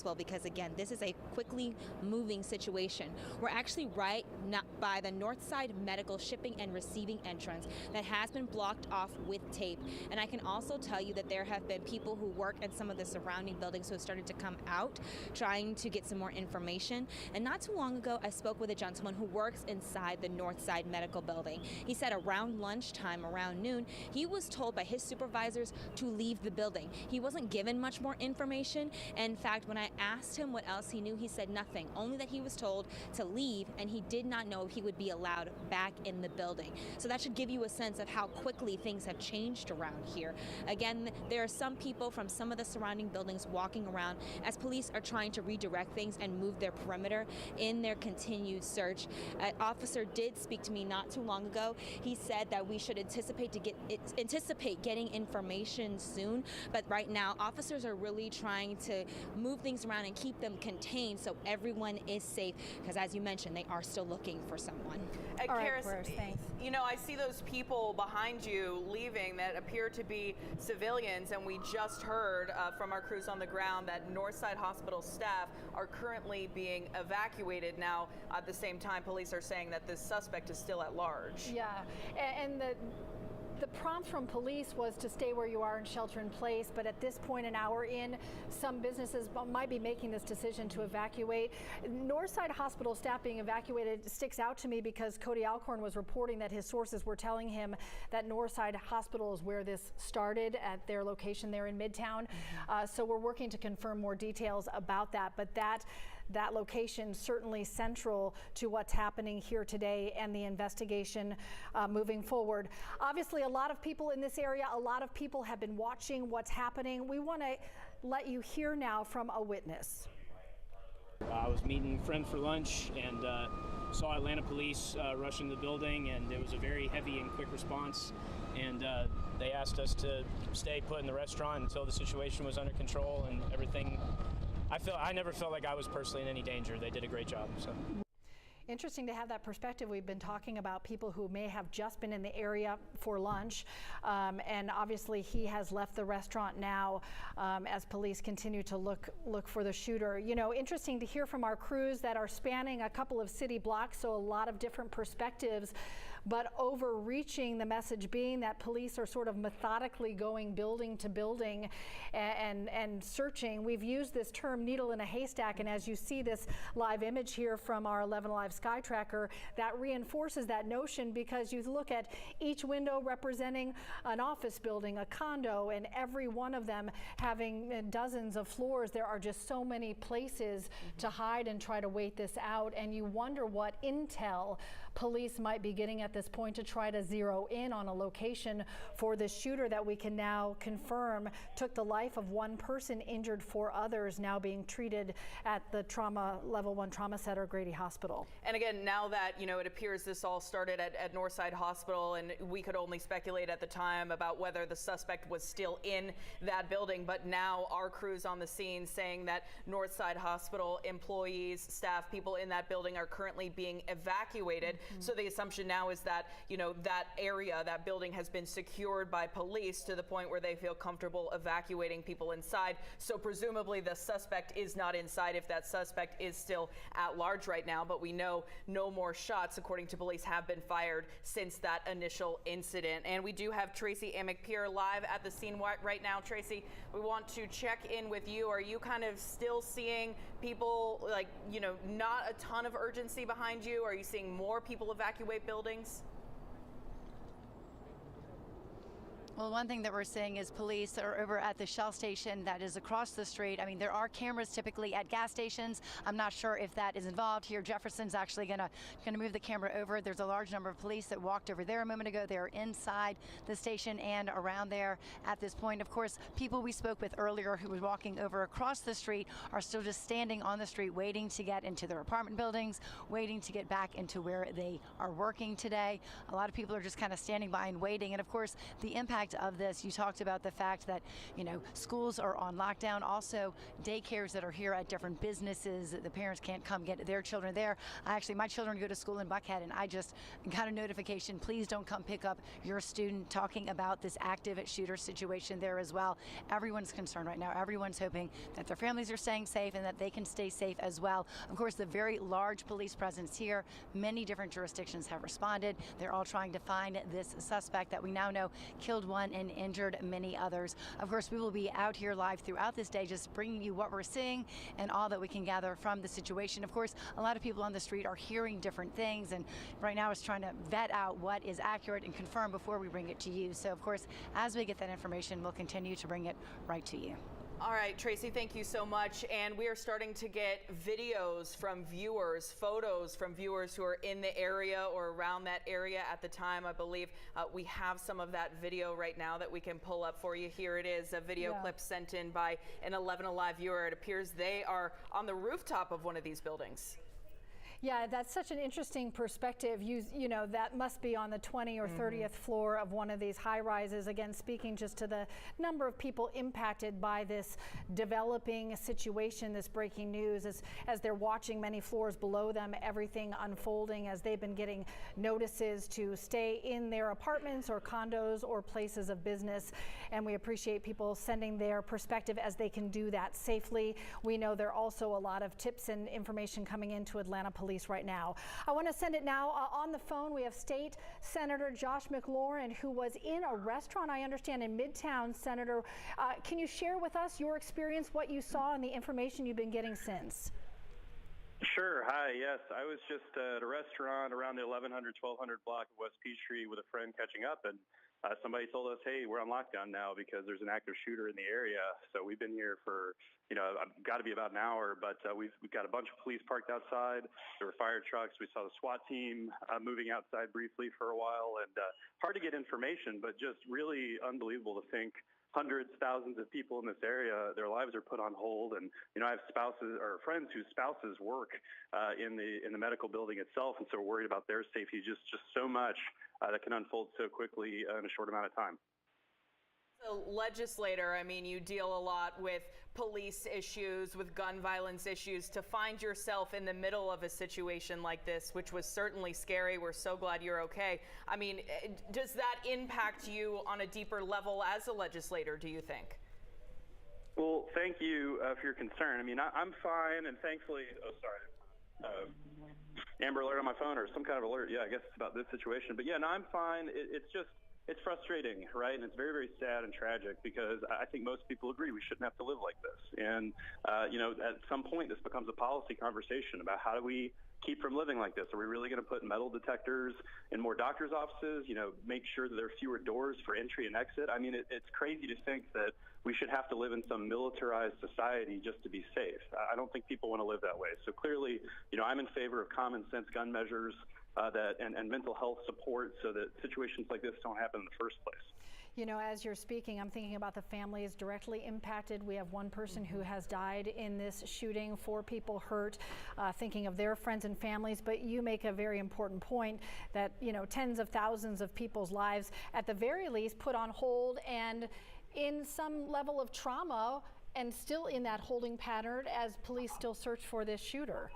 well, because again, this is a quickly moving situation. We're actually right by the Northside Medical Shipping and Receiving entrance that has been blocked off with tape. And I can also tell you that there have been people who work in some of the surrounding buildings who have started to come out trying to get some more information. And not too long ago, I spoke with a gentleman who works inside the Northside Medical Building. He said around lunchtime, around noon, he was told by his supervisors to leave the building. He wasn't given much more information. And in fact, when I asked him what else he knew, he said nothing, only that he was told to leave and he did not know if he would be allowed back in the building. So that should give you a sense of how quickly things have changed around here. Again, there are some people from some of the surrounding buildings walking around as police are trying to redirect things and move their perimeter in their continued search. An officer did speak to me not too long ago. He said that we should anticipate getting information soon, but right now officers are really trying to move things around and keep them contained so everyone is safe, because as you mentioned, they are still looking for someone. All right, Karis, thanks. You know, I see those people behind you leaving that appear to be civilians, and we just heard from our crews on the ground that Northside Hospital staff are currently being evacuated. Now, at the same time, police are saying that this suspect is still at large. Yeah, and the prompt from police was to stay where you are and shelter in place, but at this point, an hour in, some businesses might be making this decision to evacuate. Northside Hospital staff being evacuated sticks out to me because Cody Alcorn was reporting that his sources were telling him that Northside Hospital is where this started at their location there in Midtown. So we're working to confirm more details about that, but that location certainly central to what's happening here today and the investigation moving forward. Obviously, a lot of people in this area, a lot of people have been watching what's happening. We want to let you hear now from a witness. I was meeting a friend for lunch and saw Atlanta police rush into the building, and it was a very heavy and quick response. And they asked us to stay put in the restaurant until the situation was under control and everything. I never felt like I was personally in any danger. They did a great job. So. Interesting to have that perspective. We've been talking about people who may have just been in the area for lunch, and obviously he has left the restaurant now as police continue to look for the shooter. You know, interesting to hear from our crews that are spanning a couple of city blocks, so a lot of different perspectives, but overreaching, the message being that police are sort of methodically going building to building and searching. We've used this term needle in a haystack, and as you see this live image here from our 11 Alive Sky Tracker, that reinforces that notion, because you look at each window representing an office building, a condo, and every one of them having dozens of floors. There are just so many places to hide and try to wait this out, and you wonder what intel police might be getting at this point to try to zero in on a location for this shooter that we can now confirm took the life of one person, injured 4 others, now being treated at the level 1 trauma center, Grady Hospital. And again, now that, you know, it appears this all started at Northside Hospital, and we could only speculate at the time about whether the suspect was still in that building, but now our crews on the scene saying that Northside Hospital employees, staff, people in that building are currently being evacuated. So the assumption now is that, you know, that area, that building has been secured by police to the point where they feel comfortable evacuating people inside. So presumably the suspect is not inside if that suspect is still at large right now, but we know no more shots, according to police, have been fired since that initial incident. And we do have Tracy Amick-Pierre live at the scene right now. Tracy, we want to check in with you. Are you kind of still seeing people, like, you know, not a ton of urgency behind you? Are you seeing more people evacuate buildings? Well, one thing that we're seeing is police are over at the Shell station that is across the street. I mean, there are cameras typically at gas stations. I'm not sure if that is involved here. Jefferson's actually gonna move the camera over. There's a large number of police that walked over there a moment ago. They're inside the station and around there at this point. Of course, people we spoke with earlier who were walking over across the street are still just standing on the street waiting to get into their apartment buildings, waiting to get back into where they are working today. A lot of people are just kind of standing by and waiting. And of course, the impact impact of this. You talked about the fact that, schools are on lockdown, also daycares that are here at different businesses. The parents can't come get their children there. My children go to school in Buckhead, and I just got a notification, please don't come pick up your student, talking about this active shooter situation there as well. Everyone's concerned right now. Everyone's hoping that their families are staying safe and that they can stay safe as well. Of course, the very large police presence here, many different jurisdictions have responded. They're all trying to find this suspect that we now know killed one and injured many others. Of course, we will be out here live throughout this day, just bringing you what we're seeing and all that we can gather from the situation. Of course, a lot of people on the street are hearing different things, and right now it's trying to vet out what is accurate and confirm before we bring it to you. So, of course, as we get that information, we'll continue to bring it right to you. All right, Tracy, thank you so much. And we are starting to get videos from viewers, photos from viewers who are in the area or around that area at the time. I believe we have some of that video right now that we can pull up for you. Here it is, a video clip sent in by an 11 Alive viewer. It appears they are on the rooftop of one of these buildings. Yeah, that's such an interesting perspective. You know, that must be on the 20th or 30th floor of one of these high rises. Again, speaking just to the number of people impacted by this developing situation, this breaking news, as they're watching many floors below them, everything unfolding as they've been getting notices to stay in their apartments or condos or places of business. And we appreciate people sending their perspective as they can do that safely. We know there are also a lot of tips and information coming into Atlanta Police right now. I want to send it now on the phone. We have State Senator Josh McLaurin, who was in a restaurant, I understand, in Midtown. Senator, can you share with us your experience, what you saw, and the information you've been getting since? Sure. Hi. Yes, I was just at a restaurant around the 1100-1200 block of West Peachtree with a friend catching up, and somebody told us, hey, we're on lockdown now because there's an active shooter in the area. So we've been here for, got to be about an hour, but we've got a bunch of police parked outside. There were fire trucks. We saw the SWAT team moving outside briefly for a while, and hard to get information, but just really unbelievable to think hundreds, thousands of people in this area, their lives are put on hold. And, I have spouses or friends whose spouses work in the medical building itself. And so we're worried about their safety. Just so much that can unfold so quickly in a short amount of time. So, legislator, you deal a lot with police issues, with gun violence issues. To find yourself in the middle of a situation like this, which was certainly scary, we're so glad you're okay. Does that impact you on a deeper level as a legislator, do you think? Well, thank you for your concern. I'm fine, and thankfully, Amber Alert on my phone or some kind of alert. Yeah, I guess it's about this situation. But yeah, no, I'm fine. It's frustrating, right? And it's very, very sad and tragic because I think most people agree we shouldn't have to live like this. And, at some point this becomes a policy conversation about how do we keep from living like this? Are we really going to put metal detectors in more doctors' offices? Make sure that there are fewer doors for entry and exit? It's crazy to think that we should have to live in some militarized society just to be safe. I don't think people want to live that way. So clearly, I'm in favor of common sense gun measures and mental health support so that situations like this don't happen in the first place. As you're speaking, I'm thinking about the families directly impacted. We have one person who has died in this shooting, 4 people hurt, thinking of their friends and families. But you make a very important point that, tens of thousands of people's lives, at the very least, put on hold and in some level of trauma and still in that holding pattern as police still search for this shooter.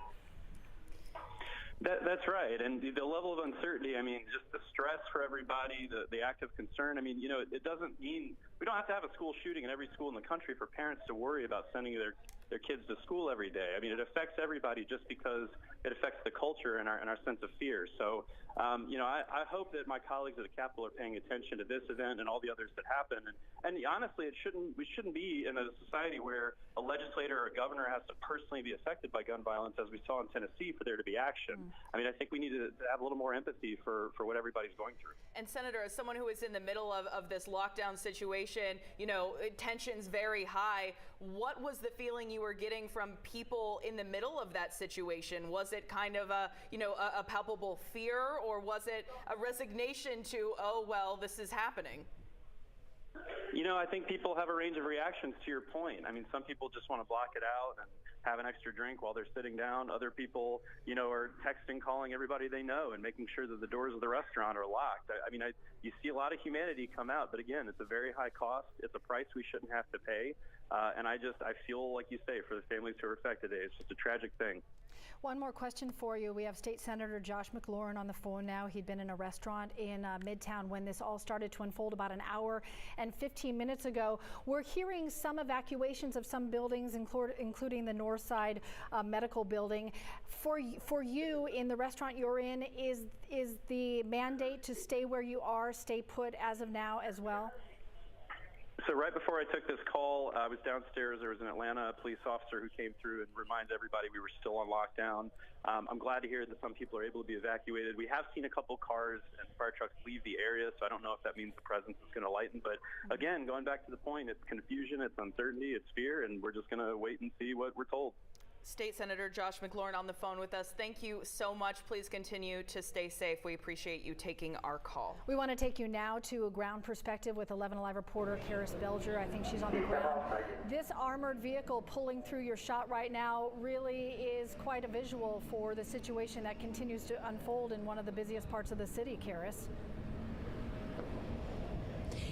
That's right. And the level of uncertainty, just the stress for everybody, the active concern. It doesn't mean we don't have to have a school shooting in every school in the country for parents to worry about sending their kids to school every day. It affects everybody just because it affects the culture and our sense of fear. So, I hope that my colleagues at the Capitol are paying attention to this event and all the others that happen. And honestly, we shouldn't be in a society where a legislator or a governor has to personally be affected by gun violence, as we saw in Tennessee, for there to be action. I think we need to have a little more empathy for what everybody's going through. And Senator, as someone who is in the middle of this lockdown situation, tension's very high. What was the feeling you were getting from people in the middle of that situation? Was it kind of a palpable fear, or was it a resignation to, oh, well, this is happening? I think people have a range of reactions to your point. Some people just want to block it out and have an extra drink while they're sitting down. Other people, are texting, calling everybody they know, and making sure that the doors of the restaurant are locked. You see a lot of humanity come out, but again, it's a very high cost. It's a price we shouldn't have to pay. And I feel, like you say, for the families who are affected, it's just a tragic thing. One more question for you. We have State Senator Josh McLaurin on the phone now. He'd been in a restaurant in Midtown when this all started to unfold about an hour and 15 minutes ago. We're hearing some evacuations of some buildings, including the North Side Medical Building. For you in the restaurant you're in, is the mandate to stay where you are, stay put as of now as well? So right before I took this call, I was downstairs. There was an Atlanta police officer who came through and reminded everybody we were still on lockdown. I'm glad to hear that some people are able to be evacuated. We have seen a couple cars and fire trucks leave the area, so I don't know if that means the presence is going to lighten. But again, going back to the point, it's confusion, it's uncertainty, it's fear, and we're just going to wait and see what we're told. State Senator Josh McLaurin on the phone with us. Thank you so much. Please continue to stay safe. We appreciate you taking our call. We want to take you now to a ground perspective with 11 Alive reporter Karis Belger. I think she's on the ground. This armored vehicle pulling through your shot right now really is quite a visual for the situation that continues to unfold in one of the busiest parts of the city, Karis.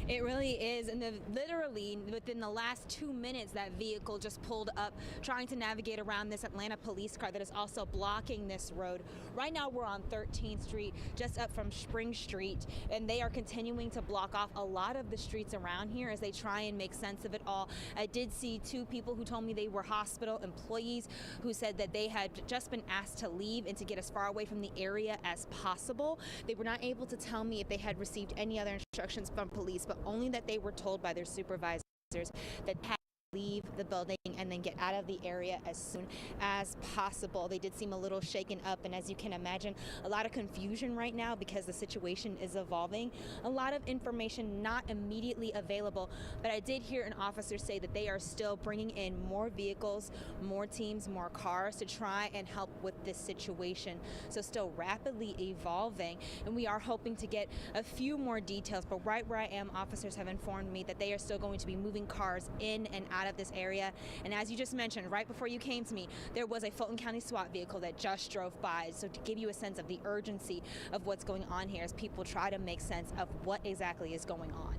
It really is, and literally within the last 2 minutes, that vehicle just pulled up, trying to navigate around this Atlanta police car that is also blocking this road. Right now, we're on 13th Street, just up from Spring Street, and they are continuing to block off a lot of the streets around here as they try and make sense of it all. I did see 2 people who told me they were hospital employees who said that they had just been asked to leave and to get as far away from the area as possible. They were not able to tell me if they had received any other instructions from police, but only that they were told by their supervisors that they had to leave the building and then get out of the area as soon as possible. They did seem a little shaken up, and as you can imagine, a lot of confusion right now because the situation is evolving. A lot of information not immediately available, but I did hear an officer say that they are still bringing in more vehicles, more teams, more cars to try and help with this situation. So still rapidly evolving, and we are hoping to get a few more details, but right where I am, officers have informed me that they are still going to be moving cars in and out of this area. And as you just mentioned, right before you came to me, there was a Fulton County SWAT vehicle that just drove by. So to give you a sense of the urgency of what's going on here as people try to make sense of what exactly is going on.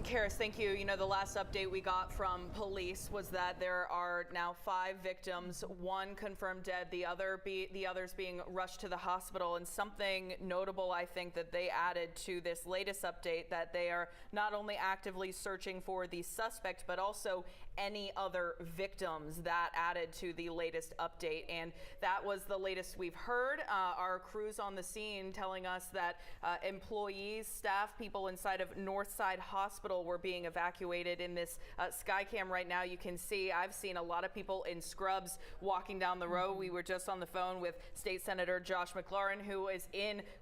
Karis, thank you. The last update we got from police was that there are now 5 victims, 1 confirmed dead, the others being rushed to the hospital. And something notable, I think, that they added to this latest update, that they are not only actively searching for the suspect, but also any other victims. That added to the latest update, and that was the latest we've heard. Our crews on the scene telling us that employees, staff, people inside of Northside Hospital were being evacuated in this Skycam right now. You can see, I've seen a lot of people in scrubs walking down the road. We were just on the phone with State Senator Josh McLaurin, who is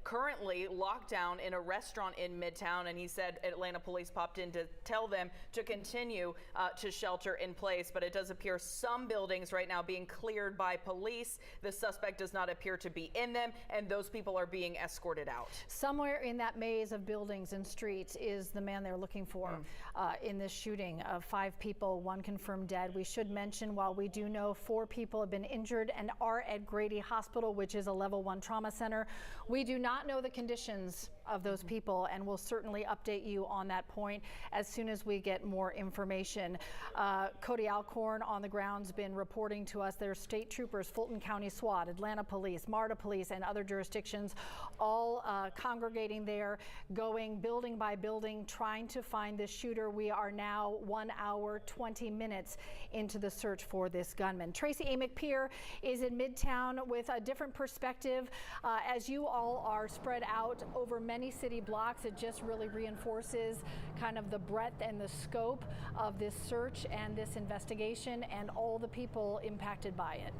currently locked down in a restaurant in Midtown, and he said Atlanta police popped in to tell them to continue to shelter in place. But it does appear some buildings right now being cleared by police. The suspect does not appear to be in them, and those people are being escorted out. Somewhere in that maze of buildings and streets is the man they're looking for in this shooting of 5 people, 1 confirmed dead. We should mention, while we do know 4 people have been injured and are at Grady Hospital, which is a level 1 trauma center, we do not know the conditions of those people, and we'll certainly update you on that point as soon as we get more information. Cody Alcorn on the ground's been reporting to us there's state troopers, Fulton County SWAT, Atlanta Police, MARTA Police, and other jurisdictions all congregating there, going building by building, trying to find this shooter. We are now 1 hour, 20 minutes into the search for this gunman. Tracy A. McPeer is in Midtown with a different perspective. As you all are spread out over many city blocks, it just really reinforces kind of the breadth and the scope of this search and this investigation and all the people impacted by it.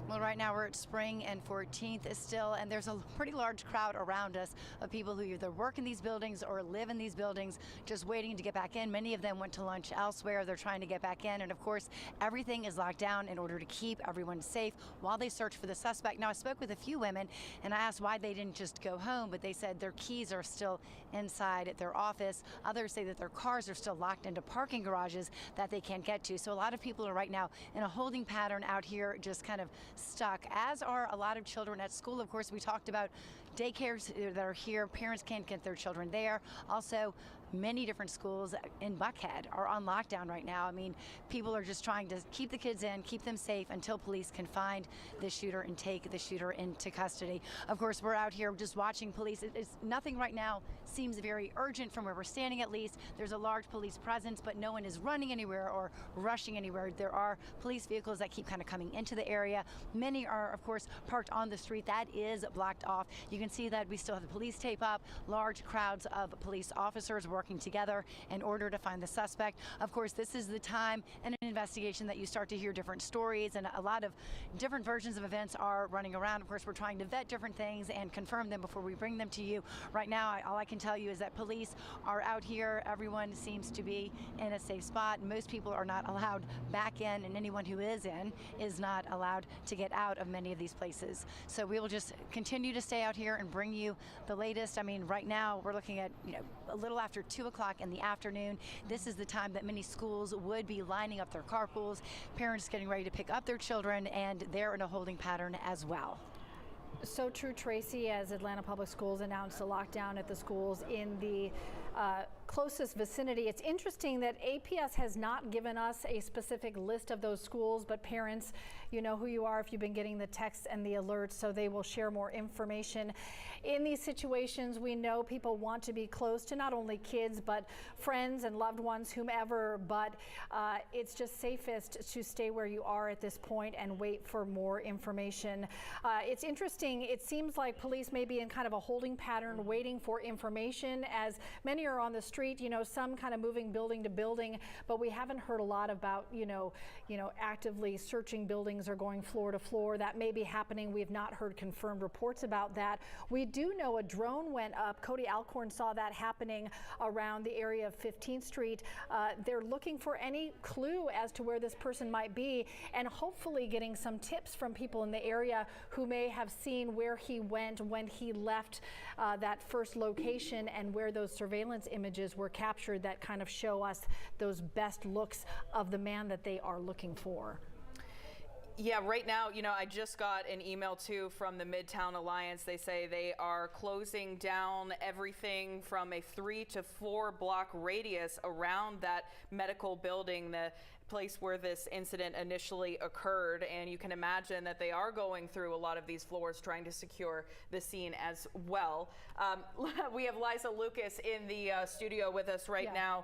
Well, right now we're at Spring and 14th still, and there's a pretty large crowd around us of people who either work in these buildings or live in these buildings just waiting to get back in. Many of them went to lunch elsewhere. They're trying to get back in, and of course, everything is locked down in order to keep everyone safe while they search for the suspect. Now, I spoke with a few women, and I asked why they didn't just go home, but they said their keys are still inside their office. Others say that their cars are still locked into parking garages that they can't get to. So a lot of people are right now in a holding pattern out here, just kind of stuck, as are a lot of children at school. Of course, we talked about daycares that are here. Parents can't get their children there. Also, many different schools in Buckhead are on lockdown right now. I mean, people are just trying to keep the kids in, keep them safe until police can find the shooter and take the shooter into custody. Of course, we're out here just watching police. It's nothing right now seems very urgent from where we're standing, at least. There's a large police presence, but no one is running anywhere or rushing anywhere. There are police vehicles that keep kind of coming into the area. Many are, of course, parked on the street. That is blocked off. You can see that we still have the police tape up, large crowds of police officers working together in order to find the suspect. Of course, this is the time in an investigation that you start to hear different stories, and a lot of different versions of events are running around. Of course, we're trying to vet different things and confirm them before we bring them to you. Right now, all I can tell you is that police are out here. Everyone seems to be in a safe spot. Most people are not allowed back in, and anyone who is in is not allowed to get out of many of these places. So we will just continue to stay out here and bring you the latest. I mean, right now we're looking at, a little after 2 o'clock in the afternoon. This is the time that many schools would be lining up their carpools, parents getting ready to pick up their children, and they're in a holding pattern as well. So true, Tracy, as Atlanta Public Schools announced a lockdown at the schools in the closest vicinity. It's interesting that APS has not given us a specific list of those schools, but parents, you know who you are if you've been getting the texts and the alerts, so they will share more information. In these situations, we know people want to be close to not only kids, but friends and loved ones, whomever, but it's just safest to stay where you are at this point and wait for more information. It's interesting. It seems like police may be in kind of a holding pattern, waiting for information, as many are on the street, some kind of moving building to building, but we haven't heard a lot about, actively searching buildings or going floor to floor. That may be happening. We have not heard confirmed reports about that. We do know a drone went up. Cody Alcorn saw that happening around the area of 15th Street. They're looking for any clue as to where this person might be, and hopefully getting some tips from people in the area who may have seen where he went when he left that first location, and where those surveillance images were captured that kind of show us those best looks of the man that they are looking for. Yeah, right now, I just got an email too from the Midtown Alliance. They say they are closing down everything from a 3 to 4 block radius around that medical building, the place where this incident initially occurred. And you can imagine that they are going through a lot of these floors trying to secure the scene as well. We have Liza Lucas in the studio with us right now.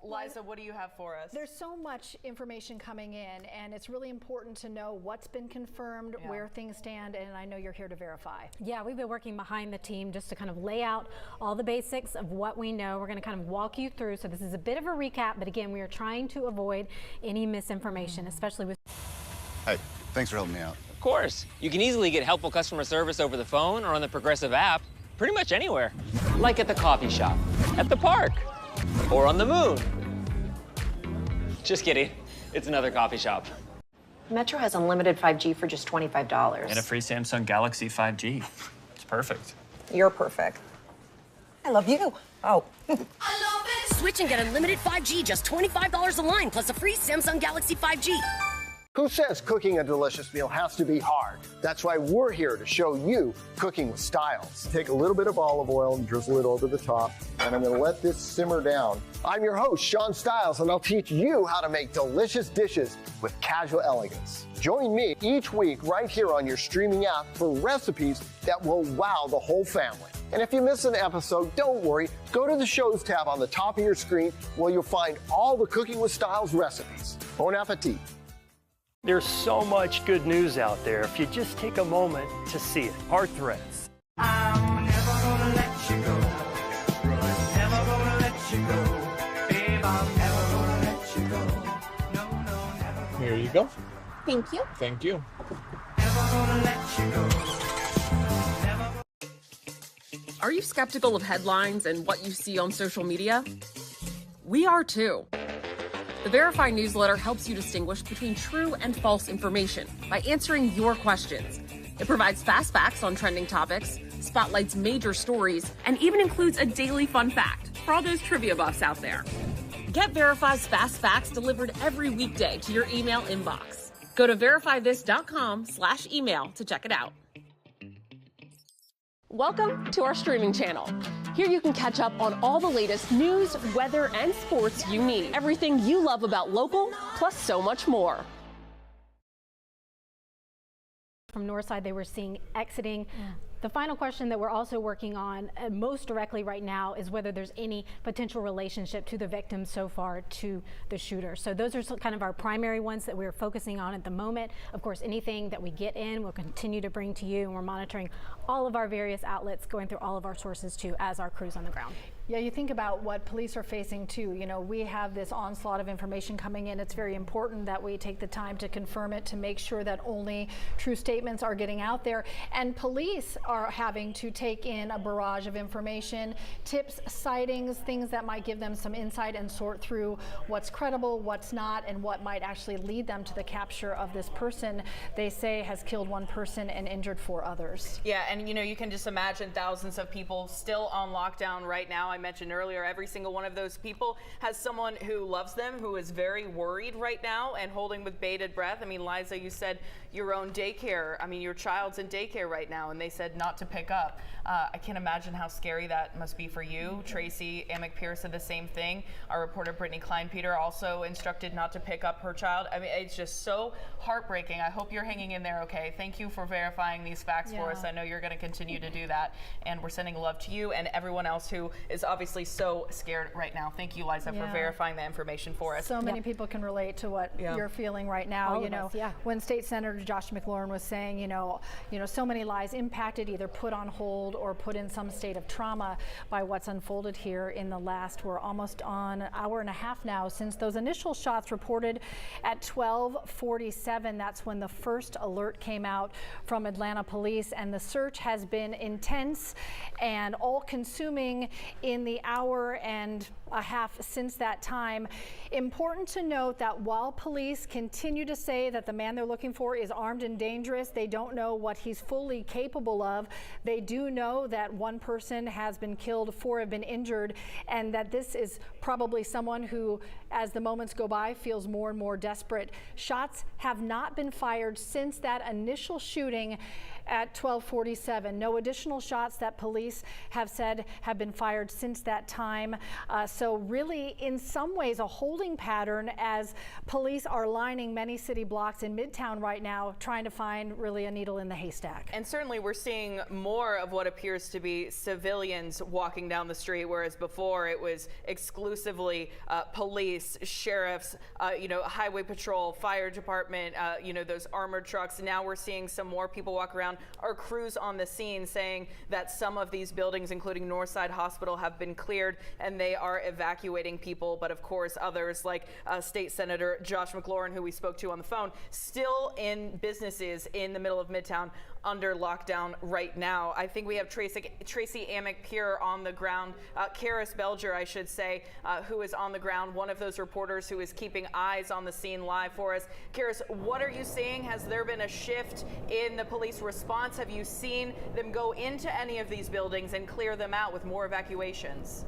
Liza, what do you have for us? There's so much information coming in, and it's really important to know what's been confirmed, where things stand, and I know you're here to verify. Yeah, we've been working behind the team just to kind of lay out all the basics of what we know. We're going to kind of walk you through. So this is a bit of a recap, but again, we are trying to avoid any misinformation, especially with... Hey, thanks for helping me out. Of course. You can easily get helpful customer service over the phone or on the Progressive app, pretty much anywhere. Like at the coffee shop, at the park, or on the moon. Just kidding. It's another coffee shop. Metro has unlimited 5G for just $25. And a free Samsung Galaxy 5G. It's perfect. You're perfect. I love you. Oh. Switch and get unlimited 5G, just $25 a line, plus a free Samsung Galaxy 5G. Who says cooking a delicious meal has to be hard? That's why we're here to show you cooking with styles. Take a little bit of olive oil and drizzle it over the top, and I'm gonna let this simmer down. I'm your host, Sean Stiles, and I'll teach you how to make delicious dishes with casual elegance. Join me each week right here on your streaming app for recipes that will wow the whole family. And if you miss an episode, don't worry. Go to the Shows tab on the top of your screen where you'll find all the Cooking with Styles recipes. Bon appetit. There's so much good news out there if you just take a moment to see it. Heart Threads. I'm never gonna let you go. Never gonna let you go. Babe, I'm never gonna let you go. No, no, never. Here you go. Thank you. Thank you. gonna let you go. Are you skeptical of headlines and what you see on social media? We are too. The Verify newsletter helps you distinguish between true and false information by answering your questions. It provides fast facts on trending topics, spotlights major stories, and even includes a daily fun fact for all those trivia buffs out there. Get Verify's fast facts delivered every weekday to your email inbox. Go to verifythis.com/email to check it out. Welcome to our streaming channel. Here you can catch up on all the latest news, weather, and sports you need. Everything you love about local, plus so much more. From Northside, they were seen exiting. The final question that we're also working on most directly right now is whether there's any potential relationship to the victims so far to the shooter. So those are kind of our primary ones that we're focusing on at the moment. Of course, anything that we get in, we'll continue to bring to you, and we're monitoring all of our various outlets, going through all of our sources too, as our crews on the ground. Yeah, you think about what police are facing too. You know, we have this onslaught of information coming in. It's very important that we take the time to confirm it, to make sure that only true statements are getting out there. And police are having to take in a barrage of information, tips, sightings, things that might give them some insight and sort through what's credible, what's not, and what might actually lead them to the capture of this person they say has killed one person and injured 4 others. Yeah, and you know, you can just imagine thousands of people still on lockdown right now. I mentioned earlier, every single one of those people has someone who loves them, who is very worried right now and holding with bated breath. I mean, Liza, you said your own daycare. I mean, your child's in daycare right now, and they said not to pick up. I can't imagine how scary that must be for you. Tracy Amick Pierce said the same thing. Our reporter Brittany Klein-Peter also instructed not to pick up her child. I mean, it's just so heartbreaking. I hope you're hanging in there okay. Thank you for verifying these facts for us. I know you're going to continue to do that, and we're sending love to you and everyone else who is obviously so scared right now. Thank you, Liza, for verifying that information for us. So many people can relate to what you're feeling right now. All of us, when State Senator Josh McLaurin was saying, you know, so many lives impacted, either put on hold or put in some state of trauma by what's unfolded here in the last, we're almost on an hour and a half now since those initial shots reported at 12:47. That's when the first alert came out from Atlanta police, and the search has been intense and all-consuming in the hour and a half since that time. Important to note that while police continue to say that the man they're looking for is armed and dangerous, they don't know what he's fully capable of. They do know that one person has been killed, 4 have been injured, and that this is probably someone who, as the moments go by, feels more and more desperate. Shots have not been fired since that initial shooting at 12:47. No additional shots that police have said have been fired since that time. So really, in some ways, a holding pattern as police are lining many city blocks in Midtown right now, trying to find really a needle in the haystack. And certainly we're seeing more of what appears to be civilians walking down the street, whereas before it was exclusively police, sheriffs, highway patrol, fire department, those armored trucks. Now we're seeing some more people walk around. Our crews on the scene saying that some of these buildings, including Northside Hospital, have been cleared and they are evacuating people. But of course, others like State Senator Josh McLaurin, who we spoke to on the phone, still in businesses in the middle of Midtown under lockdown right now. I think we have Tracy Amick Pierce on the ground, Karis Belger, I should say, who is on the ground, one of those reporters who is keeping eyes on the scene live for us. Karis, what are you seeing? Has there been a shift in the police response? Have you seen them go into any of these buildings and clear them out with more evacuations?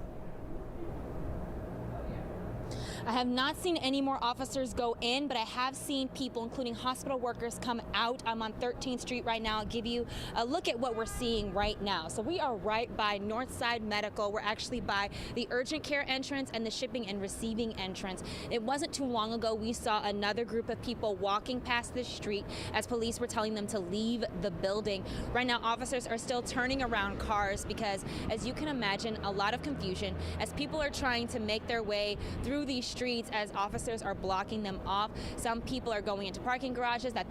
I have not seen any more officers go in, but I have seen people, including hospital workers, come out. I'm on 13th Street right now. I'll give you a look at what we're seeing right now. So we are right by Northside Medical. We're actually by the urgent care entrance and the shipping and receiving entrance. It wasn't too long ago we saw another group of people walking past the street as police were telling them to leave the building. Right now, officers are still turning around cars because, as you can imagine, a lot of confusion as people are trying to make their way through these streets as officers are blocking them off. Some people are going into parking garages that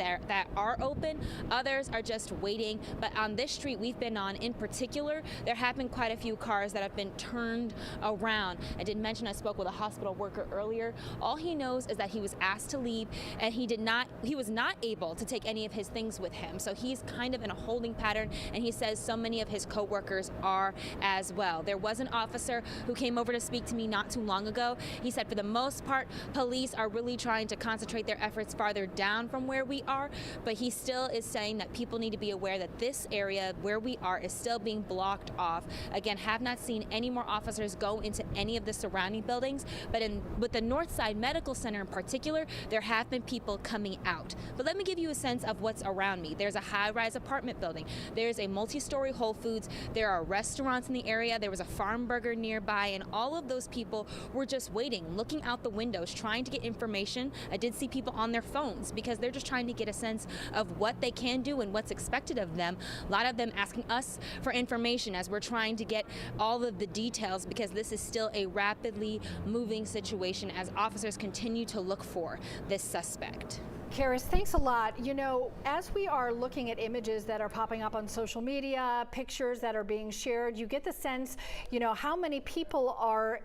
are open. Others are just waiting. But on this street we've been on in particular, there have been quite a few cars that have been turned around. I did mention I spoke with a hospital worker earlier. All he knows is that he was asked to leave and he was not able to take any of his things with him. So he's kind of in a holding pattern, and he says so many of his co-workers are as well. There was an officer who came over to speak to me not too long ago. He said for the most part, police are really trying to concentrate their efforts farther down from where we are, but he still is saying that people need to be aware that this area where we are is still being blocked off. Again, have not seen any more officers go into any of the surrounding buildings, but with the Northside Medical Center in particular, there have been people coming out. But let me give you a sense of what's around me. There's a high-rise apartment building. There's a multi-story Whole Foods. There are restaurants in the area. There was a farm burger nearby, and all of those people were just waiting, looking out the windows, trying to get information. I did see people on their phones because they're just trying to get a sense of what they can do and what's expected of them. A lot of them asking us for information as we're trying to get all of the details, because this is still a rapidly moving situation as officers continue to look for this suspect. Karis, thanks a lot. You know, as we are looking at images that are popping up on social media, pictures that are being shared, you get the sense, you know, how many people are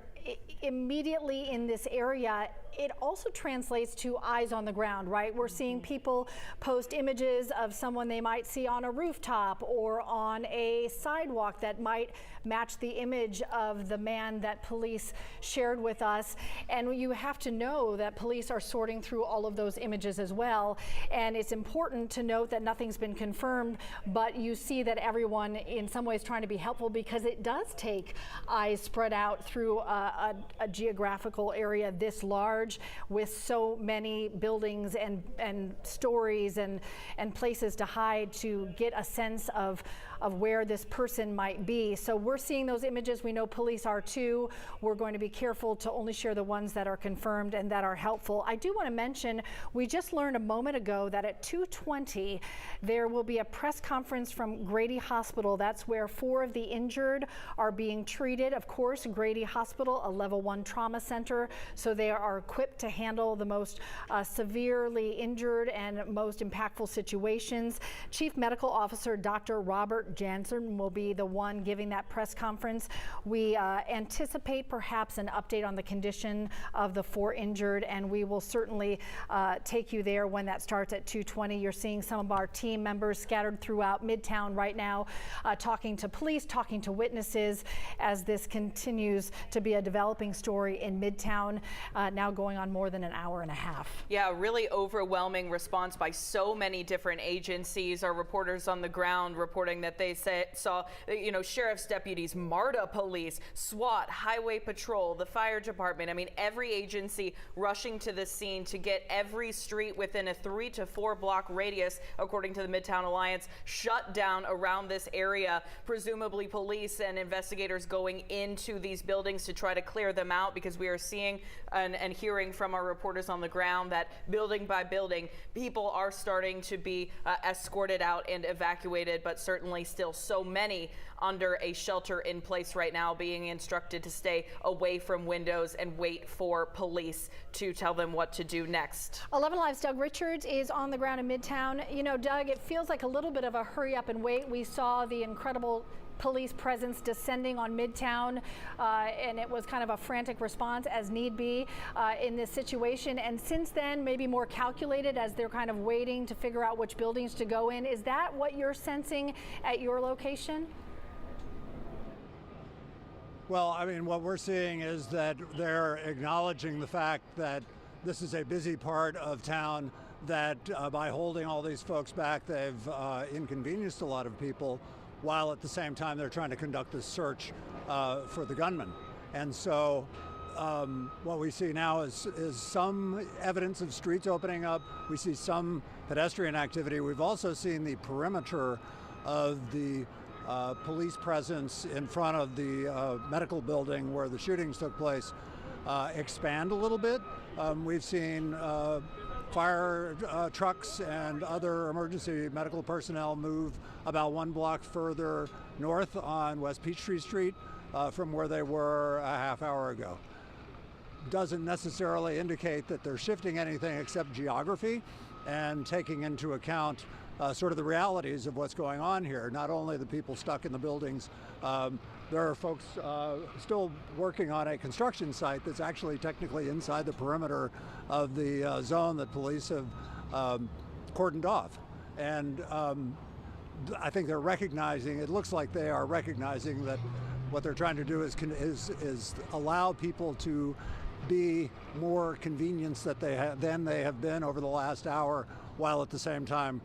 immediately in this area. It also translates to eyes on the ground, right? We're seeing people post images of someone they might see on a rooftop or on a sidewalk that might match the image of the man that police shared with us. And you have to know that police are sorting through all of those images as well. And it's important to note that nothing's been confirmed, but you see that everyone in some ways trying to be helpful, because it does take eyes spread out through a geographical area this large, with so many buildings and stories and places to hide, to get a sense of where this person might be. So we're seeing those images. We know police are too. We're going to be careful to only share the ones that are confirmed and that are helpful. I do want to mention, we just learned a moment ago that at 2:20 there will be a press conference from Grady Hospital. That's where 4 of the injured are being treated. Of course, Grady Hospital, a level 1 trauma center, so they are equipped to handle the most severely injured and most impactful situations. Chief Medical Officer Dr. Robert Jansen will be the one giving that press conference. We anticipate perhaps an update on the condition of the 4 injured, and we will certainly take you there when that starts at 2:20. You're seeing some of our team members scattered throughout Midtown right now, talking to police, talking to witnesses, as this continues to be a developing story in Midtown, now going on more than an hour and a half. Yeah, really overwhelming response by so many different agencies. Our reporters on the ground reporting that they saw, you know, sheriff's deputies, MARTA police, SWAT, highway patrol, the fire department. I mean, every agency rushing to the scene to get every street within a 3 to 4 block radius, according to the Midtown Alliance, shut down around this area. Presumably police and investigators going into these buildings to try to clear them out, because we are seeing and hearing from our reporters on the ground that building by building, people are starting to be escorted out and evacuated, but certainly still so many under a shelter in place right now, being instructed to stay away from windows and wait for police to tell them what to do next. 11 Live's Doug Richards is on the ground in Midtown. You know, Doug, it feels like a little bit of a hurry up and wait. We saw the incredible police presence descending on Midtown, and it was kind of a frantic response as need be in this situation. And since then, maybe more calculated as they're kind of waiting to figure out which buildings to go in. Is that what you're sensing at your location? Well, I mean, what we're seeing is that they're acknowledging the fact that this is a busy part of town, that by holding all these folks back, they've inconvenienced a lot of people, while at the same time they're trying to conduct this search for the gunman. And so what we see now is some evidence of streets opening up. We see some pedestrian activity. We've also seen the perimeter of the police presence in front of the medical building where the shootings took place expand a little bit. We've seen fire trucks and other emergency medical personnel move about 1 block further north on West Peachtree Street from where they were a half hour ago. doesn't necessarily indicate that they're shifting anything except geography and taking into account sort of the realities of what's going on here. Not only the people stuck in the buildings, there are folks still working on a construction site that's actually technically inside the perimeter of the zone that police have cordoned off. And I think they're recognizing, it looks like they are recognizing that what they're trying to do is allow people to be more convenienced than they have been over the last hour, while at the same time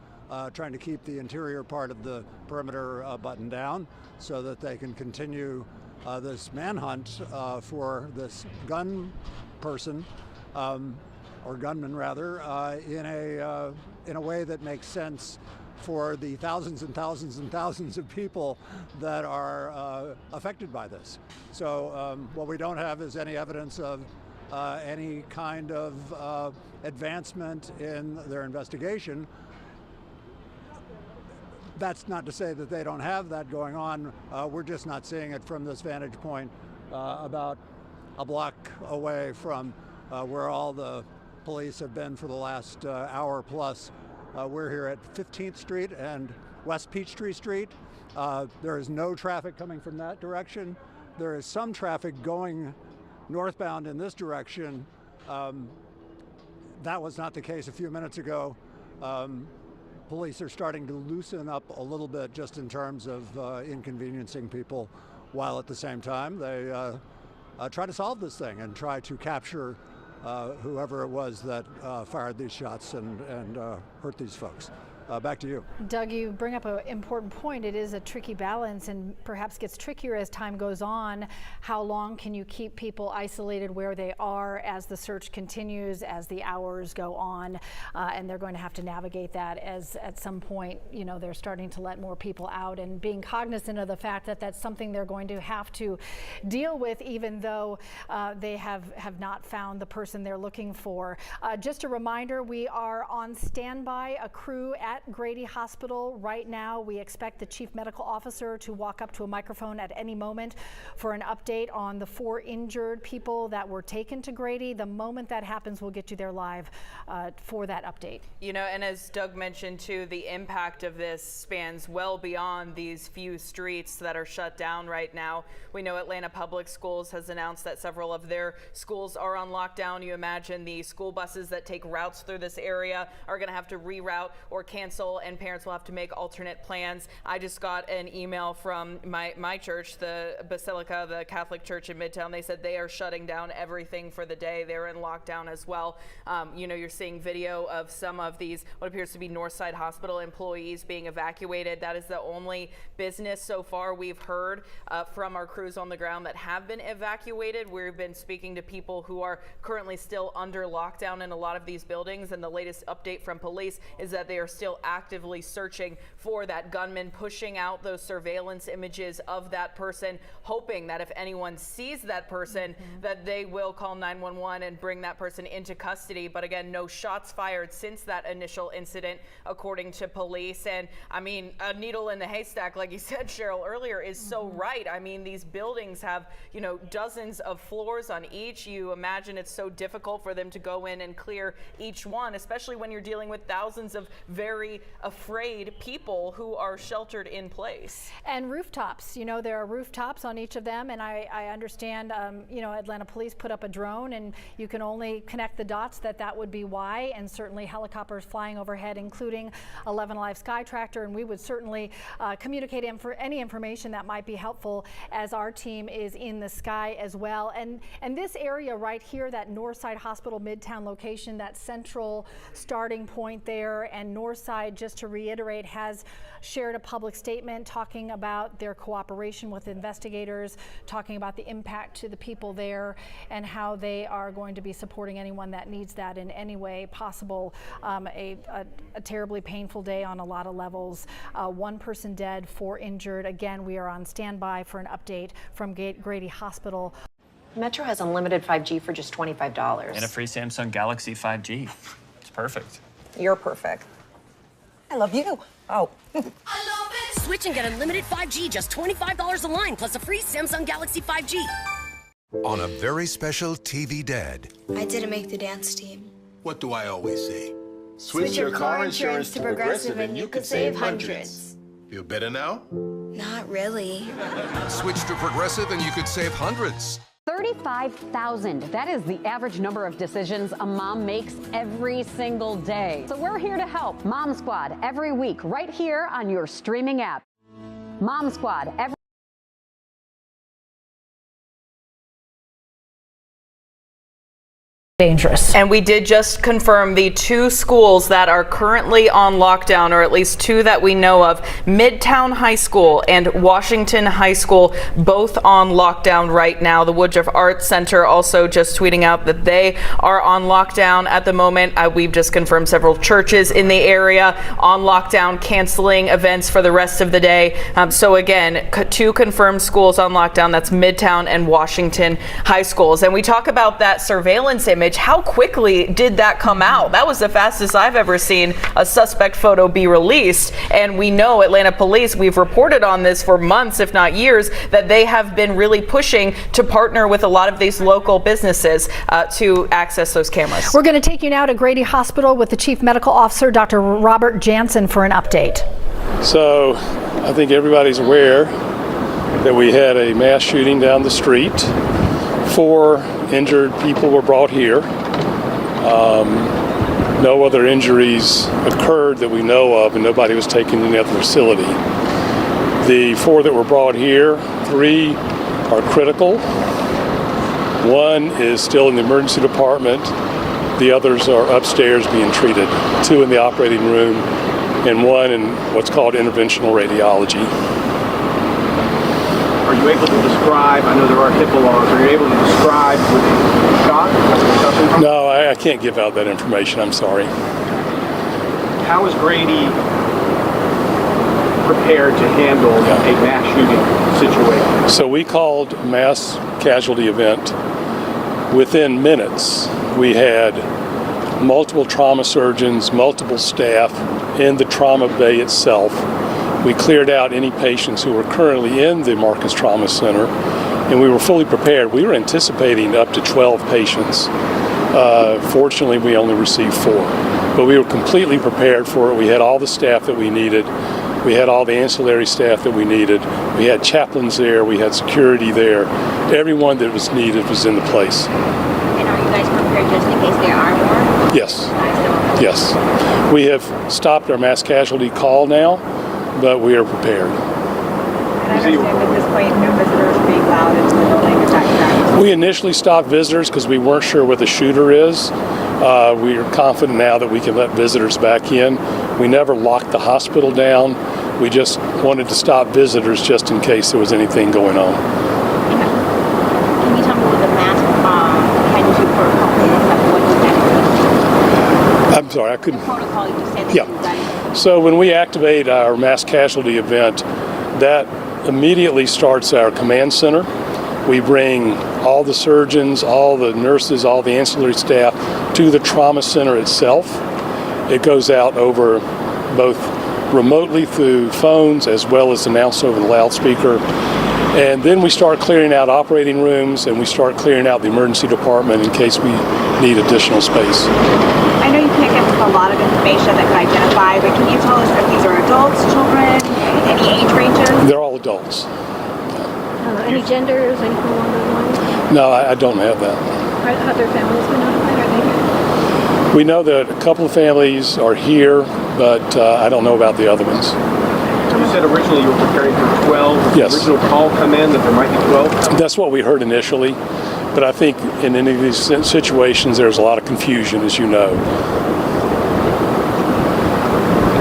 trying to keep the interior part of the perimeter buttoned down so that they can continue this manhunt for this gun person, or gunman rather, in a way that makes sense for the thousands and thousands and thousands of people that are affected by this. So what we don't have is any evidence of any kind of advancement in their investigation. That's not to say that they don't have that going on. We're just not seeing it from this vantage point about a block away from where all the police have been for the last hour plus. We're here at 15th Street and West Peachtree Street. There is no traffic coming from that direction. There is some traffic going northbound in this direction. That was not the case a few minutes ago. Police are starting to loosen up a little bit just in terms of inconveniencing people, while at the same time they try to solve this thing and try to capture whoever it was that fired these shots and hurt these folks. Back to you. Doug, you bring up an important point. It is a tricky balance and perhaps gets trickier as time goes on. How long can you keep people isolated where they are as the search continues, as the hours go on? And they're going to have to navigate that as at some point, you know, they're starting to let more people out, and being cognizant of the fact that that's something they're going to have to deal with, even though they have not found the person they're looking for. Just a reminder, we are on standby, a crew at Grady Hospital right now. We expect the chief medical officer to walk up to a microphone at any moment for an update on the 4 injured people that were taken to Grady. The moment that happens, we'll get you there live for that update. You know, and as Doug mentioned too, the impact of this spans well beyond these few streets that are shut down right now. We know Atlanta Public Schools has announced that several of their schools are on lockdown. You imagine the school buses that take routes through this area are going to have to reroute or cancel, and parents will have to make alternate plans. I just got an email from my church, the Basilica, the Catholic Church in Midtown. They said they are shutting down everything for the day. They're in lockdown as well. You know, you're seeing video of some of these, what appears to be Northside Hospital employees being evacuated. That is the only business so far we've heard from our crews on the ground that have been evacuated. We've been speaking to people who are currently still under lockdown in a lot of these buildings, and the latest update from police is that they are still actively searching for that gunman, pushing out those surveillance images of that person, hoping that if anyone sees that person, that they will call 911 and bring that person into custody. But again, no shots fired since that initial incident, according to police. And I mean, a needle in the haystack, like you said, Cheryl, earlier, is so right. I mean, these buildings have, you know, dozens of floors on each. You imagine it's so difficult for them to go in and clear each one, especially when you're dealing with thousands of very afraid people who are sheltered in place. And rooftops, you know, there are rooftops on each of them, and I understand, you know, Atlanta Police put up a drone, and you can only connect the dots that would be why, and certainly helicopters flying overhead, including 11 Alive Sky Tractor, and we would certainly communicate any information that might be helpful as our team is in the sky as well. And this area right here, that Northside Hospital Midtown location, that central starting point there, and Northside, just to reiterate, has shared a public statement talking about their cooperation with investigators, talking about the impact to the people there, and how they are going to be supporting anyone that needs that in any way possible. A terribly painful day on a lot of levels. 1 person dead, 4 injured. Again, we are on standby for an update from Grady Hospital. Metro has unlimited 5G for just $25. And a free Samsung Galaxy 5G. It's perfect. You're perfect. I love you. Oh. Switch and get unlimited 5G, just $25 a line, plus a free Samsung Galaxy 5G. On a very special TV Dad. I didn't make the dance team. What do I always say? Switch your car insurance to Progressive and you could save hundreds. Feel better now? Not really. Switch to Progressive and you could save hundreds. 35,000. That is the average number of decisions a mom makes every single day. So we're here to help. Mom Squad every week right here on your streaming app. Mom Squad every dangerous. And we did just confirm the 2 schools that are currently on lockdown, or at least 2 that we know of, Midtown High School and Washington High School, both on lockdown right now. The Woodruff Arts Center also just tweeting out that they are on lockdown at the moment. We've just confirmed several churches in the area on lockdown, canceling events for the rest of the day. So again, 2 confirmed schools on lockdown. That's Midtown and Washington High Schools. And we talk about that surveillance image. How quickly did that come out? That was the fastest I've ever seen a suspect photo be released. And we know Atlanta police, we've reported on this for months, if not years, that they have been really pushing to partner with a lot of these local businesses to access those cameras. We're going to take you now to Grady Hospital with the Chief Medical Officer, Dr. Robert Jansen, for an update. So I think everybody's aware that we had a mass shooting down the street. 4 injured people were brought here. No other injuries occurred that we know of, and nobody was taken to any other facility. The 4 that were brought here, 3 are critical. 1 is still in the emergency department. The others are upstairs being treated. 2 in the operating room, and 1 in what's called interventional radiology. Are you able to describe, I know there are HIPAA laws, are you able to describe with shot? No, I can't give out that information, I'm sorry. How is Grady prepared to handle a mass shooting situation? So we called a mass casualty event. Within minutes, we had multiple trauma surgeons, multiple staff in the trauma bay itself. We cleared out any patients who were currently in the Marcus Trauma Center, and we were fully prepared. We were anticipating up to 12 patients. Fortunately, we only received 4, but we were completely prepared for it. We had all the staff that we needed. We had all the ancillary staff that we needed. We had chaplains there. We had security there. Everyone that was needed was in the place. And are you guys prepared just in case there are more? Yes. Yes. We have stopped our mass casualty call now, but we are prepared. And I understand at this point no visitors being allowed into the building. Is that correct? We initially stopped visitors because we weren't sure what the shooter is. We are confident now that we can let visitors back in. We never locked the hospital down. We just wanted to stop visitors just in case there was anything going on. Can you tell me what the mass casualty protocol is? I'm sorry, I couldn't. The protocol you said that you guys. So when we activate our mass casualty event, that immediately starts our command center. We bring all the surgeons, all the nurses, all the ancillary staff to the trauma center itself. It goes out over both remotely through phones as well as announced over the loudspeaker. And then we start clearing out operating rooms, and we start clearing out the emergency department in case we need additional space. I know you can't give us a lot of information that can identify, but can you tell us if these are adults, children, any age ranges? They're all adults. Any genders, anything along those lines? No, I don't have that. Have their families been notified? Are they here? We know that a couple of families are here, but I don't know about the other ones. You said originally you were preparing for 12. Did Yes. the original call come in that there might be 12? That's what we heard initially, but I think in any of these situations there's a lot of confusion, as you know.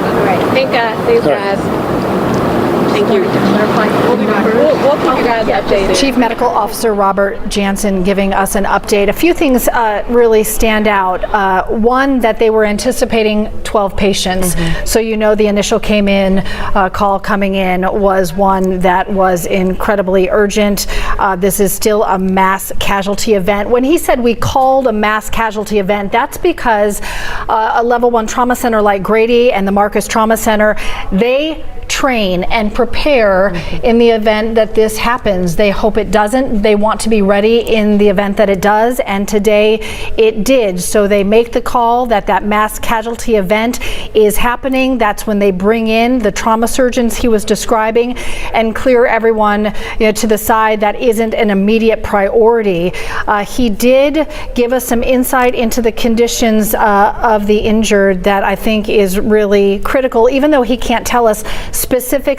All right. Thank guys. Thank you. We'll keep you guys updated. Chief Medical Officer Robert Jansen giving us an update. A few things really stand out. One, that they were anticipating 12 patients. So you know the initial call coming in was one that was incredibly urgent. This is still a mass casualty event. When he said we called a mass casualty event, that's because a level 1 trauma center like Grady and the Marcus Trauma Center, they train and prepare in the event that this happens. They hope it doesn't. They want to be ready in the event that it does, and today it did. So they make the call that that mass casualty event is happening. That's when they bring in the trauma surgeons he was describing and clear everyone to the side that isn't an immediate priority. He did give us some insight into the conditions of the injured that I think is really critical, even though he can't tell us specifics.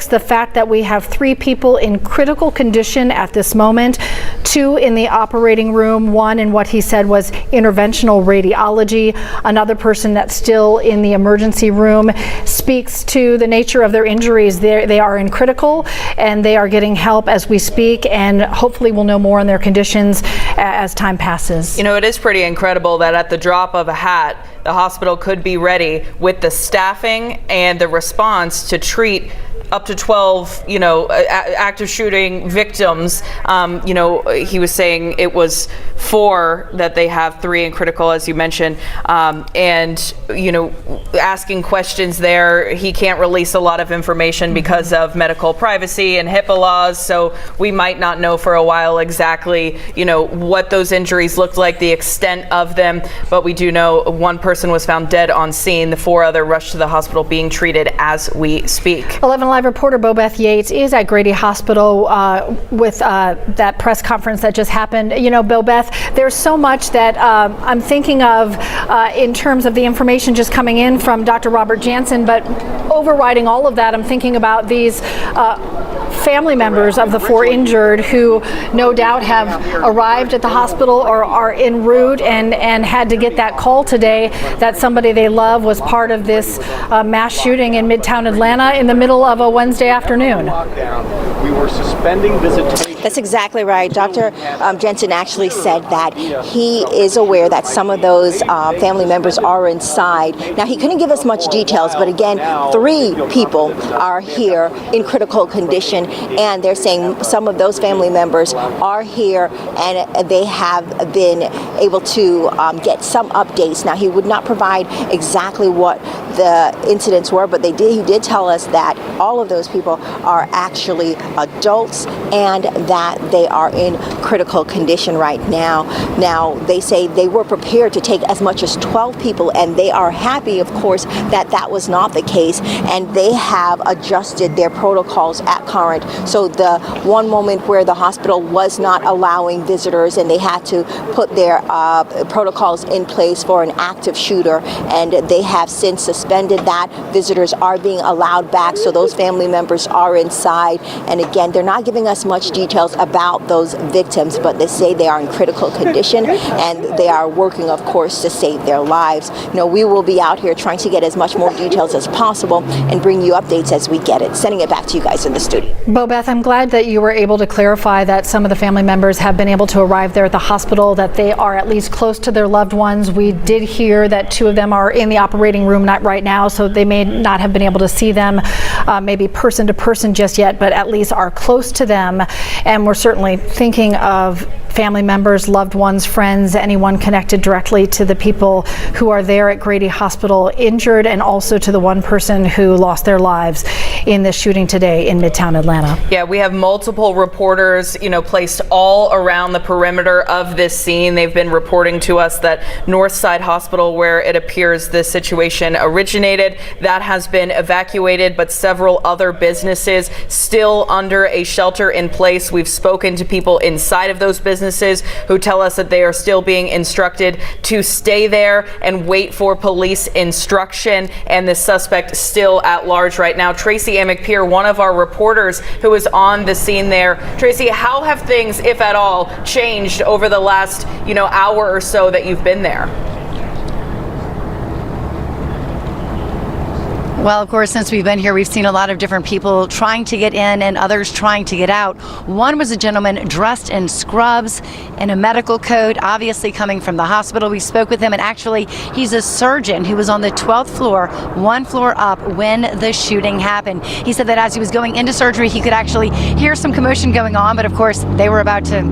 The fact that we have 3 people in critical condition at this moment, 2 in the operating room, 1 in what he said was interventional radiology, another person that's still in the emergency room, speaks to the nature of their injuries. They are in critical and they are getting help as we speak, and hopefully we'll know more on their conditions as time passes. You know, it is pretty incredible that at the drop of a hat, the hospital could be ready with the staffing and the response to treat up to 12, active shooting victims. He was saying it was 4 that they have, 3 in critical, as you mentioned. Asking questions there, he can't release a lot of information because of medical privacy and HIPAA laws. So we might not know for a while exactly, what those injuries looked like, the extent of them. But we do know 1 person was found dead on scene. The 4 other rushed to the hospital being treated as we speak. 11 Live reporter Bobeth Yates is at Grady Hospital with that press conference that just happened. Bobeth, there's so much that I'm thinking of in terms of the information just coming in from Dr. Robert Jansen, but overriding all of that, I'm thinking about these family members of the 4 injured who no doubt have arrived at the hospital or are en route and had to get that call today that somebody they love was part of this mass shooting in Midtown Atlanta in the middle of a Wednesday afternoon. We were suspending visitation. That's exactly right. Dr. Jensen actually said that he is aware that some of those family members are inside. Now, he couldn't give us much details, but again, 3 people are here in critical condition, and they're saying some of those family members are here and they have been able to get some updates. Now, he would not provide exactly what the incidents were, but he did tell us that all of those people are actually adults and that they are in critical condition right now. Now, they say they were prepared to take as much as 12 people, and they are happy, of course, that that was not the case, and they have adjusted their protocols at current. So the one moment where the hospital was not allowing visitors and they had to put their protocols in place for an active shooter, and they have since suspended that. Visitors are being allowed back, so those family members are inside. And again, they're not giving us much details about those victims, but they say they are in critical condition and they are working, of course, to save their lives. We will be out here trying to get as much more details as possible and bring you updates as we get it. Sending it back to you guys in the studio. Bobeth, I'm glad that you were able to clarify that some of the family members have been able to arrive there at the hospital, that they are at least close to their loved ones. We did hear that 2 of them are in the operating room not right now, so they may not have been able to see them maybe person to person just yet, but at least are close to them. And we're certainly thinking of family members, loved ones, friends, anyone connected directly to the people who are there at Grady Hospital injured, and also to the 1 person who lost their lives in this shooting today in Midtown Atlanta. Yeah, we have multiple reporters, placed all around the perimeter of this scene. They've been reporting to us that Northside Hospital, where it appears this situation originated, that has been evacuated, but several other businesses still under a shelter in place. We've spoken to people inside of those businesses who tell us that they are still being instructed to stay there and wait for police instruction, and the suspect still at large right now. Tracy Amick-Peer, one of our reporters who is on the scene there. Tracy, how have things, if at all, changed over the last, hour or so that you've been there? Well, of course, since we've been here, we've seen a lot of different people trying to get in and others trying to get out. One was a gentleman dressed in scrubs and a medical coat, obviously coming from the hospital. We spoke with him, and actually, he's a surgeon who was on the 12th floor, 1 floor up, when the shooting happened. He said that as he was going into surgery, he could actually hear some commotion going on, but of course, they were about to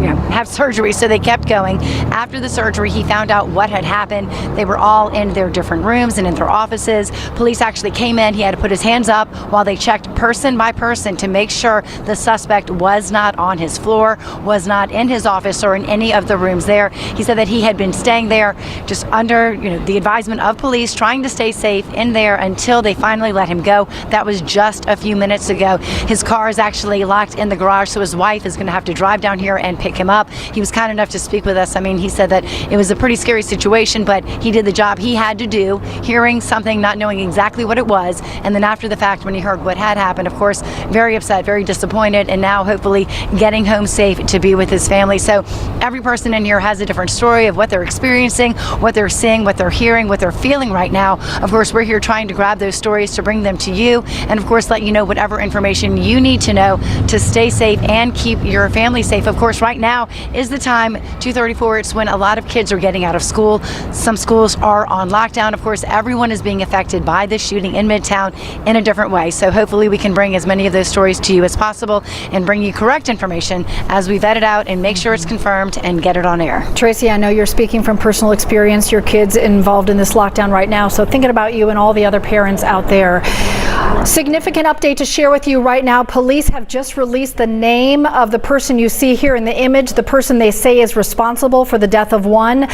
have surgery, so they kept going. After the surgery, he found out what had happened. They were all in their different rooms and in their offices. Police actually came in. He had to put his hands up while they checked person by person to make sure the suspect was not on his floor, was not in his office or in any of the rooms there. He said that he had been staying there just under the advisement of police, trying to stay safe in there until they finally let him go. That was just a few minutes ago. His car is actually locked in the garage, so his wife is going to have to drive down here and pick him up. He was kind enough to speak with us. I mean, he said that it was a pretty scary situation, but he did the job he had to do, hearing something, not knowing exactly what it was, and then after the fact, when he heard what had happened, of course, very upset, very disappointed, and now hopefully getting home safe to be with his family. So every person in here has a different story of what they're experiencing, what they're seeing, what they're hearing, what they're feeling right now. Of course, we're here trying to grab those stories to bring them to you, and of course let you know whatever information you need to know to stay safe and keep your family safe. Of course, right now is the time, 2:34, it's when a lot of kids are getting out of school. Some schools are on lockdown. Of course, everyone is being affected by this shooting in Midtown in a different way. So hopefully we can bring as many of those stories to you as possible and bring you correct information as we vet it out and make sure it's confirmed and get it on air. Tracy, I know you're speaking from personal experience. Your kids involved in this lockdown right now. So thinking about you and all the other parents out there. Significant update to share with you right now. Police have just released the name of the person you see here in the image, the person they say is responsible for the death of 1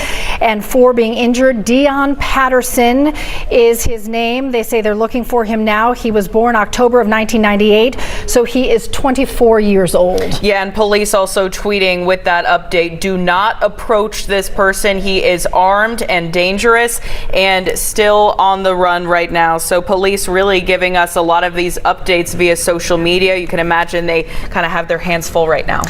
and 4 being injured. Dion Patterson is his name. They say they're looking for him now. He was born October of 1998, so he is 24 years old. Yeah, and police also tweeting with that update, do not approach this person. He is armed and dangerous and still on the run right now. So police really giving us a lot of these updates via social media. You can imagine they kind of have their hands full right now.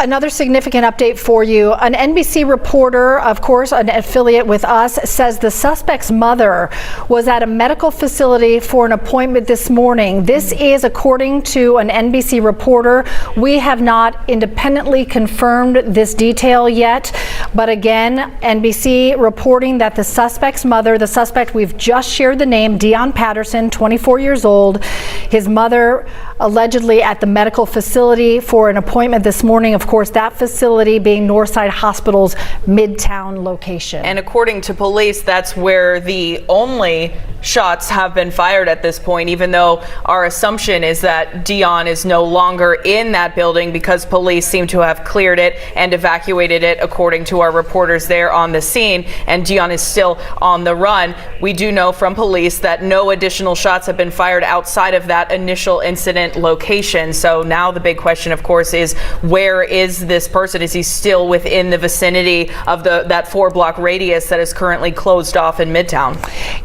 Another significant update for you. An NBC reporter, of course, an affiliate with us, says the suspect's mother was at a medical facility for an appointment this morning. This is according to an NBC reporter. We have not independently confirmed this detail yet, but again, NBC reporting that the suspect's mother, the suspect we've just shared the name, Dion Patterson, 24 years old, his mother allegedly at the medical facility for an appointment this morning. Of course, that facility being Northside Hospital's Midtown location. And according to police, that's where the only shots have been fired at this point, even though our assumption is that Dion is no longer in that building because police seem to have cleared it and evacuated it, according to our reporters there on the scene, and Dion is still on the run. We do know from police that no additional shots have been fired outside of that initial incident location. So now the big question, of course, is where is this person? Is he still within the vicinity of that 4-block radius that is currently closed off in Midtown?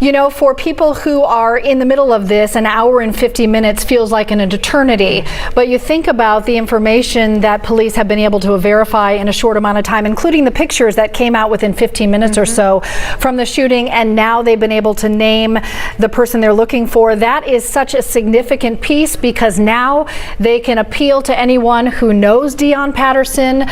You know, for people who are in the middle of this, an hour and 50 minutes feels like an eternity. But you think about the information that police have been able to verify in a short amount of time, including the pictures that came out within 15 minutes or so from the shooting, and now they've been able to name the person they're looking for. That is such a significant piece because now they can appeal to anyone who knows Dion Patterson,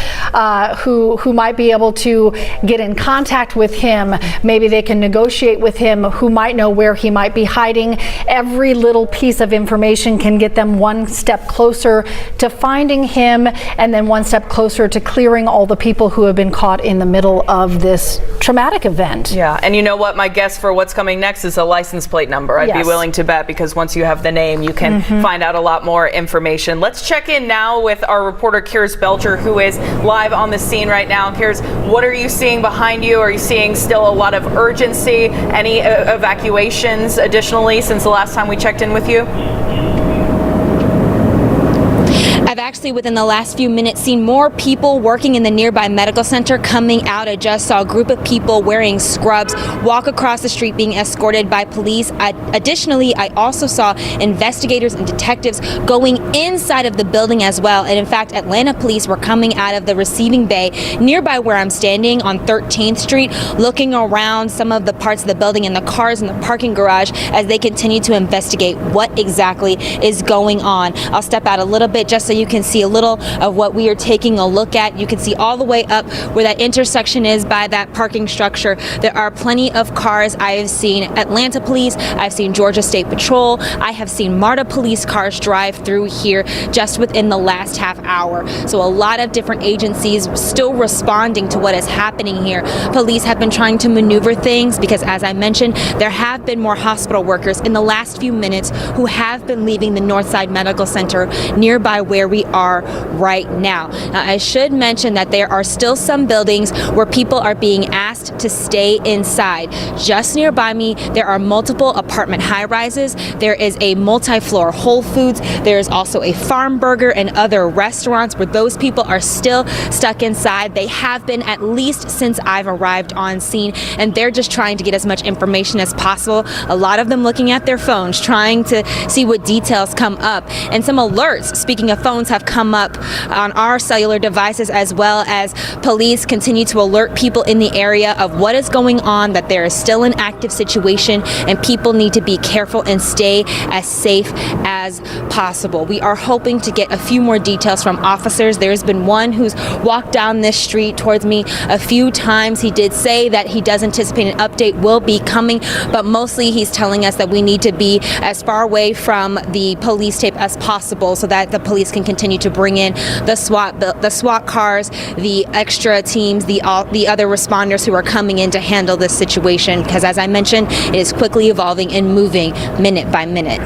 who might be able to get in contact with him. Maybe they can negotiate with him, who might know where he might be hiding. Every little piece of information can get them one step closer to finding him, and then one step closer to clearing all the people who have been caught in the middle of this traumatic event. Yeah, and you know what? My guess for what's coming next is a license plate number. I'd be willing to bet, because once you have the name, you can find out a lot more information. Let's check in now with our reporter, Kiers Belcher, who is live on the scene right now. Kiers, what are you seeing behind you? Are you seeing still a lot of urgency? Any evacuations additionally since the last time we checked in with you? I've actually, within the last few minutes, seen more people working in the nearby medical center coming out. I just saw a group of people wearing scrubs walk across the street being escorted by police. Additionally, I also saw investigators and detectives going inside of the building as well. And in fact, Atlanta police were coming out of the receiving bay nearby where I'm standing on 13th Street, looking around some of the parts of the building and the cars in the parking garage as they continue to investigate what exactly is going on. I'll step out a little bit just so you can see a little of what we are taking a look at. You can see all the way up where that intersection is by that parking structure. There are plenty of cars. I have seen Atlanta police, I've seen Georgia State Patrol, I have seen MARTA police cars drive through here just within the last half hour. So a lot of different agencies still responding to what is happening here. Police have been trying to maneuver things because, as I mentioned, there have been more hospital workers in the last few minutes who have been leaving the Northside Medical Center nearby where we are right now. Now, I should mention that there are still some buildings where people are being asked to stay inside. Just nearby me, there are multiple apartment high-rises. There is a multi-floor Whole Foods. There is also a Farm Burger and other restaurants where those people are still stuck inside. They have been at least since I've arrived on scene, and they're just trying to get as much information as possible. A lot of them looking at their phones, trying to see what details come up. And some alerts, speaking of phones, have come up on our cellular devices, as well as police continue to alert people in the area of what is going on, that there is still an active situation, and people need to be careful and stay as safe as possible. We are hoping to get a few more details from officers. There's been one who's walked down this street towards me a few times. He did say that he does anticipate an update will be coming, but mostly he's telling us that we need to be as far away from the police tape as possible so that the police can continue to bring in the SWAT cars, the extra teams, the other responders who are coming in to handle this situation, because as I mentioned, it is quickly evolving and moving minute by minute.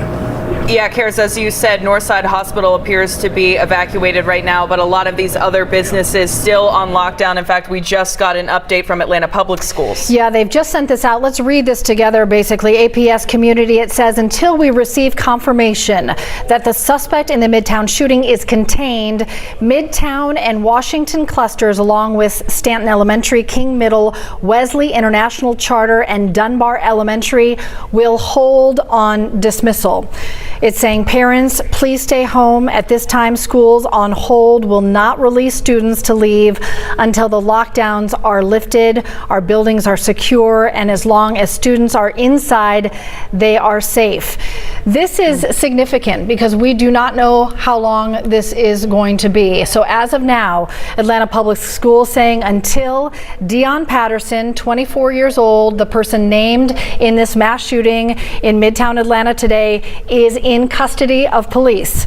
Yeah, Karis, as you said, Northside Hospital appears to be evacuated right now, but a lot of these other businesses still on lockdown. In fact, we just got an update from Atlanta Public Schools. Yeah, they've just sent this out. Let's read this together, basically. APS community, it says, until we receive confirmation that the suspect in the Midtown shooting is contained, Midtown and Washington clusters, along with Stanton Elementary, King Middle, Wesley International Charter, and Dunbar Elementary, will hold on dismissal. It's saying, parents, please stay home. At this time, schools on hold will not release students to leave until the lockdowns are lifted, our buildings are secure, and as long as students are inside, they are safe. This is significant because we do not know how long this is going to be. So as of now, Atlanta Public Schools saying until Dion Patterson, 24 years old, the person named in this mass shooting in Midtown Atlanta today, is in custody of police,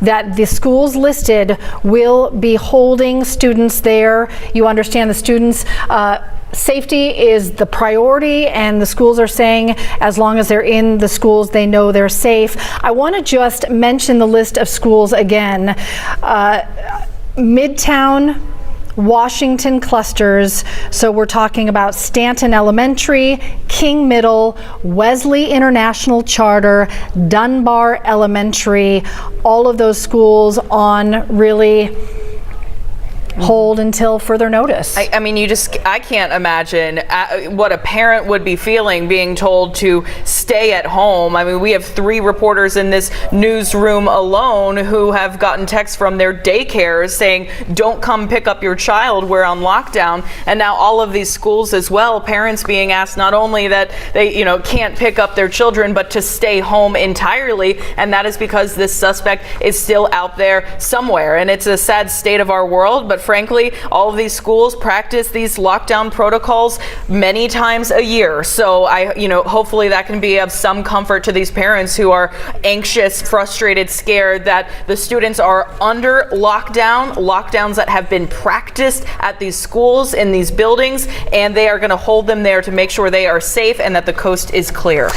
that the schools listed will be holding students there. You understand the students' safety is the priority, and the schools are saying as long as they're in the schools, they know they're safe. I want to just mention the list of schools again. Midtown, Washington clusters, so we're talking about Stanton Elementary, King Middle, Wesley International Charter, Dunbar Elementary, all of those schools on really hold until further notice. I mean, I can't imagine what a parent would be feeling being told to stay at home. I mean, we have 3 reporters in this newsroom alone who have gotten texts from their daycares saying, don't come pick up your child, we're on lockdown. And now all of these schools as well, parents being asked not only that they, can't pick up their children, but to stay home entirely. And that is because this suspect is still out there somewhere. And it's a sad state of our world, but frankly, all of these schools practice these lockdown protocols many times a year. So hopefully that can be of some comfort to these parents who are anxious, frustrated, scared that the students are under lockdowns that have been practiced at these schools in these buildings, and they are going to hold them there to make sure they are safe and that the coast is clear.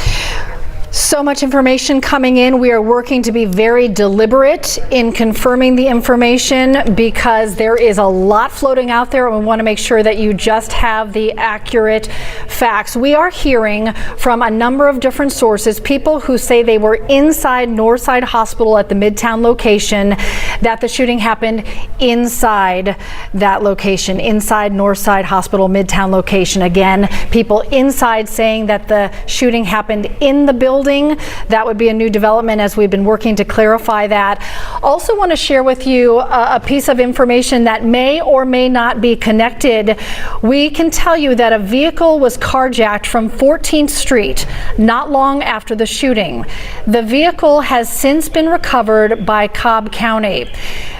So much information coming in. We are working to be very deliberate in confirming the information because there is a lot floating out there, and we want to make sure that you just have the accurate facts. We are hearing from a number of different sources, people who say they were inside Northside Hospital at the Midtown location, that the shooting happened inside that location, inside Northside Hospital Midtown location. Again, people inside saying that the shooting happened in the building. That would be a new development as we've been working to clarify that. Also want to share with you a piece of information that may or may not be connected. We can tell you that a vehicle was carjacked from 14th Street not long after the shooting. The vehicle has since been recovered by Cobb County.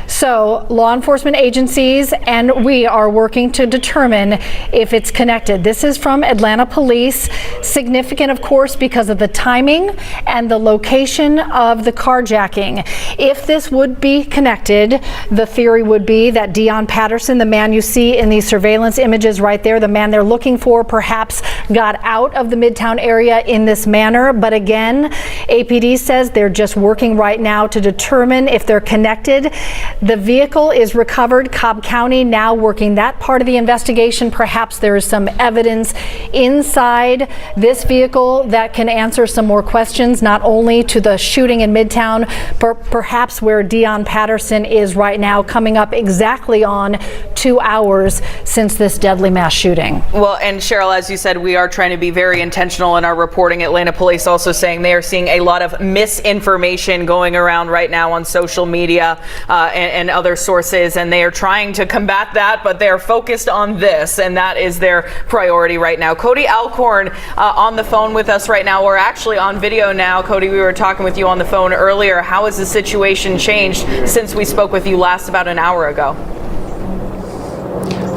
So law enforcement agencies and we are working to determine if it's connected. This is from Atlanta Police. Significant, of course, because of the timing and the location of the carjacking. If this would be connected, the theory would be that Deon Patterson, the man you see in these surveillance images right there, the man they're looking for, perhaps got out of the Midtown area in this manner. But again, APD says they're just working right now to determine if they're connected. The vehicle is recovered. Cobb County now working that part of the investigation. Perhaps there is some evidence inside this vehicle that can answer some more questions, not only to the shooting in Midtown, but perhaps where Deon Patterson is right now, coming up exactly on 2 hours since this deadly mass shooting. Well, and Cheryl, as you said, we are trying to be very intentional in our reporting. Atlanta Police also saying they are seeing a lot of misinformation going around right now on social media and other sources, and they are trying to combat that, but they're focused on this, and that is their priority right now. Cody Alcorn on the phone with us right now. We're actually on video now. Cody, we were talking with you on the phone earlier. How has the situation changed since we spoke with you last about an hour ago?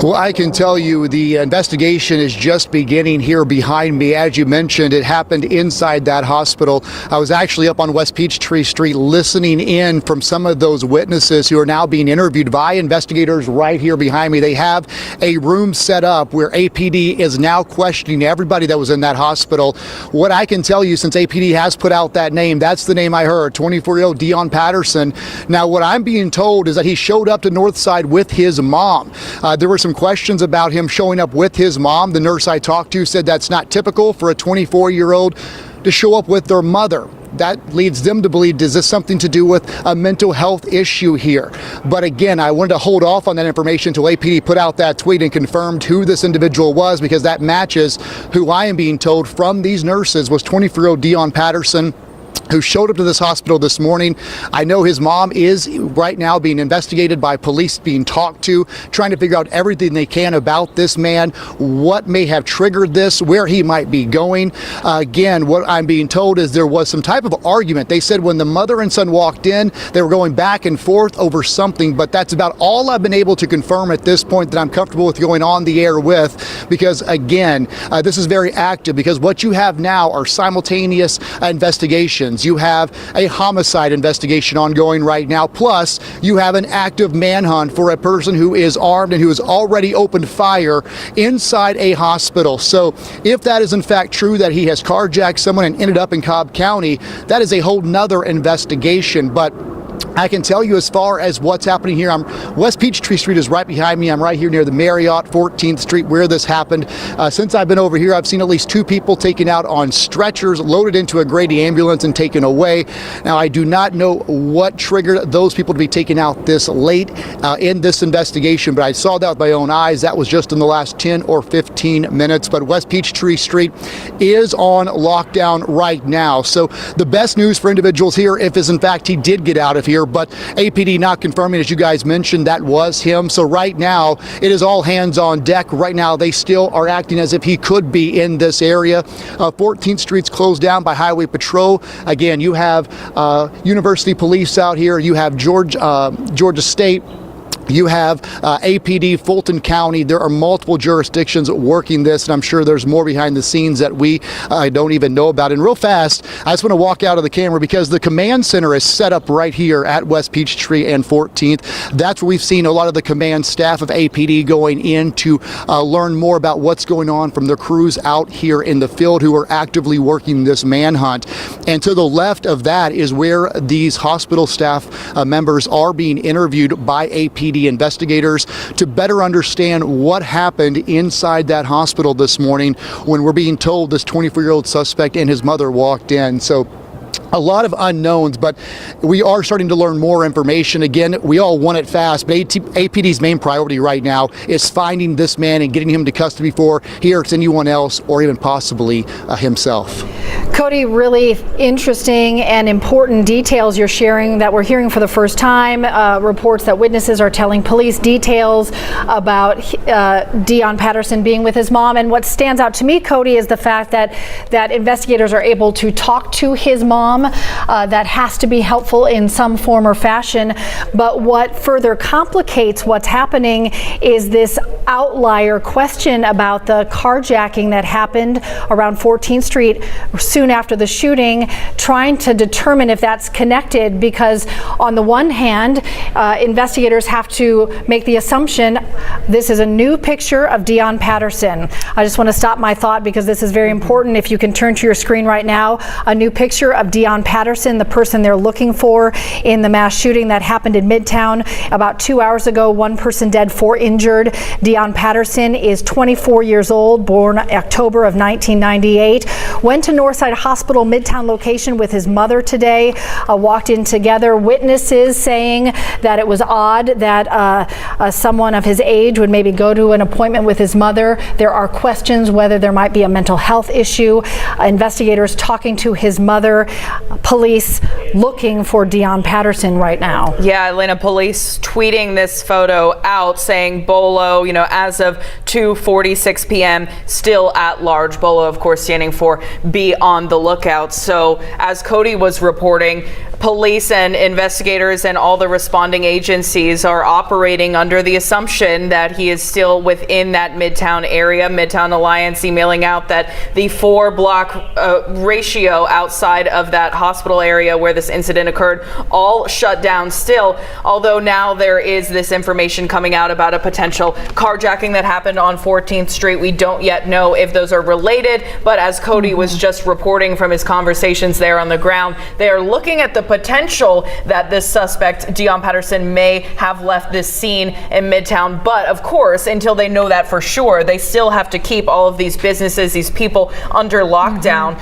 Well, I can tell you the investigation is just beginning here behind me. As you mentioned, it happened inside that hospital. I was actually up on West Peachtree Street listening in from some of those witnesses who are now being interviewed by investigators right here behind me. They have a room set up where APD is now questioning everybody that was in that hospital. What I can tell you, since APD has put out that name, that's the name I heard, 24-year-old Deon Patterson. Now, what I'm being told is that he showed up to Northside with his mom. There were some questions about him showing up with his mom. The nurse I talked to said that's not typical for a 24-year-old to show up with their mother. That leads them to believe, is this something to do with a mental health issue here? But again, I wanted to hold off on that information until APD put out that tweet and confirmed who this individual was, because that matches who I am being told from these nurses was 24-year-old Deon Patterson, who showed up to this hospital this morning. I know his mom is right now being investigated by police, being talked to, trying to figure out everything they can about this man, what may have triggered this, where he might be going. Again, what I'm being told is there was some type of argument. They said when the mother and son walked in, they were going back and forth over something, but that's about all I've been able to confirm at this point that I'm comfortable with going on the air with, because again, this is very active, because what you have now are simultaneous investigations. You have a homicide investigation ongoing right now, plus you have an active manhunt for a person who is armed and who has already opened fire inside a hospital. So if that is in fact true, that he has carjacked someone and ended up in Cobb County, that is a whole nother investigation. But I can tell you, as far as what's happening here, West Peachtree Street is right behind me. I'm right here near the Marriott, 14th Street, where this happened. Since I've been over here, I've seen at least 2 people taken out on stretchers, loaded into a Grady ambulance and taken away. Now, I do not know what triggered those people to be taken out this late in this investigation, but I saw that with my own eyes. That was just in the last 10 or 15 minutes. But West Peachtree Street is on lockdown right now. So the best news for individuals here, if in fact he did get out of here, but APD not confirming, as you guys mentioned, that was him. So right now, it is all hands on deck. Right now, they still are acting as if he could be in this area. 14th Street's closed down by Highway Patrol. Again, you have University Police out here. You have Georgia State. You have APD, Fulton County. There are multiple jurisdictions working this, and I'm sure there's more behind the scenes that we don't even know about. And real fast, I just want to walk out of the camera because the command center is set up right here at West Peachtree and 14th. That's where we've seen a lot of the command staff of APD going in to learn more about what's going on from their crews out here in the field who are actively working this manhunt. And to the left of that is where these hospital staff members are being interviewed by APD investigators to better understand what happened inside that hospital this morning when we're being told this 24-year-old suspect and his mother walked in. So a lot of unknowns, but we are starting to learn more information. Again, we all want it fast, but APD's main priority right now is finding this man and getting him to custody before he hurts anyone else or even possibly himself. Cody, really interesting and important details you're sharing that we're hearing for the first time. Reports that witnesses are telling police details about Deon Patterson being with his mom. And what stands out to me, Cody, is the fact that investigators are able to talk to his mom. That has to be helpful in some form or fashion. But what further complicates what's happening is this outlier question about the carjacking that happened around 14th Street soon after the shooting, trying to determine if that's connected, because on the one hand, investigators have to make the assumption this is a new picture of Deon Patterson. I just want to stop my thought because this is very important. If you can turn to your screen right now, a new picture of Deon Patterson, the person they're looking for in the mass shooting that happened in Midtown about 2 hours ago. 1 person dead, 4 injured. Deon Patterson is 24 years old, born October of 1998. Went to Northside Hospital Midtown location with his mother today, walked in together. Witnesses saying that it was odd that someone of his age would maybe go to an appointment with his mother. There are questions whether there might be a mental health issue. Investigators talking to his mother. Police looking for Deon Patterson right now. Yeah, Atlanta police tweeting this photo out saying Bolo, as of 2:46 p.m. still at large. Bolo, of course, standing for be on the lookout. So as Cody was reporting, police and investigators and all the responding agencies are operating under the assumption that he is still within that Midtown area. Midtown Alliance emailing out that the 4-block ratio outside of that hospital area where this incident occurred all shut down still, although now there is this information coming out about a potential carjacking that happened on 14th Street. We don't yet know if those are related, but as Cody was just reporting from his conversations there on the ground, they are looking at the potential that this suspect, Deon Patterson, may have left this scene in Midtown. But of course, until they know that for sure, they still have to keep all of these businesses, these people under lockdown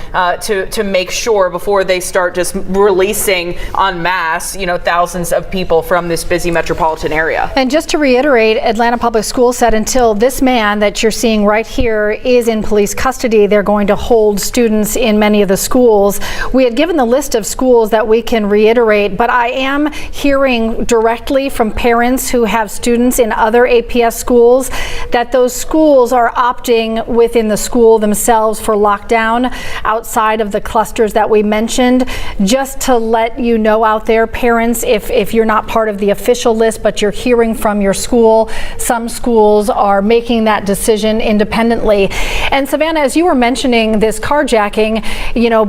to make sure before they start just releasing en masse, thousands of people from this busy metropolitan area. And just to reiterate, Atlanta Public Schools said until this man that you're seeing right here is in police custody, they're going to hold students in many of the schools. We had given the list of schools that we can reiterate, but I am hearing directly from parents who have students in other APS schools that those schools are opting within the school themselves for lockdown outside of the clusters that we mentioned. Just to let you know out there, parents, if you're not part of the official list but you're hearing from your school, some schools are making that decision independently. And Savannah, as you were mentioning this carjacking,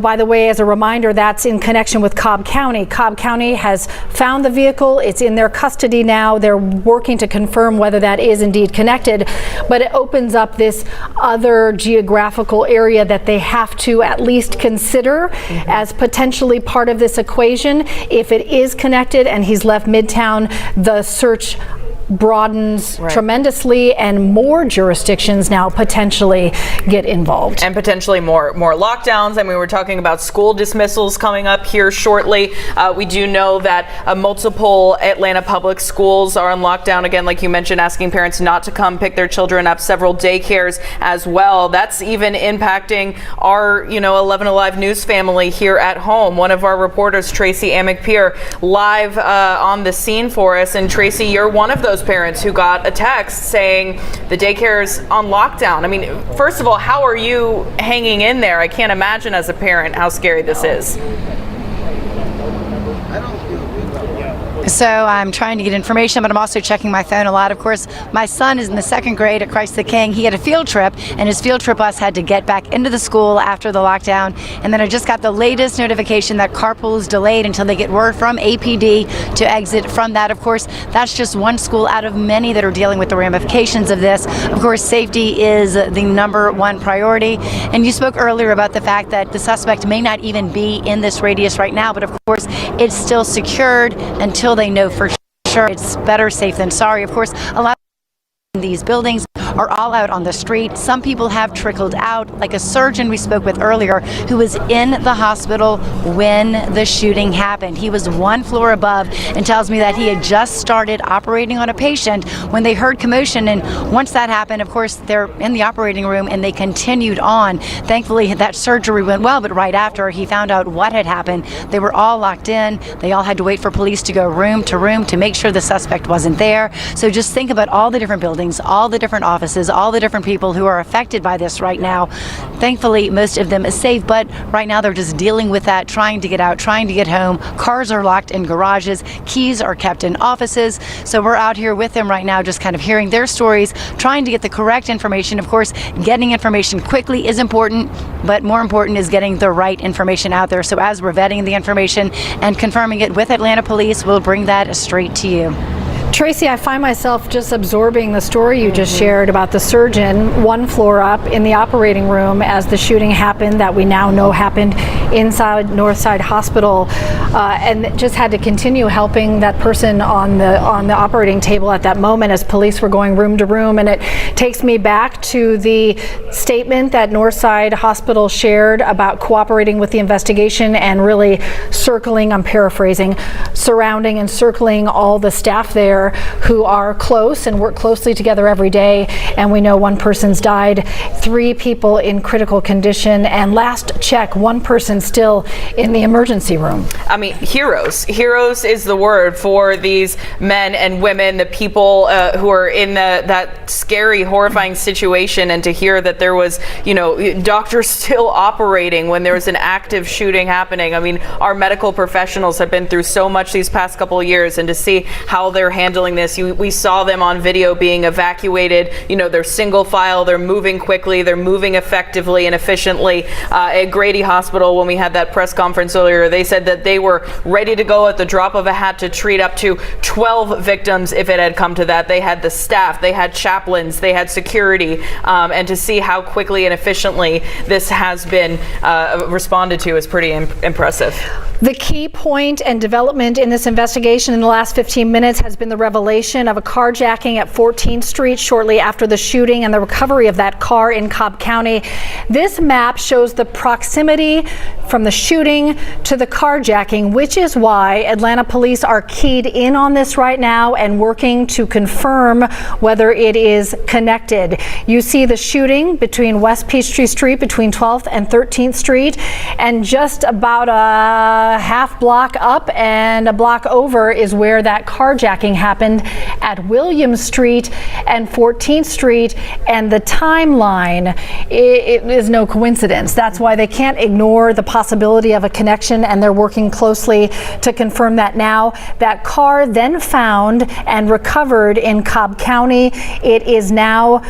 by the way, as a reminder, that's in connection with Cobb County. Cobb County has found the vehicle. It's in their custody now. They're working to confirm whether that is indeed connected, but it opens up this other geographical area that they have to at least consider as potentially part of this equation. If it is connected and he's left Midtown, the search broadens tremendously, and more jurisdictions now potentially get involved. And potentially more lockdowns. I mean, we're talking about school dismissals coming up here shortly. We do know that multiple Atlanta public schools are on lockdown again, like you mentioned, asking parents not to come pick their children up, several daycares as well. That's even impacting our 11 Alive News family here at home. One of our reporters, Tracy Amick-Pierre, live on the scene for us. And Tracy, you're one of those parents who got a text saying the daycare's on lockdown. I mean, first of all, how are you hanging in there? I can't imagine as a parent how scary this is. So I'm trying to get information, but I'm also checking my phone a lot. Of course, my son is in the 2nd grade at Christ the King. He had a field trip, and his field trip bus had to get back into the school after the lockdown. And then I just got the latest notification that carpool is delayed until they get word from APD to exit from that. Of course, that's just one school out of many that are dealing with the ramifications of this. Of course, safety is the #1 priority. And you spoke earlier about the fact that the suspect may not even be in this radius right now, but of course, it's still secured until they know for sure. It's better safe than sorry. Of course, a lot of these buildings are all out on the street. Some people have trickled out, like a surgeon we spoke with earlier who was in the hospital when the shooting happened. He was one floor above and tells me that he had just started operating on a patient when they heard commotion. And once that happened, of course, they're in the operating room and they continued on. Thankfully, that surgery went well, but right after he found out what had happened, they were all locked in. They all had to wait for police to go room to make sure the suspect wasn't there. So just think about all the different buildings, all the different offices, all the different people who are affected by this right now. Thankfully, most of them is safe, but right now they're just dealing with that, trying to get out, trying to get home. Cars are locked in garages, keys are kept in offices. So we're out here with them right now, just kind of hearing their stories, trying to get the correct information. Of course, getting information quickly is important, but more important is getting the right information out there. So as we're vetting the information and confirming it with Atlanta Police, we'll bring that straight to you. Tracy, I find myself just absorbing the story you just shared about the surgeon one floor up in the operating room as the shooting happened, that we now know happened inside Northside Hospital, and just had to continue helping that person on the operating table at that moment as police were going room to room. And it takes me back to the statement that Northside Hospital shared about cooperating with the investigation and really circling, I'm paraphrasing, surrounding and circling all the staff there who are close and work closely together every day. And we know one person's died, 3 people in critical condition, and last check, 1 person still in the emergency room. I mean, heroes. Heroes is the word for these men and women, the people who are in that scary, horrifying situation. And to hear that there was, doctors still operating when there was an active shooting happening. I mean, our medical professionals have been through so much these past couple of years, and to see how they're handling this. We saw them on video being evacuated. They're single file, they're moving quickly, they're moving effectively and efficiently. At Grady Hospital, when we had that press conference earlier, they said that they were ready to go at the drop of a hat to treat up to 12 victims if it had come to that. They had the staff, they had chaplains, they had security, and to see how quickly and efficiently this has been responded to is pretty impressive. The key point and development in this investigation in the last 15 minutes has been the revelation of a carjacking at 14th Street shortly after the shooting and the recovery of that car in Cobb County. This map shows the proximity from the shooting to the carjacking, which is why Atlanta police are keyed in on this right now and working to confirm whether it is connected. You see the shooting between West Peachtree Street, between 12th and 13th Street, and just about a half block up and a block over is where that carjacking happened at Williams Street and 14th Street, and the timeline, it is no coincidence. That's why they can't ignore the possibility of a connection, and they're working closely to confirm that now. That car then found and recovered in Cobb County. It is now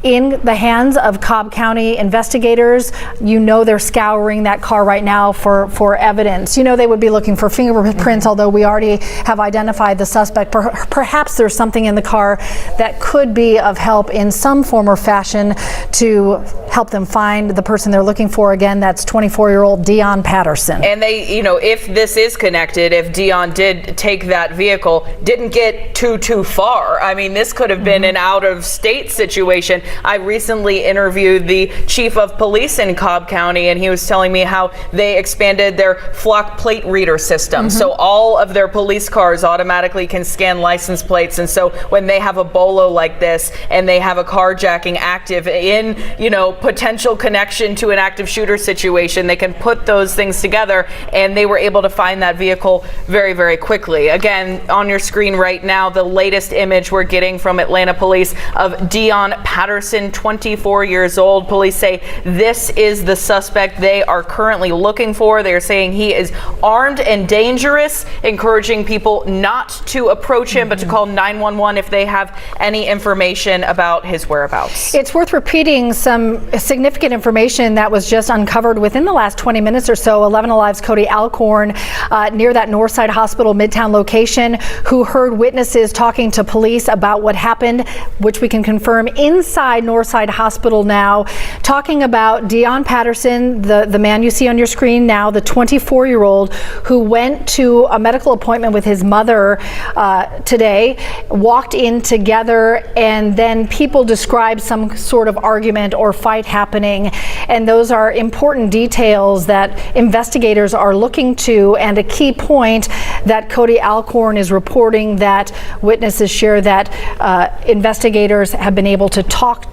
in the hands of Cobb County investigators. They're scouring that car right now for evidence. They would be looking for fingerprints, although we already have identified the suspect. Perhaps there's something in the car that could be of help in some form or fashion to help them find the person they're looking for. Again, that's 24-year-old Dion Patterson. And they, if this is connected, if Dion did take that vehicle, didn't get too far. I mean, this could have been an out-of-state situation. I recently interviewed the chief of police in Cobb County, and he was telling me how they expanded their flock plate reader system. So all of their police cars automatically can scan license plates. And so when they have a bolo like this and they have a carjacking active in, potential connection to an active shooter situation, they can put those things together, and they were able to find that vehicle very, very quickly. Again, on your screen right now, the latest image we're getting from Atlanta police of Dion Patterson, 24 years old. Police say this is the suspect they are currently looking for. They're saying he is armed and dangerous, encouraging people not to approach him, but to call 911 if they have any information about his whereabouts. It's worth repeating some significant information that was just uncovered within the last 20 minutes or so. 11 Alive's Cody Alcorn near that Northside Hospital Midtown location, who heard witnesses talking to police about what happened, which we can confirm inside Northside Hospital now, talking about Deon Patterson, the man you see on your screen now, the 24-year-old who went to a medical appointment with his mother today, walked in together, and then people described some sort of argument or fight happening. And those are important details that investigators are looking to, and a key point that Cody Alcorn is reporting that witnesses share that investigators have been able to talk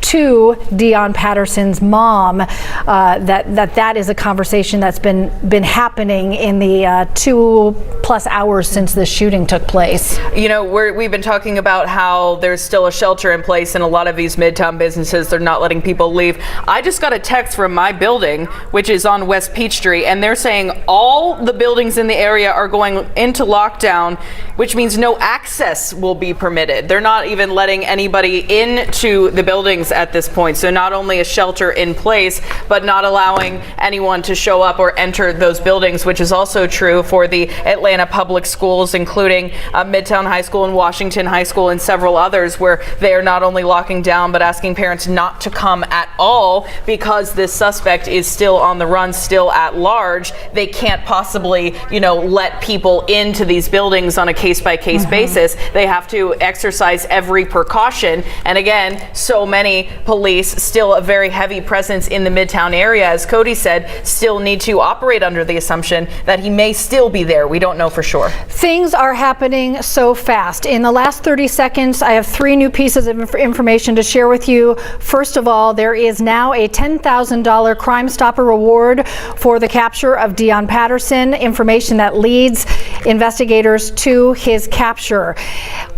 to Deon Patterson's mom, that is a conversation that's been happening in the 2+ hours since the shooting took place. You know, we've been talking about how there's still a shelter in place in a lot of these Midtown businesses. They're not letting people leave. I just got a text from my building, which is on West Peachtree, and they're saying all the buildings in the area are going into lockdown, which means no access will be permitted. They're not even letting anybody into the buildings at this point. So not only a shelter in place, but not allowing anyone to show up or enter those buildings, which is also true for the Atlanta public schools, including Midtown High School and Washington High School and several others, where they are not only locking down, but asking parents not to come at all because this suspect is still on the run, still at large. They can't possibly, let people into these buildings on a case-by-case basis. They have to exercise every precaution. And again, so many police, still a very heavy presence in the Midtown area, as Cody said, still need to operate under the assumption that he may still be there. We don't know for sure. Things are happening so fast. In the last 30 seconds, I have 3 new pieces of information to share with you. First of all, there is now a $10,000 Crime Stopper reward for the capture of Deon Patterson, information that leads investigators to his capture.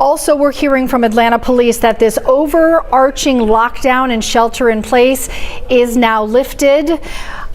Also, we're hearing from Atlanta police that this overarching lockdown and shelter in place is now lifted.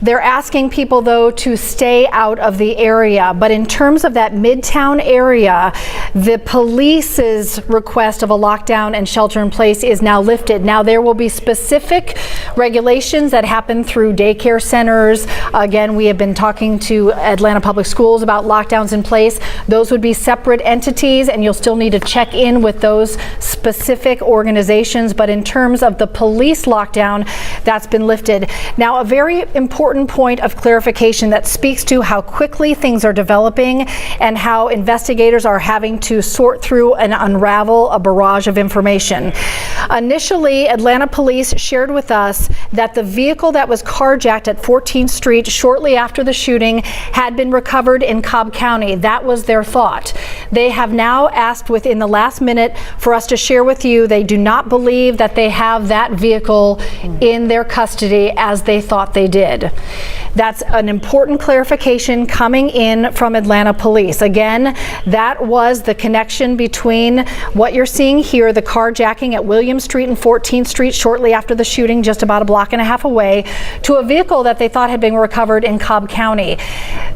They're asking people, though, to stay out of the area. But in terms of that Midtown area, the police's request of a lockdown and shelter in place is now lifted. Now, there will be specific regulations that happen through daycare centers. Again, we have been talking to Atlanta Public Schools about lockdowns in place. Those would be separate entities, and you'll still need to check in with those specific organizations. But in terms of the police lockdown, that's been lifted. Now, a very important point of clarification that speaks to how quickly things are developing and how investigators are having to sort through and unravel a barrage of information. Initially, Atlanta police shared with us that the vehicle that was carjacked at 14th Street shortly after the shooting had been recovered in Cobb County. That was their thought. They have now asked within the last minute for us to share with you they do not believe that they have that vehicle in their custody as they thought they did. That's an important clarification coming in from Atlanta police. Again, that was the connection between what you're seeing here, the carjacking at William Street and 14th Street shortly after the shooting, just about a block and a half away, to a vehicle that they thought had been recovered in Cobb County.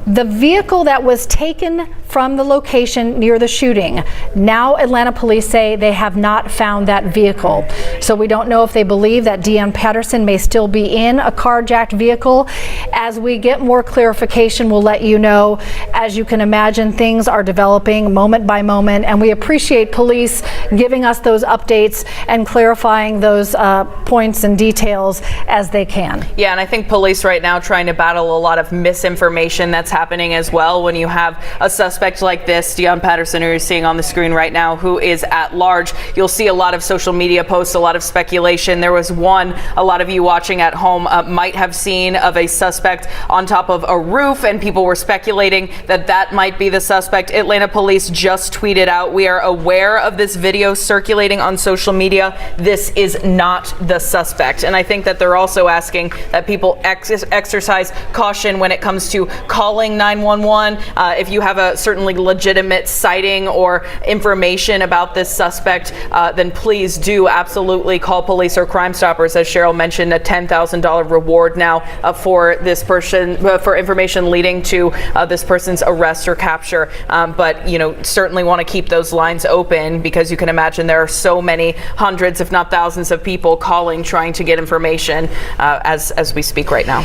The vehicle that was taken from the location near the shooting, now Atlanta police say they have not found that vehicle. So we don't know if they believe that Deon Patterson may still be in a carjacked vehicle. As we get more clarification, we'll let you know. As you can imagine, things are developing moment by moment, and we appreciate police giving us those updates and clarifying those points and details as they can. Yeah, and I think police right now trying to battle a lot of misinformation that's happening as well. When you have a suspect like this, Deon Patterson, who you're seeing on the screen right now, who is at large, you'll see a lot of social media posts, a lot of speculation. There was one a lot of you watching at home might have seen of a suspect on top of a roof, and people were speculating that that might be the suspect. Atlanta police just tweeted out, "We are aware of this video circulating on social media. This is not the suspect." And I think that they're also asking that people exercise caution when it comes to calling 911. If you have a certainly legitimate sighting or information about this suspect, then please do absolutely call police or Crime Stoppers. As Cheryl mentioned, a $10,000 reward now for this person for information leading to this person's arrest or capture. But certainly want to keep those lines open, because you can imagine there are so many hundreds, if not thousands, of people calling, trying to get information as we speak right now.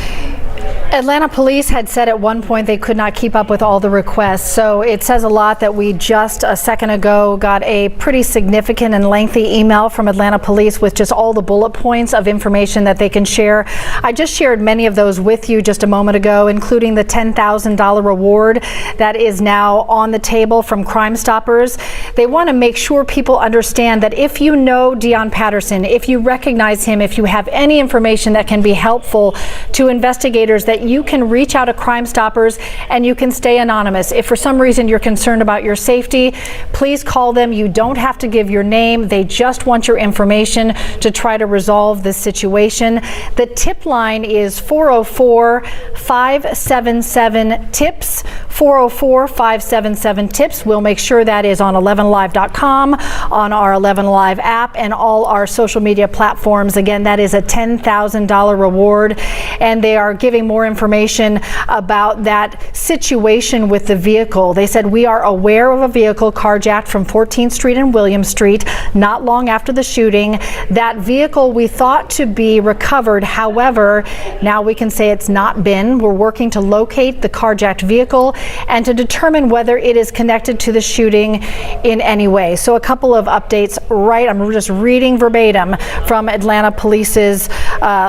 Atlanta police had said at one point they could not keep up with all the requests, so it says a lot that we just a second ago got a pretty significant and lengthy email from Atlanta police with just all the bullet points of information that they can share. I just shared many of those with you just a moment ago, including the $10,000 reward that is now on the table from Crime Stoppers. They want to make sure people understand that if you know Deion Patterson, if you recognize him, if you have any information that can be helpful to investigators, that you can reach out to Crime Stoppers and you can stay anonymous. If for some reason you're concerned about your safety, please call them. You don't have to give your name. They just want your information to try to resolve this situation. The tip line is 404-577-TIPS, 404-577-TIPS. We'll make sure that is on 11live.com, on our 11 Live app, and all our social media platforms. Again, that is a $10,000 reward, and they are giving more information about that situation with the vehicle. They said, we are aware of a vehicle carjacked from 14th Street and William Street not long after the shooting. That vehicle we thought to be recovered. However, now we can say it's not been. We're working to locate the carjacked vehicle and to determine whether it is connected to the shooting in any way. So a couple of updates, right? I'm just reading verbatim from Atlanta Police's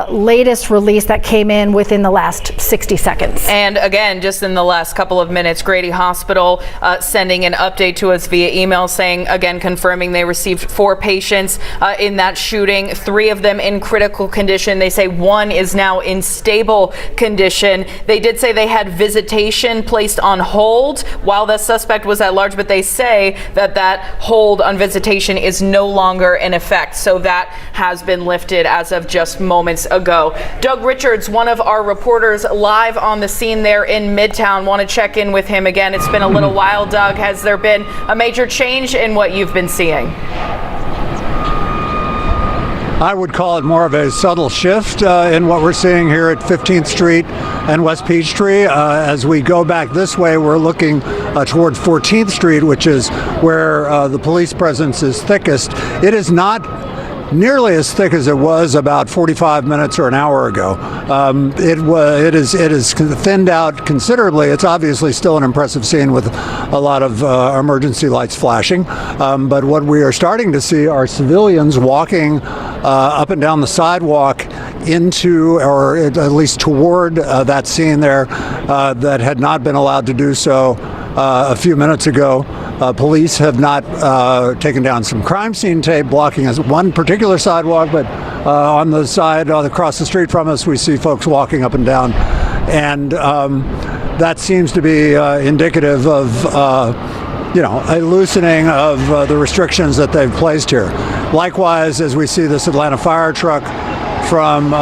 latest release that came in within the last 60 seconds. And again, just in the last couple of minutes, Grady Hospital sending an update to us via email saying, again, confirming they received 4 patients in that shooting, 3 of them in critical condition. They say 1 is now in stable condition. They did say they had visitation placed on hold while the suspect was at large, but they say that that hold on visitation is no longer in effect. So that has been lifted as of just moments ago. Doug Richards, one of our reporters live on the scene there in Midtown. Want to check in with him again. It's been a little while, Doug. Has there been a major change in what you've been seeing? I would call it more of a subtle shift in what we're seeing here at 15th Street and West Peachtree. As we go back this way, we're looking towards 14th Street, which is where the police presence is thickest. It is not nearly as thick as it was about 45 minutes or an hour ago. It is thinned out considerably. It's obviously still an impressive scene with a lot of emergency lights flashing. But what we are starting to see are civilians walking up and down the sidewalk into, or at least toward that scene there that had not been allowed to do so a few minutes ago. Police have not taken down some crime scene tape blocking one particular sidewalk, but on the side across the street from us, we see folks walking up and down. And that seems to be indicative of a loosening of the restrictions that they've placed here. Likewise, as we see this Atlanta fire truck from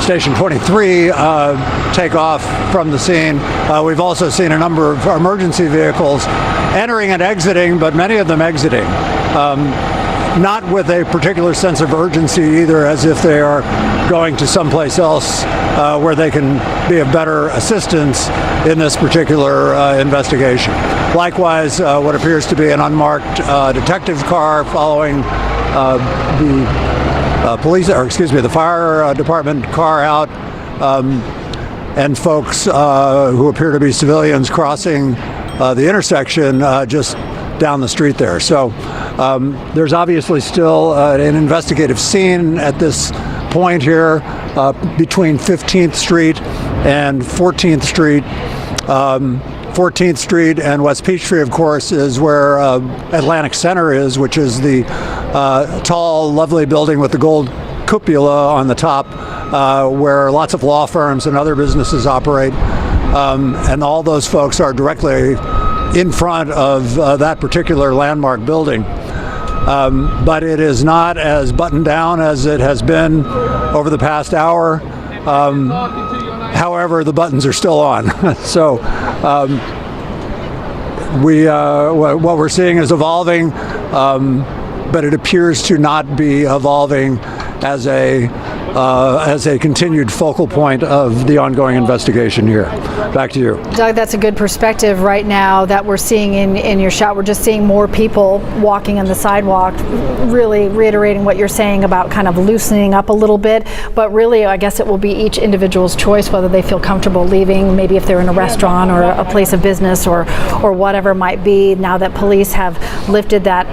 Station 23 take off from the scene. We've also seen a number of emergency vehicles entering and exiting, but many of them exiting. Not with a particular sense of urgency either, as if they are going to someplace else where they can be of better assistance in this particular investigation. Likewise, what appears to be an unmarked detective car following the fire department car out, and folks who appear to be civilians crossing the intersection just down the street there. So there's obviously still an investigative scene at this point here between 15th Street and 14th Street. 14th Street and West Peachtree, of course, is where Atlantic Center is, which is the tall, lovely building with the gold cupola on the top, where lots of law firms and other businesses operate. And all those folks are directly in front of that particular landmark building. But it is not as buttoned down as it has been over the past hour. However, the buttons are still on. So what we're seeing is evolving, but it appears to not be evolving as a as a continued focal point of the ongoing investigation here. Back to you. Doug, that's a good perspective right now that we're seeing in your shot. We're just seeing more people walking on the sidewalk, really reiterating what you're saying about kind of loosening up a little bit. But really, I guess it will be each individual's choice whether they feel comfortable leaving, maybe if they're in a restaurant or a place of business or whatever it might be, now that police have lifted that,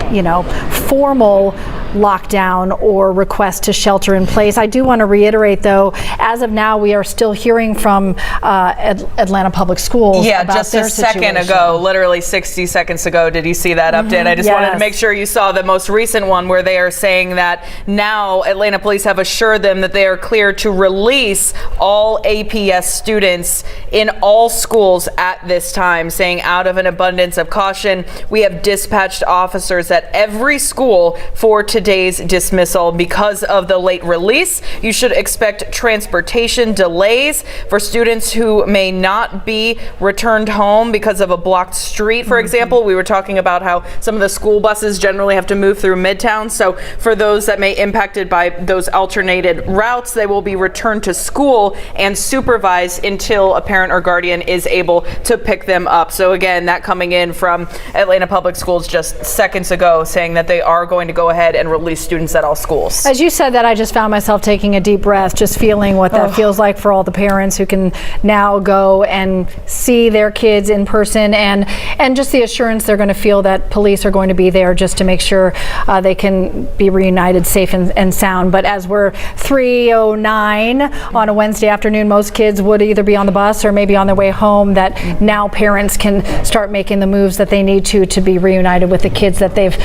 formal lockdown or request to shelter in place. I do want to reiterate, though, as of now, we are still hearing from Atlanta Public Schools. Yeah, about just their a second situation. ago, literally 60 seconds ago, did you see that update? I just wanted to make sure you saw the most recent one where they are saying that now Atlanta police have assured them that they are clear to release all APS students in all schools at this time, saying out of an abundance of caution, we have dispatched officers at every school for today's dismissal. Because of the late release, you should expect transportation delays for students who may not be returned home because of a blocked street, for example. We were talking about how some of the school buses generally have to move through Midtown. So for those that may be impacted by those alternated routes, they will be returned to school and supervised until a parent or guardian is able to pick them up. So again, that coming in from Atlanta Public Schools just seconds ago, saying that they are going to go ahead and release students at all schools. As you said that, I just found myself taking a deep breath, just feeling what that feels like for all the parents who can now go and see their kids in person, and just the assurance they're going to feel that police are going to be there just to make sure they can be reunited safe and sound. But as we're 3:09 on a Wednesday afternoon, most kids would either be on the bus or maybe on their way home, that now parents can start making the moves that they need to be reunited with the kids that they've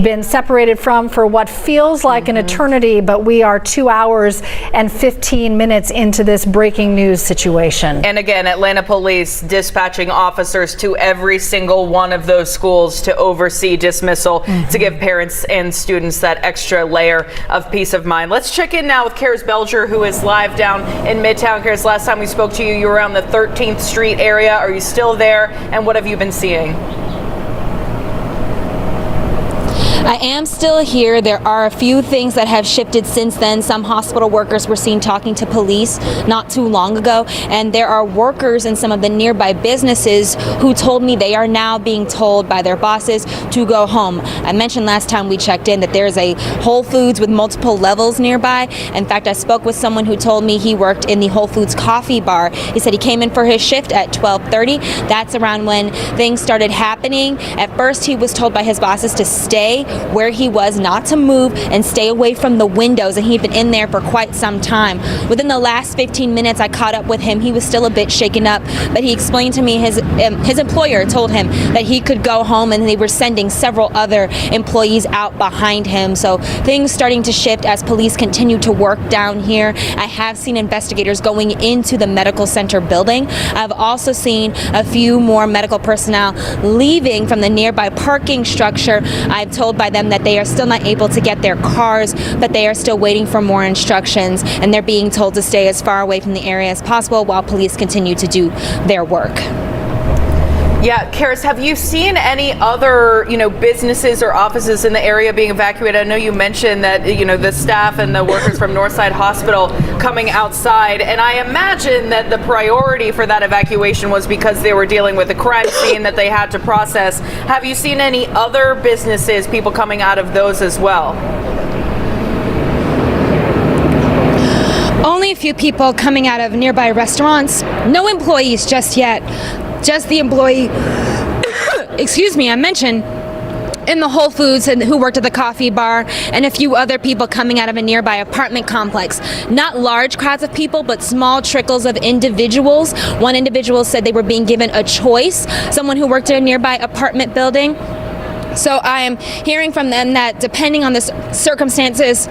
been separated from for what feels like an eternity, but we are 2 hours and 15 minutes into this breaking news situation. And again, Atlanta police dispatching officers to every single one of those schools to oversee dismissal, to give parents and students that extra layer of peace of mind. Let's check in now with Karis Belger, who is live down in Midtown. Karis, last time we spoke to you, you were on the 13th Street area. Are you still there? And what have you been seeing? I am still here. There are a few things that have shifted since then. Some hospital workers were seen talking to police not too long ago, and there are workers in some of the nearby businesses who told me they are now being told by their bosses to go home. I mentioned last time we checked in that there's a Whole Foods with multiple levels nearby. In fact, I spoke with someone who told me he worked in the Whole Foods coffee bar. He said he came in for his shift at 12:30. That's around when things started happening. At first, he was told by his bosses to stay where he was, not to move, and stay away from the windows, and he'd been in there for quite some time. Within the last 15 minutes, I caught up with him. He was still a bit shaken up, but he explained to me his employer told him that he could go home, and they were sending several other employees out behind him. So things starting to shift as police continue to work down here. I have seen investigators going into the medical center building. I've also seen a few more medical personnel leaving from the nearby parking structure. I've told by them that they are still not able to get their cars, but they are still waiting for more instructions, and they're being told to stay as far away from the area as possible while police continue to do their work. Yeah, Karis, have you seen any other, businesses or offices in the area being evacuated? I know you mentioned that, the staff and the workers from Northside Hospital coming outside, and I imagine that the priority for that evacuation was because they were dealing with a crime scene that they had to process. Have you seen any other businesses, people coming out of those as well? Only a few people coming out of nearby restaurants. No employees just yet. Just the employee, excuse me, I mentioned in the Whole Foods and who worked at the coffee bar, and a few other people coming out of a nearby apartment complex. Not large crowds of people, but small trickles of individuals. One individual said they were being given a choice, someone who worked at a nearby apartment building. So I am hearing from them that depending on the circumstances,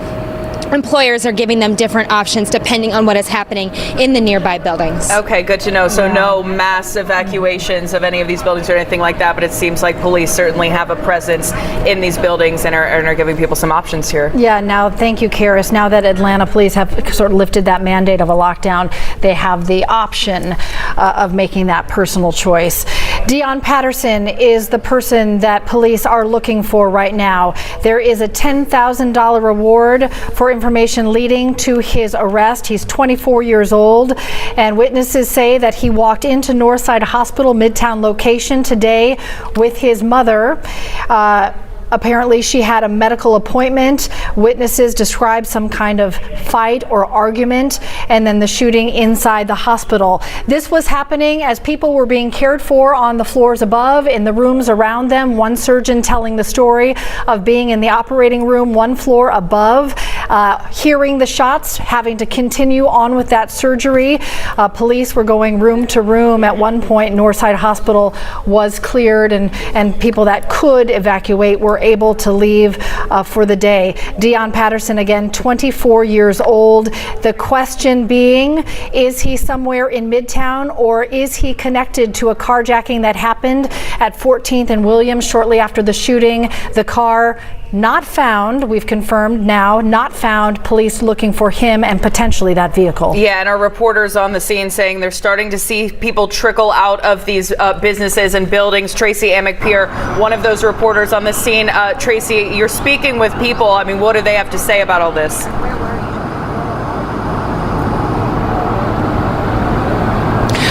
employers are giving them different options depending on what is happening in the nearby buildings. Okay, good to know. So no mass evacuations of any of these buildings or anything like that, but it seems like police certainly have a presence in these buildings and are giving people some options here. Yeah, now thank you, Karis. Now that Atlanta police have sort of lifted that mandate of a lockdown, they have the option of making that personal choice. Dion Patterson is the person that police are looking for right now. There is a $10,000 reward for information leading to his arrest. He's 24 years old, and witnesses say that he walked into Northside Hospital Midtown location today with his mother. Apparently, she had a medical appointment. Witnesses describe some kind of fight or argument, and then the shooting inside the hospital. This was happening as people were being cared for on the floors above, in the rooms around them. One surgeon telling the story of being in the operating room one floor above, hearing the shots, having to continue on with that surgery. Police were going room to room. At one point, Northside Hospital was cleared, and people that could evacuate were able to leave for the day. Dion Patterson, again, 24 years old. The question being, is he somewhere in Midtown, or is he connected to a carjacking that happened at 14th and Williams shortly after the shooting? The car not found, we've confirmed now, not found. Police looking for him and potentially that vehicle. Yeah, and our reporters on the scene saying they're starting to see people trickle out of these businesses and buildings. Tracy Amick-Pierre, one of those reporters on the scene. Tracy, you're speaking with people. I mean, what do they have to say about all this?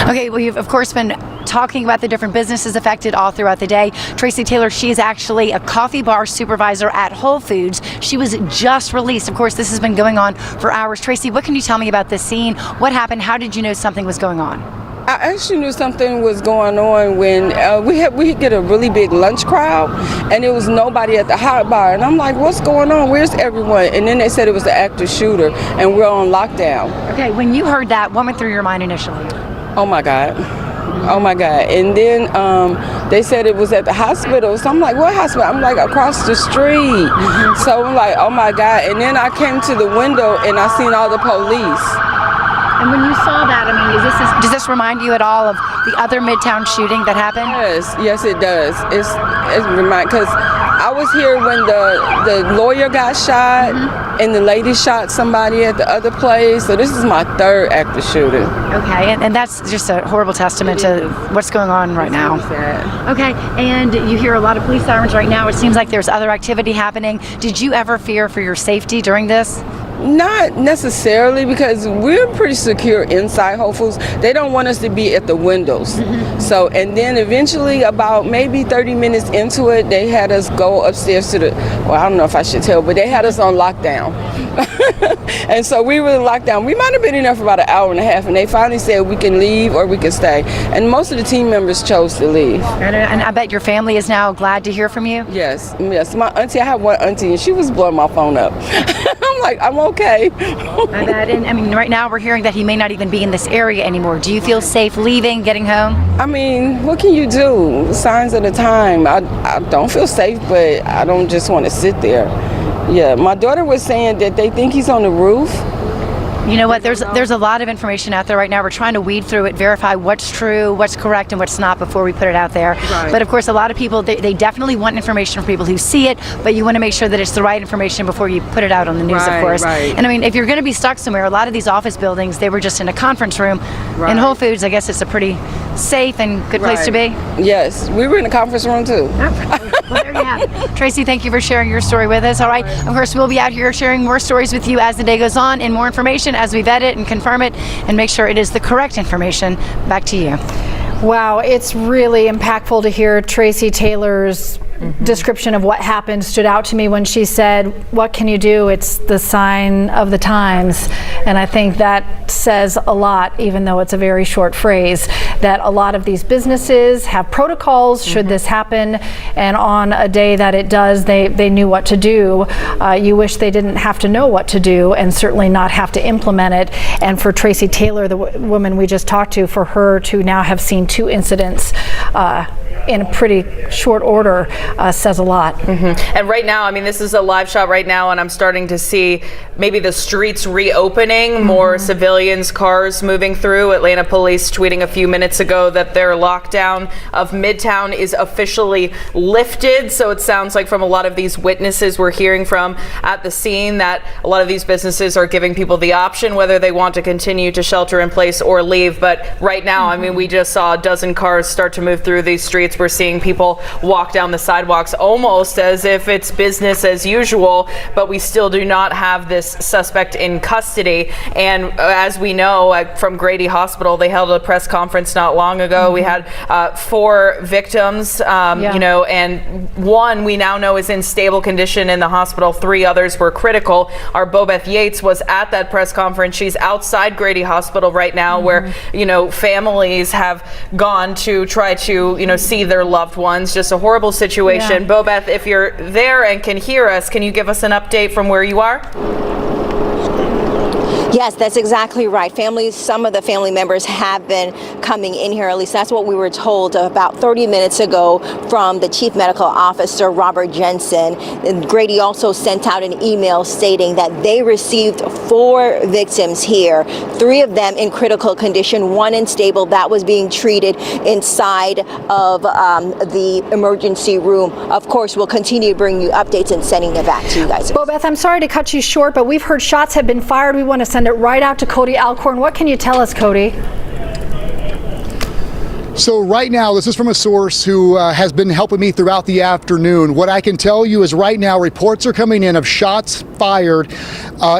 Okay, well, you've of course been talking about the different businesses affected all throughout the day. Tracy Taylor, she is actually a coffee bar supervisor at Whole Foods. She was just released. Of course, this has been going on for hours. Tracy, what can you tell me about this scene? What happened? How did you know something was going on? I actually knew something was going on when we get a really big lunch crowd, and there was nobody at the hot bar. And I'm like, what's going on? Where's everyone? And then they said it was the active shooter, and we're on lockdown. Okay, when you heard that, what went through your mind initially? Oh my God. Oh my God. And then they said it was at the hospital. So I'm like, what hospital? I'm like, across the street. So I'm like, oh my God. And then I came to the window and I seen all the police. And when you saw that, I mean, does this remind you at all of the other Midtown shooting that happened? Yes, it does. It's because I was here when the lawyer got shot, and the lady shot somebody at the other place. So this is my third active shooting. Okay, and that's just a horrible testament to what's going on right now. Okay, and you hear a lot of police sirens right now. It seems like there's other activity happening. Did you ever fear for your safety during this? Not necessarily, because we're pretty secure inside Whole Foods. They don't want us to be at the windows. So, and then eventually, about maybe 30 minutes into it, they had us go upstairs to well, I don't know if I should tell, but they had us on lockdown. And so we were in lockdown. We might have been in there for about an hour and a half, and they finally said we can leave or we can stay. And most of the team members chose to leave. And I bet your family is now glad to hear from you? Yes. My auntie, I have one auntie, and she was blowing my phone up. I'm like, I'm okay. I bet. And I mean, right now we're hearing that he may not even be in this area anymore. Do you feel safe leaving, getting home? I mean, what can you do? Signs of the time. I don't feel safe, but I don't just want to sit there. Yeah, my daughter was saying that they think he's on the roof. You know what, there's a lot of information out there right now. We're trying to weed through it, verify what's true, what's correct, and what's not before we put it out there. Right. But of course, a lot of people, they definitely want information from people who see it, but you want to make sure that it's the right information before you put it out on the news, of course. Right. And I mean, if you're going to be stuck somewhere, a lot of these office buildings, they were just in a conference room. Right. In Whole Foods, I guess it's a pretty safe and good place to be. Yes, we were in a conference room too. Well, there you have it. Tracy, thank you for sharing your story with us. All right, of course, we'll be out here sharing more stories with you as the day goes on, and more information as we vet it and confirm it and make sure it is the correct information. Back to you. Wow, it's really impactful to hear Tracy Taylor's description of what happened. Stood out to me when she said, what can you do? It's the sign of the times. And I think that says a lot, even though it's a very short phrase, that a lot of these businesses have protocols should this happen. And on a day that it does, they knew what to do. You wish they didn't have to know what to do, and certainly not have to implement it. And for Tracy Taylor, the woman we just talked to, for her to now have seen two incidents in pretty short order says a lot. And right now, I mean, this is a live shot right now, and I'm starting to see maybe the streets reopening, more civilians, cars moving through. Atlanta police tweeting a few minutes ago that their lockdown of Midtown is officially lifted. So it sounds like from a lot of these witnesses we're hearing from at the scene that a lot of these businesses are giving people the option whether they want to continue to shelter in place or leave. But right now, I mean, we just saw a dozen cars start to move through these streets. We're seeing people walk down the sidewalks almost as if it's business as usual, but we still do not have this suspect in custody. And as we know from Grady Hospital, they held a press conference not long ago. We had 4 victims, you know, and 1 we now know is in stable condition in the hospital. 3 others were critical. Our Bobeth Yates was at that press conference. She's outside Grady Hospital right now, where, you know, families have gone to try to, you know, see their loved ones. Just a horrible situation. Bobeth, if you're there and can hear us, can you give us an update from where you are? Yes, that's exactly right. Some of the family members have been coming in here, at least that's what we were told about 30 minutes ago from the Chief Medical Officer, Robert Jensen. And Grady also sent out an email stating that they received 4 victims here, 3 of them in critical condition, 1 in stable. That was being treated inside of the emergency room. Of course, we'll continue to bring you updates and sending it back to you guys. Bobeth, I'm sorry to cut you short, but we've heard shots have been fired. We want to send it right out to Cody Alcorn. What can you tell us, Cody? So right now, this is from a source who has been helping me throughout the afternoon. What I can tell you is right now reports are coming in of shots fired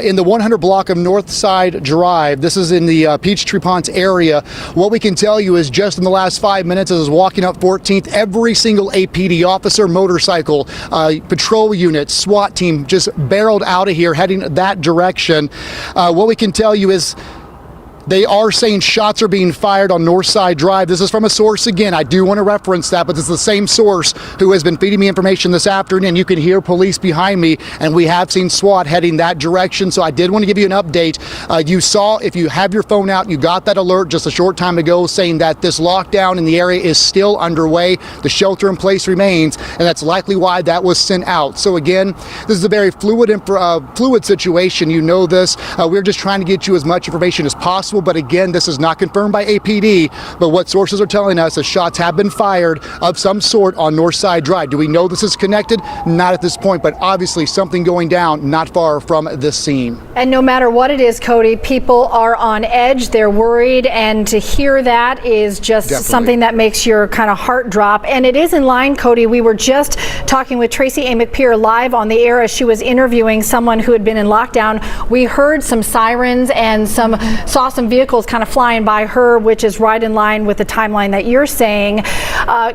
in the 100 block of Northside Drive. This is in the Peachtree Ponce area. What we can tell you is just in the last 5 minutes as I was walking up 14th, every single APD officer, motorcycle, patrol unit, SWAT team just barreled out of here heading that direction. What we can tell you is they are saying shots are being fired on Northside Drive. This is from a source, again, I do want to reference that, but this is the same source who has been feeding me information this afternoon. You can hear police behind me, and we have seen SWAT heading that direction. So I did want to give you an update. You saw, if you have your phone out, you got that alert just a short time ago saying that this lockdown in the area is still underway. The shelter in place remains, and that's likely why that was sent out. So again, this is a very fluid situation. You know this. We're just trying to get you as much information as possible. But again, this is not confirmed by APD, but what sources are telling us is shots have been fired of some sort on Northside Drive. Do we know this is connected? Not at this point, but obviously something going down not far from this scene. And no matter what it is, Cody, people are on edge. They're worried, and to hear that is just something that makes your kind of heart drop. And it is in line, Cody. We were just talking with Tracy A. McPeer live on the air as she was interviewing someone who had been in lockdown. We heard some sirens and saw some vehicles kind of flying by her, which is right in line with the timeline that you're saying.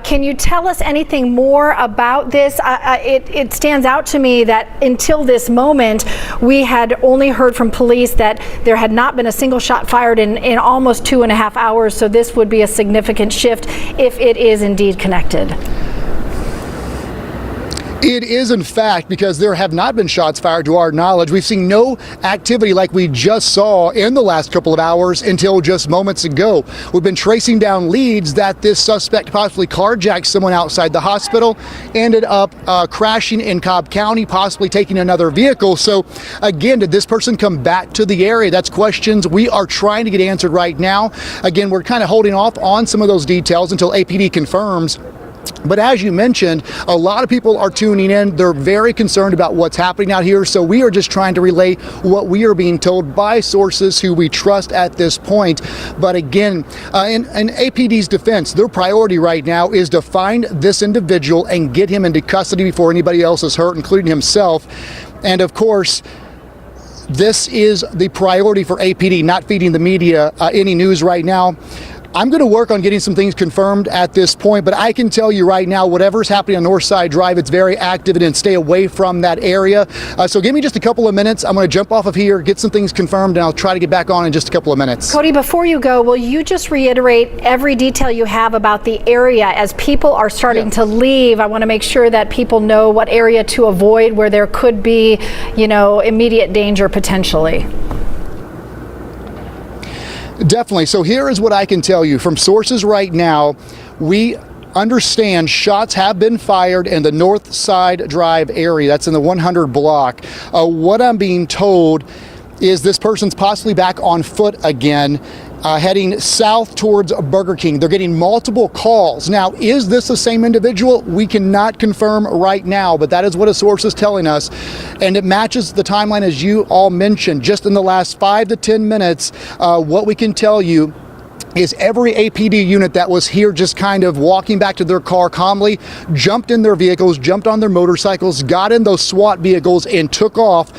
Can you tell us anything more about this? It stands out to me that until this moment, we had only heard from police that there had not been a single shot fired in almost 2.5 hours. So this would be a significant shift if it is indeed connected. It is, in fact, because there have not been shots fired to our knowledge. We've seen no activity like we just saw in the last couple of hours until just moments ago. We've been tracing down leads that this suspect possibly carjacked someone outside the hospital, ended up crashing in Cobb County, possibly taking another vehicle. So again, did this person come back to the area? That's questions we are trying to get answered right now. Again, we're kind of holding off on some of those details until APD confirms. But as you mentioned, a lot of people are tuning in. They're very concerned about what's happening out here. So we are just trying to relay what we are being told by sources who we trust at this point. But again, in APD's defense, their priority right now is to find this individual and get him into custody before anybody else is hurt, including himself. And of course, this is the priority for APD, not feeding the media any news right now. I'm going to work on getting some things confirmed at this point, but I can tell you right now, whatever's happening on Northside Drive, it's very active and stay away from that area. So give me just a couple of minutes. I'm going to jump off of here, get some things confirmed, and I'll try to get back on in just a couple of minutes. Cody, before you go, will you just reiterate every detail you have about the area as people are starting to leave? I want to make sure that people know what area to avoid where there could be, you know, immediate danger potentially. Definitely. So here is what I can tell you from sources right now. We understand shots have been fired in the North Side Drive area. That's in the 100 block. What I'm being told is this person's possibly back on foot again, heading south towards Burger King. They're getting multiple calls. Now, is this the same individual? We cannot confirm right now, but that is what a source is telling us. And it matches the timeline as you all mentioned. Just in the last 5 to 10 minutes, what we can tell you is every APD unit that was here just kind of walking back to their car calmly, jumped in their vehicles, jumped on their motorcycles, got in those SWAT vehicles and took off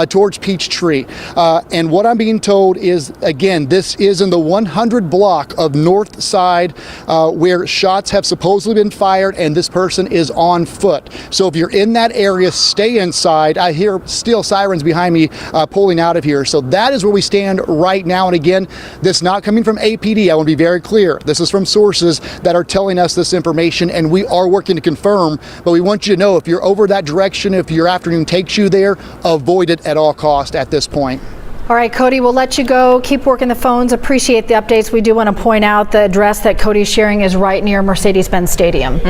towards Peachtree. And what I'm being told is, again, this is in the 100 block of North Side where shots have supposedly been fired and this person is on foot. So if you're in that area, stay inside. I hear still sirens behind me pulling out of here. So that is where we stand right now. And again, this not coming from APD. I want to be very clear. This is from sources that are telling us this information, and we are working to confirm, but we want you to know if you're over that direction, if your afternoon takes you there, avoid it at all costs at this point. All right, Cody, we'll let you go. Keep working the phones. Appreciate the updates. We do want to point out the address that Cody's sharing is right near Mercedes-Benz Stadium.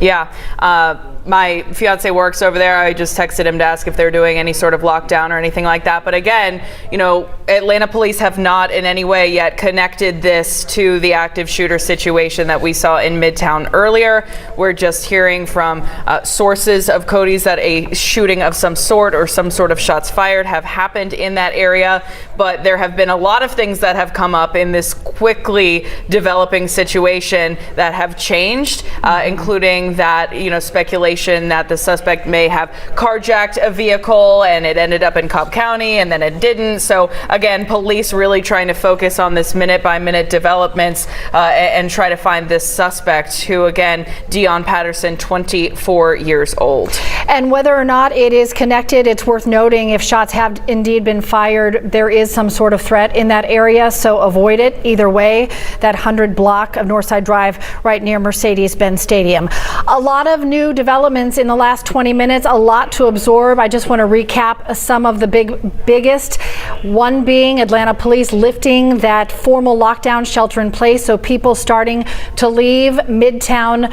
Yeah. My fiance works over there. I just texted him to ask if they're doing any sort of lockdown or anything like that. But again, you know, Atlanta police have not in any way yet connected this to the active shooter situation that we saw in Midtown earlier. We're just hearing from sources of Cody's that a shooting of some sort or some sort of shots fired have happened in that area. But there have been a lot of things that have come up in this quickly developing situation that have changed, including that, you know, speculation that the suspect may have carjacked a vehicle and it ended up in Cobb County and then it didn't. So again, police really trying to focus on this minute by minute developments and try to find this suspect who, again, Dion Patterson, 24 years old. And whether or not it is connected, it's worth noting if shots have indeed been fired, there is some sort of threat in that area, so avoid it either way. That 100 block of Northside Drive right near Mercedes-Benz Stadium. A lot of new developments in the last 20 minutes, a lot to absorb. I just want to recap some of the biggest. One being Atlanta police lifting that formal lockdown shelter in place, so people starting to leave Midtown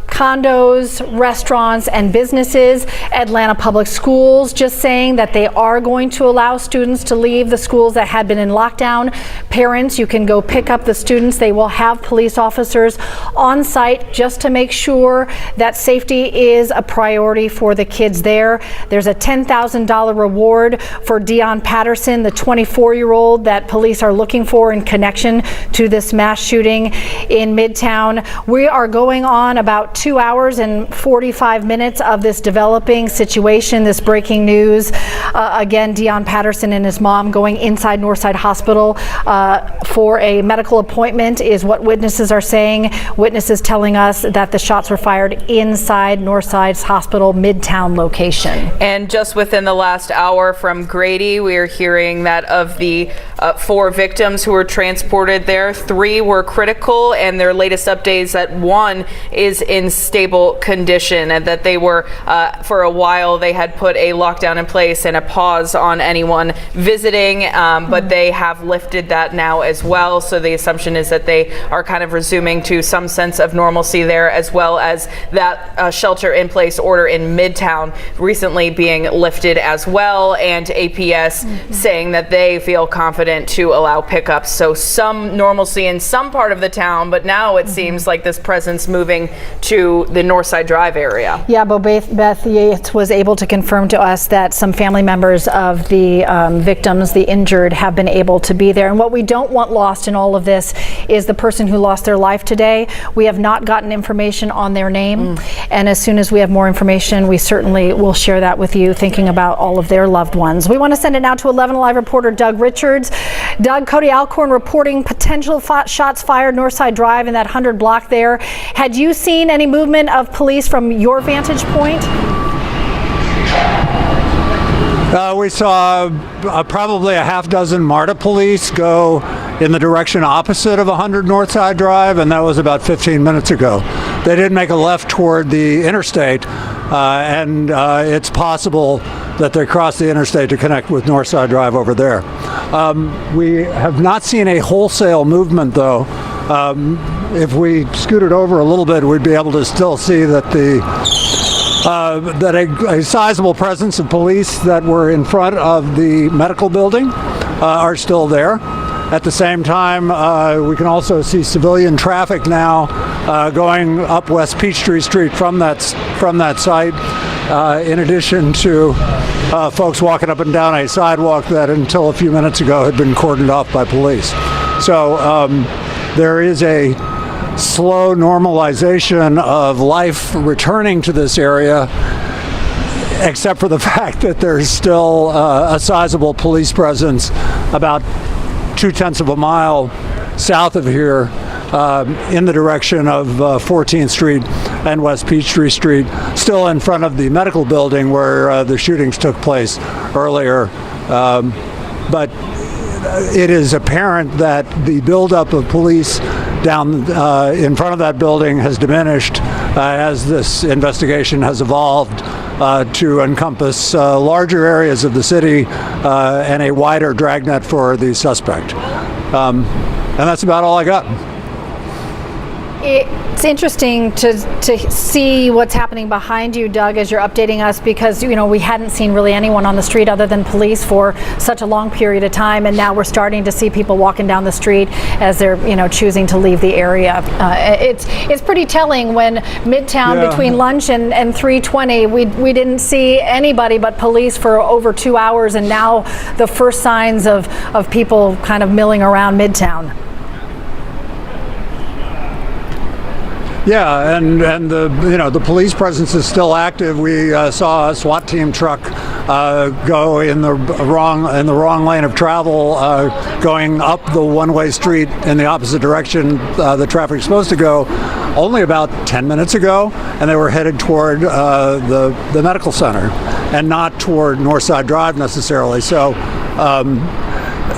condos, restaurants, and businesses. Atlanta Public Schools just saying that they are going to allow students to leave the schools that had been in lockdown. Parents, you can go pick up the students. They will have police officers on site just to make sure that safety is a priority for the kids there. There's a $10,000 reward for Dion Patterson, the 24-year-old that police are looking for in connection to this mass shooting in Midtown. We are going on about 2 hours and 45 minutes of this developing situation, this breaking news. Again, Dion Patterson and his mom going inside Northside Hospital for a medical appointment is what witnesses are saying. Witnesses telling us that the shots were fired inside Northside's hospital Midtown location. And just within the last hour from Grady, we are hearing that of the 4 victims who were transported there, 3 were critical, and their latest updates that 1 is in stable condition, and that they were for a while they had put a lockdown in place and a pause on anyone visiting, but they have lifted that now as well. So the assumption is that they are kind of resuming to some sense of normalcy there, as well as that shelter in place order in Midtown recently being lifted as well, and APS saying that they feel confident to allow pickups. So some normalcy in some part of the town, but now it seems like this presence moving to the Northside Drive area. Yeah, but Beth Yates was able to confirm to us that some family members of the victims, the injured, have been able to be there. And what we don't want lost in all of this is the person who lost their life today. We have not gotten information on their name. And as soon as we have more information, we certainly will share that with you, thinking about all of their loved ones. We want to send it now to 11 Alive reporter Doug Richards. Doug, Cody Alcorn reporting potential shots fired Northside Drive in that 100 block there. Had you seen any movement of police from your vantage point? We saw probably a half dozen MARTA police go in the direction opposite of 100 Northside Drive, and that was about 15 minutes ago. They did make a left toward the interstate, and it's possible that they crossed the interstate to connect with Northside Drive over there. We have not seen a wholesale movement, though, If we scooted over a little bit, we'd be able to still see that a sizable presence of police that were in front of the medical building are still there. At the same time, we can also see civilian traffic now going up West Peachtree Street from that site, in addition to folks walking up and down a sidewalk that until a few minutes ago had been cordoned off by police. So there is a slow normalization of life returning to this area, except for the fact that there's still a sizable police presence about 0.2 of a mile south of here, in the direction of 14th Street and West Peachtree Street, still in front of the medical building where the shootings took place earlier. But it is apparent that the buildup of police down in front of that building has diminished as this investigation has evolved to encompass larger areas of the city and a wider dragnet for the suspect. And that's about all I got. It's interesting to see what's happening behind you, Doug, as you're updating us, because we hadn't seen really anyone on the street other than police for such a long period of time, and now we're starting to see people walking down the street as they're choosing to leave the area. It's pretty telling when Midtown between lunch and 3:20 we didn't see anybody but police for over 2 hours, and now the first signs of people kind of milling around Midtown. Yeah, and the police presence is still active. We saw a SWAT team truck go in the wrong lane of travel, going up the one-way street in the opposite direction the traffic's supposed to go, only about 10 minutes ago, and they were headed toward the medical center and not toward Northside Drive necessarily. So.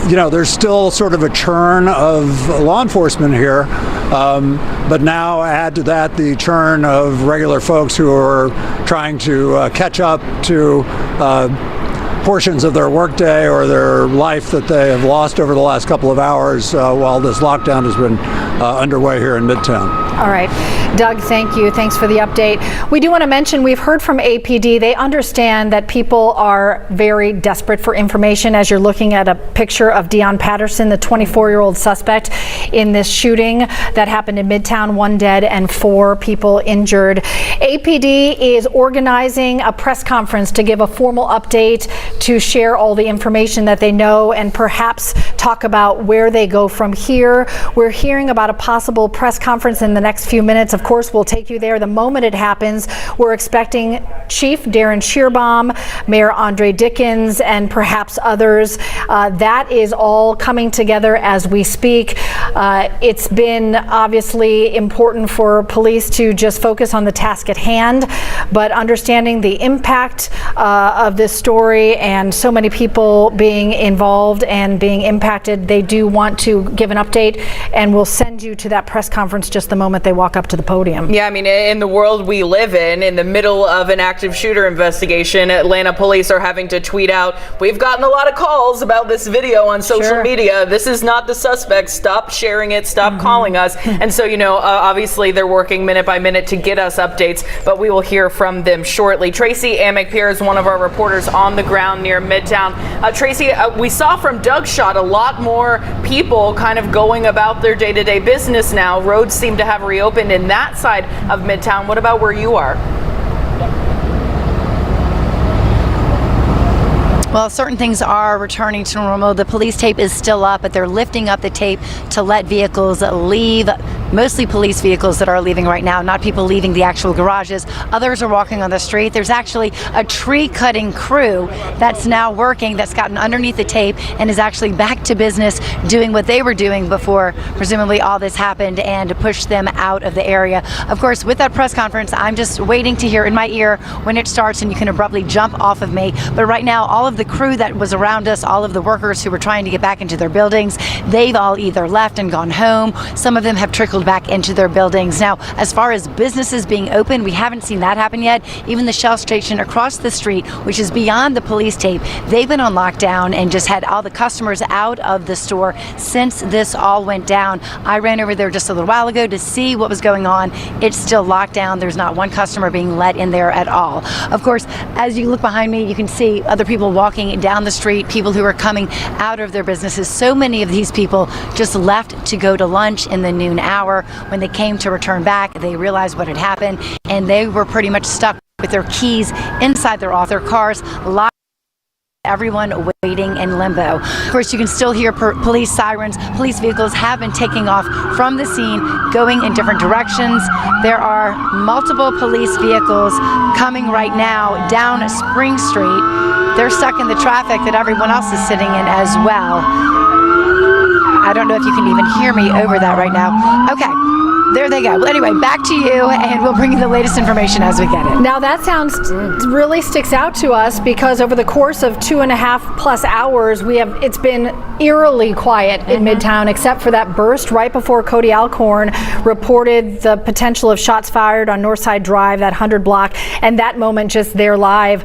There's still sort of a churn of law enforcement here, but now add to that the churn of regular folks who are trying to catch up to portions of their workday or their life that they have lost over the last couple of hours while this lockdown has been underway here in Midtown. All right. Doug, thank you. Thanks for the update. We do want to mention we've heard from APD. They understand that people are very desperate for information as you're looking at a picture of Deon Patterson, the 24-year-old suspect in this shooting that happened in Midtown, 1 dead and 4 people injured. APD is organizing a press conference to give a formal update, to share all the information that they know and perhaps talk about where they go from here. We're hearing about a possible press conference in the next few minutes. Of course, we'll take you there the moment it happens. We're expecting Chief Darren Shearbaum, Mayor Andre Dickens, and perhaps others. That is all coming together as we speak. It's been obviously important for police to just focus on the task at hand, but understanding the impact of this story and so many people being involved and being impacted, they do want to give an update, and we'll send you to that press conference just the moment they walk up to the podium. Yeah, I mean, in the world we live in the middle of an active shooter investigation, Atlanta police are having to tweet out, "We've gotten a lot of calls about this video on social media. This is not the suspect. Stop sharing it. Stop calling us." And so, obviously they're working minute by minute to get us updates, but we will hear from them shortly. Tracy Amick-Pierre is one of our reporters on the ground near Midtown. Tracy, we saw from Doug's shot a lot more people kind of going about their day-to-day business now. Roads seem to have reopened in that side of Midtown. What about where you are? Well, certain things are returning to normal. The police tape is still up, but they're lifting up the tape to let vehicles leave, mostly police vehicles that are leaving right now, not people leaving the actual garages. Others are walking on the street. There's actually a tree cutting crew that's now working, that's gotten underneath the tape and is actually back to business doing what they were doing before presumably all this happened, and to push them out of the area. Of course, with that press conference, I'm just waiting to hear in my ear when it starts, and you can abruptly jump off of me. But right now, all of the crew that was around us, all of the workers who were trying to get back into their buildings, they've all either left and gone home. Some of them have trickled pulled back into their buildings. Now, as far as businesses being open, we haven't seen that happen yet. Even the Shell station across the street, which is beyond the police tape, they've been on lockdown and just had all the customers out of the store since this all went down. I ran over there just a little while ago to see what was going on. It's still locked down. There's not one customer being let in there at all. Of course, as you look behind me, you can see other people walking down the street, people who are coming out of their businesses. So many of these people just left to go to lunch in the noon hour. When they came to return back, they realized what had happened, and they were pretty much stuck with their keys inside their cars, locked. Everyone waiting in limbo. Of course, you can still hear police sirens. Police vehicles have been taking off from the scene, going in different directions. There are multiple police vehicles coming right now down Spring Street. They're stuck in the traffic that everyone else is sitting in as well. I don't know if you can even hear me over that right now. Okay. There they go. Well, anyway, back to you, and we'll bring you the latest information as we get it. Now that sounds really sticks out to us because over the course of 2.5+ hours, it's been eerily quiet in Midtown, except for that burst right before Cody Alcorn reported the potential of shots fired on Northside Drive, that 100 block, and that moment just there live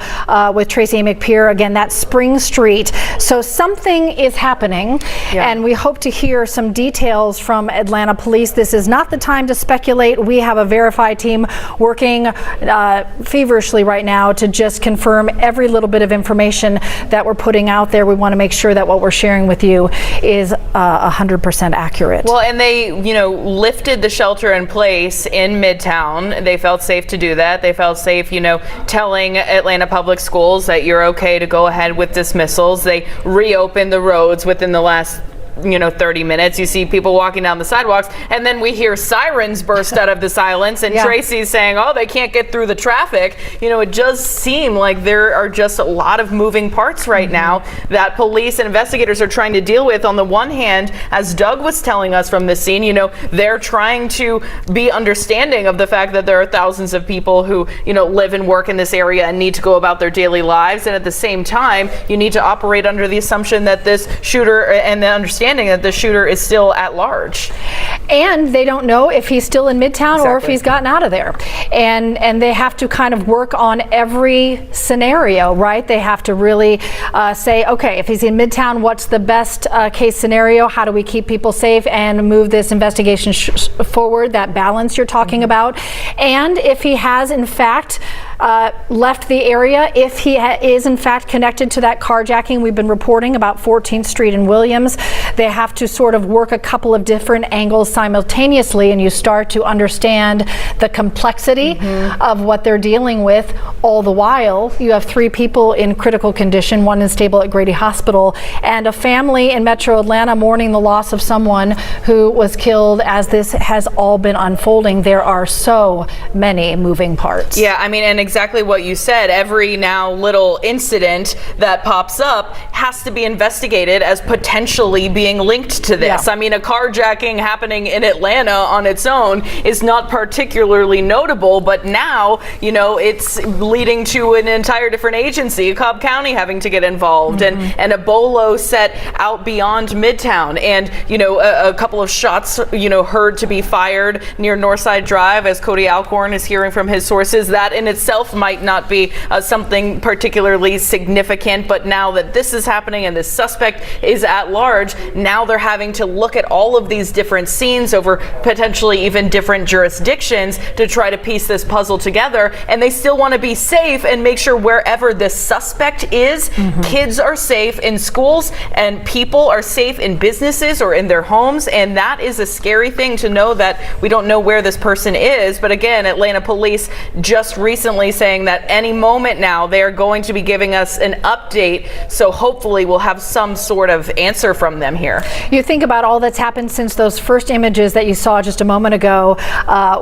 with Tracy McPeer. Again, that's Spring Street. So something is happening, and we hope to hear some details from Atlanta Police. This is not the time to speculate. We have a verified team working feverishly right now to just confirm every little bit of information that we're putting out there. We want to make sure that what we're sharing with you is 100% accurate. Well, and they, lifted the shelter in place in Midtown. They felt safe to do that. They felt safe, telling Atlanta Public Schools that you're okay to go ahead with dismissals. They reopened the roads within the last 30 minutes. You see people walking down the sidewalks, and then we hear sirens burst out of the silence, and Tracy's saying, oh, they can't get through the traffic. It does seem like there are just a lot of moving parts right now that police and investigators are trying to deal with. On the one hand, as Doug was telling us from the scene, they're trying to be understanding of the fact that there are thousands of people who, live and work in this area and need to go about their daily lives. And at the same time, you need to operate under the assumption that this shooter and the understanding that the shooter is still at large. And they don't know if he's still in Midtown or if he's gotten out of there. And they have to kind of work on every scenario, right? They have to really say, okay, if he's in Midtown, what's the best case scenario? How do we keep people safe and move this investigation forward, that balance you're talking about? And if he has, in fact, left the area, if he is in fact connected to that carjacking we've been reporting about 14th Street and Williams, they have to sort of work a couple of different angles simultaneously, and you start to understand the complexity of what they're dealing with. All the while, you have 3 people in critical condition, 1 is stable at Grady Hospital, and a family in Metro Atlanta mourning the loss of someone who was killed as this has all been unfolding. There are so many moving parts. Yeah, I mean, and exactly what you said, every now little incident that pops up has to be investigated as potentially being linked to this. I mean, a carjacking happening in Atlanta on its own is not particularly notable, but now, it's leading to an entire different agency, Cobb County having to get involved, and a bolo set out beyond Midtown, and, a couple of shots, heard to be fired near Northside Drive, as Cody Alcorn is hearing from his sources. That in itself might not be something particularly significant, but now that this is happening and this suspect is at large, now they're having to look at all of these different scenes over potentially even different jurisdictions to try to piece this puzzle together. And they still want to be safe and make sure wherever this suspect is, kids are safe in schools and people are safe in businesses or in their homes. And that is a scary thing to know, that we don't know where this person is. But again, Atlanta police just recently saying that any moment now they're going to be giving us an update. So hopefully we'll have some sort of answer from them here. You think about all that's happened since those first images that you saw just a moment ago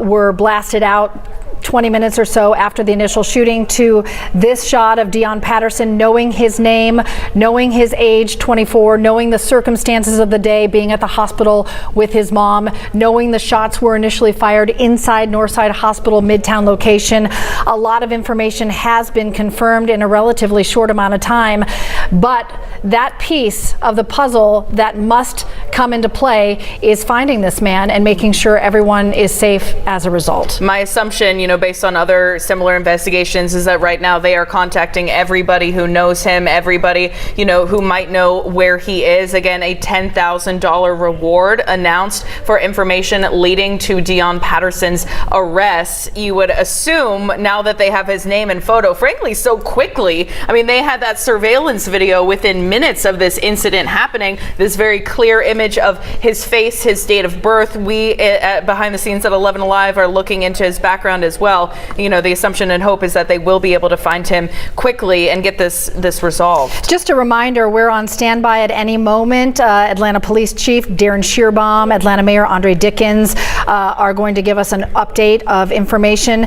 were blasted out 20 minutes or so after the initial shooting to this shot of Deon Patterson, knowing his name, knowing his age, 24, knowing the circumstances of the day, being at the hospital with his mom, knowing the shots were initially fired inside Northside Hospital Midtown location. A lot of information has been confirmed in a relatively short amount of time, but that piece of the puzzle that must come into play is finding this man and making sure everyone is safe as a result. My assumption, based on other similar investigations, is that right now they are contacting everybody who knows him, everybody, who might know where he is. Again, a $10,000 reward announced for information leading to Deon Patterson's arrest. You would assume, now that they have his name and photo, frankly, so quickly. I mean, they had that surveillance video within minutes of this incident happening, this very clear image of his face, his date of birth. We behind the scenes at 11 Alive are looking into his background as well. The assumption and hope is that they will be able to find him quickly and get this resolved. Just a reminder, we're on standby at any moment. Atlanta Police Chief Darren Shearbaum, Atlanta Mayor Andre Dickens are going to give us an update of information.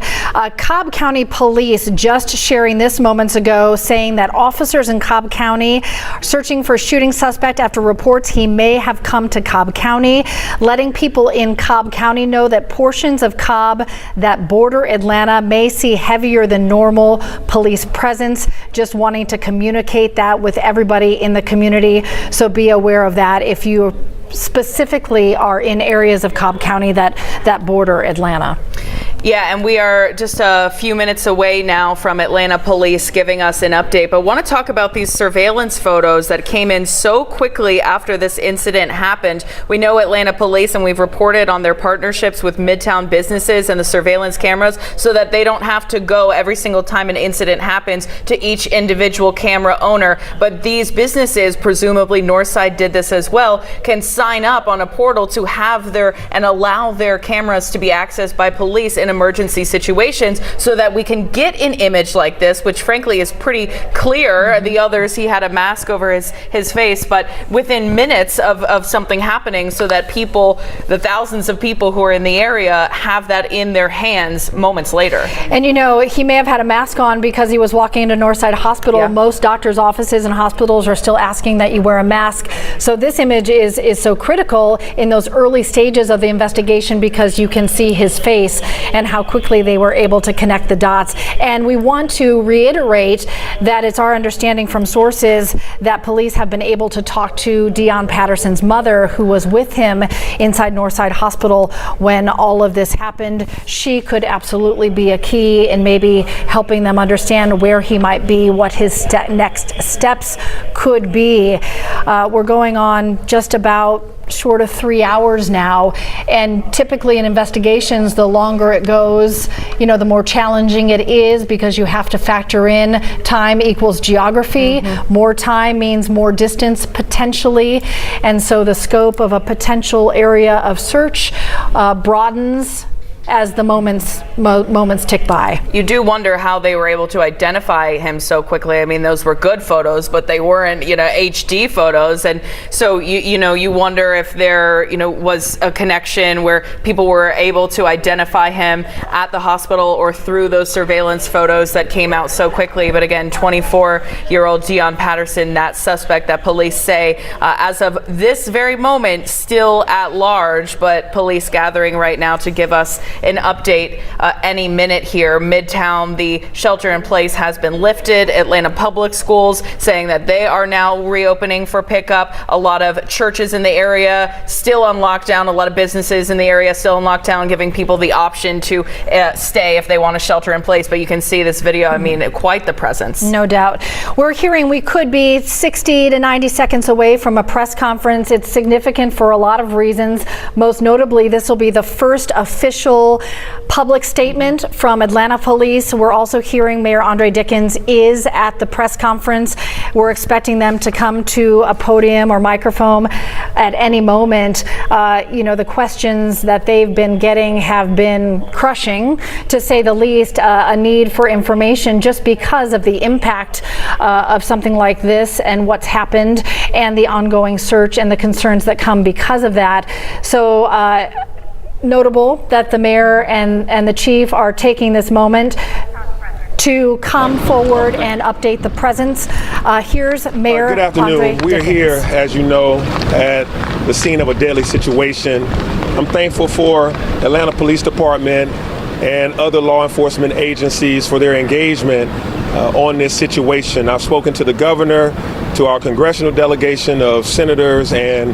Cobb County Police just sharing this moments ago, saying that officers in Cobb County are searching for a shooting suspect after reports he may have come to Cobb County, letting people in Cobb County know that portions of Cobb that border Atlanta may see heavier than normal police presence. Just wanting to communicate that with everybody in the community, so be aware of that if you specifically are in areas of Cobb County that border Atlanta. Yeah, and we are just a few minutes away now from Atlanta Police giving us an update, but want to talk about these surveillance photos that came in so quickly after this incident happened. We know Atlanta Police, and we've reported on their partnerships with Midtown businesses and the surveillance cameras so that they don't have to go every single time an incident happens to each individual camera owner. But these businesses, presumably Northside did this as well, can sign up on a portal to have and allow their cameras to be accessed by police in emergency situations, so that we can get an image like this, which frankly is pretty clear. The others, he had a mask over his face, but within minutes of something happening, so that people, the thousands of people who are in the area, have that in their hands moments later. And he may have had a mask on because he was walking into Northside Hospital. Yeah. Most doctors' offices and hospitals are still asking that you wear a mask. So this image is so critical in those early stages of the investigation, because you can see his face and how quickly they were able to connect the dots. And we want to reiterate that it's our understanding from sources that police have been able to talk to Deon Patterson's mother, who was with him inside Northside Hospital when all of this happened. She could absolutely be a key in maybe helping them understand where he might be, what his next steps could be. We're going on just about short of 3 hours now, and typically in investigations, the longer it goes, the more challenging it is, because you have to factor in time equals geography. More time means more distance potentially, and so the scope of a potential area of search broadens as the moments tick by. You do wonder how they were able to identify him so quickly. I mean, those were good photos, but they weren't, HD photos. And so, you wonder if there, was a connection where people were able to identify him at the hospital or through those surveillance photos that came out so quickly. But again, 24-year-old Deon Patterson, that suspect that police say, as of this very moment, still at large, but police gathering right now to give us an update any minute here. Midtown, the shelter in place has been lifted. Atlanta Public Schools saying that they are now reopening for pickup. A lot of churches in the area still on lockdown. A lot of businesses in the area still on lockdown, giving people the option to stay if they want to shelter in place. But you can see this video, I mean, quite the presence. No doubt. We're hearing we could be 60 to 90 seconds away from a press conference. It's significant for a lot of reasons. Most notably, this will be the first official public statement from Atlanta Police. We're also hearing Mayor Andre Dickens is at the press conference. We're expecting them to come to a podium or microphone at any moment. The questions that they've been getting have been crushing, to say the least. A need for information just because of the impact of something like this and what's happened, and the ongoing search and the concerns that come because of that. So notable that the mayor and the chief are taking this moment to come forward and update the presence. Here's Mayor Good afternoon. Andre We're Dickens. here, as you know, at the scene of a deadly situation. I'm thankful for Atlanta Police Department and other law enforcement agencies for their engagement on this situation. I've spoken to the governor, to our congressional delegation of senators and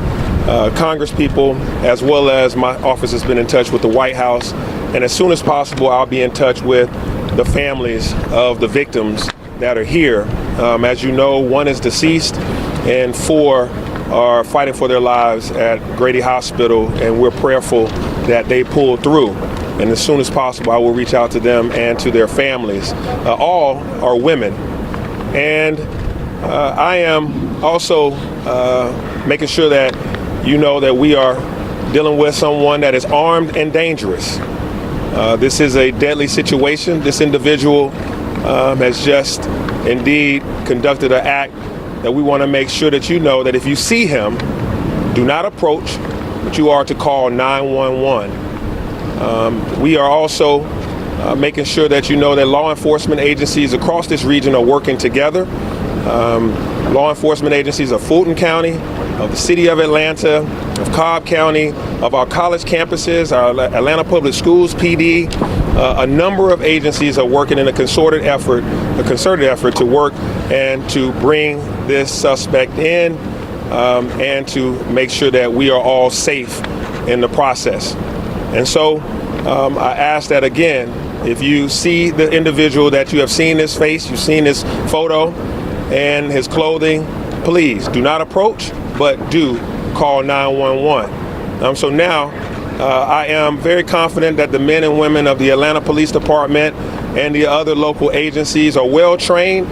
congresspeople, as well as my office has been in touch with the White House. And as soon as possible, I'll be in touch with the families of the victims that are here. As you know, 1 is deceased and 4 are fighting for their lives at Grady Hospital, and we're prayerful that they pull through. And as soon as possible, I will reach out to them and to their families. All are women. And I am also making sure that you know that we are dealing with someone that is armed and dangerous. This is a deadly situation. This individual has just indeed conducted an act that we want to make sure that you know that if you see him, do not approach, but you are to call 911. We are also making sure that you know that law enforcement agencies across this region are working together. Law enforcement agencies of Fulton County, of the city of Atlanta, of Cobb County, of our college campuses, our Atlanta Public Schools PD, a number of agencies are working in a concerted effort to work and to bring this suspect in and to make sure that we are all safe in the process. And so I ask that again, if you see the individual that you have seen his face, you've seen his photo and his clothing, please do not approach, but do call 911. So now I am very confident that the men and women of the Atlanta Police Department and the other local agencies are well trained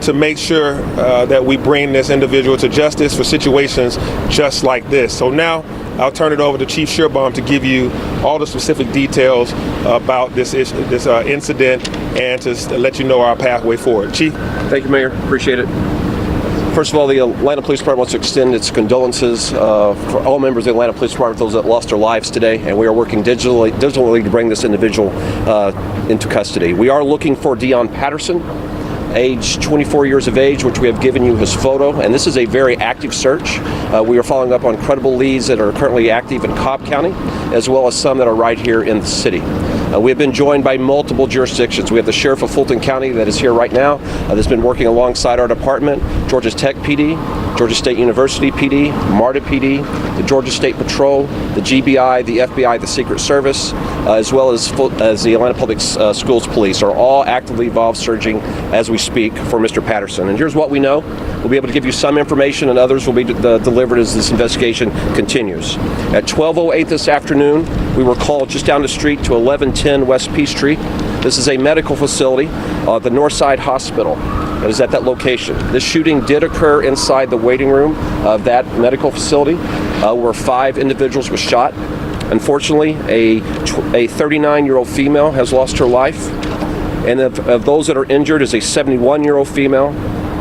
to make sure that we bring this individual to justice for situations just like this. So now I'll turn it over to Chief Shearbaum to give you all the specific details about this incident and to let you know our pathway forward. Chief? Thank you, Mayor. Appreciate it. First of all, the Atlanta Police Department wants to extend its condolences for all members of the Atlanta Police Department, those that lost their lives today, and we are working digitally to bring this individual into custody. We are looking for Dion Patterson, age 24 years of age, which we have given you his photo, and this is a very active search. We are following up on credible leads that are currently active in Cobb County, as well as some that are right here in the city. We have been joined by multiple jurisdictions. We have the Sheriff of Fulton County that is here right now, that's been working alongside our department, Georgia Tech PD, Georgia State University PD, MARTA PD, the Georgia State Patrol, the GBI, the FBI, the Secret Service, as well as the Atlanta Public Schools Police are all actively involved searching as we speak for Mr. Patterson. And here's what we know. We'll be able to give you some information and others will be delivered as this investigation continues. At 12:08 this afternoon, we were called just down the street to 1110 West Peachtree. This is a medical facility, the Northside Hospital. That is at that location. This shooting did occur inside the waiting room of that medical facility where 5 individuals were shot. Unfortunately, a 39-year-old female has lost her life. And of those that are injured is a 71-year-old female,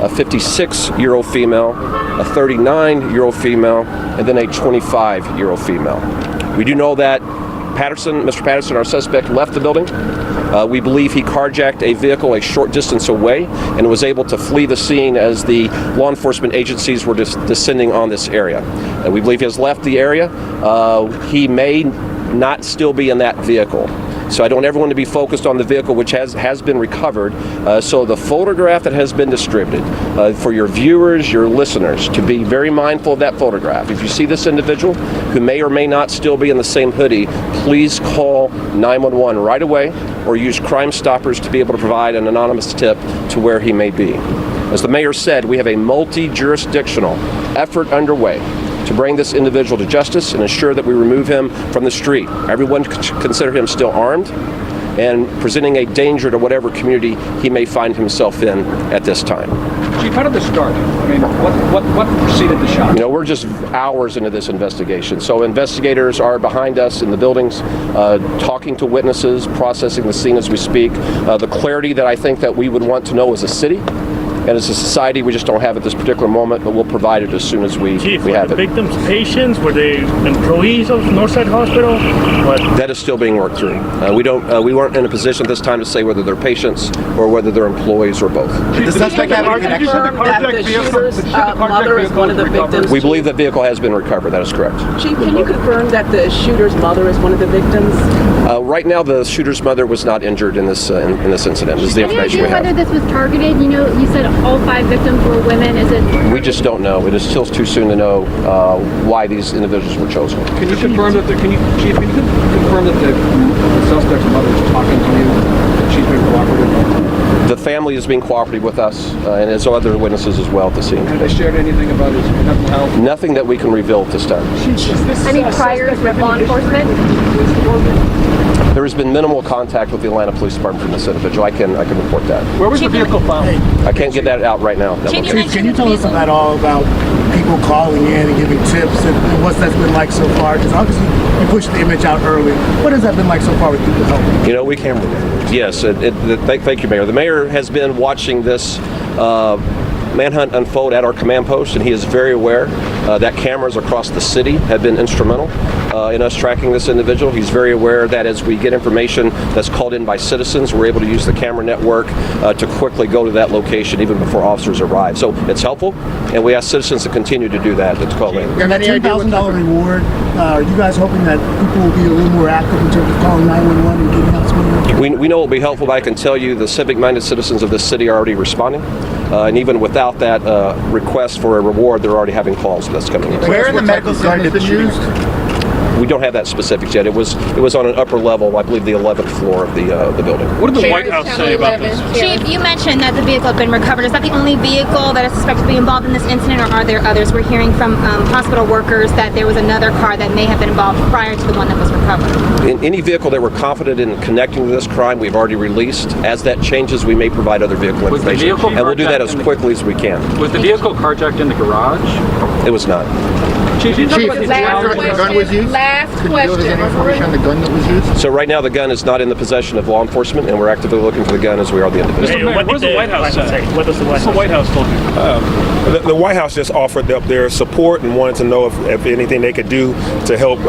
a 56-year-old female, a 39-year-old female, and then a 25-year-old female. We do know that Mr. Patterson, our suspect, left the building. We believe he carjacked a vehicle a short distance away and was able to flee the scene as the law enforcement agencies were descending on this area. We believe he has left the area. He may not still be in that vehicle. So I don't want everyone to be focused on the vehicle, which has been recovered. So the photograph that has been distributed, for your viewers, your listeners, to be very mindful of that photograph. If you see this individual who may or may not still be in the same hoodie, please call 911 right away or use Crime Stoppers to be able to provide an anonymous tip to where he may be. As the mayor said, we have a multi-jurisdictional effort underway to bring this individual to justice and ensure that we remove him from the street. Everyone consider him still armed and presenting a danger to whatever community he may find himself in at this time. Chief, how did this start? I mean, what preceded the shot? You know, we're just hours into this investigation. So investigators are behind us in the buildings, talking to witnesses, processing the scene as we speak. The clarity that I think that we would want to know as a city And as a society, we just don't have it this particular moment, but we'll provide it as soon as we have it. Victims' patients, were they employees of Northside Hospital? That is still being worked through. We weren't in a position at this time to say whether they're patients or whether they're employees or both. Did the suspect have any connection? That the shooter's mother is one of the victims? We believe that vehicle has been recovered. That is correct. Chief, can you confirm that the shooter's mother is one of the victims? Right now, the shooter's mother was not injured in this incident. This is the information we have. Whether this was targeted? You know, you said all 5 victims were women. Is it? We just don't know. It is still too soon to know why these individuals were chosen. Can you confirm that Chief, can you confirm that the suspect's mother is talking to you? That she's been cooperative? The family is being cooperative with us, and as other witnesses as well at the scene. Have they shared anything about his mental health? Nothing that we can reveal at this time. Any priors with law enforcement? There has been minimal contact with the Atlanta Police Department from this individual. I can report that. Where was the vehicle found? I can't get that out right now. Chief, can you tell us about people calling in and giving tips and what's that been like so far? Because obviously you pushed the image out early. What has that been like so far with people helping? You know, we can. Yes, thank you, Mayor. The mayor has been watching this manhunt unfold at our command post, and he is very aware that cameras across the city have been instrumental in us tracking this individual. He's very aware that as we get information that's called in by citizens, we're able to use the camera network to quickly go to that location even before officers arrive. So it's helpful, and we ask citizens to continue to do that, to call in. And that $10,000 reward, are you guys hoping that people will be a little more active in terms of calling 911 and getting out some of We know it will be helpful, but I can tell you the civic-minded citizens of this city are already responding. And even without that request for a reward, they're already having calls that's coming in. Where in the medical center did the shooting? We don't have that specifics yet. It was on an upper level, I believe the 11th floor of the building. What did the White House say about this? Chief, you mentioned that the vehicle had been recovered. Is that the only vehicle that is suspected to be involved in this incident, or are there others? We're hearing from hospital workers that there was another car that may have been involved prior to the one that was recovered. In any vehicle that we're confident in connecting to this crime, we've already released. As that changes, we may provide other vehicle information. And we'll do that as quickly as we can. Was the vehicle carjacked in the garage? It was not. Chief, gun was used? Last Could you give us any information on the gun that was used? So right now the gun is not in the possession of law enforcement, and we're actively looking for the gun as we are the individual. What does the White House say? What does the White House told you? The White House just offered up their support and wanted to know if anything they could do to help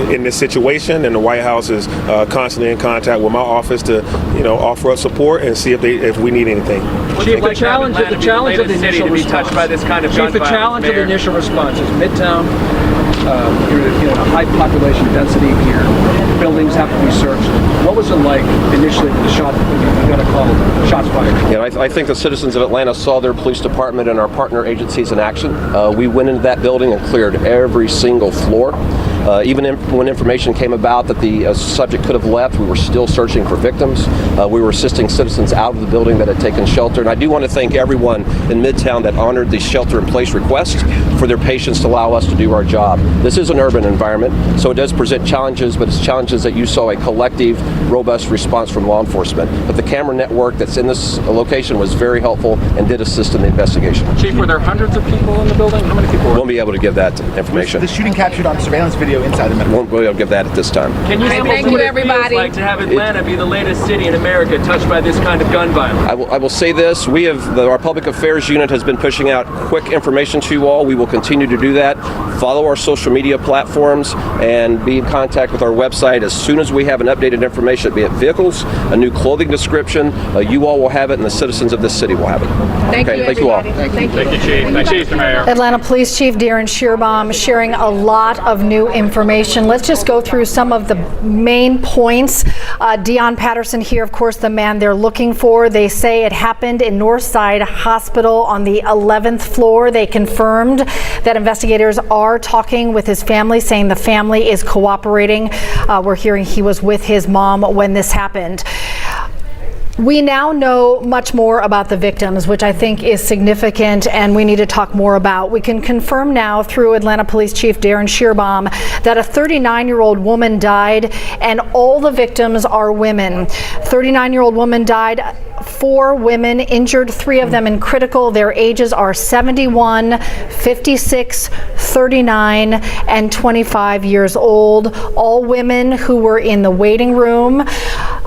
in this situation. And the White House is constantly in contact with my office to, offer us support and see if we need anything. Chief, the challenge of the initial response. Chief, the challenge of the initial response is Midtown. You're in a high population density here. Buildings have to be searched. What was it like initially with the shot? You got a call, shots fired. I think the citizens of Atlanta saw their police department and our partner agencies in action. We went into that building and cleared every single floor. Even when information came about that the subject could have left, we were still searching for victims. We were assisting citizens out of the building that had taken shelter. And I do want to thank everyone in Midtown that honored the shelter-in-place request for their patience to allow us to do our job. This is an urban environment, so it does present challenges, but it's challenges that you saw a collective, robust response from law enforcement. But the camera network that's in this location was very helpful and did assist in the investigation. Chief, were there hundreds of people in the building? How many people were? Won't be able to give that information. Was the shooting captured on surveillance video inside the medical? Won't be able to give that at this time. Can you thank you, everybody. Like to have Atlanta be the latest city in America touched by this kind of gun violence? I will say this: our public affairs unit has been pushing out quick information to you all. We will continue to do that. Follow our social media platforms and be in contact with our website as soon as we have an updated information, be it vehicles, a new clothing description. You all will have it, and the citizens of this city will have it. Thank you all. Thank you, Chief. Thank you, Mayor. Atlanta Police Chief Darren Shearbaum sharing a lot of new information. Let's just go through some of the main points. Dion Patterson here, of course, the man they're looking for. They say it happened in Northside Hospital on the 11th floor. They confirmed that investigators are talking with his family, saying the family is cooperating. We're hearing he was with his mom when this happened. We now know much more about the victims, which I think is significant and we need to talk more about. We can confirm now through Atlanta Police Chief Darren Shearbaum that a 39-year-old woman died and all the victims are women. 39-year-old woman died, 4 women injured, 3 of them in critical. Their ages are 71, 56, 39, and 25 years old. All women who were in the waiting room.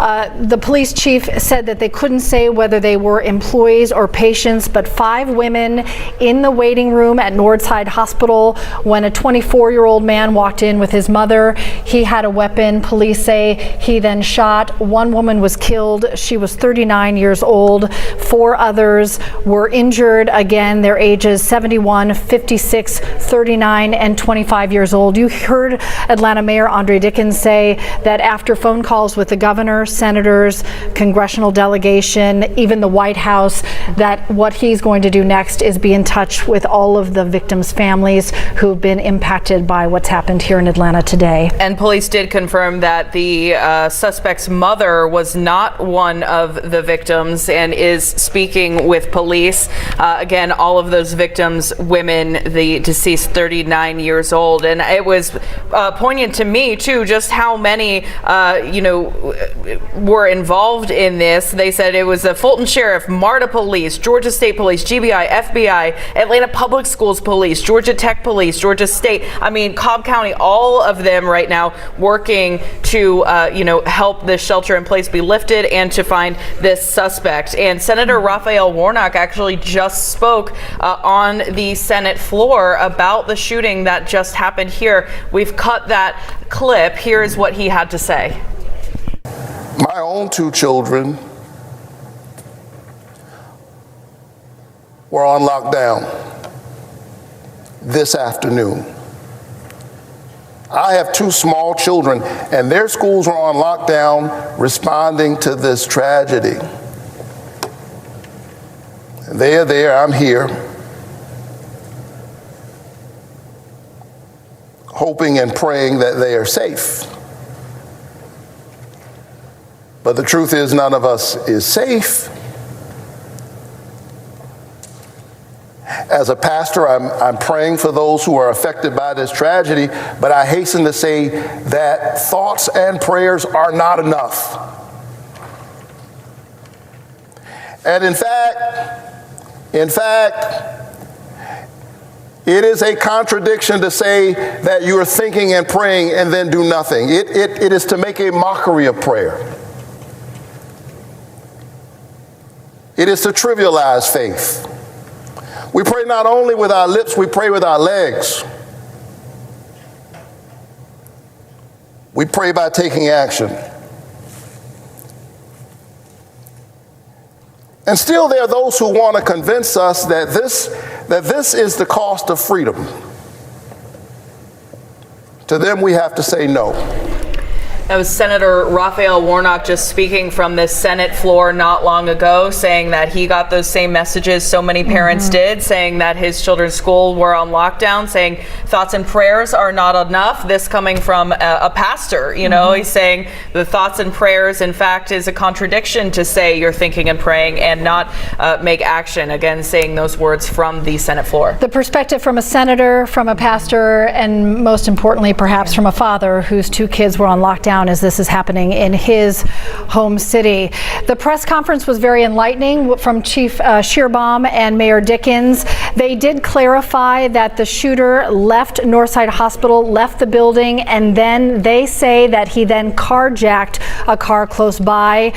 The police chief said that they couldn't say whether they were employees or patients, but 5 women in the waiting room at Northside Hospital when a 24-year-old man walked in with his mother. He had a weapon. Police say he then shot. 1 woman was killed. She was 39 years old. 4 others were injured. Again, their ages 71, 56, 39, and 25 years old. You heard Atlanta Mayor Andre Dickens say that after phone calls with the governor, senators, congressional delegation, even the White House, that what he's going to do next is be in touch with all of the victims' families who've been impacted by what's happened here in Atlanta today. And police did confirm that the suspect's mother was not one of the victims and is speaking with police. Again, all of those victims, women, the deceased 39 years old. And it was poignant to me, too, just how many, were involved in this. They said it was the Fulton Sheriff, MARTA Police, Georgia State Police, GBI, FBI, Atlanta Public Schools Police, Georgia Tech Police, Georgia State. I mean, Cobb County, all of them right now working to, help this shelter in place be lifted and to find this suspect. And Senator Raphael Warnock actually just spoke on the Senate floor about the shooting that just happened here. We've cut that clip. Here is what he had to say. My own 2 children were on lockdown this afternoon. I have 2 small children, and their schools were on lockdown responding to this tragedy. They are there, I'm here, hoping and praying that they are safe. But the truth is, none of us is safe. As a pastor, I'm praying for those who are affected by this tragedy, but I hasten to say that thoughts and prayers are not enough. And in fact, it is a contradiction to say that you are thinking and praying and then do nothing. It is to make a mockery of prayer. It is to trivialize faith. We pray not only with our lips, we pray with our legs. We pray by taking action. And still there are those who want to convince us that this is the cost of freedom. To them, we have to say no. That was Senator Raphael Warnock just speaking from the Senate floor not long ago, saying that he got those same messages so many parents did, saying that his children's school were on lockdown, saying thoughts and prayers are not enough. This coming from a pastor, he's saying the thoughts and prayers, in fact, is a contradiction to say you're thinking and praying and not make action. Again, saying those words from the Senate floor. The perspective from a senator, from a pastor, and most importantly, perhaps from a father whose 2 kids were on lockdown as this is happening in his home city. The press conference was very enlightening from Chief Shearbaum and Mayor Dickens. They did clarify that the shooter left Northside Hospital, left the building, and then they say that he then carjacked a car close by.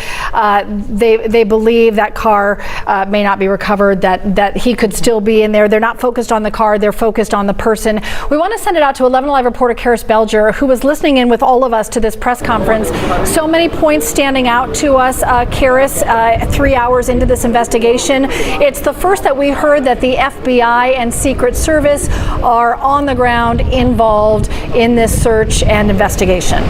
They believe that car may not be recovered, that he could still be in there. They're not focused on the car, they're focused on the person. We want to send it out to 11 Alive reporter Karis Belger, who was listening in with all of us to this press conference. So many points standing out to us, Karis, 3 hours into this investigation. It's the first that we heard that the FBI and Secret Service are on the ground involved in this search and investigation.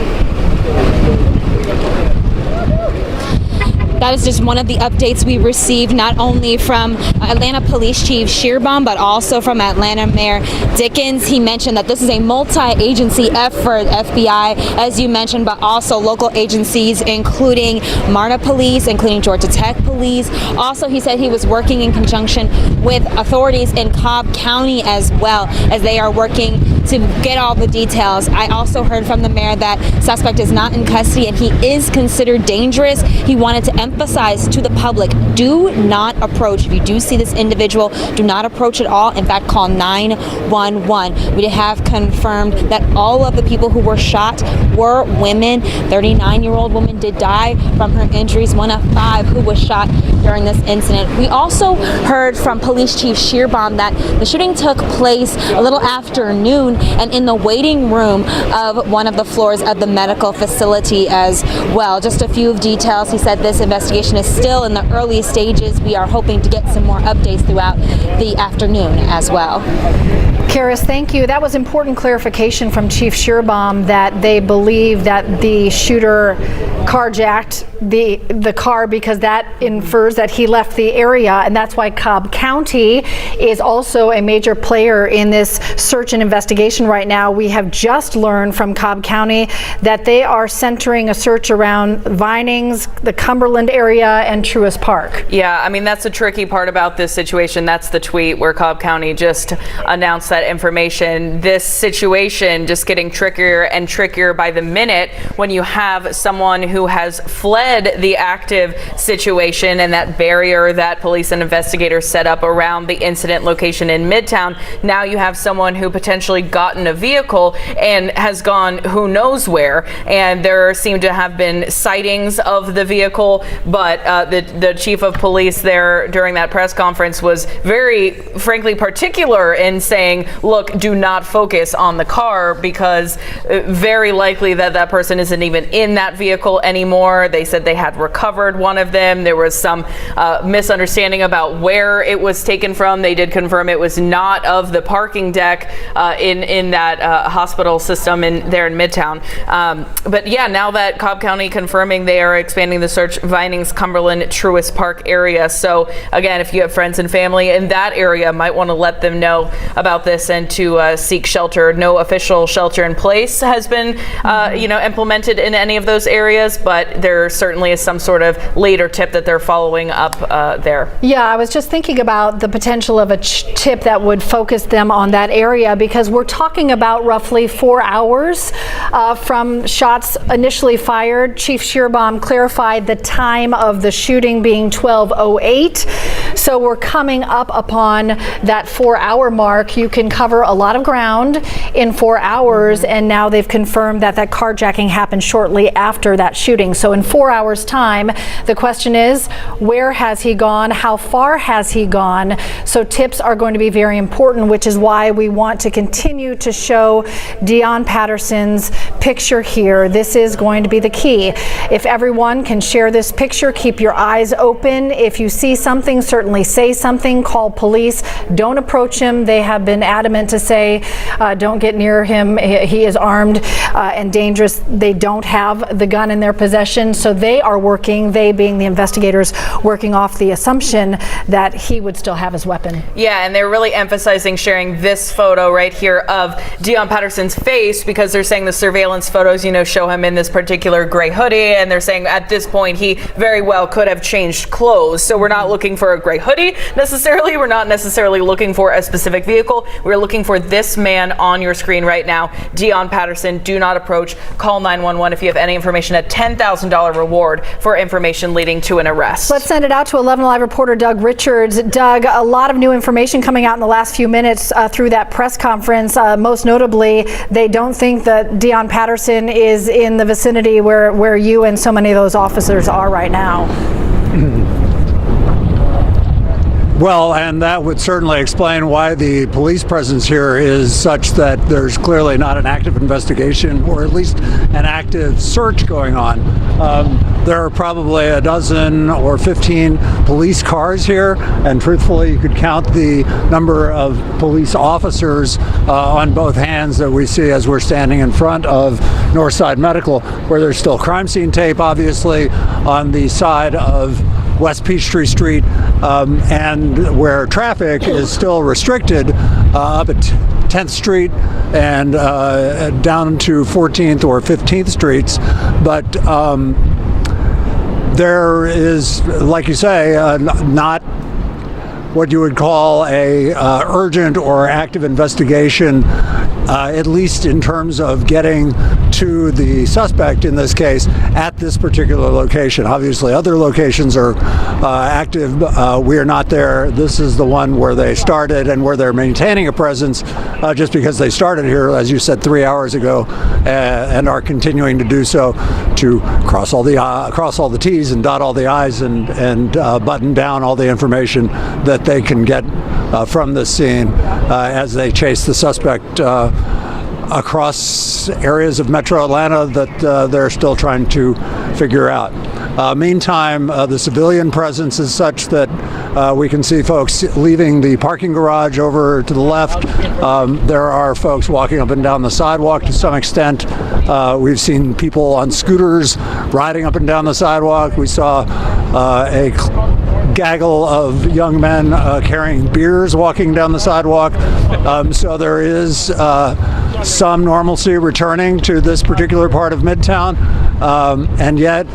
That is just one of the updates we received, not only from Atlanta Police Chief Shearbaum, but also from Atlanta Mayor Dickens. He mentioned that this is a multi-agency effort, FBI, as you mentioned, but also local agencies, including MARTA Police, including Georgia Tech Police. Also, he said he was working in conjunction with authorities in Cobb County as well, as they are working to get all the details. I also heard from the mayor that suspect is not in custody and he is considered dangerous. He wanted to emphasize to the public, do not approach. If you do see this individual, do not approach at all. In fact, call 911. We have confirmed that all of the people who were shot were women. 39-year-old woman did die from her injuries, one of 5 who was shot during this incident. We also heard from Police Chief Shearbaum that the shooting took place a little after noon and in the waiting room of one of the floors of the medical facility as well. Just a few details. He said this investigation is still in the early stages. We are hoping to get some more updates throughout the afternoon as well. Karis, thank you. That was important clarification from Chief Shearbaum that they believe that the shooter carjacked the car because that infers that he left the area, and that's why Cobb County is also a major player in this search and investigation right now. We have just learned from Cobb County that they are centering a search around Vinings, the Cumberland area, and Truist Park. Yeah, I mean, that's the tricky part about this situation. That's the tweet where Cobb County just announced that information. This situation just getting trickier and trickier by the minute when you have someone who has fled the active situation and that barrier that police and investigators set up around the incident location in Midtown. Now you have someone who potentially got in a vehicle and has gone who knows where, and there seem to have been sightings of the vehicle, but the chief of police there during that press conference was very frankly particular in saying, look, do not focus on the car because very likely that person isn't even in that vehicle anymore. They said they had recovered one of them. There was some misunderstanding about where it was taken from. They did confirm it was not of the parking deck in that hospital system there in Midtown. But yeah, now that Cobb County confirming they are expanding the search, Vinings, Cumberland, Truist Park area. So again, if you have friends and family in that area, might want to let them know about this and to seek shelter. No official shelter in place has been implemented in any of those areas, but there certainly is some sort of later tip that they're following up there. Yeah, I was just thinking about the potential of a tip that would focus them on that area, because we're talking about roughly 4 hours from shots initially fired. Chief Shearbaum clarified the time of the shooting being 12:08. So we're coming up upon that 4-hour mark. You can cover a lot of ground in 4 hours, and now they've confirmed that that carjacking happened shortly after that shooting. So in 4 hours time, the question is, where has he gone? How far has he gone? So tips are going to be very important, which is why we want to continue to show Deon Patterson's picture here. This is going to be the key. If everyone can share this picture, keep your eyes open. If you see something, certainly say something, call police. Don't approach him. They have been adamant to say, don't get near him. He is armed and dangerous. They don't have the gun in their possession, so they are working, they being the investigators, working off the assumption that he would still have his weapon. Yeah, and they're really emphasizing sharing this photo right here of Deon Patterson's face, because they're saying the surveillance photos, show him in this particular gray hoodie, and they're saying at this point he very well could have changed clothes. So we're not looking for a gray hoodie necessarily. We're not necessarily looking for a specific vehicle. We're looking for this man on your screen right now, Deon Patterson. Do not approach. Call 911 if you have any information. A $10,000 reward for information leading to an arrest. Let's send it out to 11 Alive reporter Doug Richards. Doug, a lot of new information coming out in the last few minutes through that press conference. Most notably, they don't think that Deon Patterson is in the vicinity where you and so many of those officers are right now. Well, and that would certainly explain why the police presence here is such that there's clearly not an active investigation, or at least an active search going on. There are probably a dozen or 15 police cars here, and truthfully, you could count the number of police officers on both hands that we see as we're standing in front of Northside Medical, where there's still crime scene tape, obviously, on the side of West Peachtree Street, and where traffic is still restricted up at 10th Street and down to 14th or 15th Streets. But there is, like you say, not what you would call a urgent or active investigation at least in terms of getting to the suspect in this case at this particular location. Obviously, other locations are active. We are not there. This is the one where they started and where they're maintaining a presence just because they started here, as you said, 3 hours ago, and are continuing to do so to cross all the T's and dot all the I's and button down all the information that they can get from this scene as they chase the suspect across areas of Metro Atlanta that they're still trying to figure out. Meantime, the civilian presence is such that we can see folks leaving the parking garage over to the left. There are folks walking up and down the sidewalk to some extent. We've seen people on scooters riding up and down the sidewalk. We saw a gaggle of young men carrying beers walking down the sidewalk. So there is some normalcy returning to this particular part of Midtown, and yet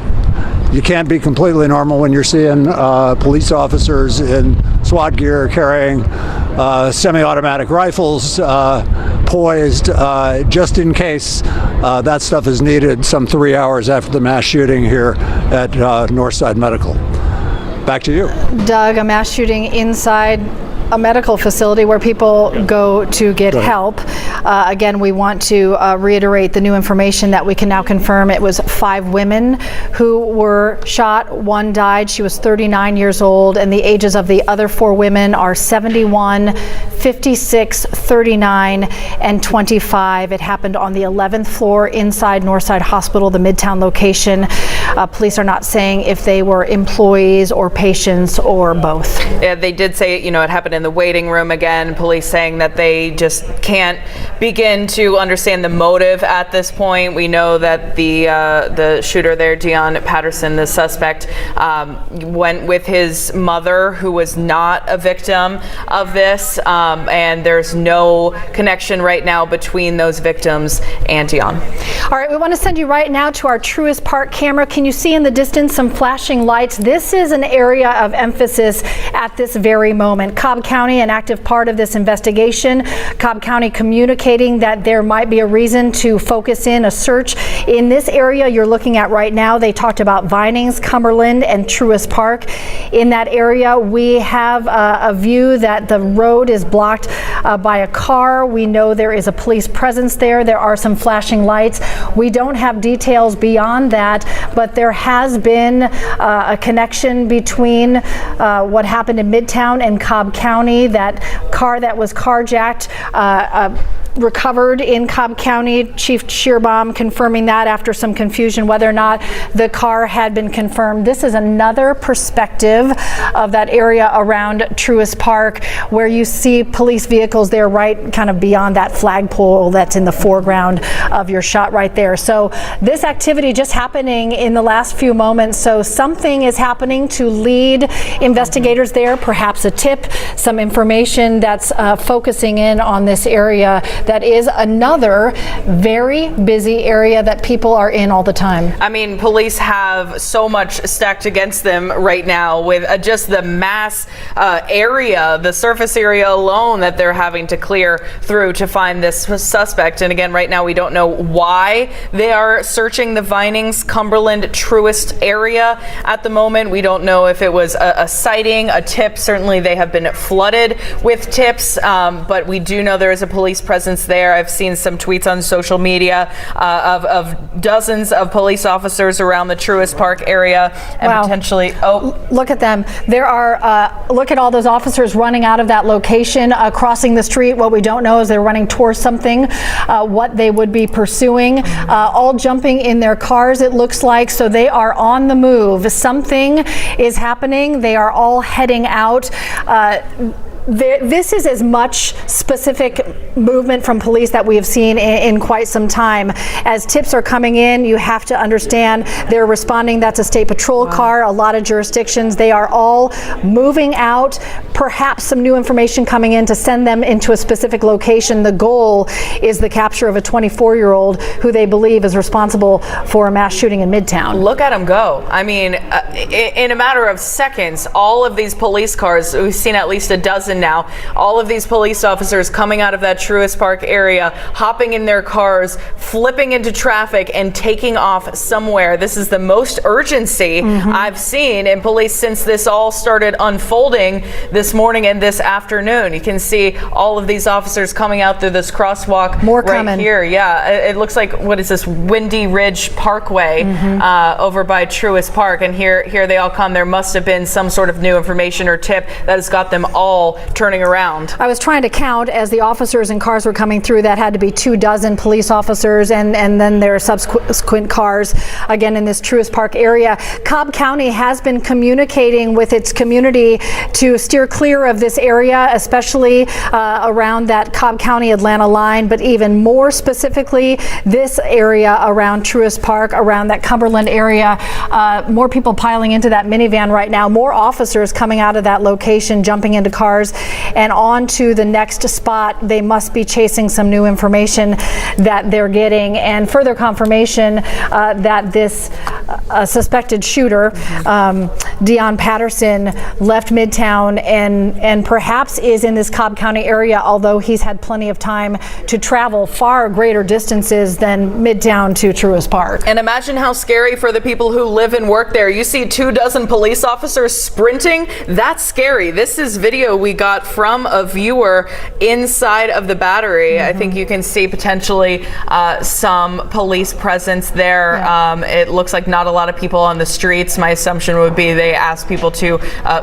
you can't be completely normal when you're seeing police officers in SWAT gear carrying semi-automatic rifles poised just in case that stuff is needed some 3 hours after the mass shooting here at Northside Medical. Back to you. Doug, a mass shooting inside a medical facility where people go to get help. Again, we want to reiterate the new information that we can now confirm. It was 5 women who were shot. 1 died. She was 39 years old, and the ages of the other 4 women are 71, 56, 39, and 25. It happened on the 11th floor inside Northside Hospital, the Midtown location. Police are not saying if they were employees or patients or both. Yeah, they did say, it happened in the waiting room again. Police saying that they just can't begin to understand the motive at this point. We know that the shooter there, Deon Patterson, the suspect, went with his mother, who was not a victim of this, and there's no connection right now between those victims and Deon. All right, we want to send you right now to our Truist Park camera. Can you see in the distance some flashing lights? This is an area of emphasis at this very moment. Cobb County, an active part of this investigation. Cobb County communicating that there might be a reason to focus in a search in this area you're looking at right now. They talked about Vinings, Cumberland, and Truist Park. In that area, we have a view that the road is blocked by a car. We know there is a police presence there. There are some flashing lights. We don't have details beyond that, but there has been a connection between what happened in Midtown and Cobb County. That car that was carjacked recovered in Cobb County. Chief Shearbaum confirming that after some confusion whether or not the car had been confirmed. This is another perspective of that area around Truist Park where you see police vehicles there right kind of beyond that flagpole that's in the foreground of your shot right there. So this activity just happening in the last few moments. So something is happening to lead investigators there, perhaps a tip, some information that's focusing in on this area that is another very busy area that people are in all the time. I mean, police have so much stacked against them right now with just the mass area, the surface area alone that they're having to clear through to find this suspect. And again, right now we don't know why they are searching the Vinings, Cumberland, Truist area at the moment. We don't know if it was a sighting, a tip. Certainly they have been flooded with tips, but we do know there is a police presence there. I've seen some tweets on social media of dozens of police officers around the Truist Park area and potentially. Oh, look at them. There are, look at all those officers running out of that location, crossing the street. What we don't know is they're running towards something, what they would be pursuing, all jumping in their cars, it looks like. So they are on the move. Something is happening. They are all heading out. This is as much specific movement from police that we have seen in quite some time. As tips are coming in, you have to understand they're responding. That's a state patrol car. A lot of jurisdictions, they are all moving out. Perhaps some new information coming in to send them into a specific location. The goal is the capture of a 24-year-old who they believe is responsible for a mass shooting in Midtown. Look at him go. I mean, in a matter of seconds, all of these police cars, we've seen at least a dozen dozen now. All of these police officers coming out of that Truist Park area, hopping in their cars, flipping into traffic and taking off somewhere. This is the most urgency I've seen in police since this all started unfolding this morning and this afternoon. You can see all of these officers coming out through this crosswalk right here. Yeah, it looks like, what is this, Windy Ridge Parkway over by Truist Park, and here they all come. There must have been some sort of new information or tip that has got them all turning around. I was trying to count as the officers and cars were coming through. That had to be 24 police officers and then their subsequent cars, again, in this Truist Park area. Cobb County has been communicating with its community to steer clear of this area, especially around that Cobb County Atlanta line, but even more specifically this area around Truist Park, around that Cumberland area. More people piling into that minivan right now, more officers coming out of that location, jumping into cars and on to the next spot. They must be chasing some new information that they're getting and further confirmation that this suspected shooter, Deon Patterson, left Midtown and perhaps is in this Cobb County area, although he's had plenty of time to travel far greater distances than Midtown to Truist Park. And imagine how scary for the people who live and work there. You see 24 police officers sprinting. That's scary. This is video we got from a viewer inside of the Battery. I think you can see potentially some police presence there. It looks like not a lot of people on the streets. My assumption would be they asked people to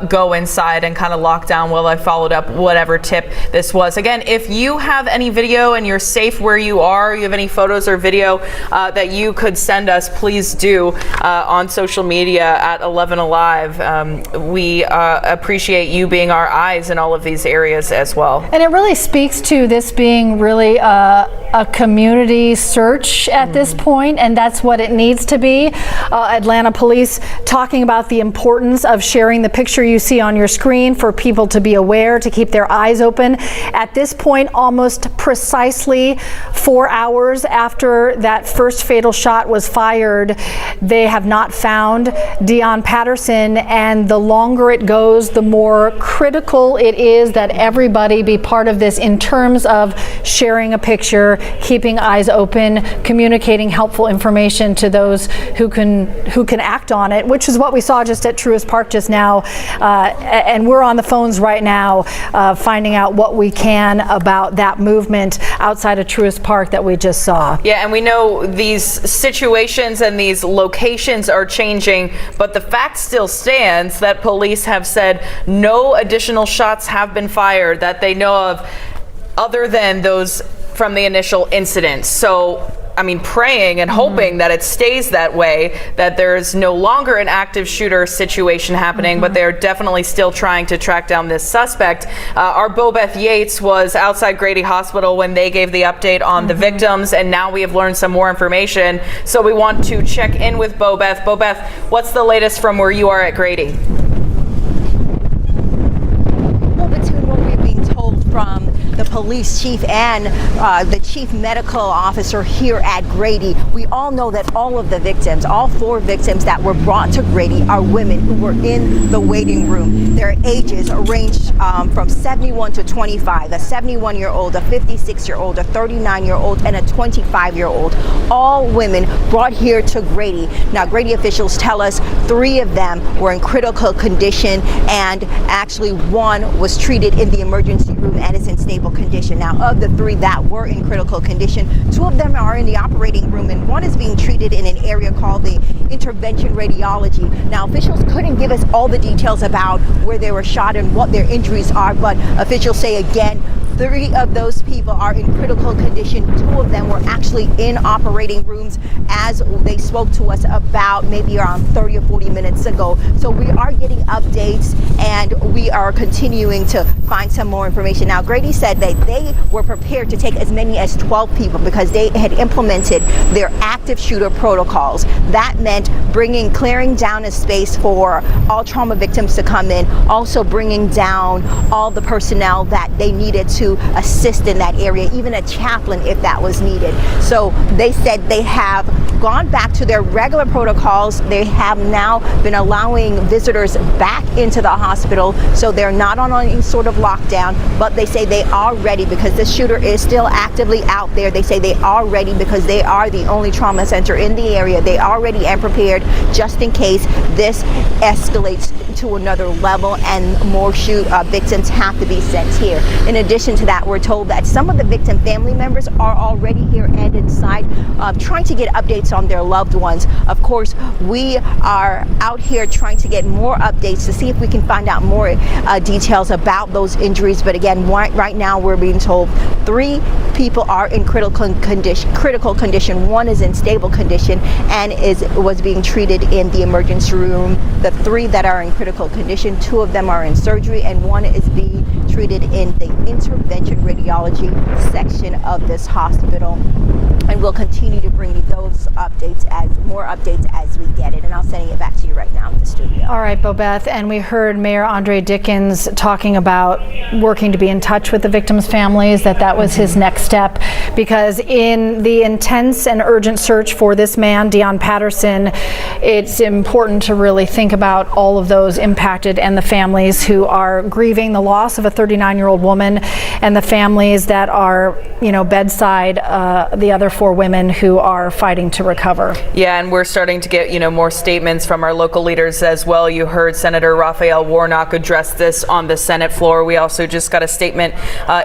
go inside and kind of lock down while I followed up whatever tip this was. Again, if you have any video and you're safe where you are, you have any photos or video that you could send us, please do on social media at 11 Alive. We appreciate you being our eyes in all of these areas as well. And it really speaks to this being really a community search at this point, and that's what it needs to be. Atlanta police talking about the importance of sharing the picture you see on your screen for people to be aware, to keep their eyes open. At this point, almost precisely 4 hours after that first fatal shot was fired, they have not found Deon Patterson, and the longer it goes, the more critical it is that everybody be part of this in terms of sharing a picture, keeping eyes open, communicating helpful information to those who can act on it, which is what we saw just at Truist Park just now. And we're on the phones right now finding out what we can about that movement outside of Truist Park that we just saw. Yeah, and we know these situations and these locations are changing, but the fact still stands that police have said no additional shots have been fired that they know of other than those from the initial incident. So, I mean, praying and hoping that it stays that way, that there's no longer an active shooter situation happening, but they're definitely still trying to track down this suspect. Our Bobeth Yates was outside Grady Hospital when they gave the update on the victims, and now we have learned some more information. So we want to check in with Bobeth. Bobeth, what's the latest from where you are at Grady? Well, between what we're being told from the police chief and the chief medical officer here at Grady, we all know that all of the victims, all 4 victims that were brought to Grady, are women who were in the waiting room. Their ages range from 71 to 25, a 71-year-old, a 56-year-old, a 39-year-old, and a 25-year-old. All women brought here to Grady. Now, Grady officials tell us 3 of them were in critical condition, and actually 1 was treated in the emergency room and is in stable condition. Now, of the 3 that were in critical condition, 2 of them are in the operating room and 1 is being treated in an area called the intervention radiology. Now, officials couldn't give us all the details about where they were shot and what their injuries are, but officials say again, 3 of those people are in critical condition. 2 of them were actually in operating rooms as they spoke to us about maybe around 30 or 40 minutes ago. So we are getting updates and we are continuing to find some more information. Now, Grady said that they were prepared to take as many as 12 people because they had implemented their active shooter protocols. That meant clearing down a space for all trauma victims to come in, also bringing down all the personnel that they needed to to assist in that area, even a chaplain if that was needed. So they said they have gone back to their regular protocols. They have now been allowing visitors back into the hospital, so they're not on any sort of lockdown, but they say they are ready because this shooter is still actively out there. They say they are ready because they are the only trauma center in the area. They are ready and prepared just in case this escalates to another level and more victims have to be sent here. In addition to that, we're told that some of the victim family members are already here and inside trying to get updates on their loved ones. Of course, we are out here trying to get more updates to see if we can find out more details about those injuries. But again, right now we're being told 3 people are in critical condition. 1 is in stable condition and was being treated in the emergency room. The 3 that are in critical condition, 2 of them are in surgery, and 1 is being treated in the intervention radiology section of this hospital. And we'll continue to bring you those more updates as we get it. And I'll send it back to you right now in the studio. All right, Bobeth. And we heard Mayor Andre Dickens talking about working to be in touch with the victims' families, that was his next step, because in the intense and urgent search for this man, Deon Patterson, it's important to really think about all of those impacted and the families who are grieving the loss of a 39-year-old woman, and the families that are, bedside the other 4 women who are fighting to recover. Yeah, and we're starting to get, more statements from our local leaders as well. You heard Senator Raphael Warnock address this on the Senate floor. We also just got a statement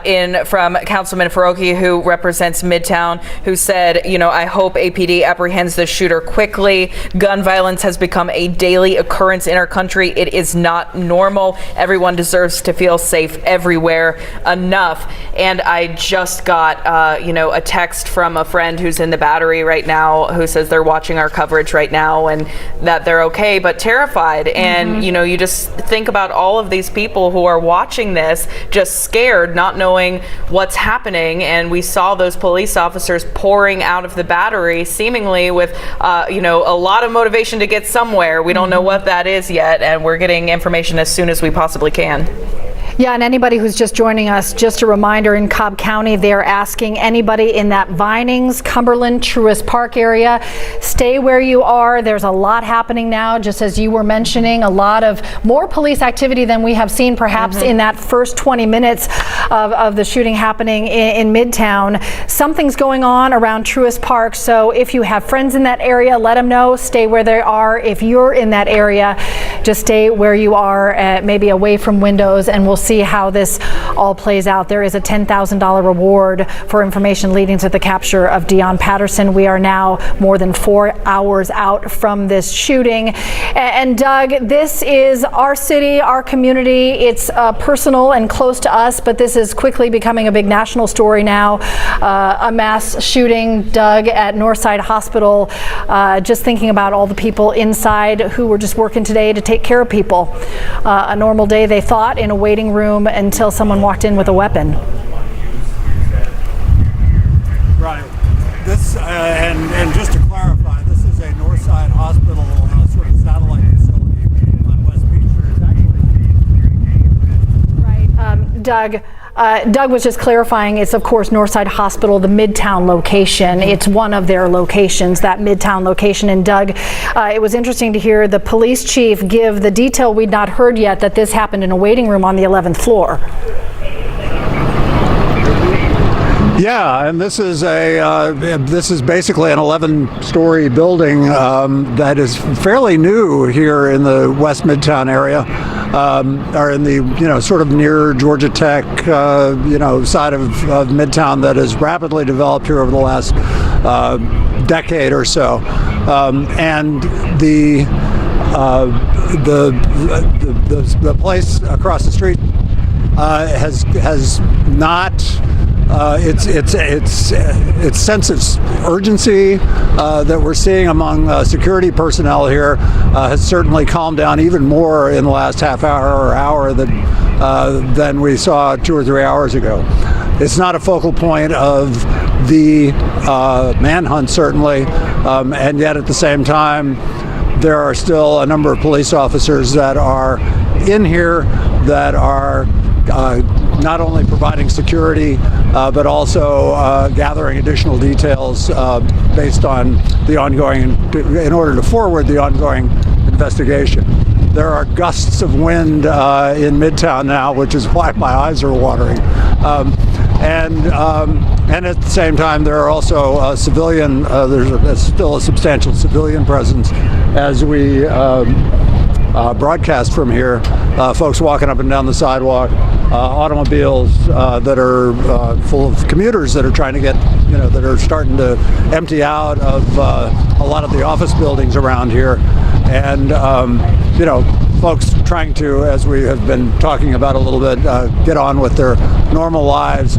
in from Councilman Farokhi, who represents Midtown, who said, I hope APD apprehends the shooter quickly. Gun violence has become a daily occurrence in our country. It is not normal. Everyone deserves to feel safe everywhere. Enough. And I just got, a text from a friend who's in the Battery right now who says they're watching our coverage right now and that they're okay but terrified. And you just think about all of these people who are watching this just scared, not knowing what's happening. And we saw those police officers pouring out of the Battery seemingly with a lot of motivation to get somewhere. We don't know what that is yet, and we're getting information as soon as we possibly can. Yeah, and anybody who's just joining us, just a reminder, in Cobb County, they're asking anybody in that Vinings, Cumberland, Truist Park area, stay where you are. There's a lot happening now, just as you were mentioning, a lot of more police activity than we have seen perhaps in that first 20 minutes of the shooting happening in Midtown. Something's going on around Truist Park, so if you have friends in that area, let them know, stay where they are. If you're in that area, just stay where you are, maybe away from windows, and we'll see how this all plays out. There is a $10,000 reward for information leading to the capture of Deon Patterson. We are now more than 4 hours out from this shooting. And Doug, this is our city, our community. It's personal and close to us, but this is quickly becoming a big national story now. A mass shooting, Doug, at Northside Hospital. Just thinking about all the people inside who were just working today to take care of people. A normal day, they thought, in a waiting room until someone walked in with a weapon. Right. This and just to clarify, this is a Northside Hospital sort of satellite facility on West Peachtree. Right, Doug. Doug was just clarifying, it's of course Northside Hospital, the Midtown location. It's one of their locations, that Midtown location. And Doug, it was interesting to hear the police chief give the detail we'd not heard yet, that this happened in a waiting room on the 11th floor. Yeah, and this is basically an 11-story building that is fairly new here in the West Midtown area, or in the sort of near Georgia Tech side of Midtown that has rapidly developed here over the last decade or so, and the place across the street has not. Its sense of urgency that we're seeing among security personnel here has certainly calmed down even more in the last half hour or hour than we saw 2 or 3 hours ago. It's not a focal point of the manhunt, certainly, and yet at the same time, there are still a number of police officers that are in here that are not only providing security, but also gathering additional details based on the ongoing, in order to forward the ongoing investigation. There are gusts of wind in Midtown now, which is why my eyes are watering. And at the same time, there are also civilian, there's still a substantial civilian presence as we broadcast from here. Folks walking up and down the sidewalk, automobiles that are full of commuters that are trying to get, that are starting to empty out of a lot of the office buildings around here. And, folks trying to, as we have been talking about a little bit, get on with their normal lives.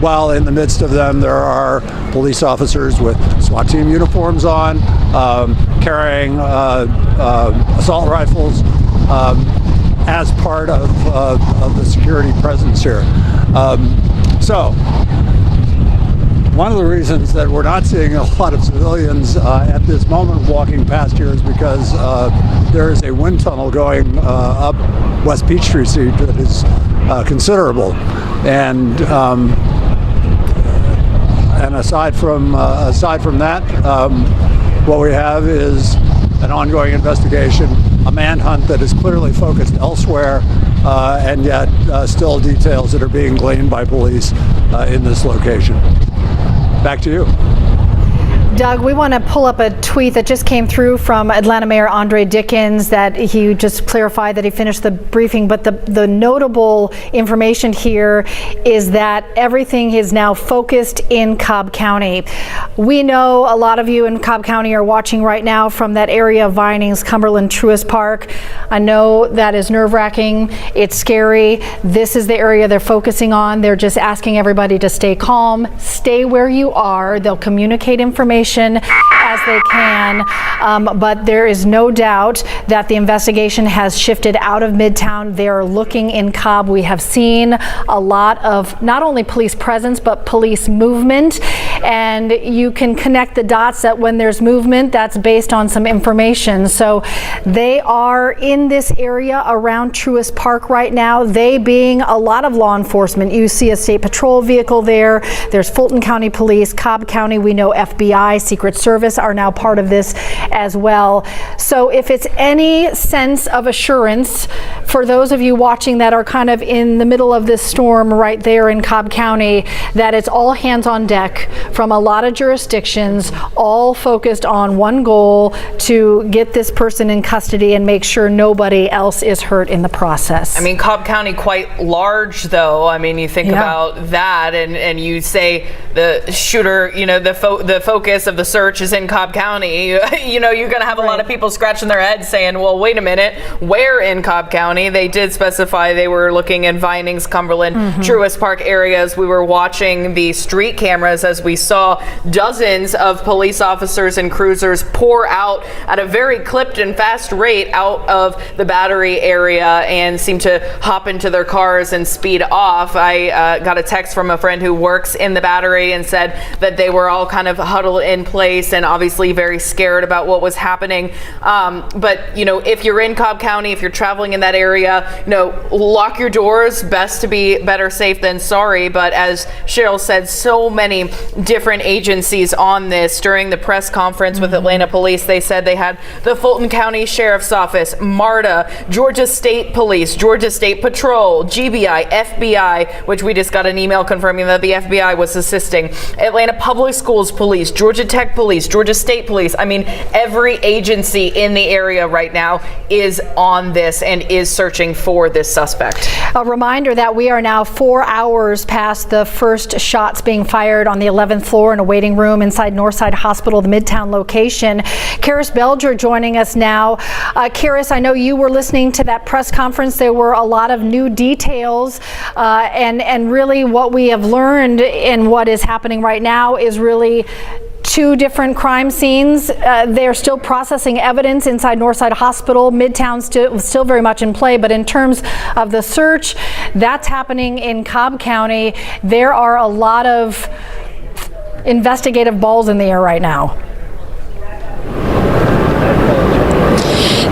While in the midst of them, there are police officers with SWAT team uniforms on, carrying assault rifles as part of the security presence here. So, one of the reasons that we're not seeing a lot of civilians at this moment walking past here is because there is a wind tunnel going up West Peachtree Street that is considerable, and aside from that, what we have is an ongoing investigation, a manhunt that is clearly focused elsewhere, and yet still details that are being gleaned by police in this location. Back to you. Doug, we want to pull up a tweet that just came through from Atlanta Mayor Andre Dickens that he just clarified that he finished the briefing, but the notable information here is that everything is now focused in Cobb County. We know a lot of you in Cobb County are watching right now from that area of Vinings, Cumberland, Truist Park. I know that is nerve-wracking. It's scary. This is the area they're focusing on. They're just asking everybody to stay calm, stay where you are. They'll communicate information as they can, but there is no doubt that the investigation has shifted out of Midtown. They are looking in Cobb. We have seen a lot of not only police presence, but police movement, and you can connect the dots that when there's movement, that's based on some information. So they are in this area around Truist Park right now, they being a lot of law enforcement. You see a state patrol vehicle there. There's Fulton County Police, Cobb County, we know FBI, Secret Service are now part of this as well. So if it's any sense of assurance for those of you watching that are kind of in the middle of this storm right there in Cobb County, that it's all hands on deck from a lot of jurisdictions, all focused on one goal: to get this person in custody and make sure nobody else is hurt in the process. I mean, Cobb County quite large, though. I mean, you think about that, and you say the shooter, the focus of the search is in Cobb County. You're going to have a lot of people scratching their heads saying, well, wait a minute, where in Cobb County? They did specify they were looking in Vinings, Cumberland, Truist Park areas. We were watching the street cameras as we saw dozens of police officers and cruisers pour out at a very clipped and fast rate out of the Battery area and seem to hop into their cars and speed off. I got a text from a friend who works in the Battery and said that they were all kind of huddled in place and obviously very scared about what was happening. But if you're in Cobb County, if you're traveling in that area, lock your doors. Best to be better safe than sorry. But as Cheryl said, so many different agencies on this. During the press conference with Atlanta Police, they said they had the Fulton County Sheriff's Office, MARTA, Georgia State Police, Georgia State Patrol, GBI, FBI, which we just got an email confirming that the FBI was assisting, Atlanta Public Schools Police, Georgia Tech Police, Georgia State Police. I mean, every agency in the area right now is on this and is searching for this suspect. A reminder that we are now 4 hours past the first shots being fired on the 11th floor in a waiting room inside Northside Hospital, the Midtown location. Karis Belger joining us now. Karis, I know you were listening to that press conference. There were a lot of new details, and really what we have learned and what is happening right now is really two different crime scenes. They're still processing evidence inside Northside Hospital. Midtown still very much in play, but in terms of the search, that's happening in Cobb County. There are a lot of investigative balls in the air right now.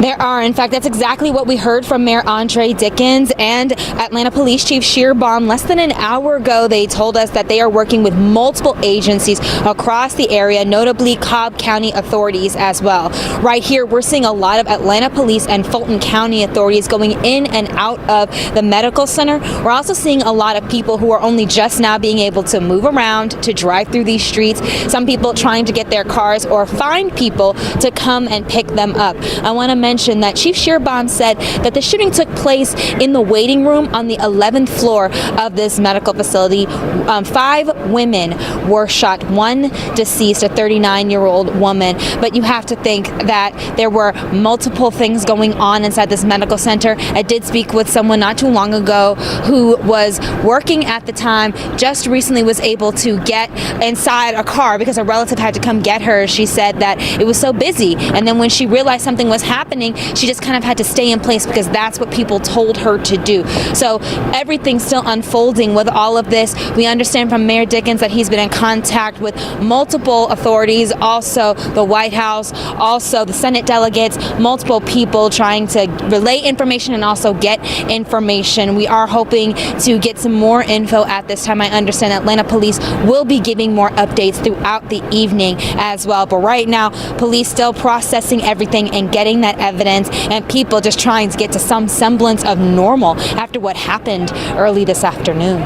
There are, In fact, that's exactly what we heard from Mayor Andre Dickens and Atlanta Police Chief Shearbaum. Less than an hour ago, they told us that they are working with multiple agencies across the area, notably Cobb County authorities as well. Right here, we're seeing a lot of Atlanta Police and Fulton County authorities going in and out of the medical center. We're also seeing a lot of people who are only just now being able to move around, to drive through these streets. Some people trying to get their cars or find people to come and pick them up. I want to mention that Chief Shearbaum said that the shooting took place in the waiting room on the 11th floor of this medical facility. 5 women were shot, 1 deceased, a 39-year-old woman. But you have to think that there were multiple things going on inside this medical center. I did speak with someone not too long ago who was working at the time, just recently was able to get inside a car because a relative had to come get her. She said that it was so busy, and then when she realized something was happening, she just kind of had to stay in place because that's what people told her to do. So everything's still unfolding with all of this. We understand from Mayor Dickens that he's been in contact with multiple authorities, also the White House, also the Senate delegates, multiple people trying to relay information and also get information. We are hoping to get some more info at this time. I understand Atlanta Police will be giving more updates throughout the evening as well. But right now, police still processing everything and getting that evidence, and people just trying to get to some semblance of normal after what happened early this afternoon.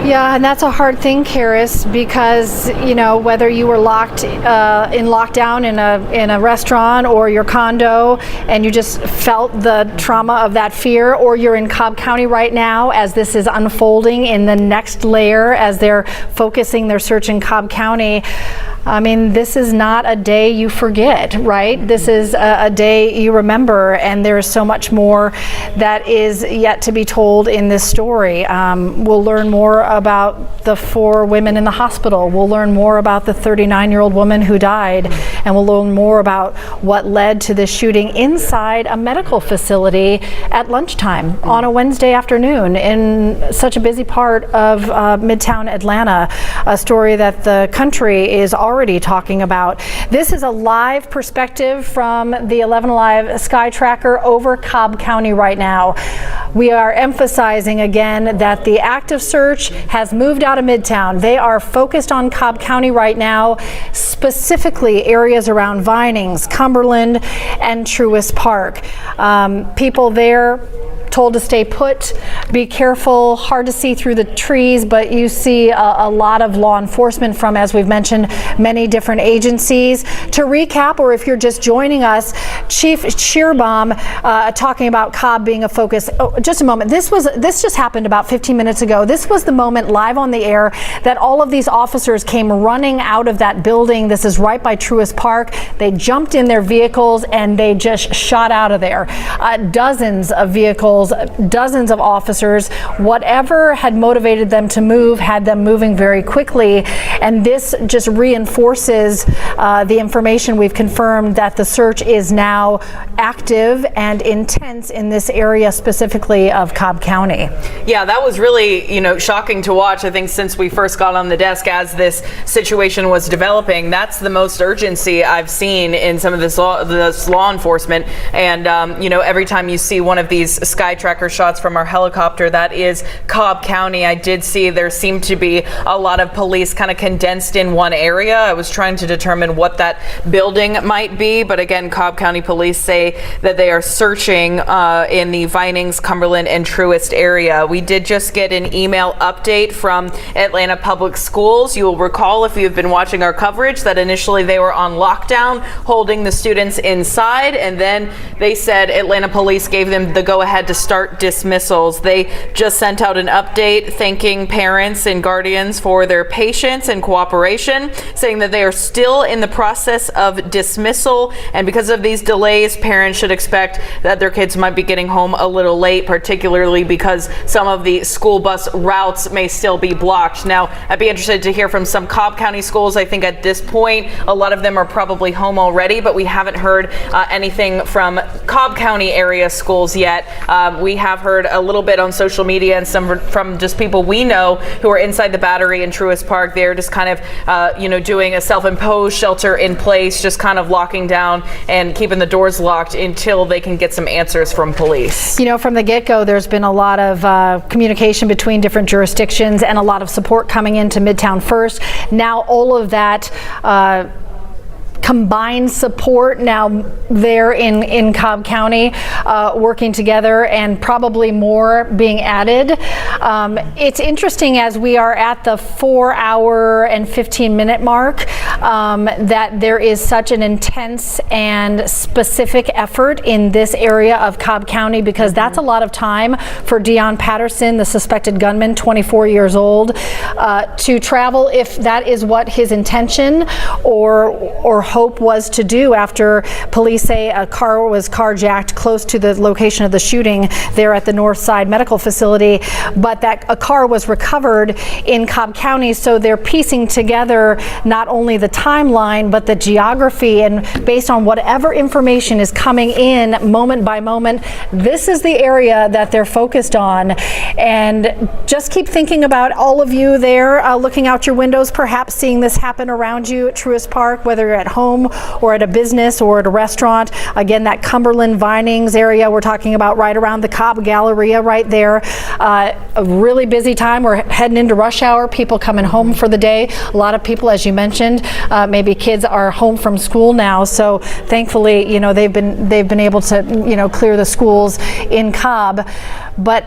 Yeah, and that's a hard thing, Karis, because, you know, whether you were locked in lockdown in a restaurant or your condo and you just felt the trauma of that fear, or you're in Cobb County right now as this is unfolding in the next layer as they're focusing their search in Cobb County. I mean, this is not a day you forget, right? This is a day you remember, and there is so much more that is yet to be told in this story. We'll learn more about the 4 women in the hospital. We'll learn more about the 39-year-old woman who died, and we'll learn more about what led to this shooting inside a medical facility at lunchtime on a Wednesday afternoon in such a busy part of Midtown Atlanta, a story that the country is already talking about. This is a live perspective from the 11 Alive Sky Tracker over Cobb County right now. We are emphasizing again that the active search has moved out of Midtown. They are focused on Cobb County right now, specifically areas around Vinings, Cumberland, and Truist Park. People there told to stay put, be careful, hard to see through the trees, but you see a lot of law enforcement from, as we've mentioned, many different agencies. To recap, or if you're just joining us, Chief Shearbaum talking about Cobb being a focus. Oh, just a moment. This just happened about 15 minutes ago. This was the moment live on the air that all of these officers came running out of that building. This is right by Truist Park. They jumped in their vehicles and they just shot out of there. Dozens of vehicles, dozens of officers, whatever had motivated them to move had them moving very quickly, and this just reinforces the information we've confirmed that the search is now active and intense in this area specifically of Cobb County. Yeah, that was really, shocking to watch. I think since we first got on the desk as this situation was developing, that's the most urgency I've seen in some of this law enforcement. And, every time you see one of these sky tracker shots from our helicopter, that is Cobb County. I did see there seemed to be a lot of police kind of condensed in one area. I was trying to determine what that building might be, but again, Cobb County police say that they are searching in the Vinings, Cumberland, and Truist area. We did just get an email update from Atlanta Public Schools. You will recall, if you've been watching our coverage, that initially they were on lockdown, holding the students inside, and then they said Atlanta police gave them the go-ahead to start dismissals. They just sent out an update thanking parents and guardians for their patience and cooperation, saying that they are still in the process of dismissal, and because of these delays, parents should expect that their kids might be getting home a little late, particularly because some of the school bus routes may still be blocked. Now, I'd be interested to hear from some Cobb County schools. I think at this point, a lot of them are probably home already, but we haven't heard anything from Cobb County area schools yet. We have heard a little bit on social media and some from just people we know who are inside the Battery in Truist Park. They're just kind of, doing a self-imposed shelter in place, just kind of locking down and keeping the doors locked until they can get some answers from police. From the get-go, there's been a lot of communication between different jurisdictions and a lot of support coming into Midtown First. Now all of that combined support now there in Cobb County working together, and probably more being added. It's interesting as we are at the 4-hour and 15-minute mark that there is such an intense and specific effort in this area of Cobb County, because that's a lot of time for Deon Patterson, the suspected gunman, 24 years old, to travel, if that is what his intention or hope was to do, after police say a car was carjacked close to the location of the shooting there at the Northside Medical Facility, but that a car was recovered in Cobb County. So they're piecing together not only the timeline but the geography, and based on whatever information is coming in moment by moment, this is the area that they're focused on. And just keep thinking about all of you there looking out your windows, perhaps seeing this happen around you at Truist Park, whether you're at home or at a business or at a restaurant. Again, that Cumberland Vinings area we're talking about, right around the Cobb Galleria right there. A really busy time. We're heading into rush hour, people coming home for the day. A lot of people, as you mentioned, maybe kids are home from school now, so thankfully they've been able to clear the schools in Cobb. But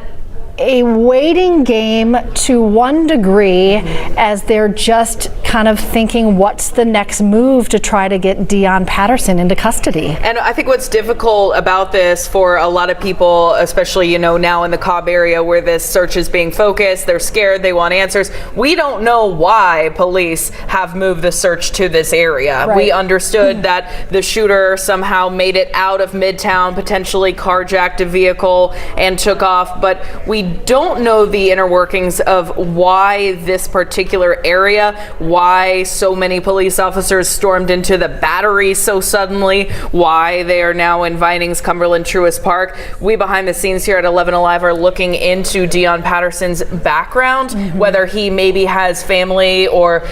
a waiting game to one degree, as they're just kind of thinking what's the next move to try to get Deon Patterson into custody. And I think what's difficult about this for a lot of people, especially now in the Cobb area where this search is being focused, they're scared, they want answers. We don't know why police have moved the search to this area. Right. We understood that the shooter somehow made it out of Midtown, potentially carjacked a vehicle and took off, but we don't know the inner workings of why this particular area, why so many police officers stormed into the Battery so suddenly, why they are now in Vinings, Cumberland, Truist Park. We behind the scenes here at 11 Alive are looking into Deon Patterson's background, whether he maybe has family or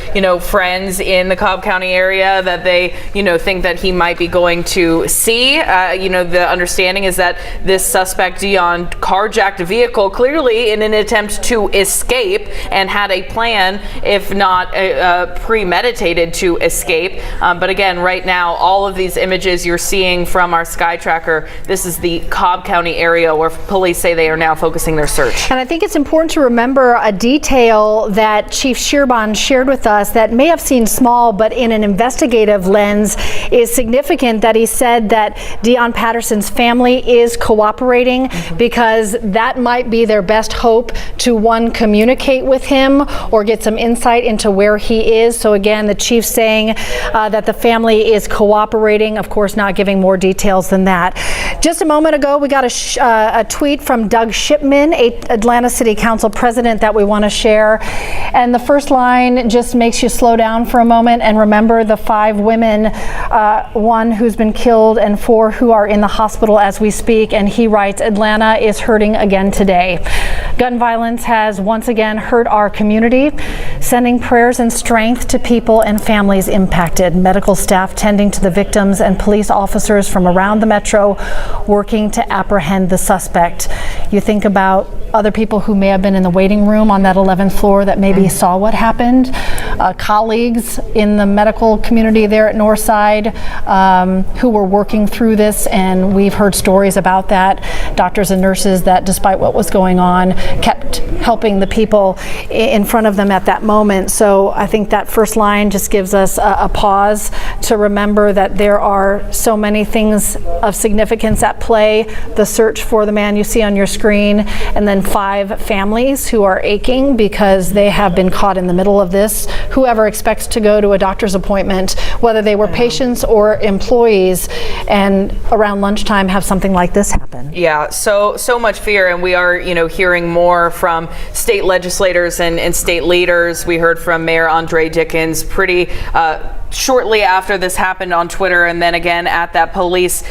friends in the Cobb County area that they think that he might be going to see. The understanding is that this suspect, Deon, carjacked a vehicle clearly in an attempt to escape and had a plan, if not premeditated, to escape. But again, right now, all of these images you're seeing from our Sky Tracker, this is the Cobb County area where police say they are now focusing their search. And I think it's important to remember a detail that Chief Shearbon shared with us that may have seemed small, but in an investigative lens is significant, that he said that Deon Patterson's family is cooperating, because that might be their best hope to, one, communicate with him or get some insight into where he is. So again, the chief saying that the family is cooperating, of course not giving more details than that. Just a moment ago, we got a tweet from Doug Shipman, Atlanta City Council president, that we want to share. And the first line just makes you slow down for a moment and remember the 5 women, 1 who's been killed and 4 who are in the hospital as we speak. And he writes, Atlanta is hurting again today. Gun violence has once again hurt our community, sending prayers and strength to people and families impacted. Medical staff tending to the victims and police officers from around the metro working to apprehend the suspect. You think about other people who may have been in the waiting room on that 11th floor that maybe saw what happened, colleagues in the medical community there at Northside who were working through this, and we've heard stories about that. Doctors and nurses that, despite what was going on, kept helping the people in front of them at that moment. So I think that first line just gives us a pause to remember that there are so many things of significance at play. The search for the man you see on your screen, and then 5 families who are aching because they have been caught in the middle of this. Whoever expects to go to a doctor's appointment, whether they were patients or employees, and around lunchtime have something like this happen. Yeah, so much fear, and we are hearing more from state legislators and state leaders. We heard from Mayor Andre Dickens, pretty shortly after this happened on Twitter, and then again at that police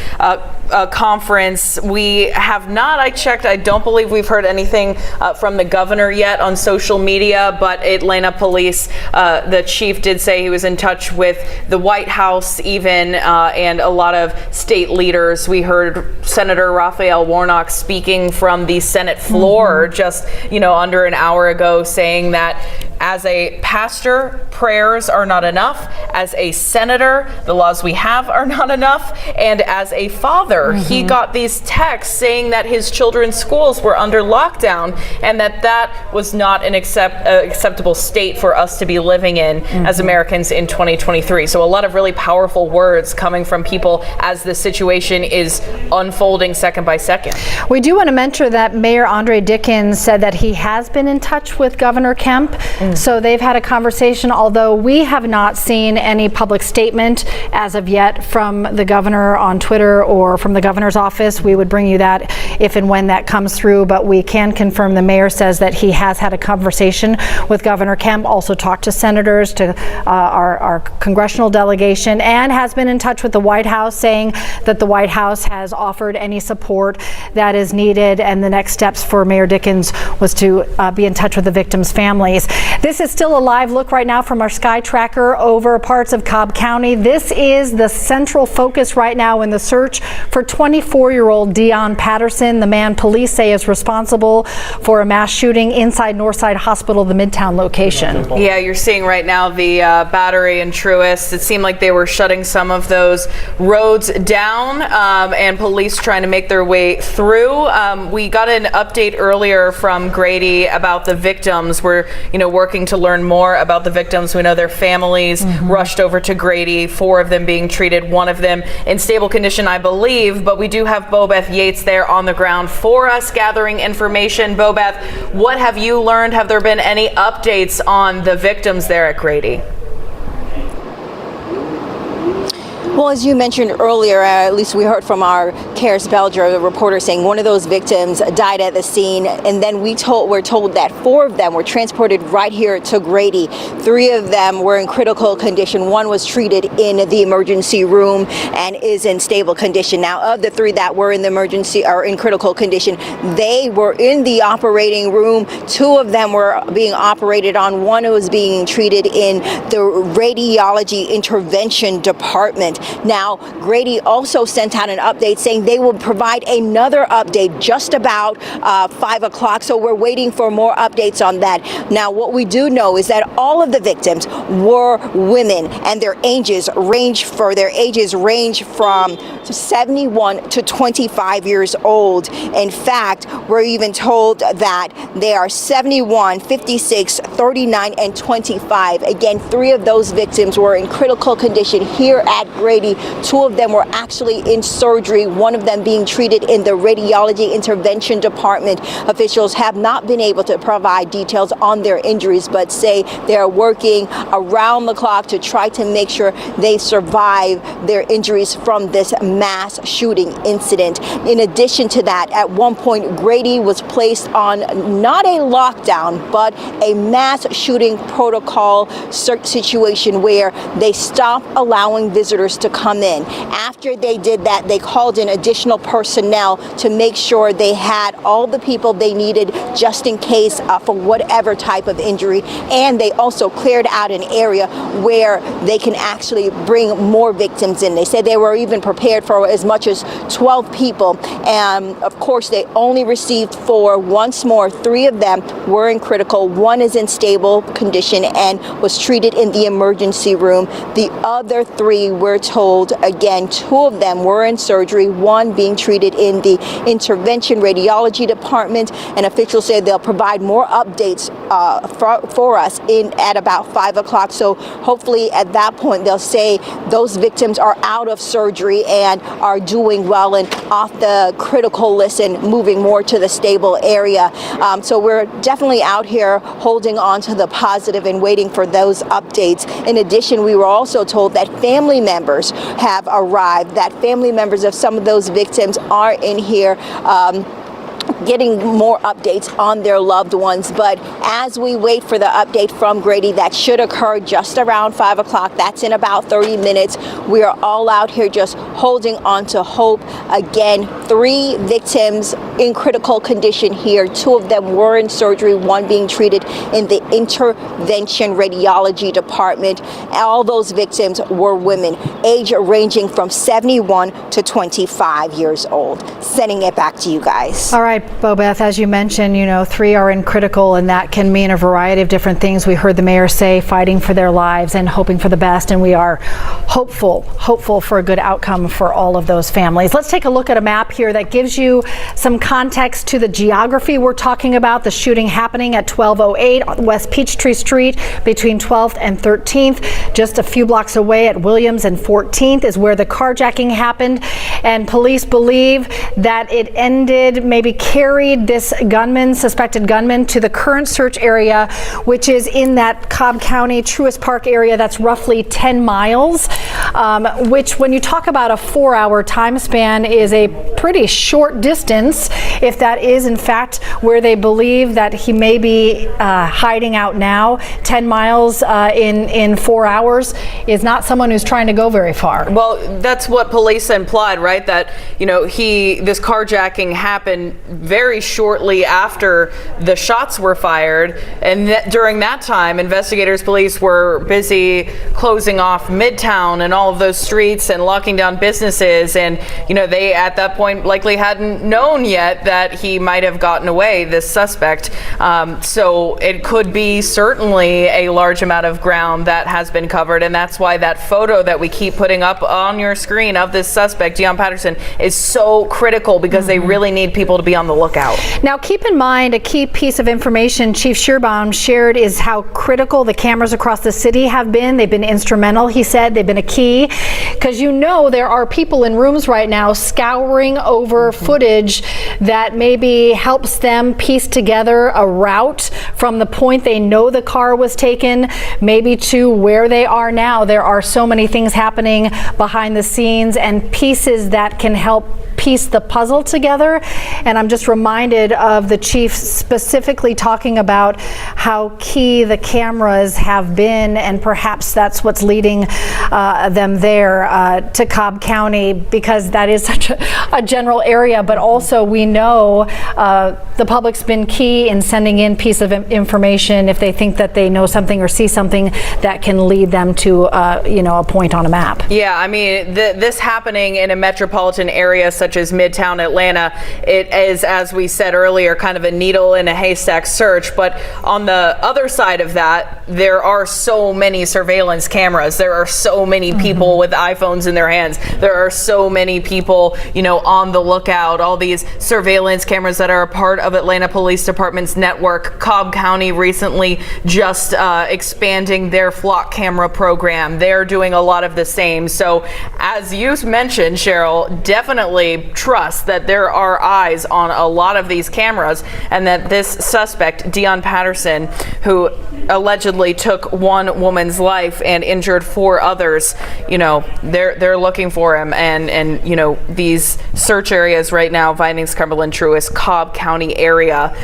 conference. We have not, I checked, I don't believe we've heard anything from the governor yet on social media, but Atlanta police, the chief did say he was in touch with the White House even, and a lot of state leaders. We heard Senator Raphael Warnock speaking from the Senate floor just, under an hour ago, saying that as a pastor, prayers are not enough. As a senator, the laws we have are not enough. And as a father, he got these texts saying that his children's schools were under lockdown and that was not an acceptable state for us to be living in as Americans in 2023. So a lot of really powerful words coming from people as the situation is unfolding second by second. We do want to mention that Mayor Andre Dickens said that he has been in touch with Governor Kemp. So they've had a conversation, although we have not seen any public statement as of yet from the governor on Twitter or from the governor's office. We would bring you that if and when that comes through, but we can confirm the mayor says that he has had a conversation with Governor Kemp, also talked to senators, to our congressional delegation, and has been in touch with the White House, saying that the White House has offered any support that is needed, and the next steps for Mayor Dickens was to be in touch with the victims' families. This is still a live look right now from our Sky Tracker over parts of Cobb County. This is the central focus right now in the search for 24-year-old Dion Patterson, the man police say is responsible for a mass shooting inside Northside Hospital, the Midtown location. Yeah, you're seeing right now the Battery and Truist. It seemed like they were shutting some of those roads down and police trying to make their way through. We got an update earlier from Grady about the victims. We're, working to learn more about the victims. We know their families rushed over to Grady, 4 of them being treated, 1 of them in stable condition, I believe, but we do have Bobeth Yates there on the ground for us gathering information. Bobeth, what have you learned? Have there been any updates on the victims there at Grady? Well, as you mentioned earlier, at least we heard from our Karis Belger, the reporter, saying one of those victims died at the scene, and then we're told that 4 of them were transported right here to Grady. 3 of them were in critical condition. 1 was treated in the emergency room and is in stable condition. Now, of the 3 that were in the emergency or in critical condition, they were in the operating room. 2 of them were being operated on. 1 was being treated in the radiology intervention department. Now, Grady also sent out an update saying they will provide another update just about 5 o'clock. So we're waiting for more updates on that. Now, what we do know is that all of the victims were women, and their ages range from 71 to 25 years old. In fact, we're even told that they are 71, 56, 39, and 25. Again, 3 of those victims were in critical condition here at Grady. 2 of them were actually in surgery, 1 of them being treated in the radiology intervention department. Officials have not been able to provide details on their injuries, but say they're working around the clock to try to make sure they survive their injuries from this mass shooting incident. In addition to that, at one point, Grady was placed on not a lockdown, but a mass shooting protocol situation where they stopped allowing visitors to come in. After they did that, they called in additional personnel to make sure they had all the people they needed just in case for whatever type of injury. And they also cleared out an area where they can actually bring more victims in. They said they were even prepared for as much as 12 people. And of course, they only received 4. Once more, 3 of them were in critical. 1 is in stable condition and was treated in the emergency room. The other 3 were told, again, 2 of them were in surgery, 1 being treated in the intervention radiology department, and officials say they'll provide more updates for us at about 5 o'clock. So hopefully at that point they'll say those victims are out of surgery and are doing well and off the critical list and moving more to the stable area. So we're definitely out here holding on to the positive and waiting for those updates. In addition, we were also told that family members have arrived, that family members of some of those victims are in here getting more updates on their loved ones. But as we wait for the update from Grady, that should occur just around 5 o'clock. That's in about 30 minutes. We are all out here just holding on to hope. Again, 3 victims in critical condition here. 2 of them were in surgery, 1 being treated in the intervention radiology department. All those victims were women, age ranging from 71 to 25 years old. Sending it back to you guys. All right, Bobeth, as you mentioned, 3 are in critical, and that can mean a variety of different things. We heard the mayor say fighting for their lives and hoping for the best, and we are hopeful for a good outcome for all of those families. Let's take a look at a map here that gives you some context to the geography we're talking about. The shooting happening at 1208 West Peachtree Street between 12th and 13th. Just a few blocks away at Williams and 14th is where the carjacking happened, and police believe that it ended, maybe carried this suspected gunman, to the current search area, which is in that Cobb County, Truist Park area. That's roughly 10 miles, which, when you talk about a 4-hour time span, is a pretty short distance, if that is in fact where they believe that he may be hiding out now. 10 miles in 4 hours is not someone who's trying to go very far. Well, that's what police implied, right? That, this carjacking happened very shortly after the shots were fired. And during that time, police were busy closing off Midtown and all of those streets and locking down businesses. And, they at that point likely hadn't known yet that he might have gotten away, this suspect. So it could be certainly a large amount of ground that has been covered. And that's why that photo that we keep putting up on your screen of this suspect, Deon Patterson, is so critical, because they really need people to be on the lookout. Now, keep in mind, a key piece of information Chief Shearbaum shared is how critical the cameras across the city have been. They've been instrumental, he said. They've been a key, because there are people in rooms right now scouring over footage that maybe helps them piece together a route from the point they know the car was taken, maybe to where they are now. There are so many things happening behind the scenes and pieces that can help piece the puzzle together. And I'm just reminded of the chief specifically talking about how key the cameras have been, and perhaps that's what's leading them there to Cobb County, because that is such a general area. But also, we know the public's been key in sending in piece of information if they think that they know something or see something that can lead them to a point on a map. Yeah, I mean, this happening in a metropolitan area such as Midtown Atlanta, it is, as we said earlier, kind of a needle in a haystack search. But on the other side of that, there are so many surveillance cameras. There are so many people with iPhones in their hands. There are so many people, on the lookout. All these surveillance cameras that are a part of Atlanta Police Department's network. Cobb County recently just expanding their flock camera program. They're doing a lot of the same. So, as you mentioned, Cheryl, definitely trust that there are eyes on a lot of these cameras, and that this suspect, Deon Patterson, who allegedly took one woman's life and injured 4 others, they're looking for him. And these search areas right now, Vinings, Cumberland, Truist, Cobb County area,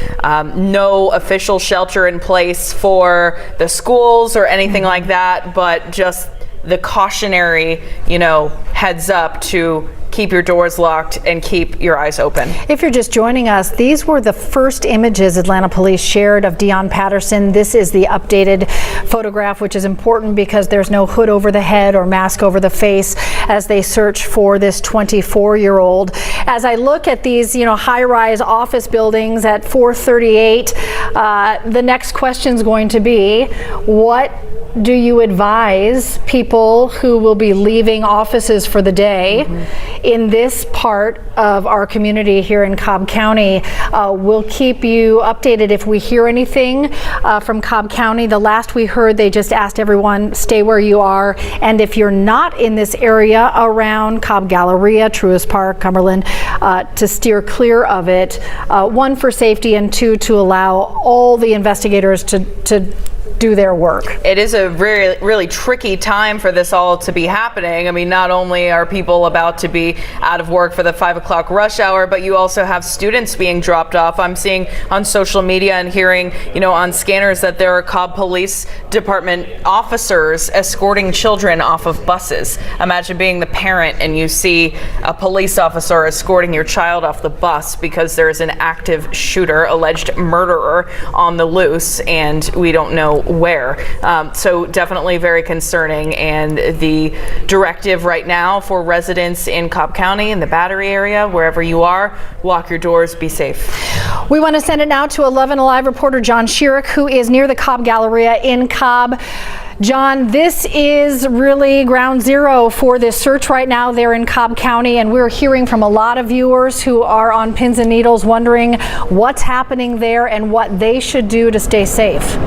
no official shelter in place for the schools or anything like that, but just the cautionary, heads up to keep your doors locked and keep your eyes open. If you're just joining us, these were the first images Atlanta police shared of Deon Patterson. This is the updated photograph, which is important because there's no hood over the head or mask over the face as they search for this 24-year-old. As I look at these, high-rise office buildings at 438, the next question is going to be, what do you advise people who will be leaving offices for the day in this part of our community here in Cobb County? We'll keep you updated if we hear anything from Cobb County. The last we heard, they just asked everyone, stay where you are. And if you're not in this area around Cobb Galleria, Truist Park, Cumberland, to steer clear of it. 1, for safety, and 2, to allow all the investigators to do their work. It is a really, really tricky time for this all to be happening. I mean, not only are people about to be out of work for the 5 o'clock rush hour, but you also have students being dropped off. I'm seeing on social media and hearing, on scanners that there are Cobb Police Department officers escorting children off of buses. Imagine being the parent and you see a police officer escorting your child off the bus because there's an active shooter, alleged murderer on the loose, and we don't know where. So definitely very concerning. And the directive right now for residents in Cobb County, in the Battery area, wherever you are, lock your doors, be safe. We want to send it now to 11 Alive reporter John Schierick, who is near the Cobb Galleria in Cobb. John, this is really ground zero for this search right now there in Cobb County, and we're hearing from a lot of viewers who are on pins and needles wondering what's happening there and what they should do to stay safe.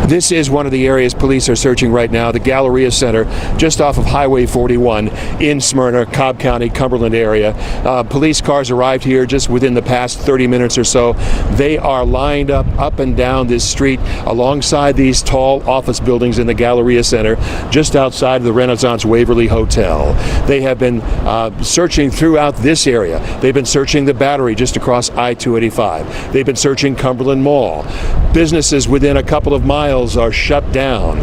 This is one of the areas police are searching right now, the Galleria Center, just off of Highway 41 in Smyrna, Cobb County, Cumberland area. Police cars arrived here just within the past 30 minutes or so. They are lined up and down this street alongside these tall office buildings in the Galleria Center, just outside of the Renaissance Waverly Hotel. They have been searching throughout this area. They've been searching the Battery just across I-285. They've been searching Cumberland Mall. Businesses within a couple of miles are shut down.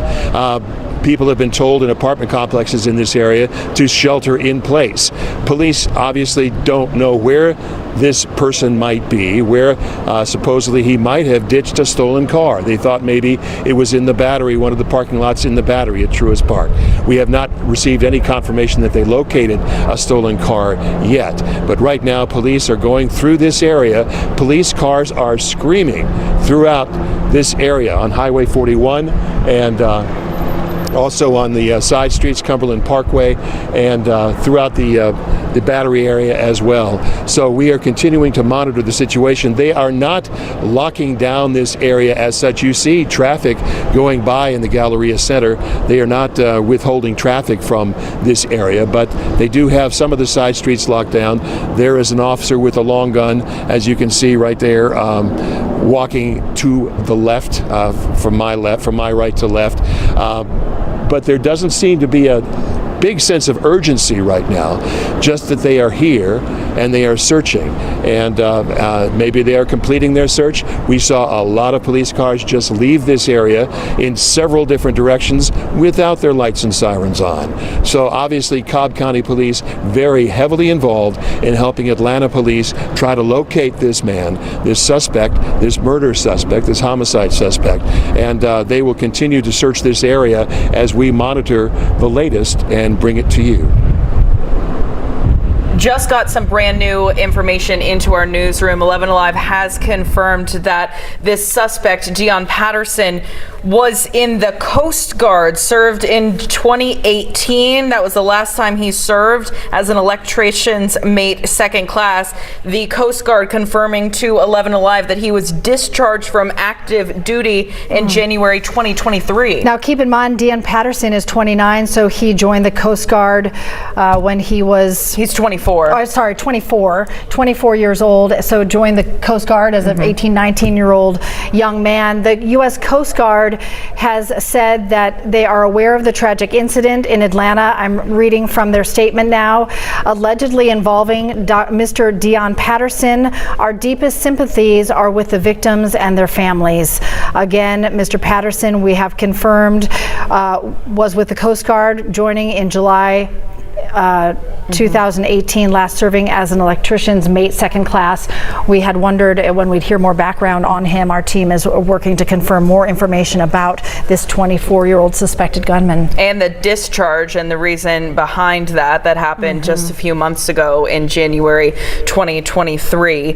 People have been told in apartment complexes in this area to shelter in place. Police obviously don't know where this person might be, where supposedly he might have ditched a stolen car. They thought maybe it was in the Battery, one of the parking lots in the Battery at Truist Park. We have not received any confirmation that they located a stolen car yet. But right now, police are going through this area. Police cars are screaming throughout this area on Highway 41 and also on the side streets, Cumberland Parkway, and throughout the Battery area as well. So we are continuing to monitor the situation. They are not locking down this area as such. You see traffic going by in the Galleria Center. They are not withholding traffic from this area, but they do have some of the side streets locked down. There is an officer with a long gun, as you can see right there, walking to the left, from my right to left. But there doesn't seem to be a big sense of urgency right now, just that they are here and they are searching, and maybe they are completing their search. We saw a lot of police cars just leave this area in several different directions without their lights and sirens on. So obviously Cobb County Police very heavily involved in helping Atlanta police try to locate this man, this suspect, this murder suspect, this homicide suspect, and they will continue to search this area as we monitor the latest and bring it to you. Just got some brand new information into our newsroom. 11 Alive has confirmed that this suspect, Deon Patterson, was in the Coast Guard, served in 2018. That was the last time he served as an electrician's mate, second class. The Coast Guard confirming to 11 Alive that he was discharged from active duty in January 2023. Now keep in mind, Deon Patterson is 29, so he joined the Coast Guard when he was... He's 24. 24 years old, so joined the Coast Guard as an 18, 19-year-old young man. The U.S. Coast Guard has said that they are aware of the tragic incident in Atlanta. I'm reading from their statement now. Allegedly involving Mr. Deon Patterson. Our deepest sympathies are with the victims and their families. Again, Mr. Patterson, we have confirmed, was with the Coast Guard, joining in July 2018, last serving as an electrician's mate, second class. We had wondered when we'd hear more background on him. Our team is working to confirm more information about this 24-year-old suspected gunman. And the discharge and the reason behind that happened just a few months ago in January 2023.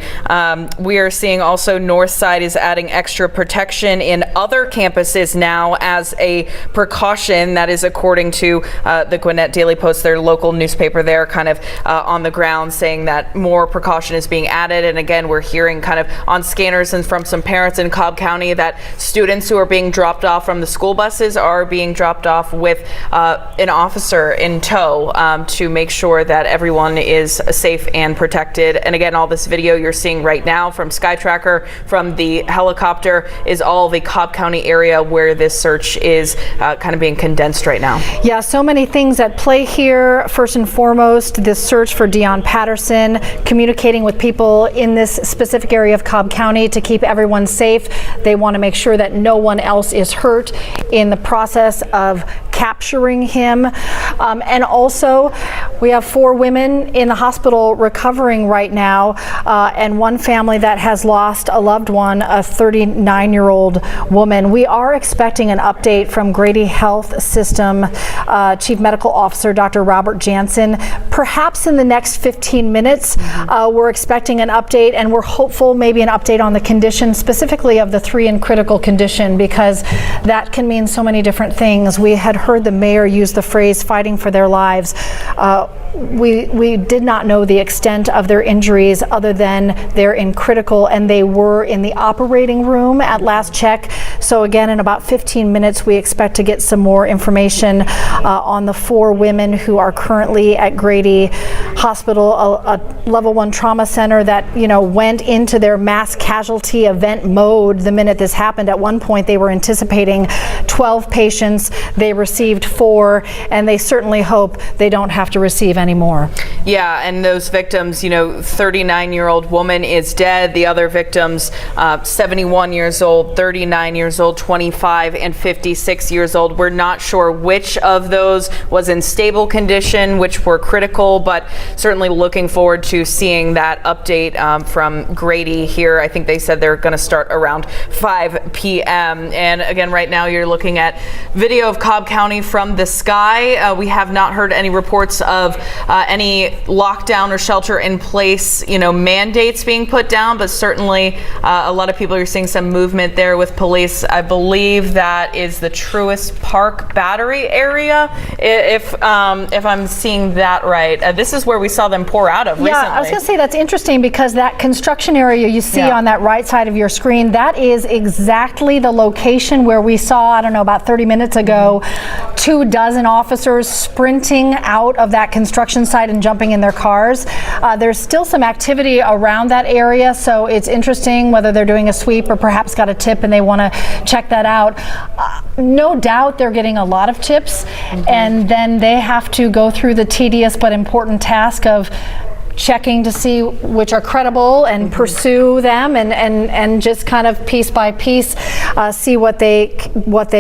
We are seeing also Northside is adding extra protection in other campuses now as a precaution. That is according to the Gwinnett Daily Post, their local local newspaper there kind of on the ground saying that more precaution is being added. And again, we're hearing kind of on scanners and from some parents in Cobb County that students who are being dropped off from the school buses are being dropped off with an officer in tow to make sure that everyone is safe and protected. And again, all this video you're seeing right now from SkyTracker, from the helicopter, is all the Cobb County area where this search is kind of being condensed right now. Yeah, so many things at play here. First and foremost, this search for Deon Patterson, communicating with people in this specific area of Cobb County to keep everyone safe. They want to make sure that no one else is hurt in the process of capturing him. And also, we have 4 women in the hospital recovering right now, and one family that has lost a loved one, a 39-year-old woman. We are expecting an update from Grady Health System Chief Medical Officer Dr. Robert Jansen, perhaps in the next 15 minutes. We're expecting an update, and we're hopeful maybe an update on the condition, specifically of the 3 in critical condition, because that can mean so many different things. We had heard the mayor use the phrase fighting for their lives. We did not know the extent of their injuries other than they're in critical, and they were in the operating room at last check. So again, in about 15 minutes, we expect to get some more information on the 4 women who are currently at Grady Hospital, a level 1 trauma center that, you know, went into their mass casualty event mode the minute this happened. At one point, they were anticipating 12 patients. They received 4, and they certainly hope they don't have to receive any more. Yeah, and those victims, you know, 39-year-old woman is dead. The other victims, 71 years old, 39 years old, 25, and 56 years old. We're not sure which of those was in stable condition, which were critical, but certainly looking forward to seeing that update from Grady here. I think they said they're going to start around 5 p.m. And again, right now you're looking at video of Cobb County from the sky. We have not heard any reports of any lockdown or shelter in place, you know, mandates being put down, but certainly a lot of people are seeing some movement there with police. I believe that is the Truist Park Battery area, if I'm seeing that right. This is where we saw them pour out of recently. Yeah, I was going to say that's interesting because that construction area you see on that right side of your screen, that is exactly the location where we saw, I don't know, about 30 minutes ago, 24 officers sprinting out of that construction site and jumping in their cars. There's still some activity around that area, so it's interesting whether they're doing a sweep or perhaps got a tip and they want to check that out. No doubt they're getting a lot of tips, and then they have to go through the tedious but important task of checking to see which are credible and pursue them and just kind of piece by piece see what they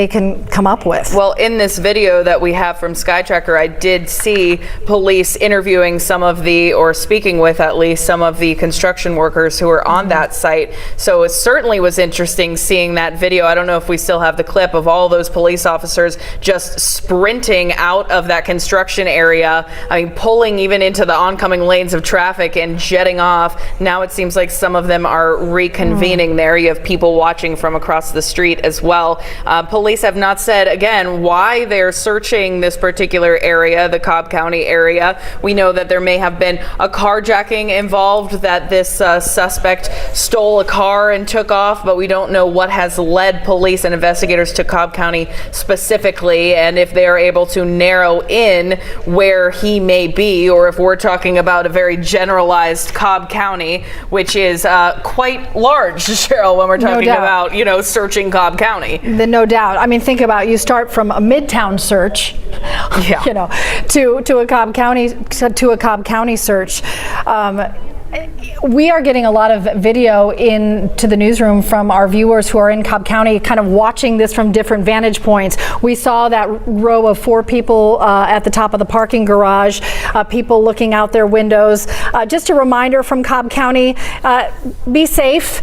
can come up with. Well, in this video that we have from SkyTracker, I did see police interviewing some of the, or speaking with at least some of the construction workers who were on that site. So it certainly was interesting seeing that video. I don't know if we still have the clip of all those police officers just sprinting out of that construction area. I mean, pulling even into the oncoming lanes of traffic and jetting off. Now it seems like some of them are reconvening there. You have people watching from across the street as well. Police have not said, again, why they're searching this particular area, the Cobb County area. We know that there may have been a carjacking involved, that this suspect stole a car and took off, but we don't know what has led police and investigators to Cobb County specifically, and if they are able to narrow in where he may be, or if we're talking about a very generalized Cobb County, which is quite large, Cheryl, when we're talking about, you know, searching Cobb County. No doubt. I mean, think about, you start from a Midtown search, you know, to a Cobb County search. We are getting a lot of video into the newsroom from our viewers who are in Cobb County, kind of watching this from different vantage points. We saw that row of 4 people at the top of the parking garage, people looking out their windows. Just a reminder from Cobb County, be safe,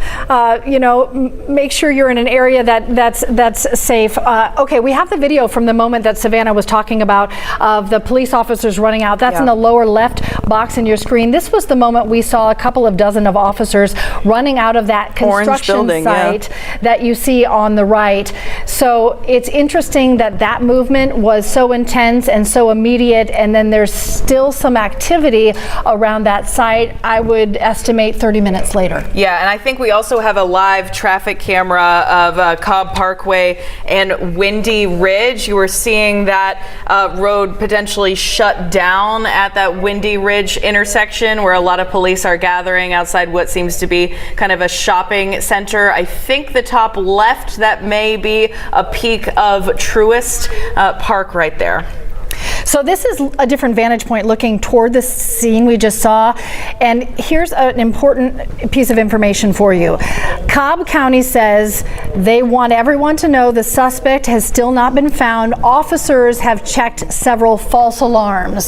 you know, make sure you're in an area that's safe. Okay, we have the video from the moment that Savannah was talking about of the police officers running out. That's in the lower left box in your screen. This was the moment we saw saw a couple of dozen of officers running out of that construction building, site that you see on the right. So it's interesting that that movement was so intense and so immediate, and then there's still some activity around that site. I would estimate 30 minutes later. Yeah, and I think we also have a live traffic camera of Cobb Parkway and Windy Ridge. You were seeing that road potentially shut down at that Windy Ridge intersection where a lot of police are gathering outside what seems to be kind of a shopping center. I think the top left, that may be a peak of Truist Park right there. So this is a different vantage point looking toward the scene we just saw. And here's an important piece of information for you. Cobb County says they want everyone to know the suspect has still not been found. Officers have checked several false alarms.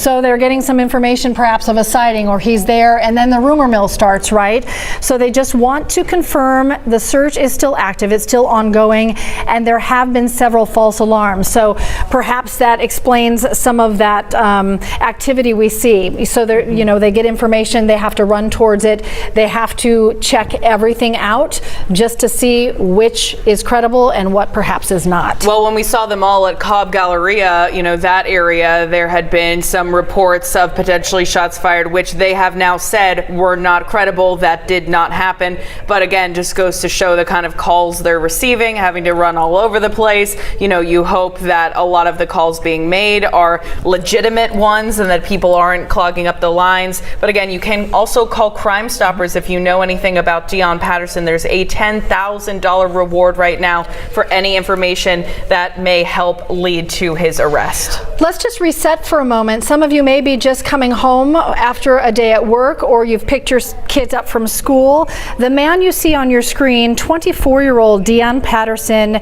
So they're getting some information perhaps of a sighting or he's there, and then the rumor mill starts, right? So they just want to confirm the search is still active, it's still ongoing, and there have been several false alarms. So perhaps that explains some of that activity we see. So they get information, they have to run towards it, they have to check everything out just to see which is credible and what perhaps is not. Well, when we saw them all at Cobb Galleria, that area, there had been some reports of potentially shots fired, which they have now said were not credible. That did not happen. But again, just goes to show the kind of calls they're receiving, having to run all over the place. You hope that a lot of the calls being made are legitimate ones and that people aren't clogging up the lines. But again, you can also call Crime Stoppers if you know anything about Dion Patterson. There's a $10,000 reward right now for any information that may help lead to his arrest. Let's just reset for a moment. Some of you may be just coming home after a day at work, or you've picked your kids up from school. The man you see on your screen, 24-year-old Dion Patterson,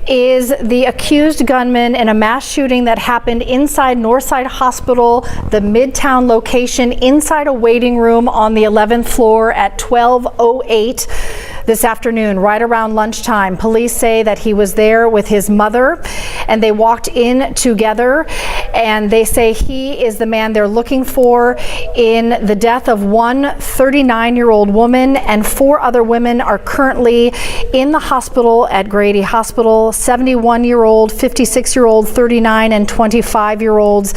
is the accused gunman in a mass shooting that happened inside Northside Hospital, the Midtown location, inside a waiting room on the 11th floor at 12:08 this afternoon, right around lunchtime. Police say that he was there with his mother and they walked in together, and they say he is the man they're looking for in the death of one 39-year-old woman, and 4 other women are currently in the hospital at Grady Hospital. 71-year-old, 56-year-old, 39 and 25-year-olds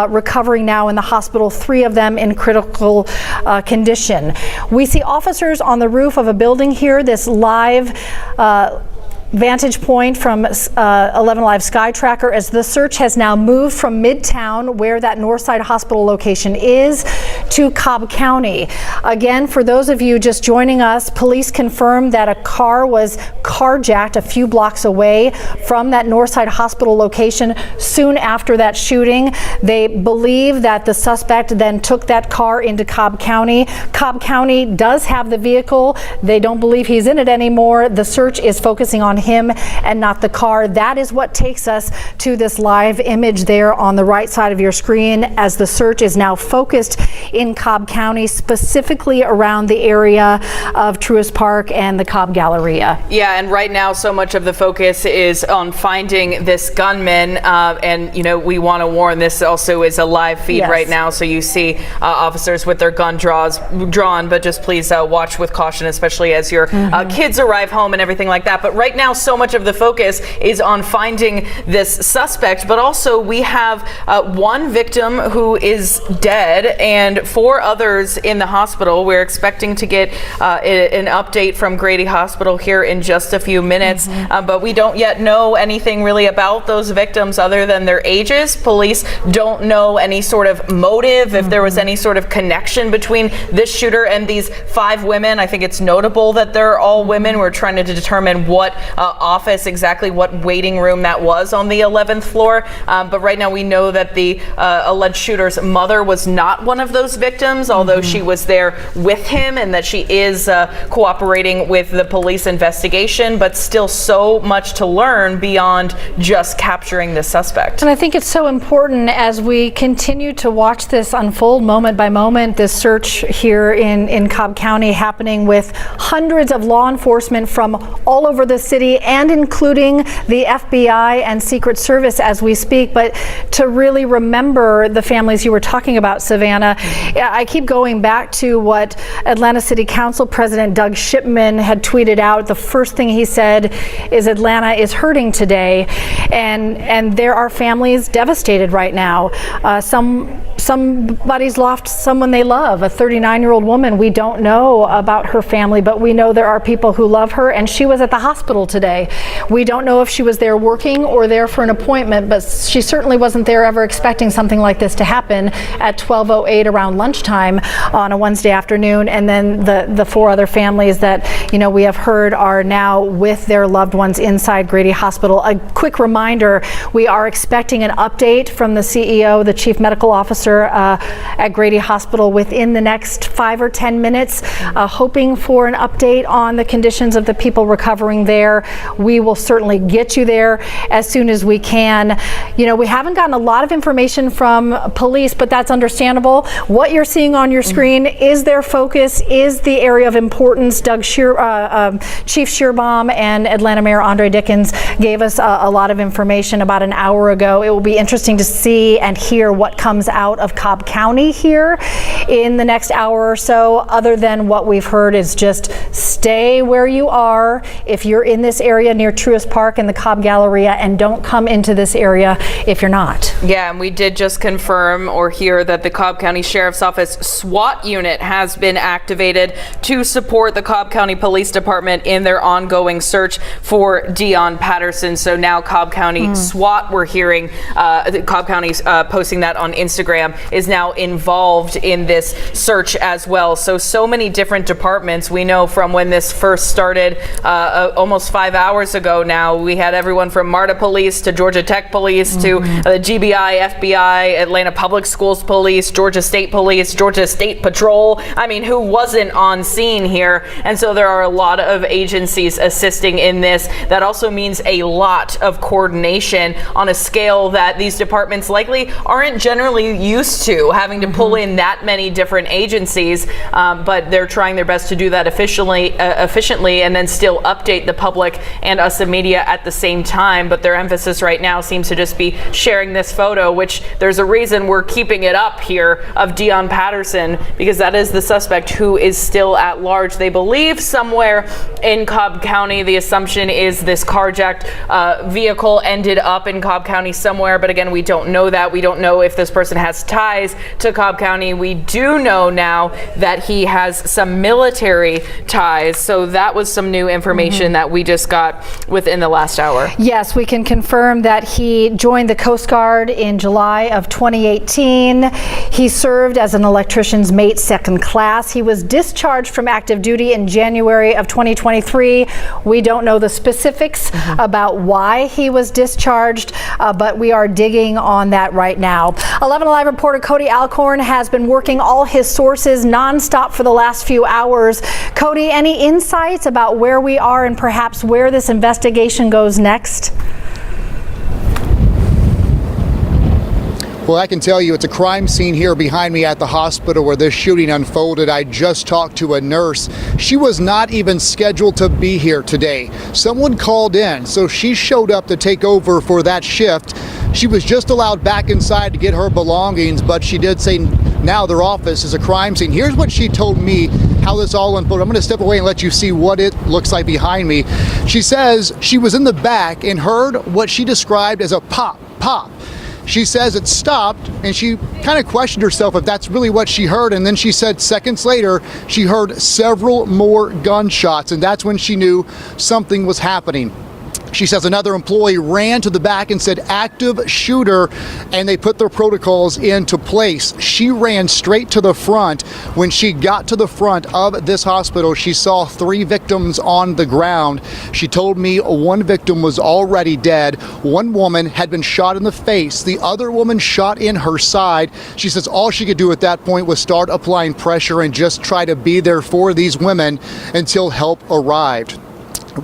recovering now in the hospital, 3 of them in critical condition. We see officers on the roof of a building here. This live vantage point from 11 Live Sky Tracker as the search has now moved from Midtown, where that Northside Hospital location is, to Cobb County. Again, for those of you just joining us, police confirmed that a car was carjacked a few blocks away from that Northside Hospital location soon after that shooting. They believe that the suspect then took that car into Cobb County. Cobb County does have the vehicle. They don't believe he's in it anymore. The search is focusing on him and not the car. That is what takes us to this live image there on the right side of your screen, as the search is now focused in Cobb County, specifically around the area of Truist Park and the Cobb Galleria. Yeah, and right now so much of the focus is on finding this gunman, and we want to warn, this also is a live feed right now, so you see officers with their gun drawn, but just please watch with caution, especially as your kids arrive home and everything like that. But right now so much of the focus is on finding this suspect, but also we have one victim who is dead and 4 others in the hospital. We're expecting to get an update from Grady Hospital here in just a few minutes, but we don't yet know anything really about those victims other than their ages. Police don't know any sort of motive, if there was any sort of connection between this shooter and these 5 women. I think it's notable that they're all women. We're trying to determine what office, exactly what waiting room that was on the 11th floor. But right now we know that the alleged shooter's mother was not one of those victims, although she was there with him, and that she is cooperating with the police investigation, but still so much to learn beyond just capturing the suspect. And I think it's so important as we continue to watch this unfold moment by moment, this search here in Cobb County happening with hundreds of law enforcement from all over the city City and including the FBI and Secret Service as we speak, but to really remember the families you were talking about, Savannah. I keep going back to what Atlanta City Council President Doug Shipman had tweeted out. The first thing he said is Atlanta is hurting today, and there are families devastated right now. Somebody's lost someone they love, a 39-year-old woman. We don't know about her family, but we know there are people who love her, and she was at the hospital today. We don't know if she was there working or there for an appointment, but she certainly wasn't there ever expecting something like this to happen at 12:08 around lunchtime on a Wednesday afternoon. And then the 4 other families that we have heard are now with their loved ones inside Grady Hospital. A quick reminder, we are expecting an update from the CEO, the Chief Medical Officer at Grady Hospital within the next 5 or 10 minutes, hoping for an update on the conditions of the people recovering there. We will certainly get you there as soon as we can. We haven't gotten a lot of information from police, but that's understandable. What you're seeing on your screen is their focus, is the area of importance. Chief Shearbaum and Atlanta Mayor Andre Dickens gave us a lot of information about an hour ago. It will be interesting to see and hear what comes out of Cobb County here in the next hour or so. Other than what we've heard is just stay where you are if you're in this area near Truist Park and the Cobb Galleria, and don't come into this area if you're not. Yeah, and we did just confirm or hear that the Cobb County Sheriff's Office SWAT unit has been activated to support the Cobb County Police Department in their ongoing search for Dion Patterson. So now Cobb County SWAT, we're hearing Cobb County's posting that on Instagram, is now involved in this search as well. So many different departments. We know from when this first started almost 5 hours ago now, we had everyone from MARTA Police to Georgia Tech Police to the GBI, FBI, Atlanta Public Schools Police, Georgia State Police, Georgia State Patrol. I mean, who wasn't on scene here? And so there are a lot of agencies assisting in this. That also means a lot of coordination on a scale that these departments likely aren't generally used to, having to pull in that many different agencies, but they're trying their best to do that efficiently and then still update the public and us, the media, at the same time. But their emphasis right now seems to just be sharing this photo, which there's a reason we're keeping it up here, of Dion Patterson, because that is the suspect who is still at large. They believe somewhere in Cobb County. The assumption is this carjacked vehicle ended up in Cobb County somewhere, but again, we don't know that. We don't know if this person has ties to Cobb County. We do know now that he has some military ties, so that was some new information that we just got within the last hour. Yes, we can confirm that he joined the Coast Guard in July of 2018. He served as an electrician's mate, second class. He was discharged from active duty in January of 2023. We don't know the specifics about why he was discharged, but we are digging on that right now. 11 Alive reporter Cody Alcorn has been working all his sources nonstop for the last few hours. Cody, any insights about where we are and perhaps where this investigation goes next? Well, I can tell you it's a crime scene here behind me at the hospital where this shooting unfolded. I just talked to a nurse. She was not even scheduled to be here today. Someone called in, so she showed up to take over for that shift. She was just allowed back inside to get her belongings, but she did say now their office is a crime scene. Here's what she told me, how this all unfolded. I'm going to step away and let you see what it looks like behind me. She says she was in the back and heard what she described as a pop, pop. She says it stopped, and she kind of questioned herself if that's really what she heard. And then she said seconds later, she heard several more gunshots, and that's when she knew something was happening. She says another employee ran to the back and said active shooter, and they put their protocols into place. She ran straight to the front. When she got to the front of this hospital, she saw 3 victims on the ground. She told me one victim was already dead. One woman had been shot in the face. The other woman shot in her side. She says all she could do at that point was start applying pressure and just try to be there for these women until help arrived.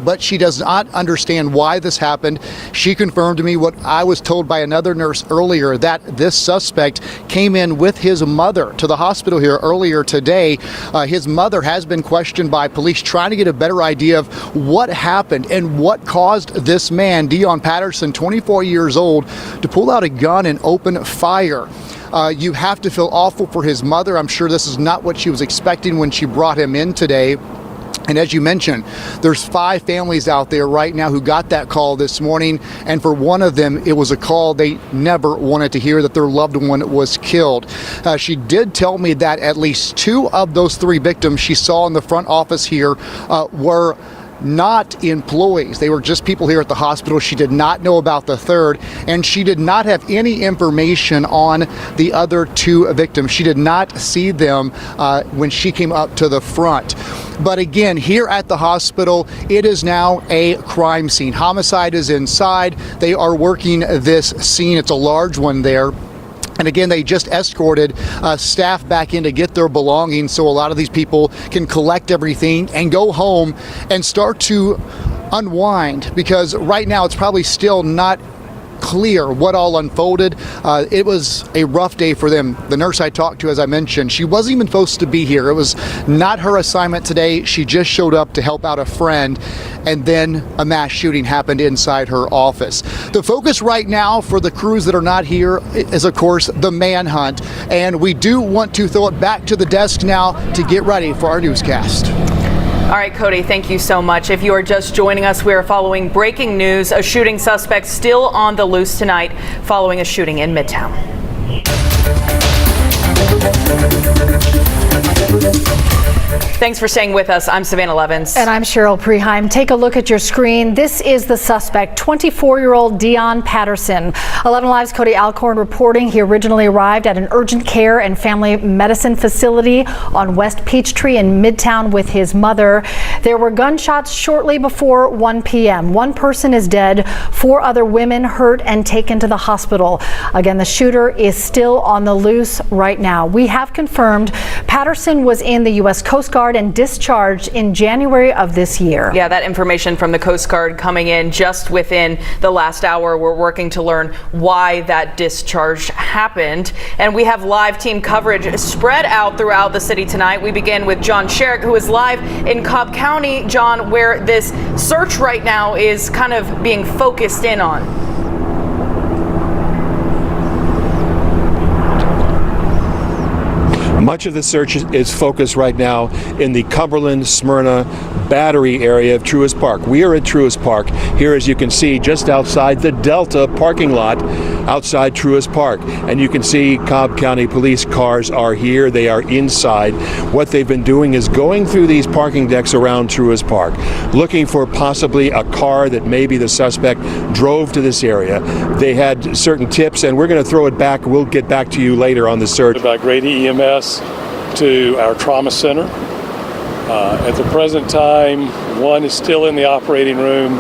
but she does not understand why this happened. She confirmed to me what I was told by another nurse earlier, that this suspect came in with his mother to the hospital here earlier today. His mother has been questioned by police, trying to get a better idea of what happened and what caused this man, Dion Patterson, 24 years old, to pull out a gun and open fire. You have to feel awful for his mother. I'm sure this is not what she was expecting when she brought him in today. And as you mentioned, there's 5 families out there right now who got that call this morning. And for one of them, it was a call they never wanted to hear, that their loved one was killed. She did tell me that at least 2 of those 3 victims she saw in the front office here were not employees. They were just people here at the hospital. She did not know about the third, and she did not have any information on the other 2 victims. She did not see them when she came up to the front. But again, here at the hospital, it is now a crime scene. Homicide is inside. They are working this scene. It's a large one there. And again, they just escorted staff back in to get their belongings, so a lot of these people can collect everything and go home and start to unwind, because right now it's probably still not clear what all unfolded. It was a rough day for them. The nurse I talked to, as I mentioned, she wasn't even supposed to be here. It was not her assignment today. She just showed up to help out a friend, and then a mass shooting happened inside her office. The focus right now for the crews that are not here is, of course, the manhunt, and we do want to throw it back to the desk now to get ready for our newscast. All right, Cody, thank you so much. If you are just joining us, we are following breaking news. A shooting suspect still on the loose tonight following a shooting in Midtown. Thanks for staying with us. I'm Savannah Levins. And I'm Cheryl Preheim. Take a look at your screen. This is the suspect, 24-year-old Dion Patterson. 11 Live's Cody Alcorn reporting he originally arrived at an urgent care and family medicine facility on West Peachtree in Midtown with his mother. There were gunshots shortly before 1 p.m. 1 person is dead, 4 other women hurt and taken to the hospital. Again, the shooter is still on the loose right now. We have confirmed Patterson was in the U.S. Coast Guard and discharged in January of this year. Yeah, that information from the Coast Guard coming in just within the last hour. We're working to learn why that discharge happened. And we have live team coverage spread out throughout the city tonight. We begin with John Sherrick, who is live in Cobb County. John, where this search right now is kind of being focused in on. Much of the search is focused right now in the Cumberland, Smyrna, Battery area of Truist Park. We are at Truist Park here, as you can see, just outside the Delta parking lot outside Truist Park. And you can see Cobb County police cars are here. They are inside. What they've been doing is going through these parking decks around Truist Park, looking for possibly a car that maybe the suspect drove to this area. They had certain tips, and we're going to throw it back. We'll get back to you later on the search. About Grady EMS to our trauma center. At the present time, one is still in the operating room.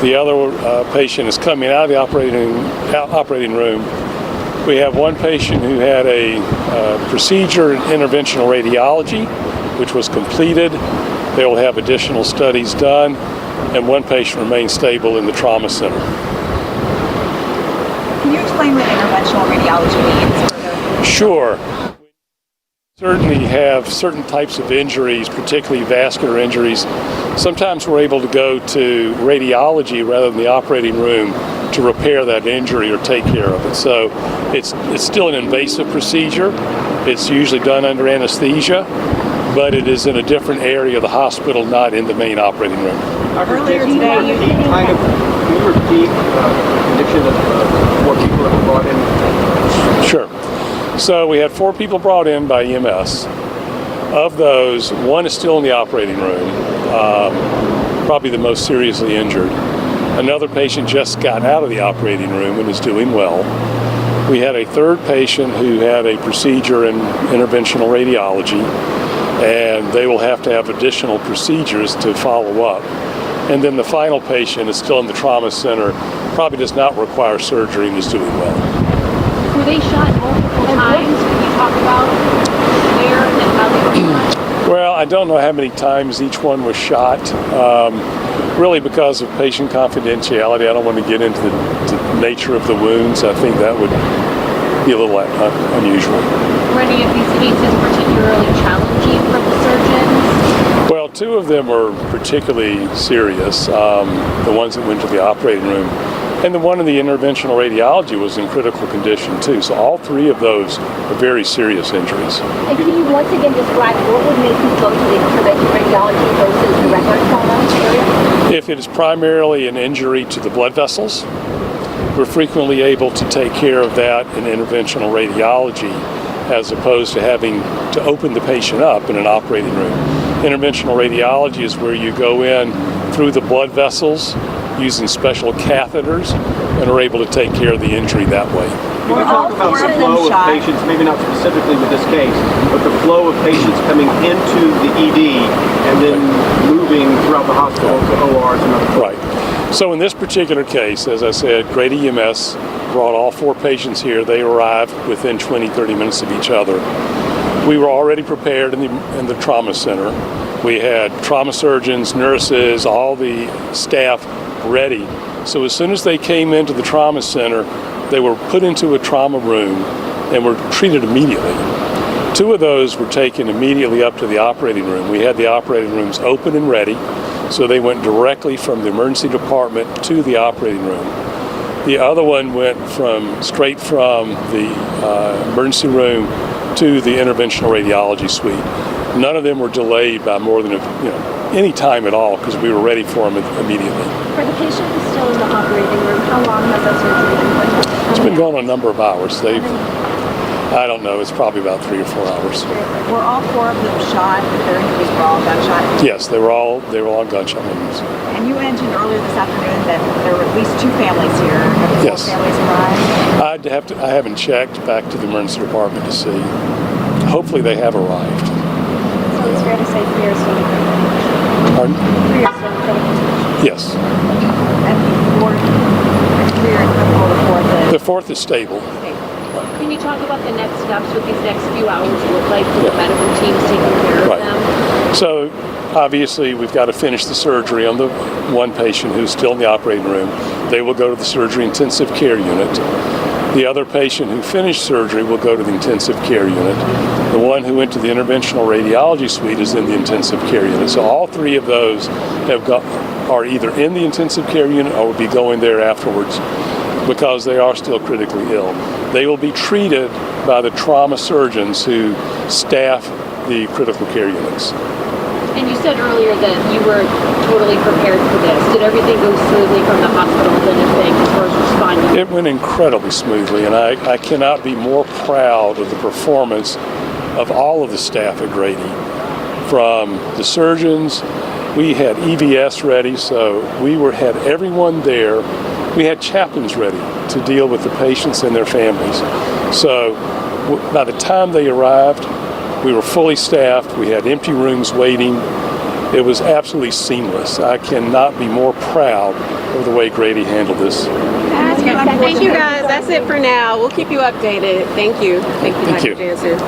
The other patient is coming out of the operating room. We have one patient who had a procedure in interventional radiology, which was completed. They will have additional studies done, and one patient remains stable in the trauma center. Can you explain what interventional radiology means? Sure. Certainly have certain types of injuries, particularly vascular injuries. Sometimes we're able to go to radiology rather than the operating room to repair that injury or take care of it. So it's still an invasive procedure. It's usually done under anesthesia, but it is in a different area of the hospital, not in the main operating room. Earlier today, you can you repeat the condition of what people have brought in? Sure. So we had 4 people brought in by EMS. Of those, 1 is still in the operating room, probably the most seriously injured. Another patient just got out of the operating room and is doing well. We had a 3rd patient who had a procedure in interventional radiology, and they will have to have additional procedures to follow up. And then the final patient is still in the trauma center, probably does not require surgery and is doing well. Were they shot multiple times? Can you talk about where and how they were shot? Well, I don't know how many times each one was shot. Really because of patient confidentiality, I don't want to get into the nature of the wounds. I think that would be a little unusual. Were any of these cases particularly challenging for the surgeons? Well, two of them were particularly serious, the ones that went to the operating room. And the one in the interventional radiology was in critical condition too. So all three of those are very serious injuries. And can you once again describe what would make you go to the interventional radiology versus the regular trauma area? If it is primarily an injury to the blood vessels, we're frequently able to take care of that in interventional radiology as opposed to having to open the patient up in an operating room. Interventional radiology is where you go in through the blood vessels using special catheters and are able to take care of the injury that way. Can you talk about the flow of patients, maybe not specifically with this case, but the flow of patients coming into the ED and then moving throughout the hospital to ORs and other places? Right. So in this particular case, as I said, Grady EMS brought all 4 patients here. They arrived within 20-30 minutes of each other. We were already prepared in the trauma center. We had trauma surgeons, nurses, all the staff ready. So as soon as they came into the trauma center, they were put into a trauma room and were treated immediately. 2 of those were taken immediately up to the operating room. We had the operating rooms open and ready, so they went directly from the emergency department to the operating room. The other one went straight from the emergency room to the interventional radiology suite. None of them were delayed by more than any time at all because we were ready for them immediately. For the patient who's still in the operating room, how long has that surgery been going? It's been going on a number of hours. I don't know, it's probably about 3 or 4 hours. Were all 4 of them shot? Their injuries were all gunshot? Yes, they were all gunshot wounds. And you mentioned earlier this afternoon that there were at least 2 families here. Have Yes. 4 families arrived? I haven't checked back to the emergency department to see. Hopefully they have arrived. So it's fair to say 3 are still in critical condition? Pardon? 3 are still in critical condition? Yes. And 4 are in critical, the 4th The 4th is is stable. Can you talk about the next steps, what these next few hours look like for the medical teams taking care of them? So obviously we've got to finish the surgery on the one patient who's still in the operating room. They will go to the surgery intensive care unit. The other patient who finished surgery will go to the intensive care unit. The one who went to the interventional radiology suite is in the intensive care unit. So all 3 of those are either in the intensive care unit or will be going there afterwards because they are still critically ill. They will be treated by the trauma surgeons who staff the critical care units. And you said earlier that you were totally prepared for this. Did everything go smoothly from the hospital and anything as far as responding? It went incredibly smoothly, and I cannot be more proud of the performance of all of the staff at Grady. From the surgeons, we had EVS ready, so we had everyone there. We had chaplains ready to deal with the patients and their families. So by the time they arrived, we were fully staffed. We had empty rooms waiting. It was absolutely seamless. I cannot be more proud of the way Grady handled this. Thank you guys. That's it for now. We'll keep you updated. Thank you. Thank you, Dr. Jansen.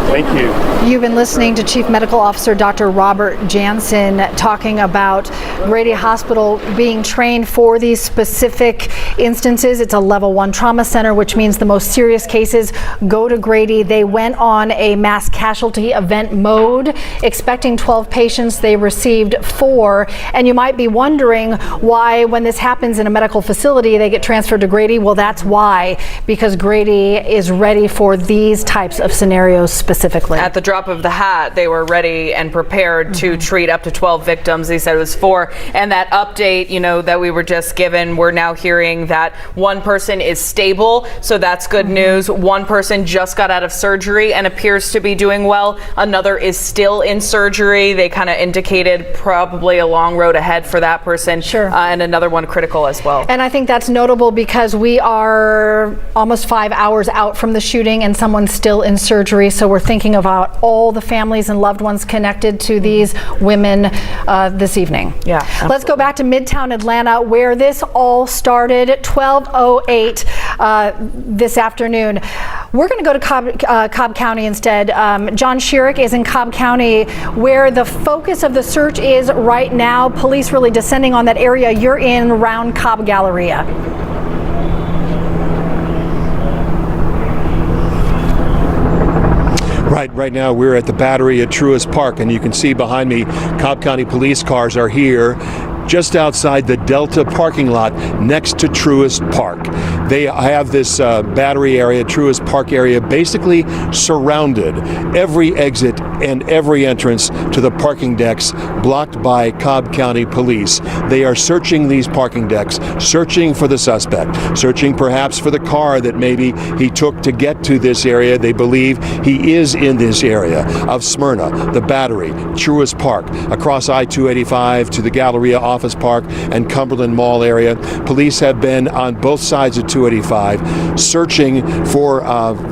Thank you. You've been listening to Chief Medical Officer Dr. Robert Jansen talking about Grady Hospital being trained for these specific instances. It's a level 1 trauma center, which means the most serious cases go to Grady. They went on a mass casualty event mode, expecting 12 patients. They received 4. And you might be wondering why, when this happens in a medical facility, they get transferred to Grady. Well, that's why, because Grady is ready for these types of scenarios specifically. At the drop of the hat, they were ready and prepared to treat up to 12 victims. They said it was 4. And that update, that we were just given, we're now hearing that 1 person is stable. So that's good news. 1 person just got out of surgery and appears to be doing well. Another is still in surgery. They kind of indicated probably a long road ahead for that person. Sure. And another one critical as well. And I think that's notable because we are almost 5 hours out from the shooting and someone's still in surgery. So we're thinking about all the families and loved ones connected to these women this evening. Yeah. Let's go back to Midtown Atlanta, where this all started at 12:08 this afternoon. We're going to go to Cobb County instead. John Schierick is in Cobb County, where the focus of the search is right now. Police really descending on that area you're in around Cobb Galleria. Right now we're at the Battery at Truist Park, and you can see behind me Cobb County police cars are here just outside the Delta parking lot next to Truist Park. They have this Battery area, Truist Park area, basically surrounded. Every exit and every entrance to the parking decks blocked by Cobb County police. They are searching these parking decks, searching for the suspect, searching perhaps for the car that maybe he took to get to this area. They believe he is in this area of Smyrna, the Battery, Truist Park, across I-285 to the Galleria Office Park and Cumberland Mall area. Police have been on both sides of 285 searching for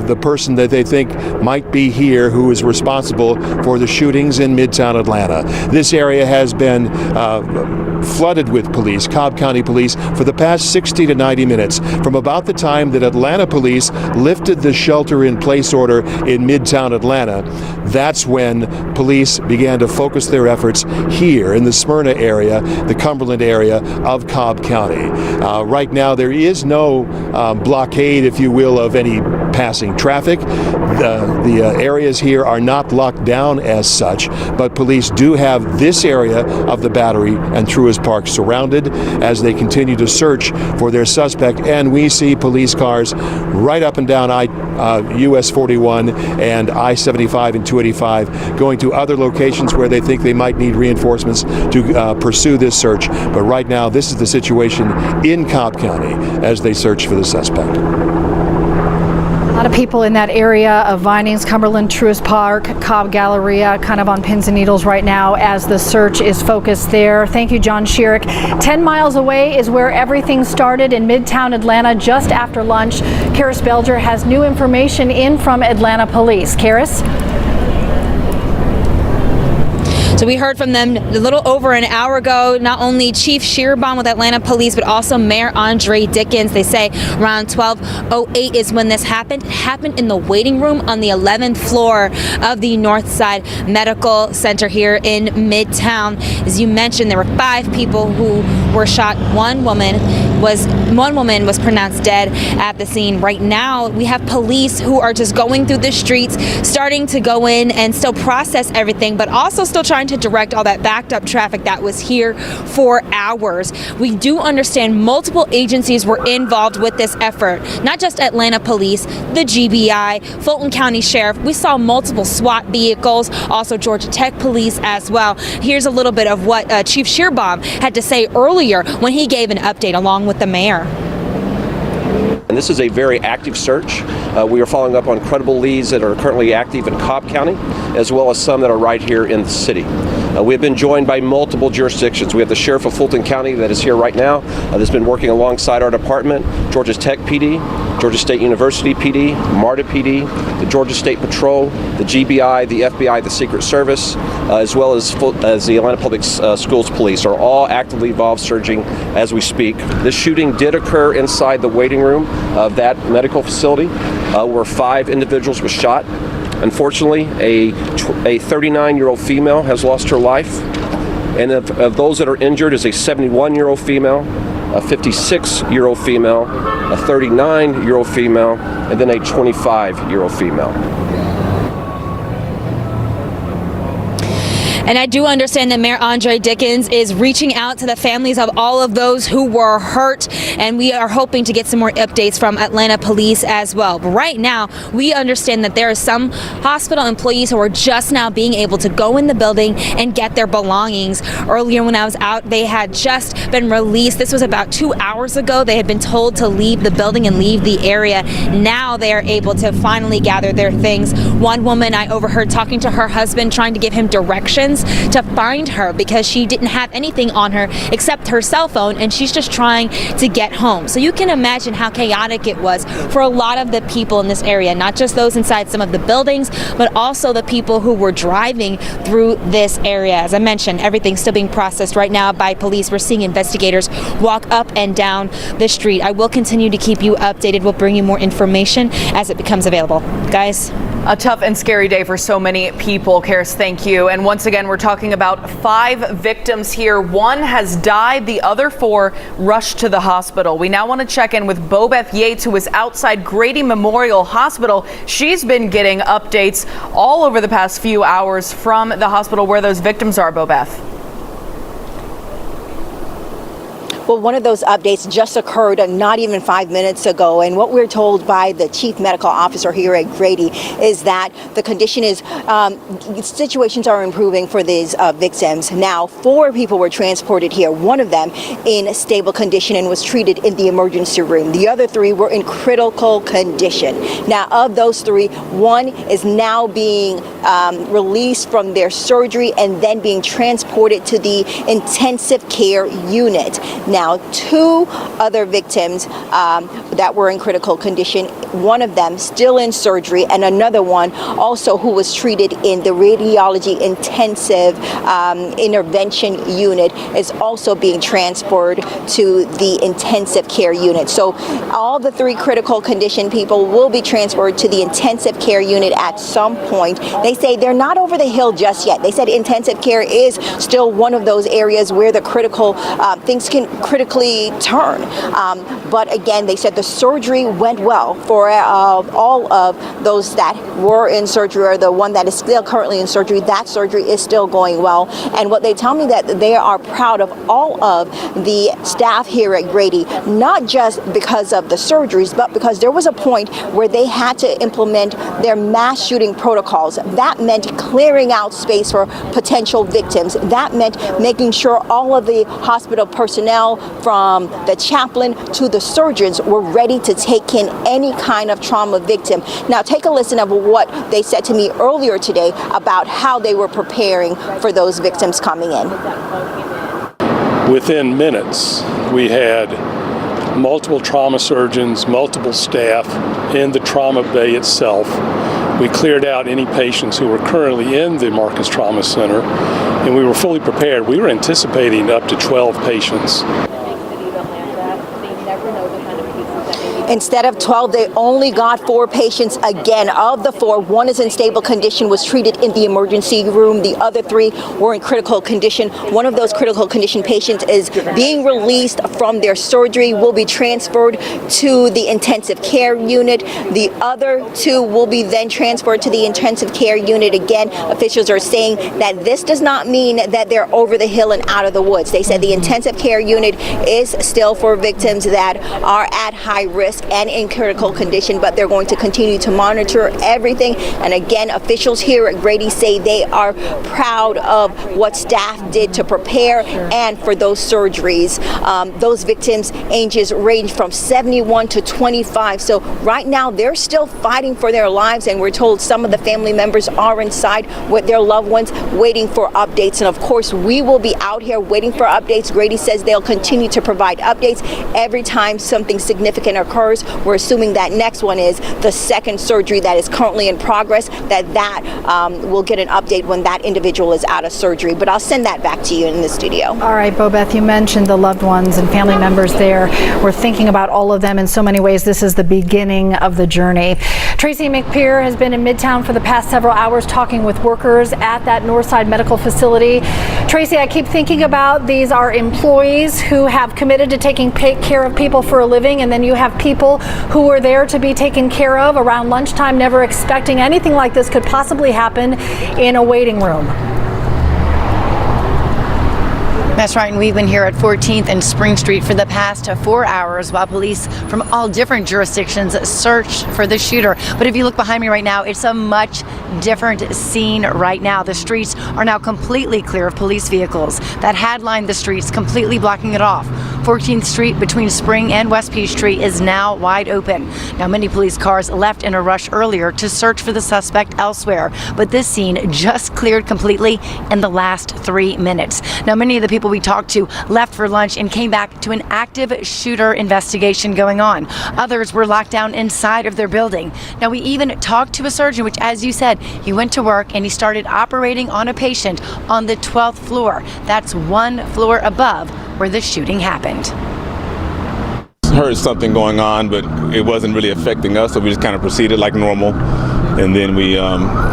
the person that they think might be here who is responsible for the shootings in Midtown Atlanta. This area has been flooded with police, Cobb County police, for the past 60 to 90 minutes. From about the time that Atlanta police lifted the shelter-in-place order in Midtown Atlanta, that's when police began to focus their efforts here in the Smyrna area, the Cumberland area of Cobb County. Right now there is no blockade, if you will, of any passing traffic. The areas here are not locked down as such, but police do have this area of the Battery and Truist Park surrounded as they continue to search for their suspect. And we see police cars right up and down US 41 and I-75 and 285 going to other locations where they think they might need reinforcements to pursue this search. But right now, this is the situation in Cobb County as they search for the suspect. A lot of people in that area of Vinings, Cumberland, Truist Park, Cobb Galleria, kind of on pins and needles right now as the search is focused there. Thank you, John Schierick. 10 miles away is where everything started in Midtown Atlanta just after lunch. Karis Belger has new information in from Atlanta Police. Karis? So we heard from them a little over an hour ago, not only Chief Shearbaum with Atlanta Police, but also Mayor Andre Dickens. They say around 12:08 is when this happened. It happened in the waiting room on the 11th floor of the Northside Medical Center here in Midtown. As you mentioned, there were 5 people who were shot. One woman was pronounced dead at the scene. Right now, we have police who are just going through the streets, starting to go in and still process everything, but also still trying to direct all that backed up traffic that was here for hours. We do understand multiple agencies were involved with this effort, not just Atlanta Police, the GBI, Fulton County Sheriff. We saw multiple SWAT vehicles, also Georgia Tech Police as well. Here's a little bit of what Chief Shearbaum had to say earlier when he gave an update along with the mayor. And this is a very active search. We are following up on credible leads that are currently active in Cobb County, as well as some that are right here in the city. We have been joined by multiple jurisdictions. We have the Sheriff of Fulton County that is here right now, that's been working alongside our department, Georgia Tech PD, Georgia State University PD, MARTA PD, the Georgia State Patrol, the GBI, the FBI, the Secret Service, as well as the Atlanta Public Schools Police are all actively involved searching as we speak. This shooting did occur inside the waiting room of that medical facility where 5 individuals were shot. Unfortunately, a 39-year-old female has lost her life, and of those that are injured is a 71-year-old female, a 56-year-old female, a 39-year-old female, and then a 25-year-old female. And I do understand that Mayor Andre Dickens is reaching out to the families of all of those who were hurt, and we are hoping to get some more updates from Atlanta Police as well. But right now, we understand that there are some hospital employees who are just now being able to go in the building and get their belongings. Earlier when I was out, they had just been released. This was about 2 hours ago. They had been told to leave the building and leave the area. Now they are able to finally gather their things. One woman I overheard talking to her husband, trying to give him directions seconds to find her because she didn't have anything on her except her cell phone, and she's just trying to get home. So you can imagine how chaotic it was for a lot of the people in this area, not just those inside some of the buildings, but also the people who were driving through this area. As I mentioned, everything's still being processed right now by police. We're seeing investigators walk up and down the street. I will continue to keep you updated. We'll bring you more information as it becomes available. Guys? A tough and scary day for so many people. Karis, thank you. And once again, we're talking about 5 victims here. 1 has died. The other 4 rushed to the hospital. We now want to check in with Bobeth Yates, who is outside Grady Memorial Hospital. She's been getting updates all over the past few hours from the hospital where those victims are. Bobeth. Well, one of those updates just occurred not even 5 minutes ago, and what we're told by the chief medical officer here at Grady is that the condition is, situations are improving for these victims. Now, 4 people were transported here, one of them in stable condition and was treated in the emergency room. The other 3 were in critical condition. Now, of those 3, 1 is now being released from their surgery and then being transported to the intensive care unit. Now, 2 other victims that were in critical condition, one of them still in surgery, and another one also who was treated in the radiology intensive intervention unit is also being transferred to the intensive care unit. So all the 3 critical condition people will be transferred to the intensive care unit at some point. They say they're not over the hill just yet. They said intensive care is still one of those areas where the critical things can critically turn. But again, they said the surgery went well for all of those that were in surgery, or the one that is still currently in surgery. That surgery is still going well. And what they tell me that they are proud of all of the staff here at Grady, not just because of the surgeries, but because there was a point where they had to implement their mass shooting protocols. That meant clearing out space for potential victims. That meant making sure all of the hospital personnel, from the chaplain to the surgeons, were ready to take in any kind of trauma victim. Now, take a listen of what they said to me earlier today about how they were preparing for those victims coming in. Within minutes, we had multiple trauma surgeons, multiple staff in the trauma bay itself. We cleared out any patients who were currently in the Marcus Trauma Center, and we were fully prepared. We were anticipating up to 12 patients. Instead of 12, they only got 4 patients. Again, of the 4, 1 is in stable condition, was treated in the emergency room. The other 3 were in critical condition. One of those critical condition patients is being released from their surgery, will be transferred to the intensive care unit. The other 2 will be then transferred to the intensive care unit. Again, officials are saying that this does not mean that they're over the hill and out of the woods. They said the intensive care unit is still for victims that are at high risk and in critical condition, but they're going to continue to monitor everything. And again, officials here at Grady say they are proud of what staff did to prepare and for those surgeries. Those victims' ages range from 71 to 25. So right now they're still fighting for their lives, and we're told some of the family members are inside with their loved ones waiting for updates. And of course, we will be out here waiting for updates. Grady says they'll continue to provide updates every time something significant occurs. We're assuming that next one is the second surgery that is currently in progress, that will get an update when that individual is out of surgery. But I'll send that back to you in the studio. All right, Bobeth, you mentioned the loved ones and family members there. We're thinking about all of them in so many ways. This is the beginning of the journey. Tracy McPeer has been in Midtown for the past several hours talking with workers at that Northside Medical Facility. Tracy, I keep thinking about these are employees who have committed to taking care of people for a living, and then you have people who were there to be taken care of around lunchtime, never expecting anything like this could possibly happen in a waiting room. That's right, and we've been here at 14th and Spring Street for the past 4 hours while police from all different jurisdictions search for the shooter. But if you look behind me right now, it's a much different scene right now. The streets are now completely clear of police vehicles that had lined the streets, completely blocking it off. 14th Street between Spring and West Peachtree is now wide open. Now, many police cars left in a rush earlier to search for the suspect elsewhere, but this scene just cleared completely in the last 3 minutes. Now, many of the people we talked to left for lunch and came back to an active shooter investigation going on. Others were locked down inside of their building. Now, we even talked to a surgeon, which, as you said, he went to work and he started operating on a patient on the 12th floor. That's one floor above where the shooting happened. Heard something going on, but it wasn't really affecting us, so we just kind of proceeded like normal. And then we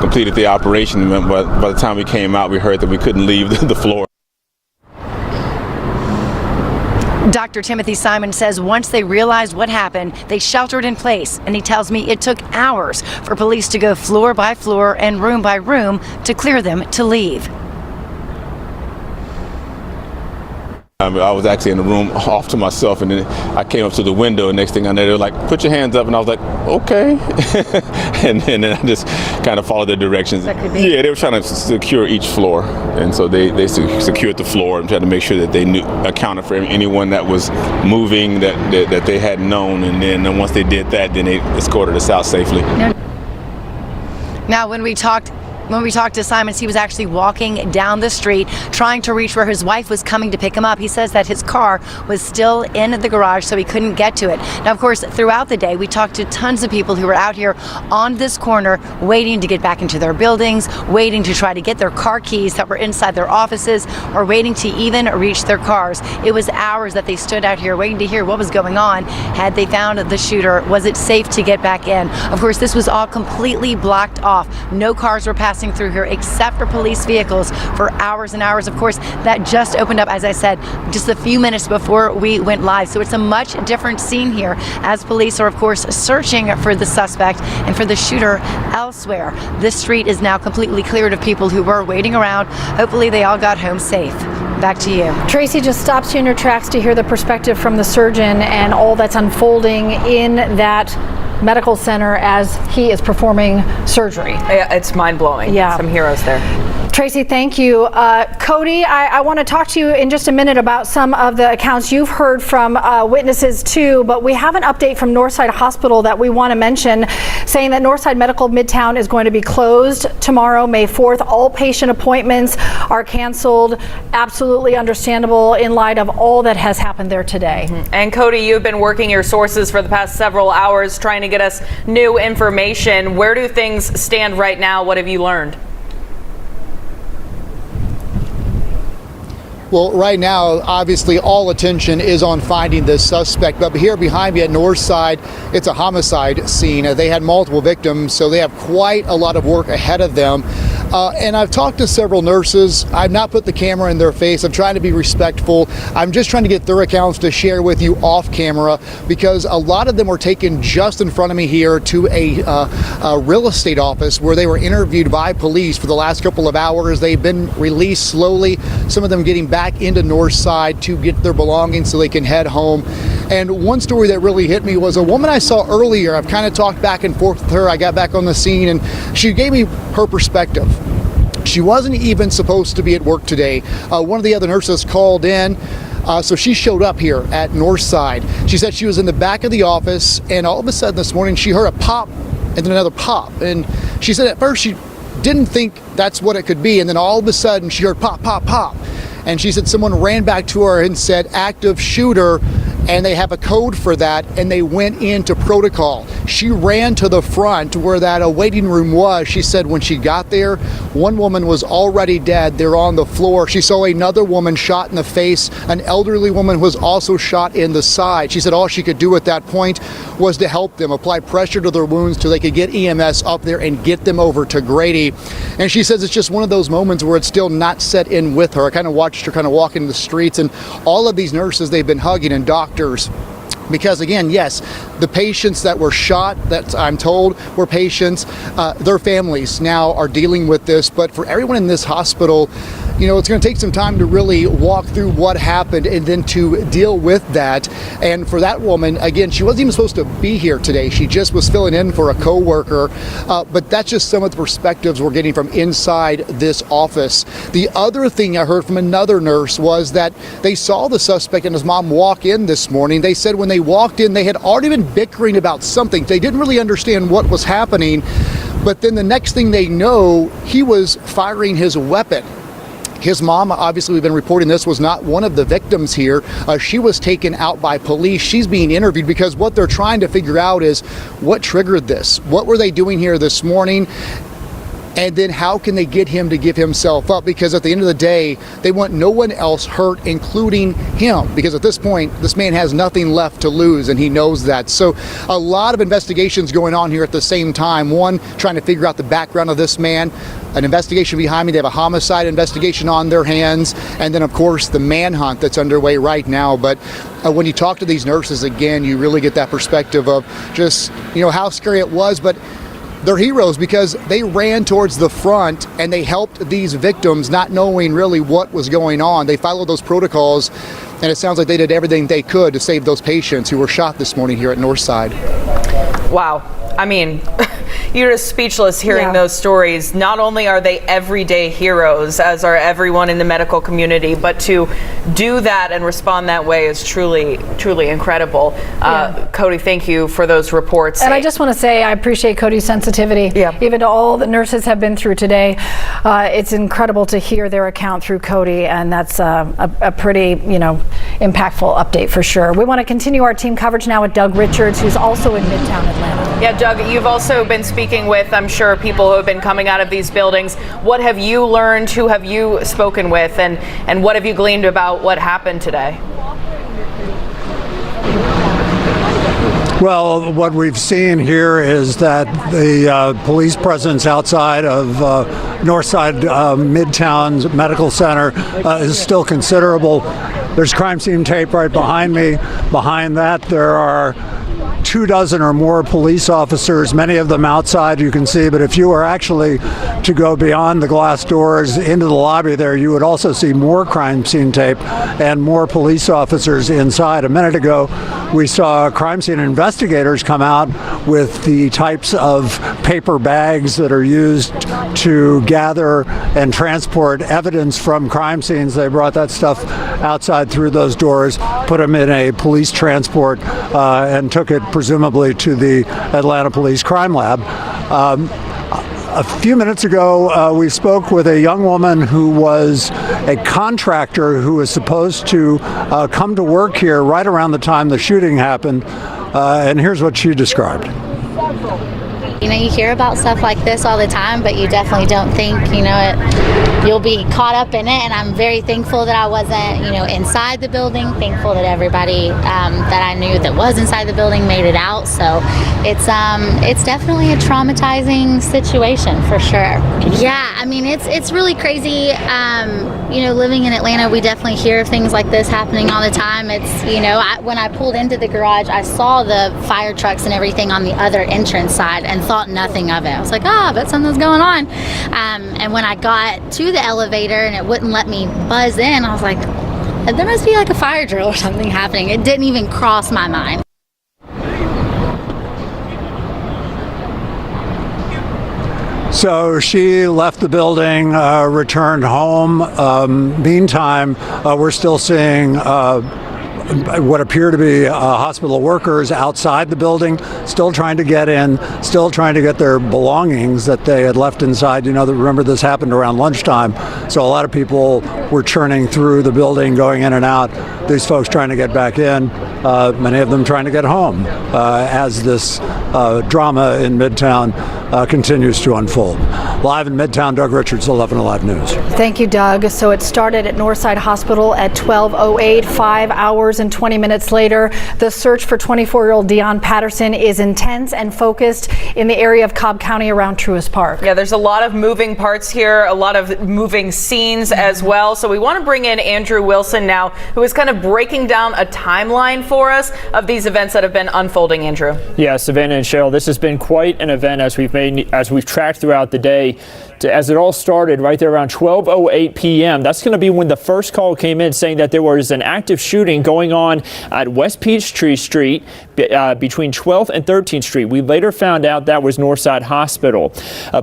completed the operation. But by the time we came out, we heard that we couldn't leave the floor. Dr. Timothy Simon says once they realized what happened, they sheltered in place. And he tells me it took hours for police to go floor by floor and room by room to clear them to leave. I was actually in the room off to myself, and then I came up to the window, and next thing I know, they were like, put your hands up, and I was like, okay. and then I just kind of followed their directions. Yeah, they were trying to secure each floor, and so they secured the floor and tried to make sure that they accounted for anyone that was moving that they hadn't known, and then once they did that, then they escorted us out safely. Now, when we talked to Simons, he was actually walking down the street trying to reach where his wife was coming to pick him up. He says that his car was still in the garage, so he couldn't get to it. Now, of course, throughout the day, we talked to tons of people who were out here on this corner waiting to get back into their buildings, waiting to try to get their car keys that were inside their offices, or waiting to even reach their cars. It was hours that they stood out here waiting to hear what was going on. Had they found the shooter? Was it safe to get back in? Of course, this was all completely blocked off. No cars were passing through here except for police vehicles for hours and hours. Of course, that just opened up, as I said, just a few minutes before we went live. So it's a much different scene here as police are, of course, searching for the suspect and for the shooter elsewhere. This street is now completely cleared of people who were waiting around. Hopefully they all got home safe. Back to you. Tracy, just stops you in your tracks to hear the perspective from the surgeon and all that's unfolding in that medical center as he is performing surgery. Yeah, it's mind-blowing. Yeah. Some heroes there. Tracy, thank you. Cody, I want to talk to you in just a minute about some of the accounts you've heard from witnesses too, but we have an update from Northside Hospital that we want to mention, saying that Northside Medical Midtown is going to be closed tomorrow, May 4th. All patient appointments are canceled. Absolutely understandable in light of all that has happened there today. And Cody, you've been working your sources for the past several hours trying to get us new information. Where do things stand right now? What have you learned? Well, right now, obviously, all attention is on finding this suspect. But here behind me at Northside, it's a homicide scene. They had multiple victims, so they have quite a lot of work ahead of them. And I've talked to several nurses. I've not put the camera in their face. I'm trying to be respectful. I'm just trying to get their accounts to share with you off camera, because a lot of them were taken just in front of me here to a real estate office where they were interviewed by police for the last couple of hours. They've been released slowly, some of them getting back into Northside to get their belongings so they can head home. And one story that really hit me was a woman I saw earlier. I've kind of talked back and forth with her. I got back on the scene and she gave me her perspective. She wasn't even supposed to be at work today. One of the other nurses called in. So she showed up here at Northside. She said she was in the back of the office, and all of a sudden this morning she heard a pop and then another pop. And she said at first she didn't think that's what it could be, and then all of a sudden she heard pop, pop, pop. And she said someone ran back to her and said active shooter, and they have a code for that, and they went into protocol. She ran to the front where that waiting room was. She said when she got there, one woman was already dead. They're on the floor. She saw another woman shot in the face. An elderly woman was also shot in the side. She said all she could do at that point was to help them, apply pressure to their wounds so they could get EMS up there and get them over to Grady. And she says it's just one of those moments where it's still not set in with her. I kind of watched her kind of walk in the streets, and all of these nurses they've been hugging, and doctors, because again, yes, the patients that were shot, that I'm told were patients, their families now are dealing with this. But for everyone in this hospital, it's going to take some time to really walk through what happened and then to deal with that. And for that woman, again, she wasn't even supposed to be here today. She just was filling in for a coworker. But that's just some of the perspectives we're getting from inside this office. The other thing I heard from another nurse was that they saw the suspect and his mom walk in this morning. They said when they walked in, they had already been bickering about something. They didn't really understand what was happening. But then the next thing they know, he was firing his weapon. His mom, obviously we've been reporting this, was not one of the victims here. She was taken out by police. She's being interviewed because what they're trying to figure out is what triggered this. What were they doing here this morning? And then how can they get him to give himself up? Because at the end of the day, they want no one else hurt, including him. Because at this point, this man has nothing left to lose, and he knows that. So a lot of investigations going on here at the same time. One, trying to figure out the background of this man. An investigation behind me. They have a homicide investigation on their hands. And then, of course, the manhunt that's underway right now. But when you talk to these nurses, again, you really get that perspective of just, how scary it was. But they're heroes because they ran towards the front and they helped these victims not knowing really what was going on. They followed those protocols, and it sounds like they did everything they could to save those patients who were shot this morning here at Northside. Wow. I mean, you're just speechless hearing those stories. Not only are they everyday heroes, as are everyone in the medical community, but to do that and respond that way is truly, truly incredible. Cody, thank you for those reports. And I just want to say I appreciate Cody's sensitivity. Even to all the nurses have been through today. It's incredible to hear their account through Cody, and that's a pretty, impactful update for sure. We want to continue our team coverage now with Doug Richards, who's also in Midtown Atlanta. Yeah, Doug, you've also been speaking with, I'm sure, people who have been coming out of these buildings. What have you learned? Who have you spoken with? And what have you gleaned about what happened today? Well, what we've seen here is that the police presence outside of Northside Midtown's Medical Center is still considerable. There's crime scene tape right behind me. Behind that, there are 24 or more police officers, many of them outside, you can see. But if you were actually to go beyond the glass doors into the lobby there, you would also see more crime scene tape and more police officers inside. A minute ago, we saw crime scene investigators come out with the types of paper bags that are used to gather and transport evidence from crime scenes. They brought that stuff outside through those doors, put them in a police transport, and took it presumably to the Atlanta Police Crime Lab. A few minutes ago, we spoke with a young woman who was a contractor who was supposed to come to work here right around the time the shooting happened, and here's what she described. You hear about stuff like this all the time, but you definitely don't think, you'll be caught up in it. And I'm very thankful that I wasn't, inside the building. Thankful that everybody that I knew that was inside the building made it out. So it's definitely a traumatizing situation for sure. Yeah, I mean, it's really crazy. Living in Atlanta, we definitely hear of things like this happening all the time. It's, when I pulled into the garage, I saw the fire trucks and everything on the other entrance side and thought nothing of it. I was like, I bet something's going on. And when I got to the elevator and it wouldn't let me buzz in, I was like, there must be like a fire drill or something happening. It didn't even cross my mind. So she left the building, returned home. Meantime, we're still seeing what appear to be hospital workers outside the building, still trying to get in, still trying to get their belongings that they had left inside. Remember this happened around lunchtime, so a lot of people were churning through the building, going in and out. These folks trying to get back in, many of them trying to get home as this drama in Midtown continues to unfold. Live in Midtown, Doug Richards, 11 Alive News. Thank you, Doug. So it started at Northside Hospital at 12:08, 5 hours hours and 20 minutes later, the search for 24-year-old Deon Patterson is intense and focused in the area of Cobb County around Truist Park. Yeah, there's a lot of moving parts here, a lot of moving scenes as well. So we want to bring in Andrew Wilson now, who is kind of breaking down a timeline for us of these events that have been unfolding. Andrew. Yeah, Savannah and Cheryl, this has been quite an event as we've tracked throughout the day. As it all started right there around 12:08 p.m. That's going to be when the first call came in saying that there was an active shooting going on at West Peachtree Street between 12th and 13th Street. We later found out that was Northside Hospital.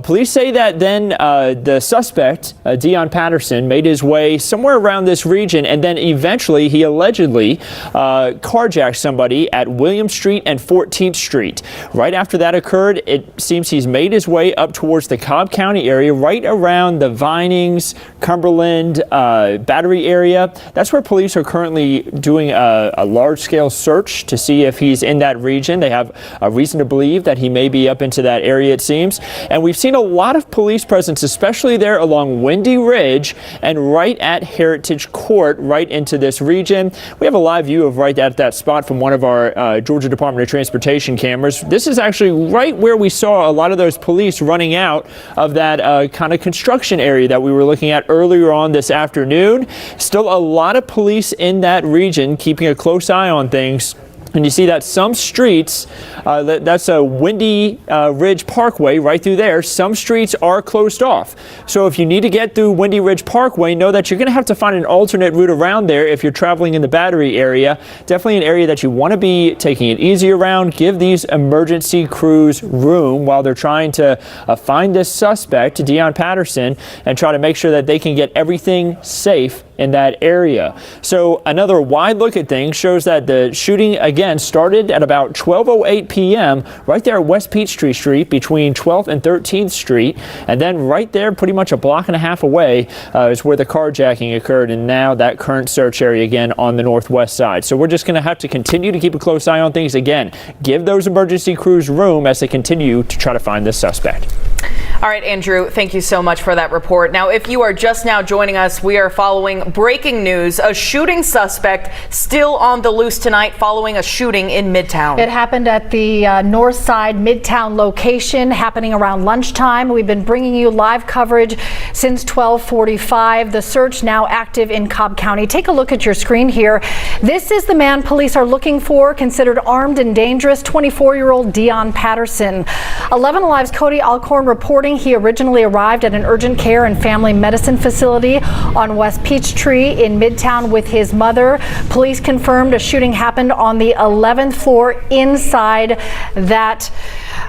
Police say that then the suspect, Deon Patterson, made his way somewhere around this region, and then eventually he allegedly carjacked somebody at William Street and 14th Street. Right after that occurred, it seems he's made his way up towards the Cobb County area, right around the Vinings, Cumberland, Battery area. That's where police are currently doing a large-scale search to see if he's in that region. They have a reason to believe that he may be up into that area, it seems. And we've seen a lot of police presence, especially there along Windy Ridge and right at Heritage Court, right into this region. We have a live view of right at that spot from one of our Georgia Department of Transportation cameras. This is actually right where we saw a lot of those police running out of that kind of construction area that we were looking at earlier on this afternoon. Still a lot of police in that region keeping a close eye on things. And you see that some streets, that's a Windy Ridge Parkway right through there. Some streets are closed off. So if you need to get through Windy Ridge Parkway, know that you're going to have to find an alternate route around there if you're traveling in the Battery area. Definitely an area that you want to be taking it easy around. Give these emergency crews room while they're trying to find this suspect, Deon Patterson, and try to make sure that they can get everything safe in that area. So another wide look at things shows that the shooting again started at about 12:08 p.m. right there at West Peachtree Street between 12th and 13th Street, and then right there pretty much a block and a half away is where the carjacking occurred, and now that current search area again on the northwest side. So we're just going to have to continue to keep a close eye on things. Again, give those emergency crews room as they continue to try to find this suspect. All right, Andrew, thank you so much for that report. Now, if you are just now joining us, we are following breaking news. A shooting suspect still on the loose tonight following a shooting in Midtown. It happened at the north side Midtown location, happening around lunchtime. We've been bringing you live coverage since 12:45. The search now active in Cobb County. Take a look at your screen here. This is the man police are looking for, considered armed and dangerous, 24-year-old Deon Patterson. 11 Alive's Cody Alcorn reporting he originally arrived at an urgent care and family medicine facility on West Peachtree in Midtown with his mother. Police confirmed a shooting happened on the 11th floor inside that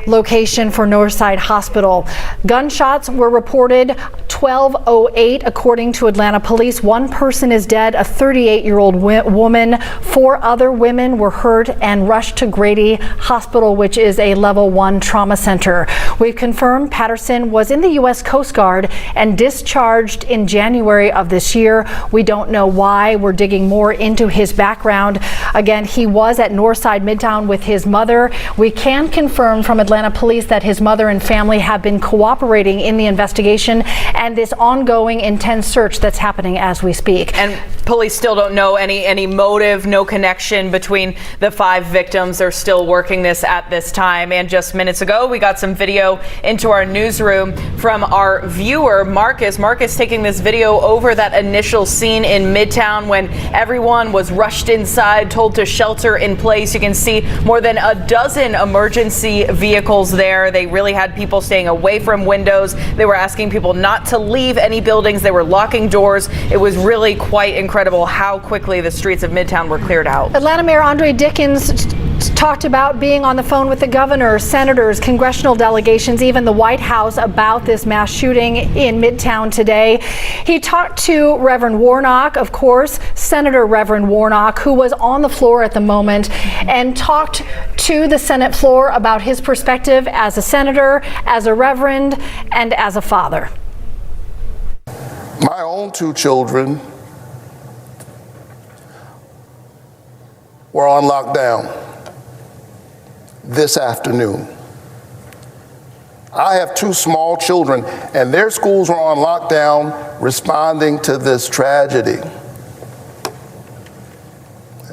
location for Northside Hospital. Gunshots were reported 12:08 according to Atlanta police. One person is dead, a 38-year-old woman. 4 other women were hurt and rushed to Grady Hospital, which is a level 1 trauma center. We've confirmed Patterson was in the U.S. Coast Guard and discharged in January of this year. We don't know why. We're digging more into his background. Again, he was at Northside Midtown with his mother. We can confirm from Atlanta police that his mother and family have been cooperating in the investigation and this ongoing intense search that's happening as we speak. And police still don't know any motive, no connection between the 5 victims. They're still working this at this time. And just minutes ago, we got some video into our newsroom from our viewer, Marcus. Marcus taking this video over that initial scene in Midtown when everyone was rushed inside, told to shelter in place. You can see more than a dozen emergency vehicles there. They really had people staying away from windows. They were asking people not to leave any buildings. They were locking doors. It was really quite incredible how quickly the streets of Midtown were cleared out. Atlanta Mayor Andre Dickens talked about being on the phone with the governor, senators, congressional delegations, even the White House about this mass shooting in Midtown today. He talked to Reverend Warnock, of course, Senator Reverend Warnock, who was on the floor at the moment, and talked to the Senate floor about his perspective as a senator, as a reverend, and as a father. My own 2 children were on lockdown this afternoon. I have 2 small children, and their schools were on lockdown responding to this tragedy.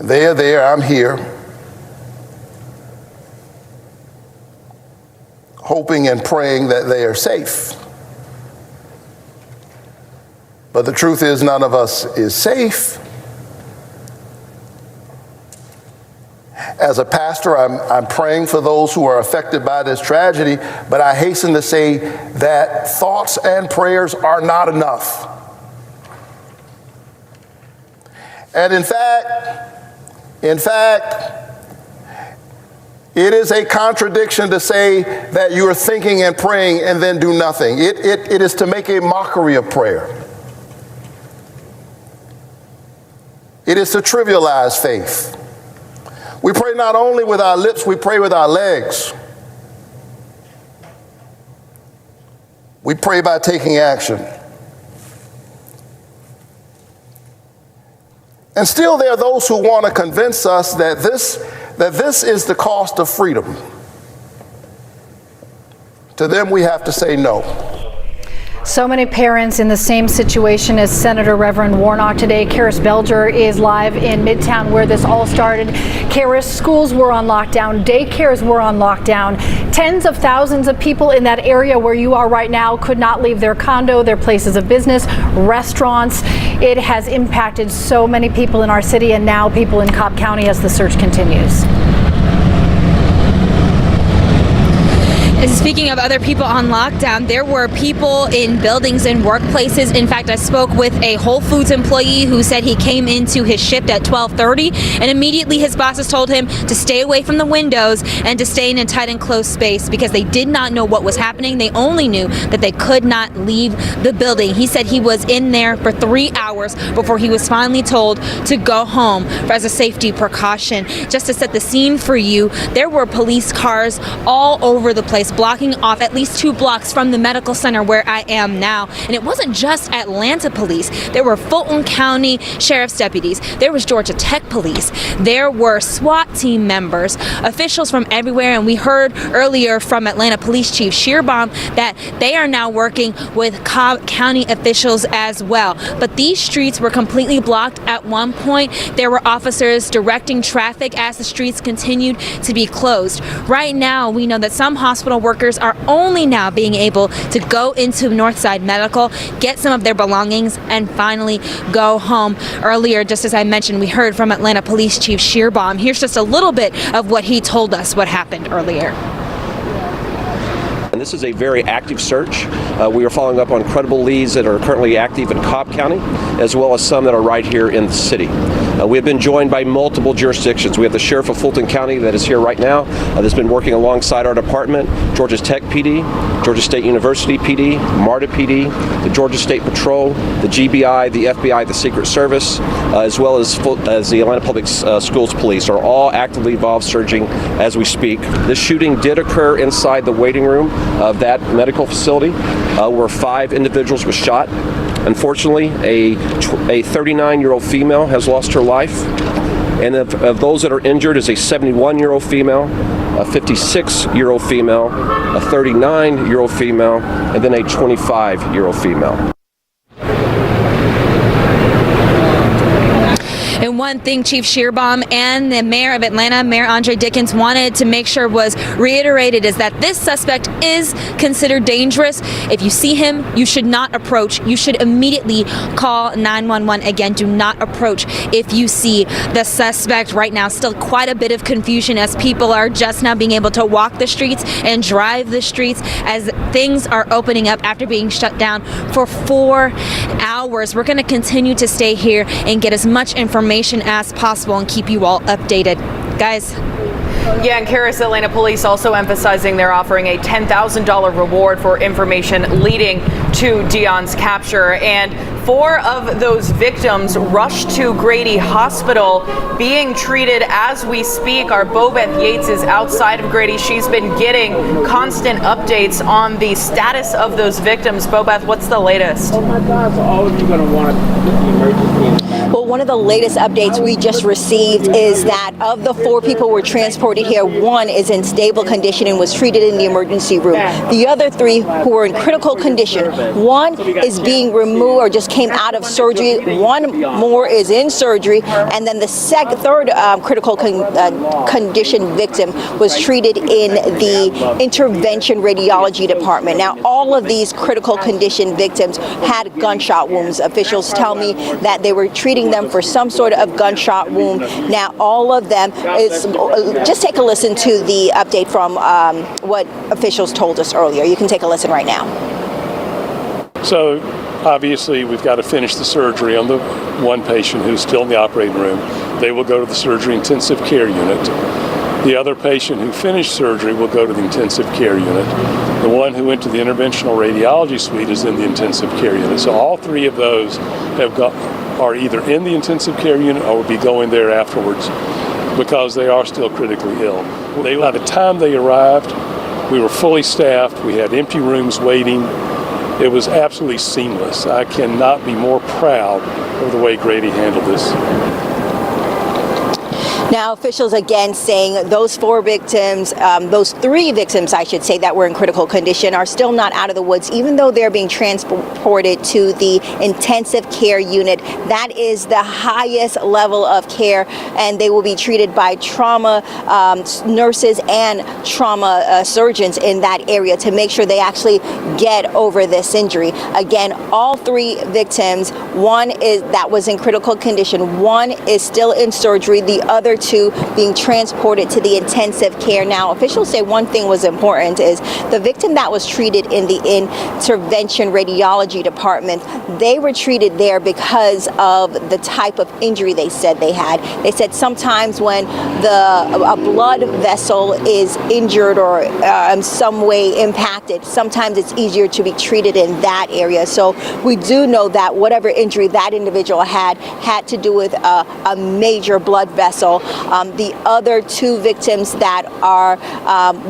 They are there, I'm here, hoping and praying that they are safe. But the truth is, none of us is safe. As a pastor, I'm praying for those who are affected by this tragedy, but I hasten to say that thoughts and prayers are not enough. And in fact, it is a contradiction to say that you are thinking and praying and then do nothing. It is to make a mockery of prayer. It is to trivialize faith. We pray not only with our lips, we pray with our legs. We pray by taking action. And still there are those who want to convince us that this is the cost of freedom. To them, we have to say no. So many parents in the same situation as Senator Reverend Warnock today. Karis Belger is live in Midtown where this all started. Karis, schools were on lockdown, daycares were on lockdown. Tens of thousands of people in that area where you are right now could not leave their condo, their places of business, restaurants. It has impacted so many people in our city and now people in Cobb County as the search continues. Speaking of other people on lockdown, there were people in buildings and workplaces. In fact, I spoke with a Whole Foods employee who said he came into his shift at 12:30 and immediately his bosses told him to stay away from the windows and to stay in a tight and close space because they did not know what was happening. They only knew that they could not leave the building. He said he was in there for 3 hours before he was finally told to go home as a safety precaution. Just to set the scene for you, there were police cars all over the place, blocking off at least 2 blocks from the medical center where I am now. And it wasn't just Atlanta police. There were Fulton County Sheriff's deputies. There was Georgia Tech police. There were SWAT team members, officials from everywhere. And we heard earlier from Atlanta Police Chief Shearbaum that they are now working with Cobb County officials as well. But these streets were completely blocked at one point. There were officers directing traffic as the streets continued to be closed. Right now, we know that some hospital workers are only now being able to go into Northside Medical, get some of their belongings, and finally go home. Earlier, just as I mentioned, we heard from Atlanta Police Chief Shearbaum. Here's just a little bit of what he told us what happened earlier. And this is a very active search. We are following up on credible leads that are currently active in Cobb County, as well as some that are right here in the city. We have been joined by multiple jurisdictions. We have the Sheriff of Fulton County that is here right now, that's been working alongside our department, Georgia Tech PD, Georgia State University PD, MARTA PD, the Georgia State Patrol, the GBI, the FBI, the Secret Service, as well as the Atlanta Public Schools Police are all actively involved searching as we speak. This shooting did occur inside the waiting room of that medical facility where 5 individuals were shot. Unfortunately, a 39-year-old female has lost her life, and of those that are injured is a 71-year-old female, a 56-year-old female, a 39-year-old female, and then a 25-year-old female. And one thing Chief Shearbaum and the mayor of Atlanta, Mayor Andre Dickens, wanted to make sure was reiterated is that this suspect is considered dangerous. If you see him, you should not approach. You should immediately call 911. Again, do not approach if you see the suspect. Right now, still quite a bit of confusion as people are just now being able to walk the streets and drive the streets as things are opening up after being shut down for 4 hours. We're going to continue to stay here and get as much information as possible and keep you all updated. Guys. Yeah, and Karis, Atlanta Police also emphasizing they're offering a $10,000 reward for information leading to Deon's capture. And 4 of those victims rushed to Grady Hospital being treated as we speak. Our Bobeth Yates is outside of Grady. She's been getting constant updates on the status of those victims. Bobeth, what's the latest? Oh my God, so all of you are going to want to put the emergency in the back. Well, one of the latest updates we just received is that of the 4 people who were transported here, 1 is in stable condition and was treated in the emergency room. The other 3 who were in critical condition, 1 is being removed or just came out of surgery, 1 more is in surgery, and then the third critical condition victim was treated in the intervention radiology department. Now, all of these critical condition victims had gunshot wounds. Officials tell me that they were treating them for some sort of gunshot wound. Now, all of them is, just take a listen to the update from what officials told us earlier. You can take a listen right now. So obviously we've got to finish the surgery on the one patient who's still in the operating room. They will go to the surgery intensive care unit. The other patient who finished surgery will go to the intensive care unit. The one who went to the interventional radiology suite is in the intensive care unit. So all 3 of those are either in the intensive care unit or will be going there afterwards because they are still critically ill. By the time they arrived, we were fully staffed. We had empty rooms waiting. It was absolutely seamless. I cannot be more proud of the way Grady handled this. Now, officials again saying those 4 victims, those 3 victims, I should say, that were in critical condition are still not out of the woods, even though they're being transported to the intensive care unit. That is the highest level of care, and they will be treated by trauma nurses and trauma surgeons in that area to make sure they actually get over this injury. Again, all 3 victims, 1 is that was in critical condition, 1 is still in surgery, the other 2 being transported to the intensive care. Now, officials say one thing was important is the victim that was treated in the intervention radiology department, they were treated there because of the type of injury they said they had. They said sometimes when a blood vessel is injured or in some way impacted, sometimes it's easier to be treated in that area. So we do know that whatever injury that individual had to do with a major blood vessel. The other 2 victims that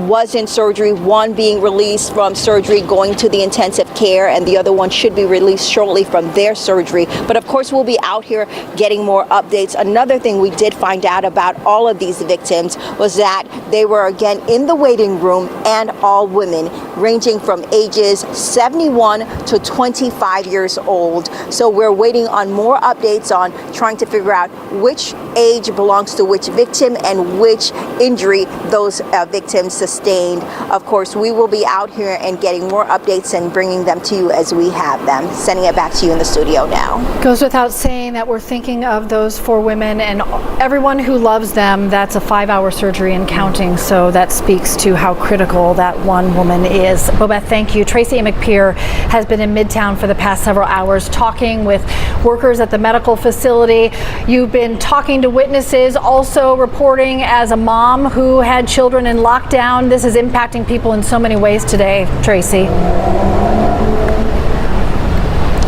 was in surgery, 1 being released from surgery going to the intensive care, and the other one should be released shortly from their surgery. But of course, we'll be out here getting more updates. Another thing we did find out about all of these victims was that they were again in the waiting room, and all women ranging from ages 71 to 25 years old. So we're waiting on more updates on trying to figure out which age belongs to which victim and which injury those victims sustained. Of course, we will be out here and getting more updates and bringing them to you as we have them. Sending it back to you in the studio now. Goes without saying that we're thinking of those 4 women and everyone who loves them. That's a 5-hour surgery and counting, so that speaks to how critical that one woman is. Bobette, thank you. Tracy McPeer has been in Midtown for the past several hours talking with workers at the medical facility. You've been talking to witnesses, also reporting as a mom who had children in lockdown. This is impacting people in so many ways today, Tracy.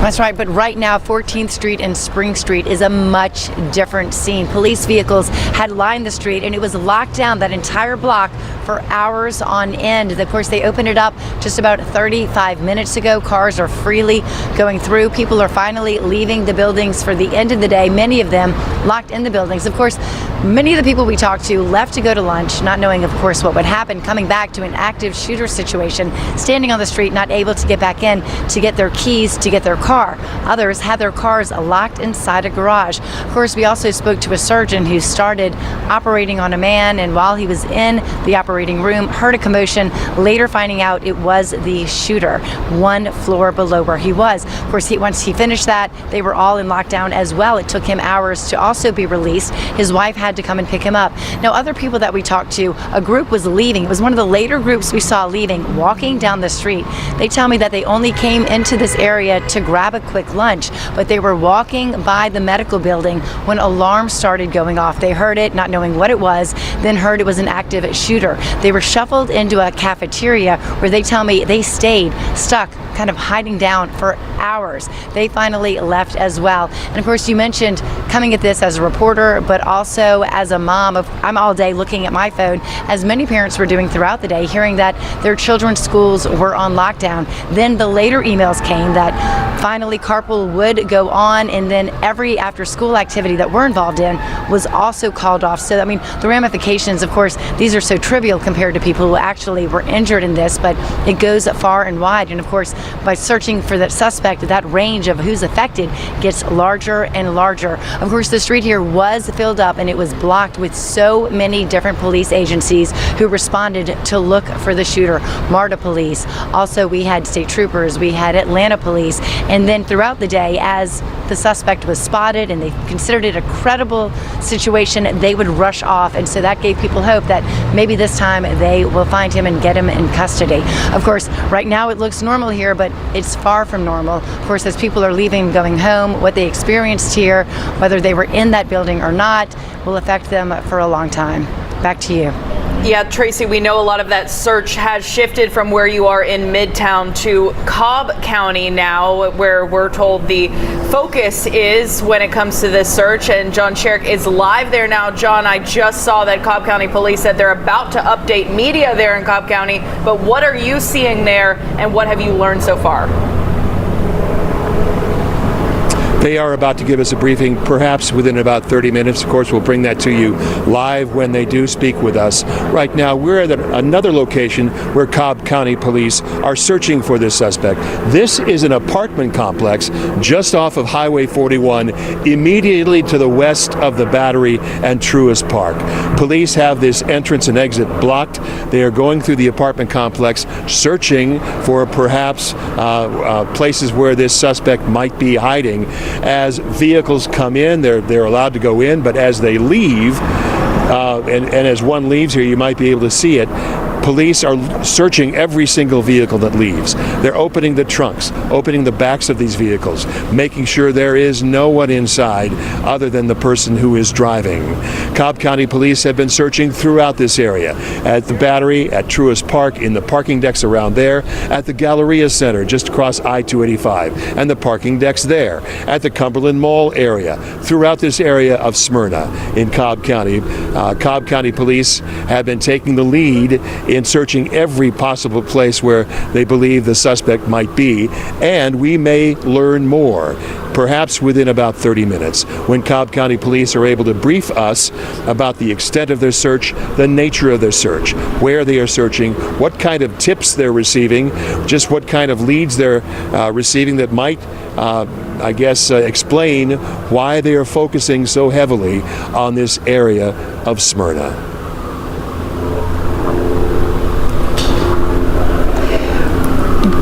That's right, but right now 14th Street and Spring Street is a much different scene. Police vehicles had lined the street and it was locked down, that entire block, for hours on end. Of course, they opened it up just about 35 minutes ago. Cars are freely going through. People are finally leaving the buildings for the end of the day, many of them locked in the buildings. Of course, many of the people we talked to left to go to lunch, not knowing, of course, what would happen, coming back to an active shooter situation, standing on the street, not able to get back in to get their keys, to get their car. Others had their cars locked inside a garage. Of course, we also spoke to a surgeon who started operating on a man, and while he was in the operating room, heard a commotion, later finding out it was the shooter, 1 floor below where he was. Of course, once he finished that, they were all in lockdown as well. It took him hours to also be released. His wife had to come and pick him up. Now, other people that we talked to, a group was leaving. It was one of the later groups we saw leaving, walking down the street. They tell me that they only came into this area to grab a quick lunch, but they were walking by the medical building when alarms started going off. They heard it, not knowing what it was, then heard it was an active shooter. They were shuffled into a cafeteria where they tell me they stayed stuck kind of hiding down for hours. They finally left as well. And of course, you mentioned coming at this as a reporter, but also as a mom. I'm all day looking at my phone, as many parents were doing throughout the day, hearing that their children's schools were on lockdown. Then the later emails came that finally carpool would go on, and then every after-school activity that we're involved in was also called off. So, I mean, the ramifications, of course, these are so trivial compared to people who actually were injured in this, but it goes far and wide. And of course, by searching for that suspect, that range of who's affected gets larger and larger. Of course, the street here was filled up, and it was blocked with so many different police agencies who responded to look for the shooter. MARTA police, also we had state troopers, we had Atlanta police, and then throughout the day, as the suspect was spotted and they considered it a credible situation, they would rush off. And so that gave people hope that maybe this time they will find him and get him in custody. Of course, right now it looks normal here, but it's far from normal. Of course, as people are leaving, going home, what they experienced here, whether they were in that building or not, will affect them for a long time. Back to you. Yeah, Tracy, we know a lot of that search has shifted from where you are in Midtown to Cobb County now, where we're told the focus is when it comes to this search. And John Sherrick is live there now. John, I just saw that Cobb County Police said they're about to update media there in Cobb County. But what are you seeing there, and what have you learned so far? They are about to give us a briefing, perhaps within about 30 minutes. Of course, we'll bring that to you live when they do speak with us. Right now, we're at another location where Cobb County Police are searching for this suspect. This is an apartment complex just off of Highway 41, immediately to the west of the Battery and Truist Park. Police have this entrance and exit blocked. They are going through the apartment complex, searching for perhaps places where this suspect might be hiding. As vehicles come in, they're allowed to go in, but as they leave, and as one leaves here, you might be able to see it, police are searching every single vehicle that leaves. They're opening the trunks, opening the backs of these vehicles, making sure there is no one inside other than the person who is driving. Cobb County Police have been searching throughout this area, at the Battery, at Truist Park, in the parking decks around there, at the Galleria Center just across I-285, and the parking decks there, at the Cumberland Mall area, throughout this area of Smyrna in Cobb County. Cobb County Police have been taking the lead in searching every possible place where they believe the suspect might be, and we may learn more, perhaps within about 30 minutes, when Cobb County Police are able to brief us about the extent of their search, the nature of their search, where they are searching, what kind of tips they're receiving, just what kind of leads they're receiving that might explain why they are focusing so heavily on this area of Smyrna.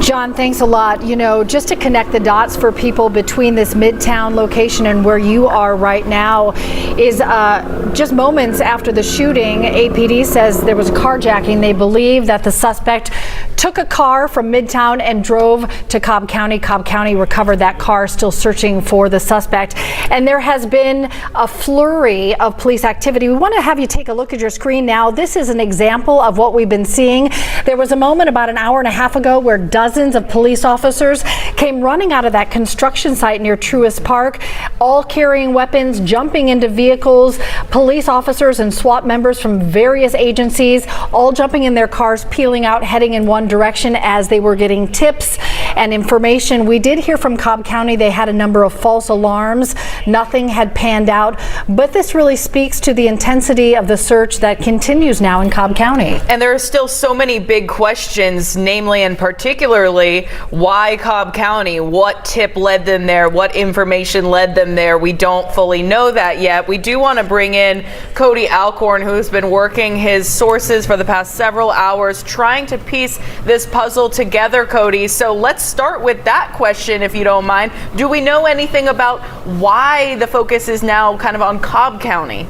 John, thanks a lot. You know, just to connect the dots for people between this Midtown location and where you are right now is just moments after the shooting, APD says there was a carjacking. They believe that the suspect took a car from Midtown and drove to Cobb County. Cobb County recovered that car, still searching for the suspect. And there has been a flurry of police activity. We want to have you take a look at your screen now. This is an example of what we've been seeing. There was a moment about an hour and a half ago where dozens of police officers came running out of that construction site near Truist Park, all carrying weapons, jumping into vehicles. Police officers and SWAT members from various agencies all jumping in their cars, peeling out, heading in one direction as they were getting tips and information. We did hear from Cobb County they had a number of false alarms. Nothing had panned out, but this really speaks to the intensity of the search that continues now in Cobb County. And there are still so many big questions, namely and particularly why Cobb County? What tip led them there? What information led them there? We don't fully know that yet. We do want to bring in Cody Alcorn, who's been working his sources for the past several hours trying to piece this puzzle together, Cody. So let's start with that question, if you don't mind. Do we know anything about why the focus is now kind of on Cobb County?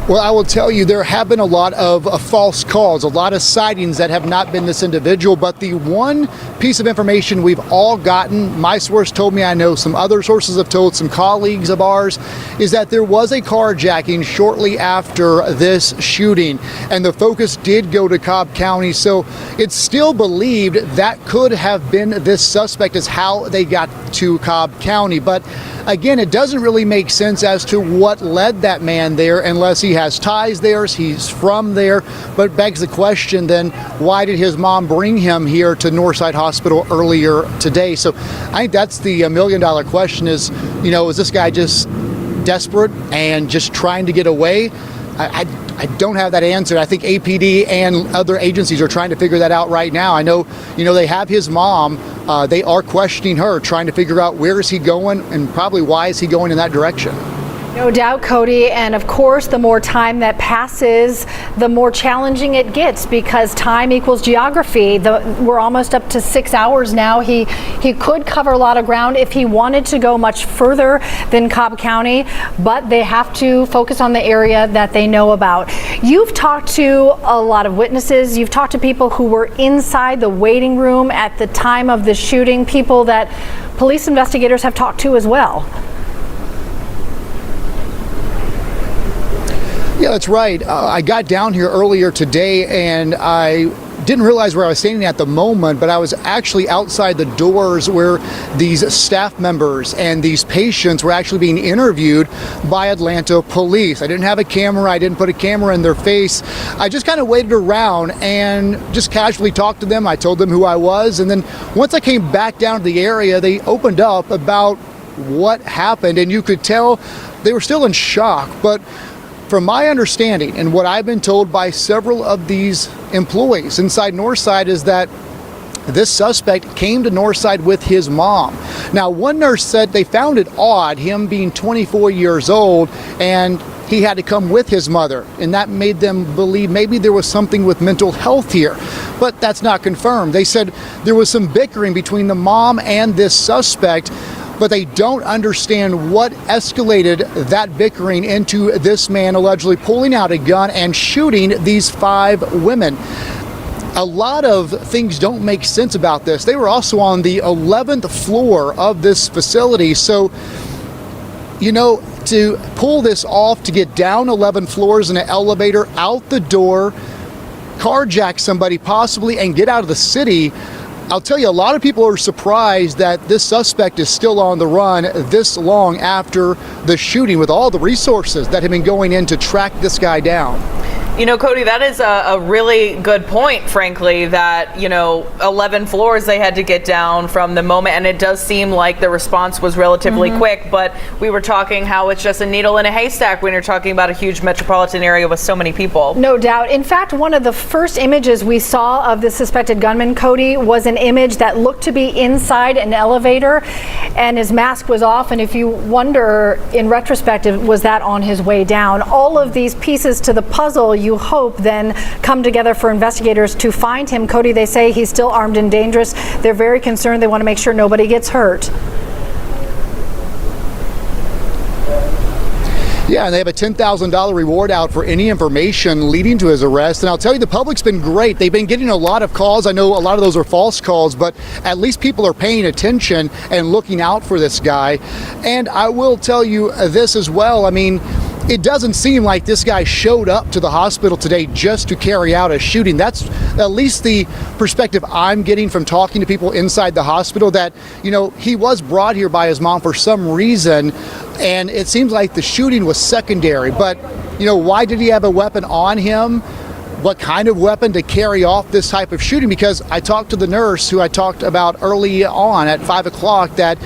Well, I will tell you, there have been a lot of false calls, a lot of sightings that have not been this individual, but the one piece of information we've all gotten, my source told me, I know some other sources have told some colleagues of ours, is that there was a carjacking shortly after this shooting, and the focus did go to Cobb County, so it's still believed that could have been this suspect is how they got to Cobb County. But again, it doesn't really make sense as to what led that man there unless he has ties there, he's from there, but begs the question then, why did his mom bring him here to Northside Hospital earlier today? So I think that's the $1 million question is, is this guy just desperate and just trying to get away? I don't have that answer. I think APD and other agencies are trying to figure that out right now. I know, they have his mom. They are questioning her, trying to figure out where is he going and probably why is he going in that direction. No doubt, Cody, and of course, the more time that passes, the more challenging it gets because time equals geography. We're almost up to 6 hours now. He could cover a lot of ground if he wanted to go much further than Cobb County, but they have to focus on the area that they know about. You've talked to a lot of witnesses. You've talked to people who were inside the waiting room at the time of the shooting, people that police investigators have talked to as well. Yeah, that's right. I got down here earlier today and I didn't realize where I was standing at the moment, but I was actually outside the doors where these staff members and these patients were actually being interviewed by Atlanta police. I didn't have a camera. I didn't put a camera in their face. I just kind of waited around and just casually talked to them. I told them who I was. And then once I came back down to the area, they opened up about what happened. And you could tell they were still in shock. But from my understanding and what I've been told by several of these employees inside Northside is that this suspect came to Northside with his mom. Now, one nurse said they found it odd, him being 24 years old, and he had to come with his mother, and that made them believe maybe there was something with mental health here, but that's not confirmed. They said there was some bickering between the mom and this suspect, but they don't understand what escalated that bickering into this man allegedly pulling out a gun and shooting these 5 women. A lot of things don't make sense about this. They were also on the 11th floor of this facility, so to pull this off, to get down 11 floors in an elevator, out the door, carjack somebody possibly, and get out of the city, I'll tell you, a lot of people are surprised that this suspect is still on the run this long after the shooting with all the resources that have been going in to track this guy down. Cody, that is a really good point, frankly, that, 11 floors they had to get down from the moment, and it does seem like the response was relatively quick, but we were talking how it's just a needle in a haystack when you're talking about a huge metropolitan area with so many people. No doubt. In fact, one of the first images we saw of the suspected gunman, Cody, was an image that looked to be inside an elevator, and his mask was off, and if you wonder, in retrospect, was that on his way down? All of these pieces to the puzzle, you hope, then come together for investigators to find him. Cody, they say he's still armed and dangerous. They're very concerned. They want to make sure nobody gets hurt. Yeah, and they have a $10,000 reward out for any information leading to his arrest. And I'll tell you, the public's been great. They've been getting a lot of calls. I know a lot of those are false calls, but at least people are paying attention and looking out for this guy. And I will tell you this as well. I mean, it doesn't seem like this guy showed up to the hospital today just to carry out a shooting. That's at least the perspective I'm getting from talking to people inside the hospital, that, he was brought here by his mom for some reason, and it seems like the shooting was secondary. But, why did he have a weapon on him? What kind of weapon to carry off this type of shooting? Because I talked to the nurse who I talked about early on at 5 o'clock that,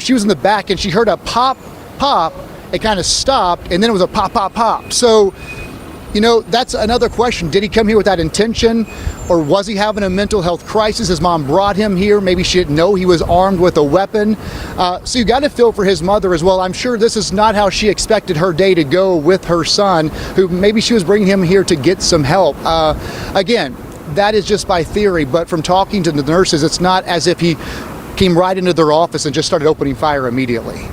she was in the back and she heard a pop, pop. It kind of stopped, and then it was a pop, pop, pop. So, that's another question. Did he come here with that intention, or was he having a mental health crisis? His mom brought him here. Maybe she didn't know he was armed with a weapon. So you got to feel for his mother as well. I'm sure this is not how she expected her day to go with her son, who maybe she was bringing him here to get some help. Again, that is just by theory, but from talking to the nurses, it's not as if he came right into their office and just started opening fire immediately.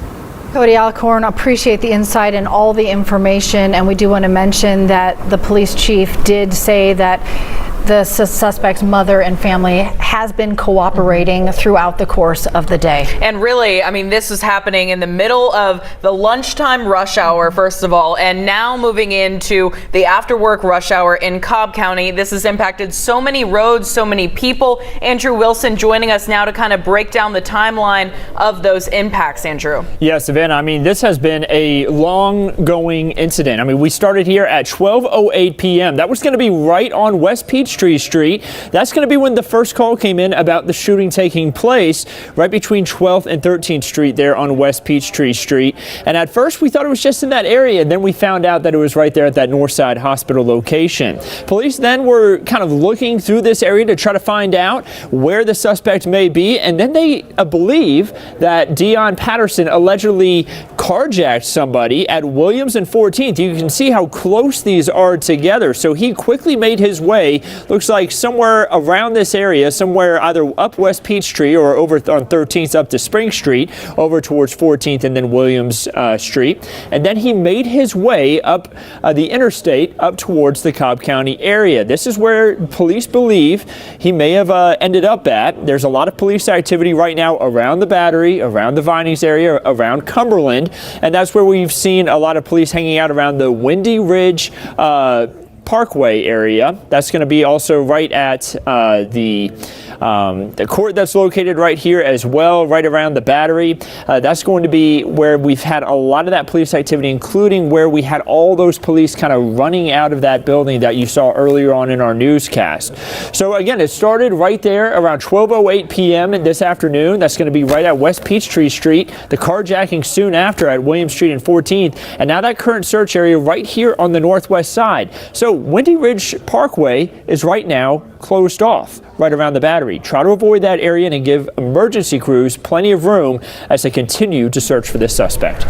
Cody Alcorn, appreciate the insight and all the information, and we do want to mention that the police chief did say that the suspect's mother and family has been cooperating throughout the course of the day. And really, I mean, this is happening in the middle of the lunchtime rush hour, first of all, and now moving into the after work rush hour in Cobb County. This has impacted so many roads, so many people. Andrew Wilson joining us now to kind of break down the timeline of those impacts, Andrew. Yeah, Savannah, I mean, this has been a long-going incident. I mean, we started here at 12:08 p.m. That was going to be right on West Peachtree Street. That's going to be when the first call came in about the shooting taking place right between 12th and 13th Street there on West Peachtree Street. And at first we thought it was just in that area. Then we found out that it was right there at that Northside Hospital location. Police then were kind of looking through this area to try to find out where the suspect may be. And then they believe that Deon Patterson allegedly carjacked somebody at Williams and 14th. You can see how close these are together. So he quickly made his way, looks like somewhere around this area, somewhere either up West Peachtree or over on 13th up to Spring Street, over towards 14th and then Williams Street. And then he made his way up the interstate up towards the Cobb County area. This is where police believe he may have ended up at. There's a lot of police activity right now around the Battery, around the Vinings area, around Cumberland, and that's where we've seen a lot of police hanging out around the Windy Ridge Parkway area. That's going to be also right at the court that's located right here as well, right around the Battery. That's going to be where we've had a lot of that police activity, including where we had all those police kind of running out of that building that you saw earlier on in our newscast. So again, it started right there around 12:08 p.m. this afternoon. That's going to be right at West Peachtree Street. The carjacking soon after at Williams Street and 14th. And now that current search area right here on the northwest side. So Windy Ridge Parkway is right now closed off right around the Battery. Try to avoid that area and give emergency crews plenty of room as they continue to search for this suspect.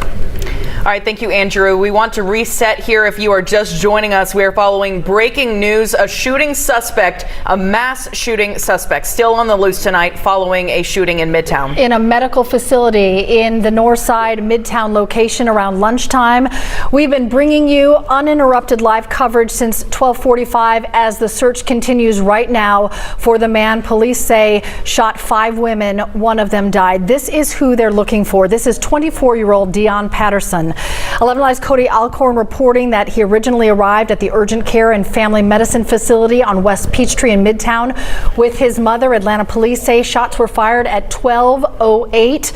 All right, thank you, Andrew. We want to reset here. If you are just joining us, we are following breaking news. A shooting suspect, a mass shooting suspect, still on the loose tonight following a shooting in Midtown. In a medical facility in the north side Midtown location around lunchtime. We've been bringing you uninterrupted live coverage since 12:45 as the search continues right now for the man police say shot 5 women. One of them died. This is who they're looking for. This is 24-year-old Deon Patterson. 11 Live's Cody Alcorn reporting that he originally arrived at the urgent care and family medicine facility on West Peachtree in Midtown with his mother. Atlanta police say shots were fired at 12:08.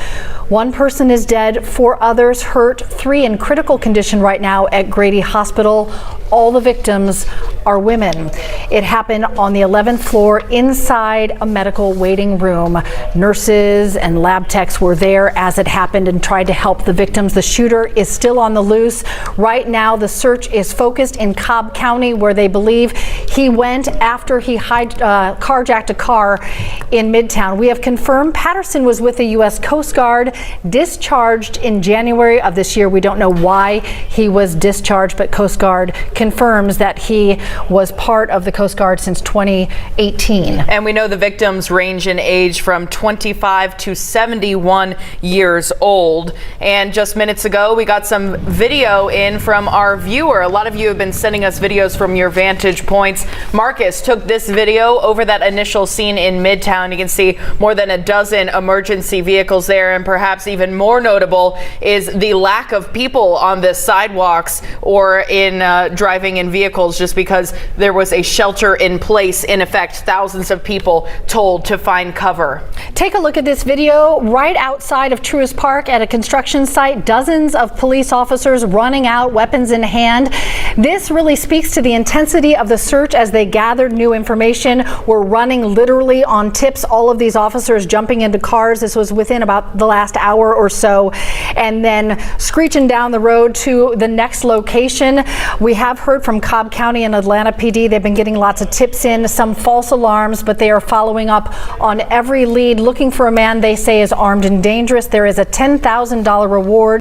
1 person is dead, 4 others hurt, 3 in critical condition right now at Grady Hospital. All the victims are women. It happened on the 11th floor inside a medical waiting room. Nurses and lab techs were there as it happened and tried to help the victims. The shooter is still on the loose. Right now, the search is focused in Cobb County, where they believe he went after he carjacked a car in Midtown. We have confirmed Patterson was with the U.S. Coast Guard, discharged in January of this year. We don't know why he was discharged, but Coast Guard confirms that he was part of the Coast Guard since 2018. And we know the victims range in age from 25 to 71 years old. And just minutes ago, we got some video in from our viewer. A lot of you have been sending us videos from your vantage points. Marcus took this video over that initial scene in Midtown. You can see more than a dozen emergency vehicles there, and perhaps even more notable is the lack of people on the sidewalks or in driving in vehicles, just because there was a shelter in place. In effect, thousands of people told to find cover. Take a look at this video right outside of Truist Park at a construction site. Dozens of police officers running out, weapons in hand. This really speaks to the intensity of the search as they gathered new information. We're running literally on tips. All of these officers jumping into cars. This was within about the last hour or so, and then screeching down the road to the next location. We have heard from Cobb County and Atlanta PD. They've been getting lots of tips in, some false alarms, but they are following up on every lead, looking for a man they say is armed and dangerous. There is a $10,000 reward.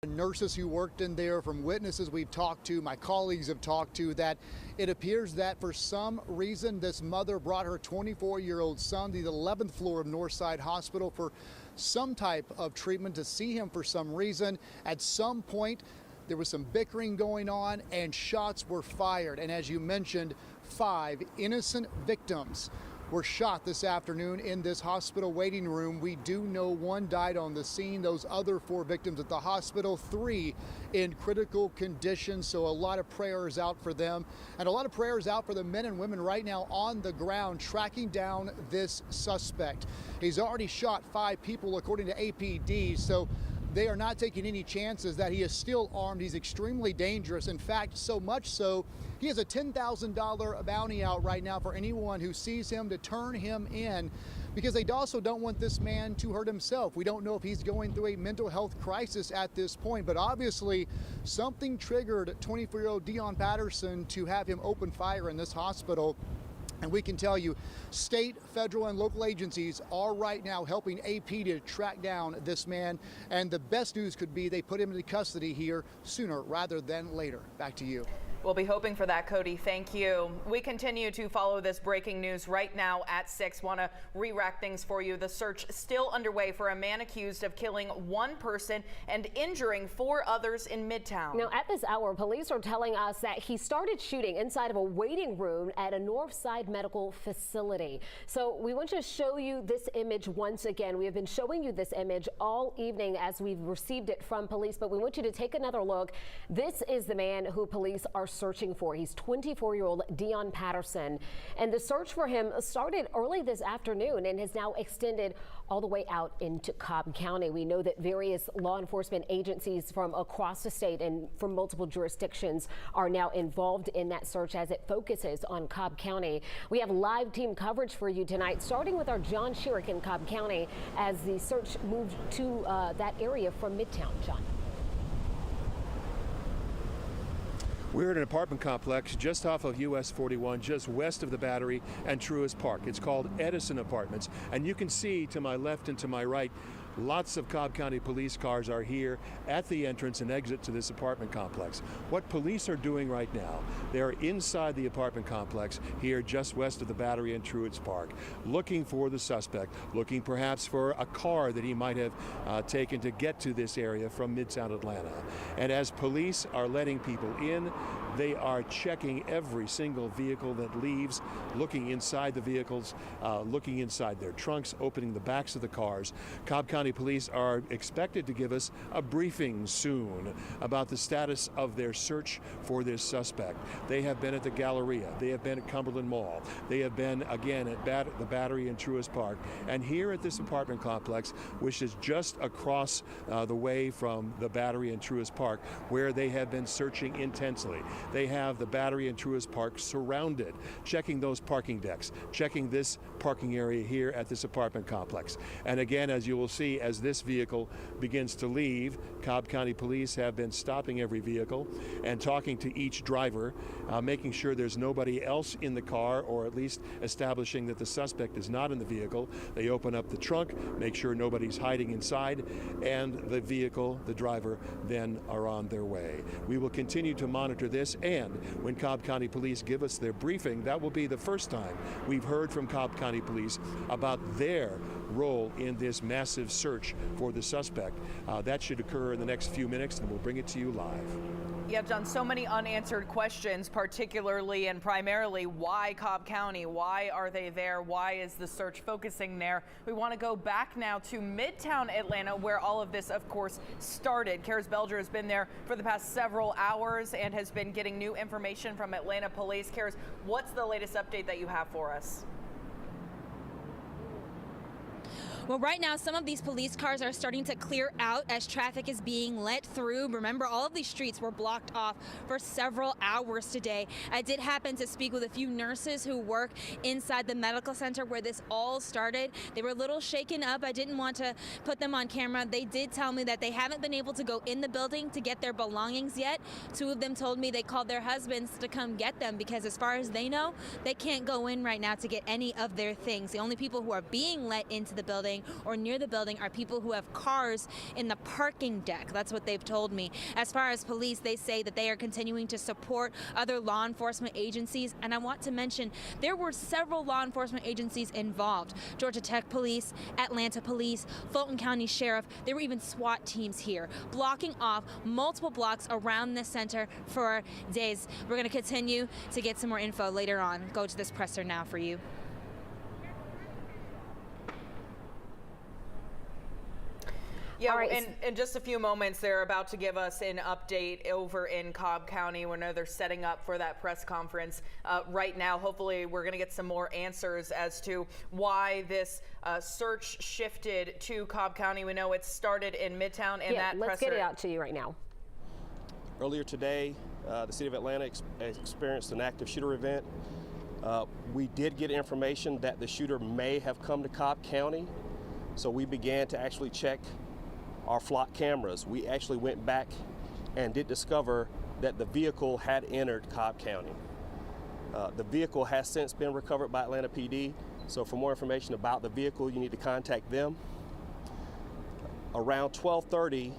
Nurses who worked in there, from witnesses we've talked to, my colleagues have talked to, that it appears that for some reason this mother brought her 24-year-old son to the 11th floor of Northside Hospital for some type of treatment, to see him for some reason. At some point, there was some bickering going on and shots were fired. And as you mentioned, 5 innocent victims were shot this afternoon in this hospital waiting room. We do know 1 died on the scene. Those other 4 victims at the hospital, 3 in critical condition. So a lot of prayers out for them, and a lot of prayers out for the men and women right now on the ground tracking down this suspect. He's already shot 5 people according to APD. So they are not taking any chances that he is still armed. He's extremely dangerous. In fact, so much so, he has a $10,000 bounty out right now for anyone who sees him to turn him in, because they also don't want this man to hurt himself. We don't know if he's going through a mental health crisis at this point, but obviously something triggered 24-year-old Dion Patterson to have him open fire in this hospital. And we can tell you, state, federal, and local agencies are right now helping AP to track down this man. And the best news could be they put him into custody here sooner rather than later. Back to you. We'll be hoping for that, Cody. Thank you. We continue to follow this breaking news right now at 6. Want to re-rack things for you. The search still underway for a man accused of killing 1 person and injuring 4 others in Midtown. Now, at this hour, police are telling us that he started shooting inside of a waiting room at a Northside medical facility. So we want to show you this image once again. We have been showing you this image all evening as we've received it from police, but we want you to take another look. This is the man who police are searching for. He's 24-year-old Dion Patterson, and the search for him started early this afternoon and has now extended all the way out into Cobb County. We know that various law enforcement agencies from across the state and from multiple jurisdictions are now involved in that search as it focuses on Cobb County. We have live team coverage for you tonight, starting with our John Sherrick in Cobb County as the search moved to that area from Midtown. John. We're at an apartment complex just off of US 41, just west of the Battery and Truist Park. It's called Edison Apartments, and you can see to my left and to my right, lots of Cobb County police cars are here at the entrance and exit to this apartment complex. What police are doing right now, they're inside the apartment complex here just west of the Battery and Truist Park, looking for the suspect, looking perhaps for a car that he might have taken to get to this area from Midtown Atlanta. And as police are letting people in, they are checking every single vehicle that leaves, looking inside the vehicles, looking inside their trunks, opening the backs of the cars. Cobb County Police are expected to give us a briefing soon about the status of their search for this suspect. They have been at the Galleria, they have been at Cumberland Mall, they have been again at the Battery and Truist Park, and here at this apartment complex, which is just across the way from the Battery and Truist Park, where they have been searching intensely. They have the Battery and Truist Park surrounded, checking those parking decks, checking this parking area here at this apartment complex. And again, as you will see, as this vehicle begins to leave, Cobb County Police have been stopping every vehicle and talking to each driver, making sure there's nobody else in the car, or at least establishing that the suspect is not in the vehicle. They open up the trunk, make sure nobody's hiding inside, and the vehicle, the driver, then are on their way. We will continue to monitor this, and when Cobb County Police give us their briefing, that will be the first time we've heard from Cobb County Police about their role in this massive search for the suspect. That should occur in the next few minutes, and we'll bring it to you live. Yeah, John, so many unanswered questions, particularly and primarily why Cobb County? Why are they there? Why is the search focusing there? We want to go back now to Midtown Atlanta, where all of this, of course, started. Karis Belger has been there for the past several hours and has been getting new information from Atlanta police. Karis, what's the latest update that you have for us? Well, right now, some of these police cars are starting to clear out as traffic is being let through. Remember, all of these streets were blocked off for several hours today. I did happen to speak with a few nurses who work inside the medical center where this all started. They were a little shaken up. I didn't want to put them on camera. They did tell me that they haven't been able to go in the building to get their belongings yet. 2 of them told me they called their husbands to come get them because as far as they know, they can't go in right now to get any of their things. The only people who are being let into the building building or near the building are people who have cars in the parking deck. That's what they've told me. As far as police, they say that they are continuing to support other law enforcement agencies. And I want to mention there were several law enforcement agencies involved. Georgia Tech Police, Atlanta Police, Fulton County Sheriff. There were even SWAT teams here, blocking off multiple blocks around the center for days. We're going to continue to get some more info later on. Go to this presser now for you. Yeah, right. In just a few moments, they're about to give us an update over in Cobb County. We know they're setting up for that press conference right now. Hopefully, we're going to get some more answers as to why this search shifted to Cobb County. We know it started in Midtown, and that let's get it out to you right now. Earlier today, the city of Atlanta experienced an active shooter event. We did get information that the shooter may have come to Cobb County, so we began to actually check our flock cameras. We actually went back and did discover that the vehicle had entered Cobb County. The vehicle has since been recovered by Atlanta PD, so for more information about the vehicle, you need to contact them. Around 12:30,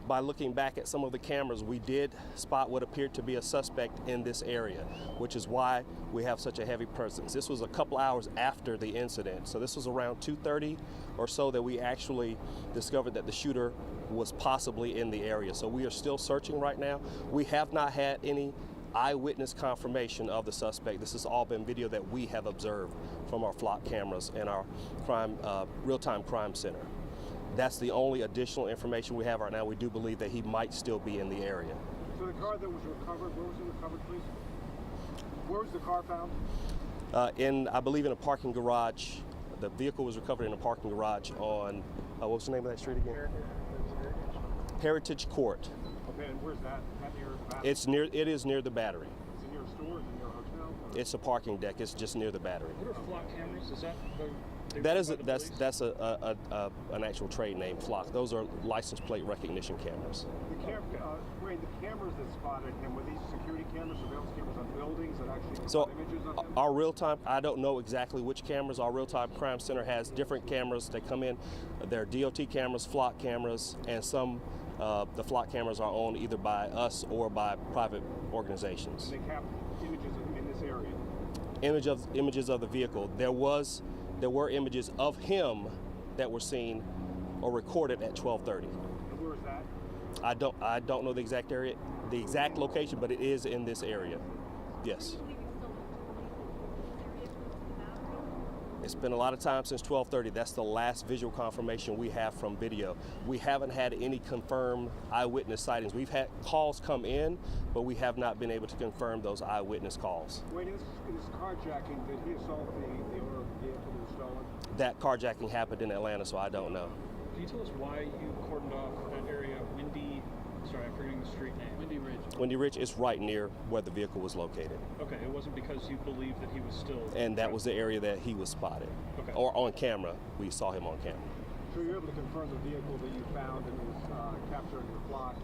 by looking back at some of the cameras, we did spot what appeared to be a suspect in this area, which is why we have such a heavy presence. This was a couple hours after the incident, so this was around 2:30 or so that we actually discovered that the shooter was possibly in the area. So we are still searching right now. We have not had any eyewitness confirmation of the suspect. This has all been video that we have observed from our flock cameras and our real-time crime center. That's the only additional information we have right now. We do believe that he might still be in the area. So the car that was recovered, where was it recovered, please? Where was the car found? I believe in a parking garage. The vehicle was recovered in a parking garage on, what was the name of that street again? Heritage Court. Okay, and where's that? That near the Battery? It is near the Battery. Is it near a store? Is it near a hotel? It's a parking deck. It's just near the Battery. What are flock cameras? Is that That's an actual trade name, Flock. Those are license plate recognition cameras. The cameras that spotted him, were these security cameras, surveillance cameras on buildings that actually So images of him? our real-time, I don't know exactly which cameras. Our real-time crime center has different cameras that come in. They're DOT cameras, Flock cameras, and some the Flock cameras are owned either by us or by private organizations. And they captured images of him in this area? Images of the vehicle. There were images of him that were seen or recorded at 12:30. And where is that? I don't know the exact area, the exact location, but it is in this area. Yes. It's been a lot of time since 12:30. That's the last visual confirmation we have from video. We haven't had any confirmed eyewitness sightings. We've had calls come in, but we have not been able to confirm those eyewitness calls. Wait, in this carjacking, did he assault the owner of the vehicle that was stolen? That carjacking happened in Atlanta, so I don't know. Can you tell us why you cordoned off that area, I'm forgetting the street name. Windy Ridge. Windy Ridge is right near where the vehicle was located. Okay, it wasn't because you believed that he was still... And that was the area that he was spotted. Okay. Or on camera, we saw him on camera. So you're able to confirm the vehicle that you found and was captured in the flock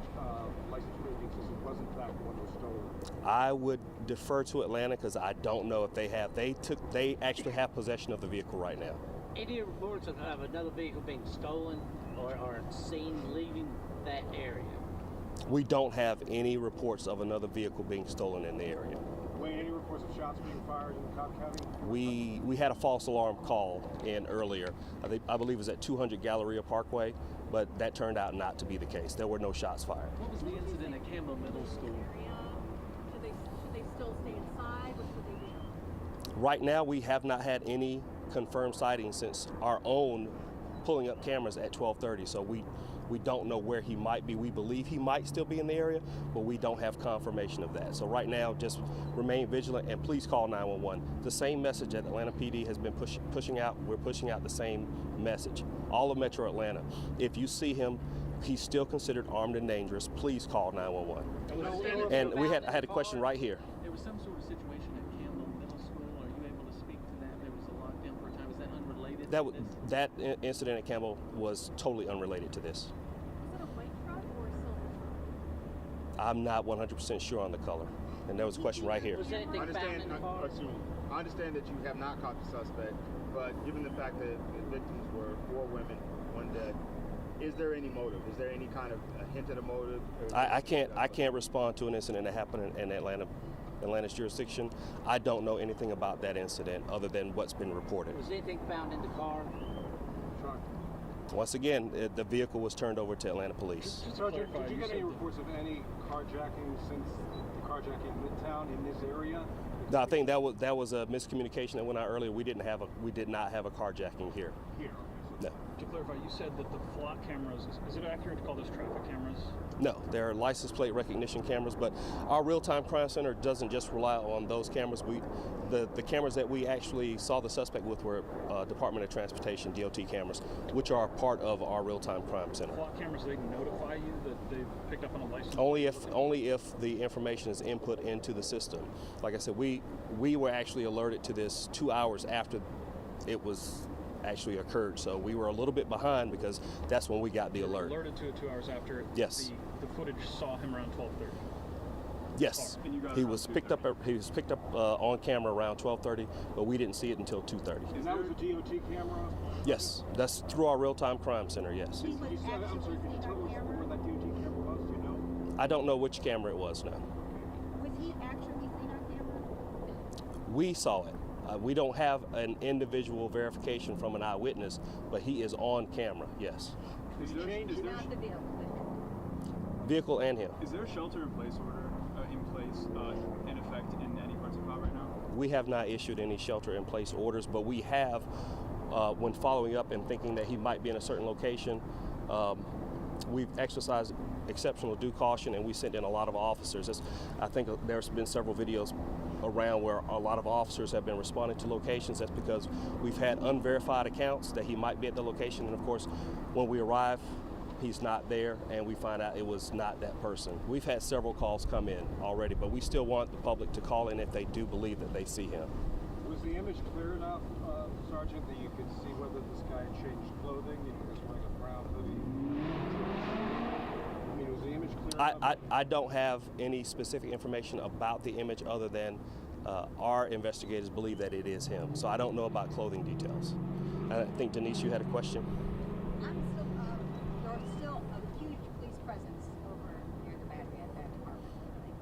license plate system was in fact one that was stolen? I would defer to Atlanta because I don't know if they have. They actually have possession of the vehicle right now. Any reports of another vehicle being stolen or seen leaving that area? We don't have any reports of another vehicle being stolen in the area. Wayne, any reports of shots being fired in Cobb County? We had a false alarm call in earlier. I believe it was at 200 Galleria Parkway, but that turned out not to be the case. There were no shots fired. What was the incident at Campbell Middle School? Should they still stay inside? What should they do? Right now, we have not had any confirmed sightings since our own pulling up cameras at 12:30. So we don't know where he might be. We believe he might still be in the area, but we don't have confirmation of that. So right now, just remain vigilant and please call 911. The same message that Atlanta PD has been pushing out, we're pushing out the same message. All of Metro Atlanta. If you see him, he's still considered armed and dangerous, please call 911. And I had a question right here. There was some sort of situation at Campbell Middle School. Are you able to speak to that? There was a lockdown for a time. Is that unrelated to this? That incident at Campbell was totally unrelated to this. Was it a white truck or a silver truck? I'm not 100% sure on the color. And there was a question right here. Was anything found in the car? I understand that you have not caught the suspect. but given the fact that the victims were 4 women, 1 dead, is there any motive? Is there any kind of a hint at a motive? I can't respond to an incident that happened in Atlanta's jurisdiction. I don't know anything about that incident other than what's been reported. Was anything found in the car? Truck. Once again, the vehicle was turned over to Atlanta Police. Sergeant, did you get any reports of any carjacking since the carjacking in Midtown in this area? No, I think that was a miscommunication that went out earlier. We did not have a carjacking here. Here. No. To clarify, you said that the flock cameras, is it accurate to call those traffic cameras? No, they're license plate recognition cameras, but our real-time crime center doesn't just rely on those cameras. The cameras that we actually saw the suspect with were Department of Transportation, DOT cameras, which are part of our real-time crime center. Flock cameras, they notify you that they've picked up on a license? Only if the information is input into the system. Like I said, we were actually alerted to this 2 hours after it was actually occurred, so we were a little bit behind because that's when we got the alert. Alerted to it 2 hours after. Yes. The footage saw him around 12:30. Yes. He was picked up on camera around 12:30, but we didn't see it until 2:30. And that was a DOT camera? Yes, that's through our real-time crime center. Yes. I'm sorry, could you tell us where that DOT camera was? Do you know? I don't know which camera it was now. Was he actually seen on camera? We saw it. We don't have an individual verification from an eyewitness, but he is on camera, yes. Is there Not the Vehicle and him. Is there a shelter-in-place order in effect in any parts of Pop right now? We have not issued any shelter-in-place orders, but we have, when following up and thinking that he might be in a certain location, we've exercised exceptional due caution, and we sent in a lot of officers. I think there's been several videos around where a lot of officers have been responding to locations. That's because we've had unverified accounts that he might be at the location, and of course, when we arrive, he's not there, and we find out it was not that person. We've had several calls come in already, but we still want the public to call in if they do believe that they see him. Was the image clear enough, Sergeant, that you could see whether this guy changed clothing? He was wearing a brown hoodie. I mean, was the image clear enough? I don't have any specific information about the image other than our investigators believe that it is him. So I don't know about clothing details. I think, Denise, you had a question? There's still a huge police presence over near the back at that department building.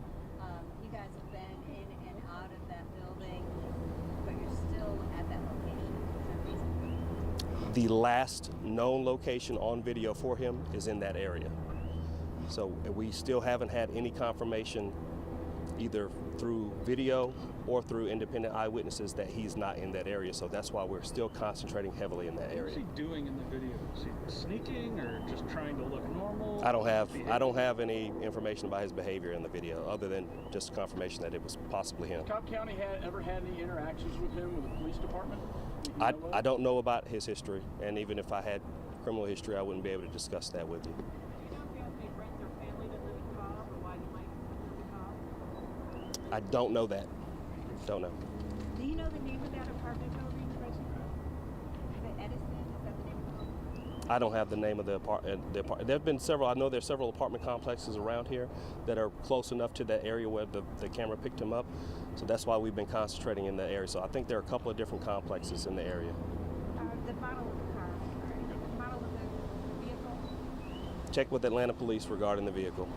You guys have been in and out of that building, but you're still at that location. Is that reasonable? The last known location on video for him is in that area. So we still haven't had any confirmation either through video or through independent eyewitnesses that he's not in that area. So that's why we're still concentrating heavily in that area. What was he doing in the video? Was he sneaking or just trying to look normal? I don't have any information about his behavior in the video other than just confirmation that it was possibly him. Cobb County ever had any interactions with him with the police department? I don't know about his history, and even if I had criminal history, I wouldn't be able to discuss that with you. I don't know that. Don't know. Do you know the name of that apartment building? Is it Edison? Is that the name of the building? I don't have the name of the apartment. There have been several. I know there's several apartment complexes around here that are close enough to that area where the camera picked him up. So that's why we've been concentrating in that area. So I think there are a couple of different complexes in the area. The model of the car. The model of the vehicle. Check with Atlanta Police regarding the vehicle.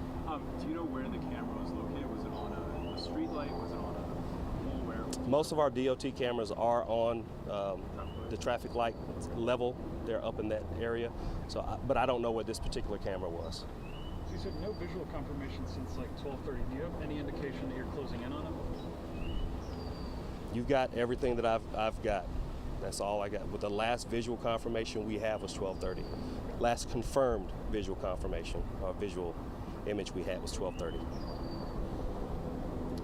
Do you know where the camera was located? Was it on a street light? Was it on a pole? Where? Most of our DOT cameras are on the traffic light level. They're up in that area. So, but I don't know where this particular camera was. So you said no visual confirmation since like 12:30. Do you have any indication that you're closing in on him? You've got everything that I've got. That's all I got. With the last visual confirmation we have was 12:30. Last confirmed visual confirmation or visual image we had was 12:30.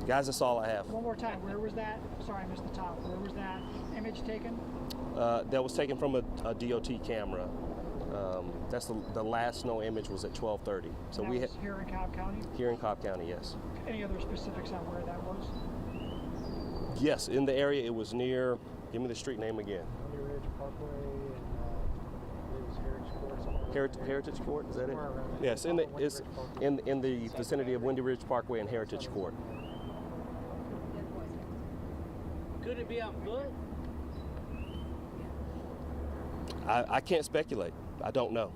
Guys, that's all I have. One more time, where was that? Sorry, I missed the top. Where was that image taken? That was taken from a DOT camera. That's the last known image was at 12:30. So we had here in Cobb County? Here in Cobb County, yes. Any other specifics on where that was? Yes, in the area it was near, give me the street name again. Windy Ridge Parkway and it was Heritage Court. Heritage Court, is that it? Yes, it's in the vicinity of Windy Ridge Parkway and Heritage Court. Could it be on foot? I can't speculate. I don't know.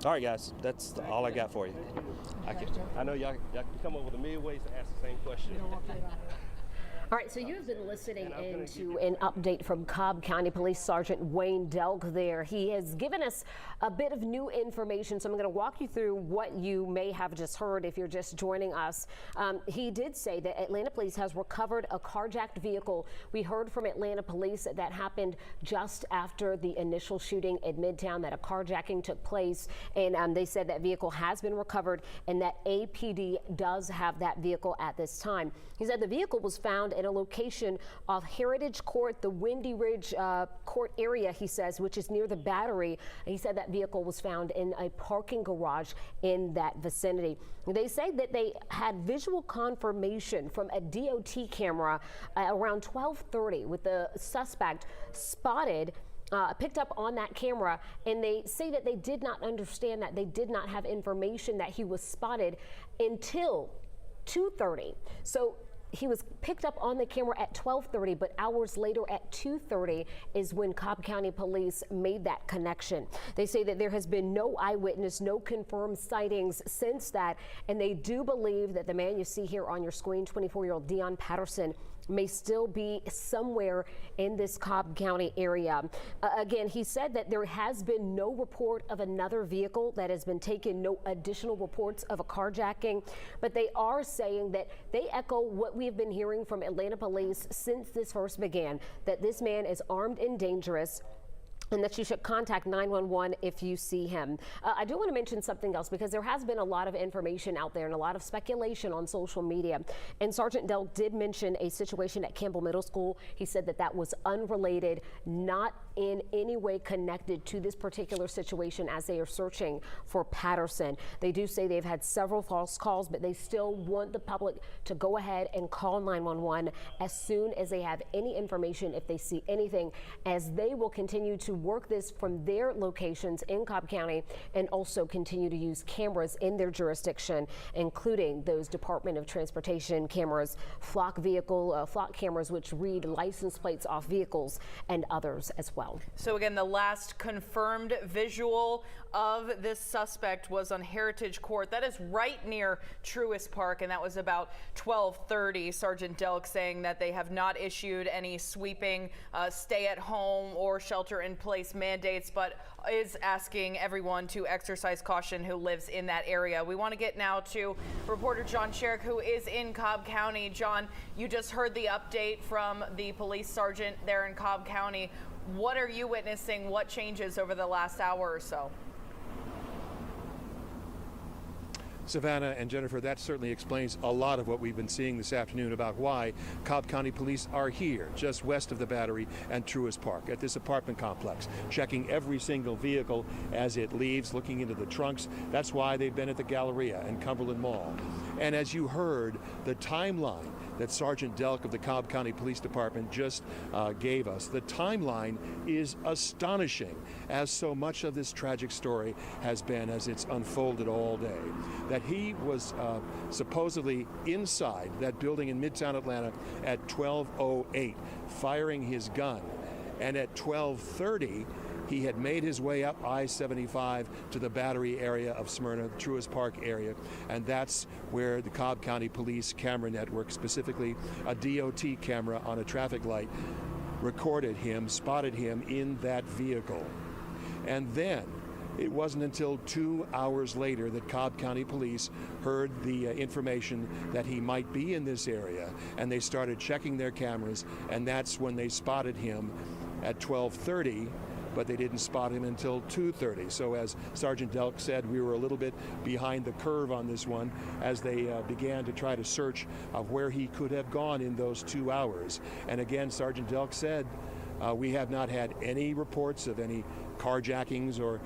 All right, guys, that's all I got for you. I know y'all can come up with a million ways to ask the same question. All right, so you've been listening into an update from Cobb County Police Sergeant Wayne Delk there. He has given us a bit of new information, so I'm going to walk you through what you may have just heard if you're just joining us. He did say that Atlanta Police has recovered a carjacked vehicle. We heard from Atlanta Police that happened just after the initial shooting at Midtown, that a carjacking took place, and they said that vehicle has been recovered and that APD does have that vehicle at this time. He said the vehicle was found in a location off Heritage Court, the Windy Ridge Court area, he says, which is near the Battery. He said that vehicle was found in a parking garage in that vicinity. They say that they had visual confirmation from a DOT camera around 12:30 with the suspect spotted picked up on that camera, and they say that they did not understand that. They did not have information that he was spotted until 2:30. So he was picked up on the camera at 12:30, but hours later at 2:30 is when Cobb County Police made that connection. They say that there has been no eyewitness, no confirmed sightings since that, and they do believe that the man you see here on your screen, 24-year-old Dion Patterson, may still be somewhere in this Cobb County area. Again, he said that there has been no report of another vehicle that has been taken, no additional reports of a carjacking, but they are saying that they echo what we have been hearing from Atlanta Police since this first began, that this man is armed and dangerous, and that you should contact 911 if you see him. I do want to mention something else, because there has been a lot of information out there and a lot of speculation on social media. And Sergeant Delk did mention a situation at Campbell Middle School. He said that that was unrelated, not in any way connected to this particular situation as they are searching for Patterson. They do say they've had several false calls, but they still want the public to go ahead and call 911 as soon as they have any information, if they see anything, as they will continue to work this from their locations in Cobb County and also continue to use cameras in their jurisdiction, including those Department of Transportation cameras, flock cameras, which read license plates off vehicles, and others as well. So again, the last confirmed visual of this suspect was on Heritage Court. That is right near Truist Park, and that was about 12:30. Sergeant Delk saying that they have not issued any sweeping stay-at-home or shelter-in-place mandates, but is asking everyone to exercise caution who lives in that area. We want to get now to reporter John Sherrick, who is in Cobb County. John, you just heard the update from the police sergeant there in Cobb County. What are you witnessing? What changes over the last hour or so? Savannah and Jennifer, that certainly explains a lot of what we've been seeing this afternoon about why Cobb County Police are here, just west of the Battery and Truist Park, at this apartment complex, checking every single vehicle as it leaves, looking into the trunks. That's why they've been at the Galleria and Cumberland Mall. And as you heard, the timeline that Sergeant Delk of the Cobb County Police Department just gave us, the timeline is astonishing, as so much of this tragic story has been as it's unfolded all day. That he was supposedly inside that building in Midtown Atlanta at 12:08, firing his gun, and at 12:30 he had made his way up I-75 to the Battery area of Smyrna, the Truist Park area, and that's where the Cobb County Police camera network, specifically a DOT camera on a traffic light, recorded him, spotted him in that vehicle. And then it wasn't until 2 hours later that Cobb County Police heard the information that he might be in this area, and they started checking their cameras, and that's when they spotted him at 12:30, but they didn't spot him until 2:30. So as Sergeant Delk said, we were a little bit behind the curve on this one as they began to try to search of where he could have gone in those 2 hours. And again, Sergeant Delk said, we have not had any reports of any carjackings or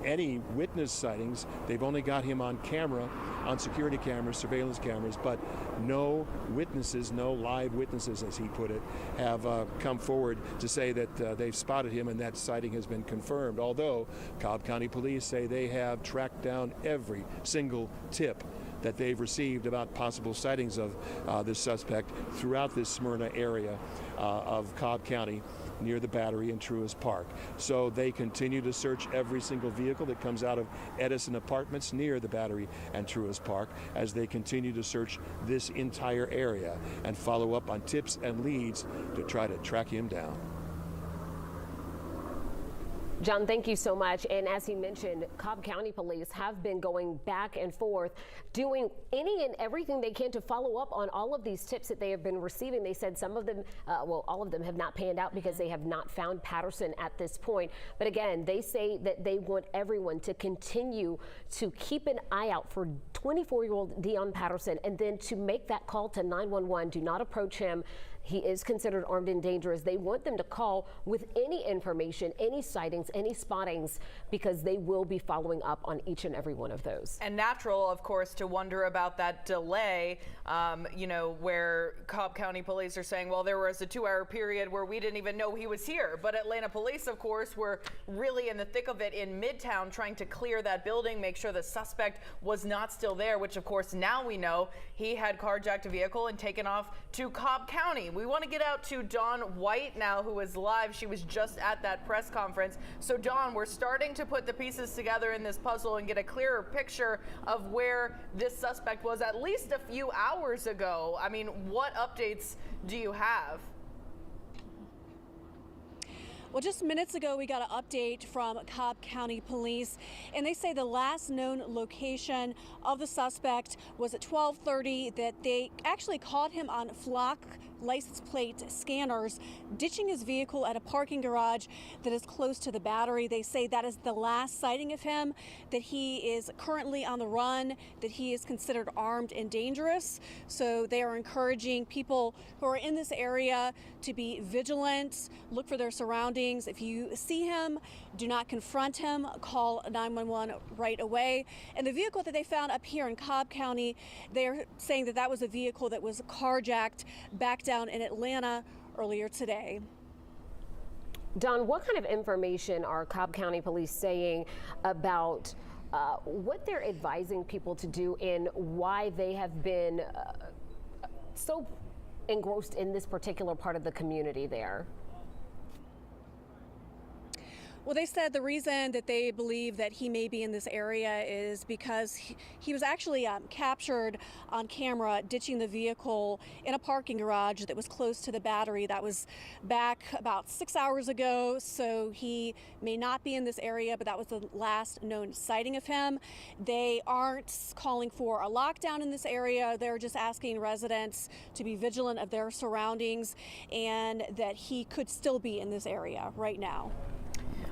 any witness sightings. They've only got him on camera, on security cameras, surveillance cameras, but no witnesses, no live witnesses, as he put it, have come forward to say that they've spotted him and that sighting has been confirmed. Although Cobb County Police say they have tracked down every single tip that they've received about possible sightings of this suspect throughout this Smyrna area of Cobb County, near the Battery and Truist Park. So they continue to search every single vehicle that comes out of Edison Apartments near the Battery and Truist Park, as they continue to search this entire area and follow up on tips and leads to try to track him down. John, thank you so much. And as he mentioned, Cobb County Police have been going back and forth, doing any and everything they can to follow up on all of these tips that they have been receiving. They said some of them, well, all of them have not panned out because they have not found Patterson at this point. But again, they say that they want everyone to continue to keep an eye out for 24-year-old Dion Patterson, and then to make that call to 911. Do not approach him. He is considered armed and dangerous. They want them to call with any information, any sightings, any spottings, because they will be following up on each and every one of those. And natural, of course, to wonder about that delay, you know, where Cobb County Police are saying, well, there was a 2-hour period where we didn't even know he was here. But Atlanta Police, of course, were really in the thick of it in Midtown, trying to clear that building, make sure the suspect was not still there, which, of course, now we know he had carjacked a vehicle and taken off to Cobb County. We want to get out to Dawn White now, who is live. She was just at that press conference. So Dawn, we're starting to put the pieces together in this puzzle and get a clearer picture of where this suspect was at least a few hours ago. I mean, what updates do you have? Well, just minutes ago, we got an update from Cobb County Police, and they say the last known location of the suspect was at 12:30, that they actually caught him on flock license plate scanners, ditching his vehicle at a parking garage that is close to the Battery. They say that is the last sighting of him, that he is currently on the run, that he is considered armed and dangerous. So they are encouraging people who are in this area to be vigilant, look for their surroundings. If you see him, do not confront him, call 911 right away. And the vehicle that they found up here in Cobb County, they're saying that that was a vehicle that was carjacked back down in Atlanta earlier today. Don, what kind of information are Cobb County Police saying about what they're advising people to do and why they have been so engrossed in this particular part of the community there? Well, they said the reason that they believe that he may be in this area is because he was actually captured on camera ditching the vehicle in a parking garage that was close to the Battery. That was back about 6 hours ago, so he may not be in this area, but that was the last known sighting of him. They aren't calling for a lockdown in this area. They're just asking residents to be vigilant of their surroundings and that he could still be in this area right now.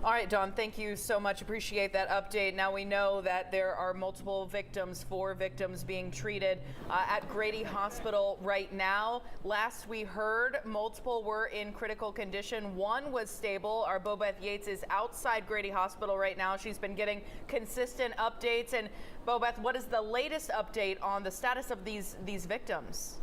All right, Dawn, thank you so much. Appreciate that update. Now we know that there are multiple victims, 4 victims being treated at Grady Hospital right now. Last we heard, multiple were in critical condition. 1 was stable. Our Bobeth Yates is outside Grady Hospital right now. She's been getting consistent updates. And Bobeth, what is the latest update on the status of these victims?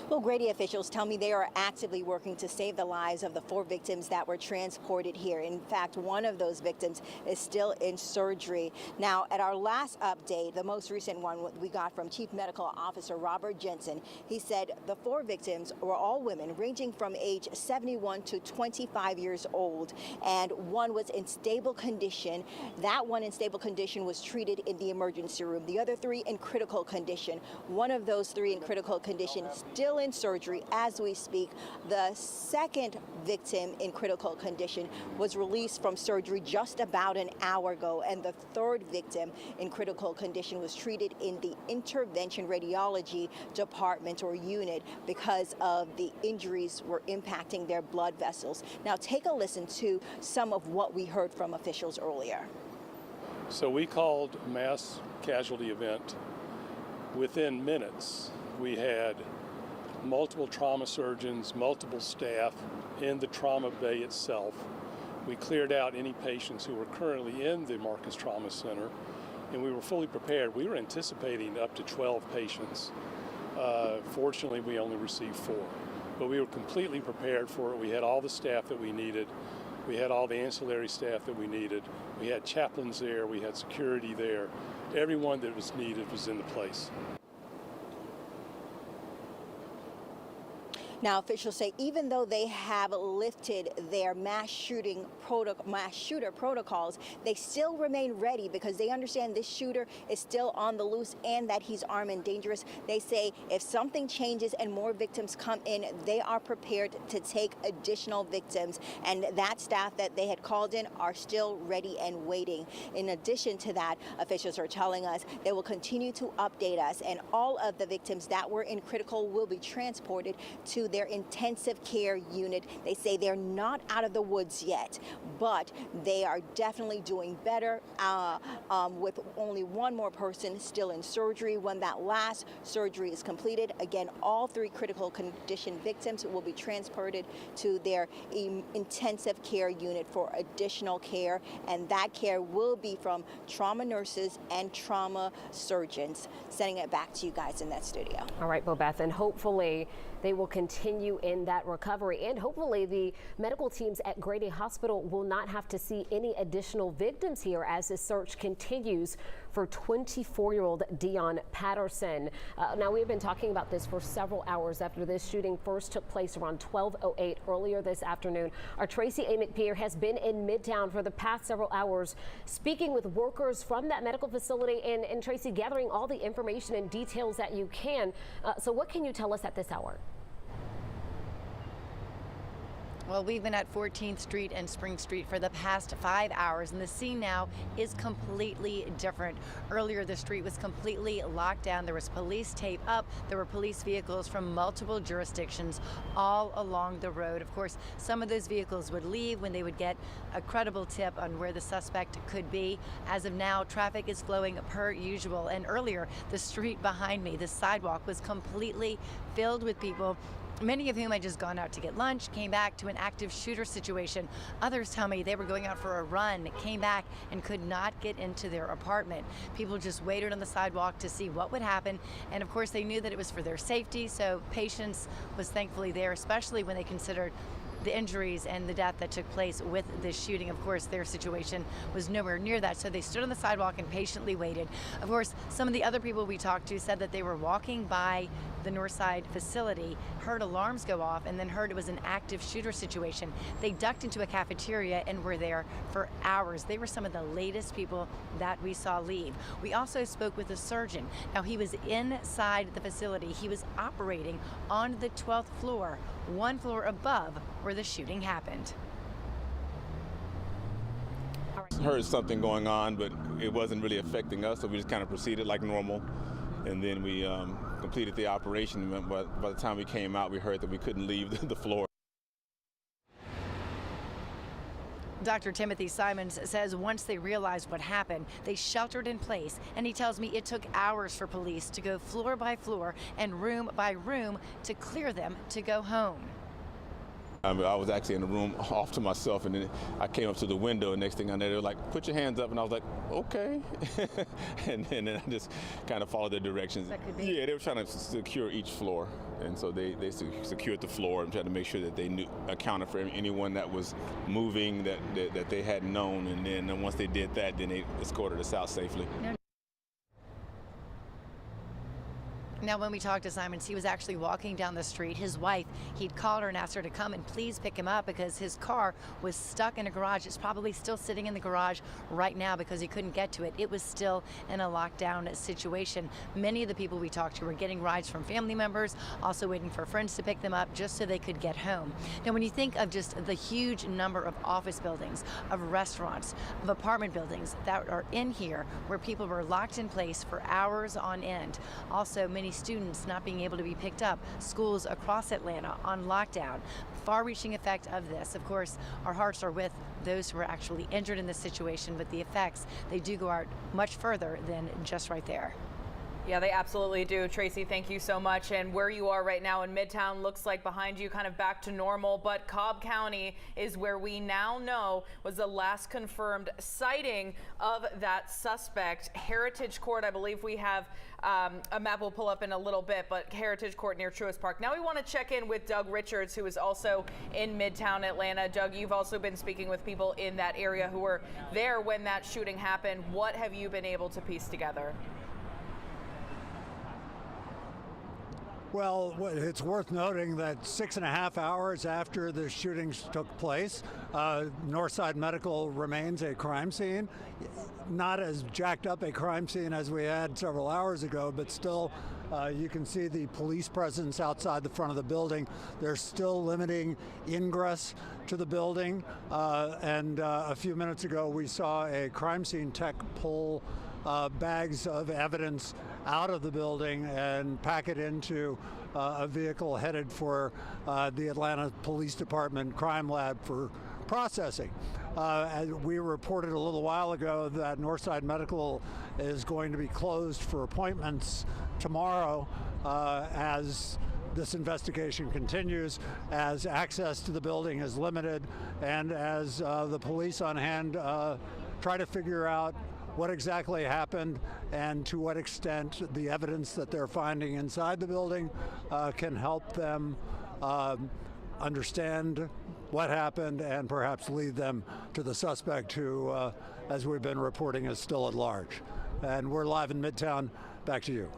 Well, Grady officials tell me they are actively working to save the lives of the 4 victims that were transported here. In fact, one of those victims is still in surgery. Now, at our last update, the most recent one we got from Chief Medical Officer Robert Jensen, he said the 4 victims were all women ranging from age 71 to 25 years old, and 1 was in stable condition. That 1 in stable condition was treated in the emergency room. The other 3 in critical condition. One of those 3 in critical condition still in surgery as we speak. The second victim in critical condition was released from surgery just about an hour ago, and the 3rd victim in critical condition was treated in the intervention radiology department or unit because of the injuries were impacting their blood vessels. Now take a listen to some of what we heard from officials earlier. So we called a mass casualty event. Within minutes, we had multiple trauma surgeons, multiple staff in the trauma bay itself. We cleared out any patients who were currently in the Marcus Trauma Center, and we were fully prepared. We were anticipating up to 12 patients. Fortunately, we only received 4, but we were completely prepared for it. We had all the staff that we needed. We had all the ancillary staff that we needed. We had chaplains there. We had security there. Everyone that was needed was in the place. Now, officials say even though they have lifted their mass shooter protocols, they still remain ready because they understand this shooter is still on the loose and that he's armed and dangerous. They say if something changes and more victims come in, they are prepared to take additional victims. And that staff that they had called in are still ready and waiting. In addition to that, officials are telling us they will continue to update us, and all of the victims that were in critical will be transported to their intensive care unit. They say they're not out of the woods yet, but they are definitely doing better with only one more person still in surgery. When that last surgery is completed, again, all 3 critical condition victims will be transported to their intensive care unit for additional care, and that care will be from trauma nurses and trauma surgeons. Sending it back to you guys in that studio. All right, Bobeth, and hopefully they will continue in that recovery, and hopefully the medical teams at Grady Hospital will not have to see any additional victims here as the search continues for 24-year-old Dion Patterson. Now, we've been talking about this for several hours after this shooting first took place around 12:08 earlier this afternoon. Our Tracy A. McPeer has been in Midtown for the past several hours, speaking with workers from that medical facility, and Tracy, gathering all the information and details that you can. So what can you tell us at this hour? Well, we've been at 14th Street and Spring Street for the past 5 hours, and the scene now is completely different. Earlier, the street was completely locked down. There was police tape up. There were police vehicles from multiple jurisdictions all along the road. Of course, some of those vehicles would leave when they would get a credible tip on where the suspect could be. As of now, traffic is flowing per usual. And earlier, the street behind me, the sidewalk, was completely filled with people, many of whom had just gone out to get lunch, came back to an active shooter situation. Others tell me they were going out for a run, came back and could not get into their apartment. People just waited on the sidewalk to see what would happen. And of course, they knew that it was for their safety. So patience was thankfully there, especially when they considered the injuries and the death that took place with this shooting. Of course, their situation was nowhere near that, so they stood on the sidewalk and patiently waited. Of course, some of the other people we talked to said that they were walking by the Northside facility, heard alarms go off, and then heard it was an active shooter situation. They ducked into a cafeteria and were there for hours. They were some of the latest people that we saw leave. We also spoke with a surgeon. Now, he was inside the facility. He was operating on the 12th floor, one floor above where the shooting happened. Heard something going on, but it wasn't really affecting us, so we just kind of proceeded like normal. And then we completed the operation. But by the time we came out, we heard that we couldn't leave the floor. Dr. Timothy Simons says once they realized what happened, they sheltered in place. And he tells me it took hours for police to go floor by floor and room by room to clear them to go home. I was actually in the room off to myself, and then I came up to the window, and next thing I know, they were like, put your hands up, and I was like, okay. and then I just kind of followed their directions. That could be. Yeah, they were trying to secure each floor, and so they secured the floor and tried to make sure that they accounted for anyone that was moving that they hadn't known, and then once they did that, then they escorted us out safely. Now, when we talked to Simons, he was actually walking down the street. His wife, he'd called her and asked her to come and please pick him up because his car was stuck in a garage. It's probably still sitting in the garage right now because he couldn't get to it. It was still in a lockdown situation. Many of the people we talked to were getting rides from family members, also waiting for friends to pick them up just so they could get home. Now, when you think of just the huge number of office buildings, of restaurants, of apartment buildings that are in here where people were locked in place for hours on end, also many students not being able to be picked up, schools across Atlanta on lockdown, far-reaching effect of this. Of course, our hearts are with those who are actually injured in this situation, but the effects, they do go out much further than just right there. Yeah, they absolutely do. Tracy, thank you so much. And where you are right now in Midtown looks like behind you kind of back to normal, but Cobb County is where we now know was the last confirmed sighting of that suspect. Heritage Court, I believe we have a map we'll pull up in a little bit, but Heritage Court near Truist Park. Now we want to check in with Doug Richards, who is also in Midtown Atlanta. Doug, you've also been speaking with people in that area who were there when that shooting happened. What have you been able to piece together? Well, it's worth noting that 6.5 hours after the shootings took place, Northside Medical remains a crime scene. Not as jacked up a crime scene as we had several hours ago, but still you can see the police presence outside the front of the building. They're still limiting ingress to the building. And a few minutes ago, we saw a crime scene tech pull bags of evidence out of the building and pack it into a vehicle headed for the Atlanta Police Department crime lab for processing. As we reported a little while ago that Northside Medical is going to be closed for appointments tomorrow as this investigation continues, as access to the building is limited, and as the police on hand try to figure out what exactly happened and to what extent the evidence that they're finding inside the building can help them understand what happened and perhaps lead them to the suspect who, as we've been reporting, is still at large. And we're live in Midtown. Back to you.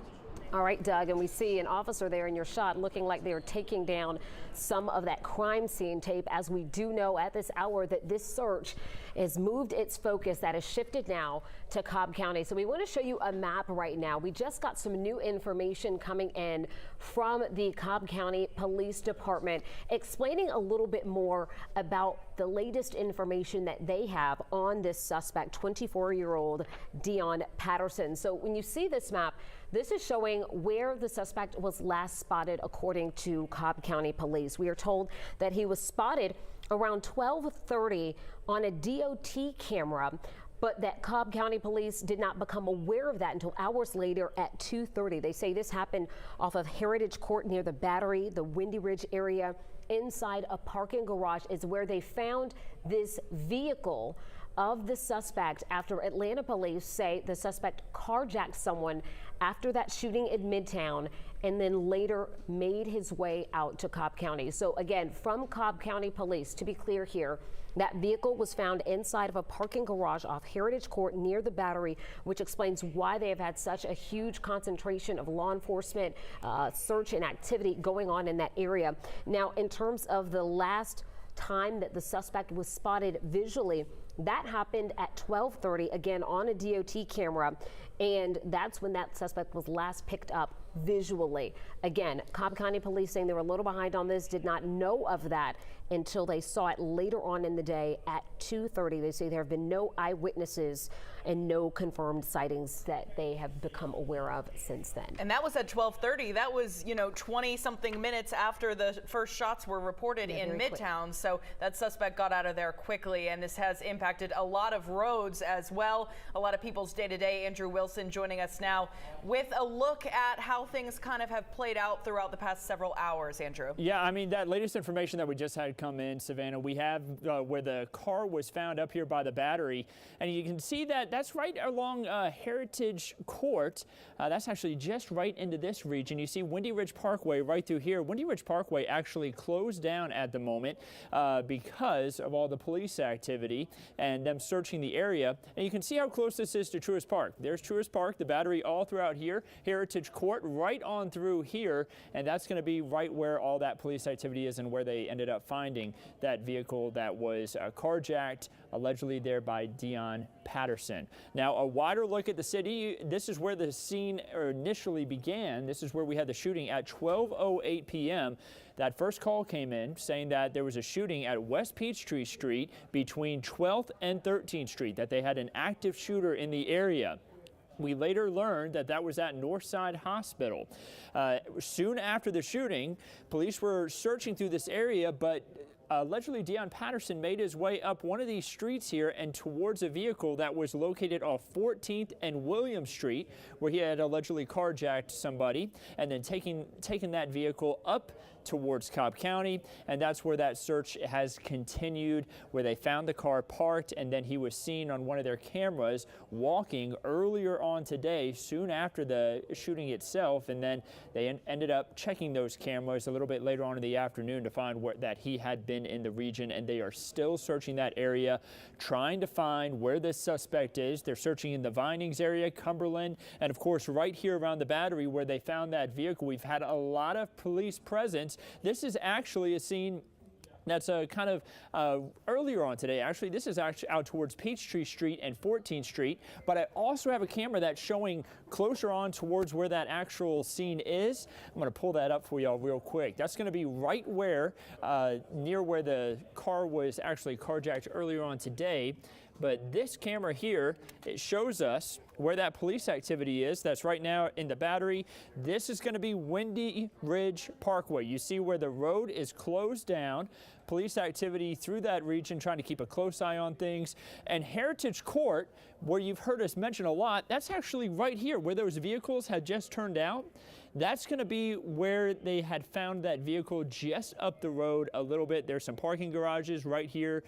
All right, Doug, and we see an officer there in your shot looking like they're taking down some of that crime scene tape, as we do know at this hour that this search has moved its focus, that has shifted now to Cobb County. So we want to show you a map right now. We just got some new information coming in from the Cobb County Police Department explaining a little bit more about the latest information that they have on this suspect, 24-year-old Dion Patterson. So when you see this map, this is showing where the suspect was last spotted, according to Cobb County Police. We are told that he was spotted around 12:30 on a DOT camera, but that Cobb County Police did not become aware of that until hours later at 2:30. They say this happened off of Heritage Court near the Battery, the Windy Ridge area. Inside a parking garage is where they found this vehicle of the suspect after Atlanta police say the suspect carjacked someone after that shooting in Midtown and then later made his way out to Cobb County. So again, from Cobb County Police, to be clear here, that vehicle was found inside of a parking garage off Heritage Court near the Battery, which explains why they have had such a huge concentration of law enforcement search and activity going on in that area. Now, in terms of the last time that the suspect was spotted visually, that happened at 12:30, again on a DOT camera, and that's when that suspect was last picked up visually. Again, Cobb County Police saying they were a little behind on this, did not know of that until they saw it later on in the day at 2:30. They say there have been no eyewitnesses and no confirmed sightings that they have become aware of since then. And that was at 12:30. That was, 20-something minutes after the first shots were reported in Midtown. Quick. So that suspect got out of there quickly, and this has impacted a lot of roads as well. A lot of people's day-to-day. Andrew Wilson joining us now with a look at how things kind of have played out throughout the past several hours. Andrew. Yeah, I mean, that latest information that we just had come in, Savannah, we have where the car was found up here by the Battery, and you can see that that's right along Heritage Court. That's actually just right into this region. You see Windy Ridge Parkway right through here. Windy Ridge Parkway actually closed down at the moment because of all the police activity and them searching the area. And you can see how close this is to Truist Park. There's Truist Park, the Battery all throughout here, Heritage Court right on through here, and that's going to be right where all that police activity is and where they ended up finding that vehicle that was carjacked, allegedly there by Dion Patterson. Now, a wider look at the city. This is where the scene initially began. This is where we had the shooting at 12:08 p.m. That first call came in saying that there was a shooting at West Peachtree Street between 12th and 13th Street, that they had an active shooter in the area. We later learned that that was at Northside Hospital. Soon after the shooting, police were searching through this area, but allegedly Deion Patterson made his way up one of these streets here and towards a vehicle that was located off 14th and William Street, where he had allegedly carjacked somebody, and then taken that vehicle up towards Cobb County, and that's where that search has continued, where they found the car parked, and then he was seen on one of their cameras walking earlier on today, soon after the shooting itself, and then they ended up checking those cameras a little bit later on in the afternoon to find that he had been in the region, and they are still searching that area, trying to find where this suspect is. They're searching in the Vinings area, Cumberland, and of course right here around the Battery where they found that vehicle. We've had a lot of police presence. This is actually a scene that's kind of earlier on today. Actually, this is actually out towards Peachtree Street and 14th Street, but I also have a camera that's showing closer on towards where that actual scene is. I'm going to pull that up for y'all real quick. That's going to be right where, near where the car was actually carjacked earlier on today. But this camera here, it shows us where that police activity is. That's right now in the Battery. This is going to be Windy Ridge Parkway. You see where the road is closed down. Police activity through that region, trying to keep a close eye on things. And Heritage Court, where you've heard us mention a lot, that's actually right here where those vehicles had just turned out. That's going to be where they had found that vehicle just up the road a little bit. There's some parking garages right here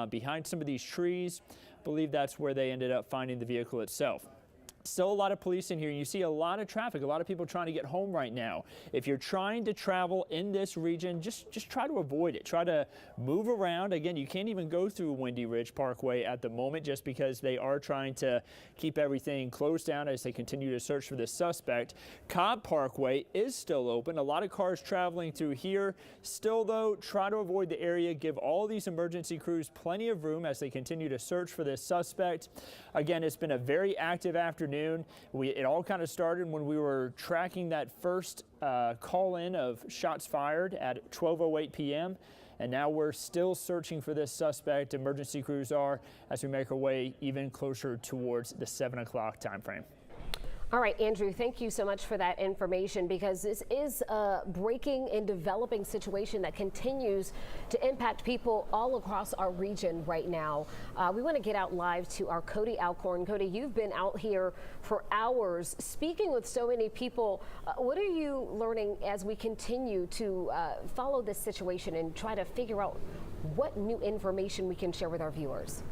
behind some of these trees. I believe that's where they ended up finding the vehicle itself. Still a lot of police in here. You see a lot of traffic, a lot of people trying to get home right now. If you're trying to travel in this region, just try to avoid it. Try to move around. Again, you can't even go through Windy Ridge Parkway at the moment just because they are trying to keep everything closed down as they continue to search for this suspect. Cobb Parkway is still open. A lot of cars traveling through here. Still though, try to avoid the area. Give all these emergency crews plenty of room as they continue to search for this suspect. Again, it's been a very active afternoon. It all kind of started when we were tracking that first call in of shots fired at 12:08 p.m. And now we're still searching for this suspect. Emergency crews are, as we make our way even closer towards the 7 o'clock time frame. All right, Andrew, thank you so much for that information, because this is a breaking and developing situation that continues to impact people all across our region right now. We want to get out live to our Cody Alcorn. Cody, you've been out here for hours speaking with so many people. What are you learning as we continue to follow this situation and try to figure out what new information we can share with our viewers?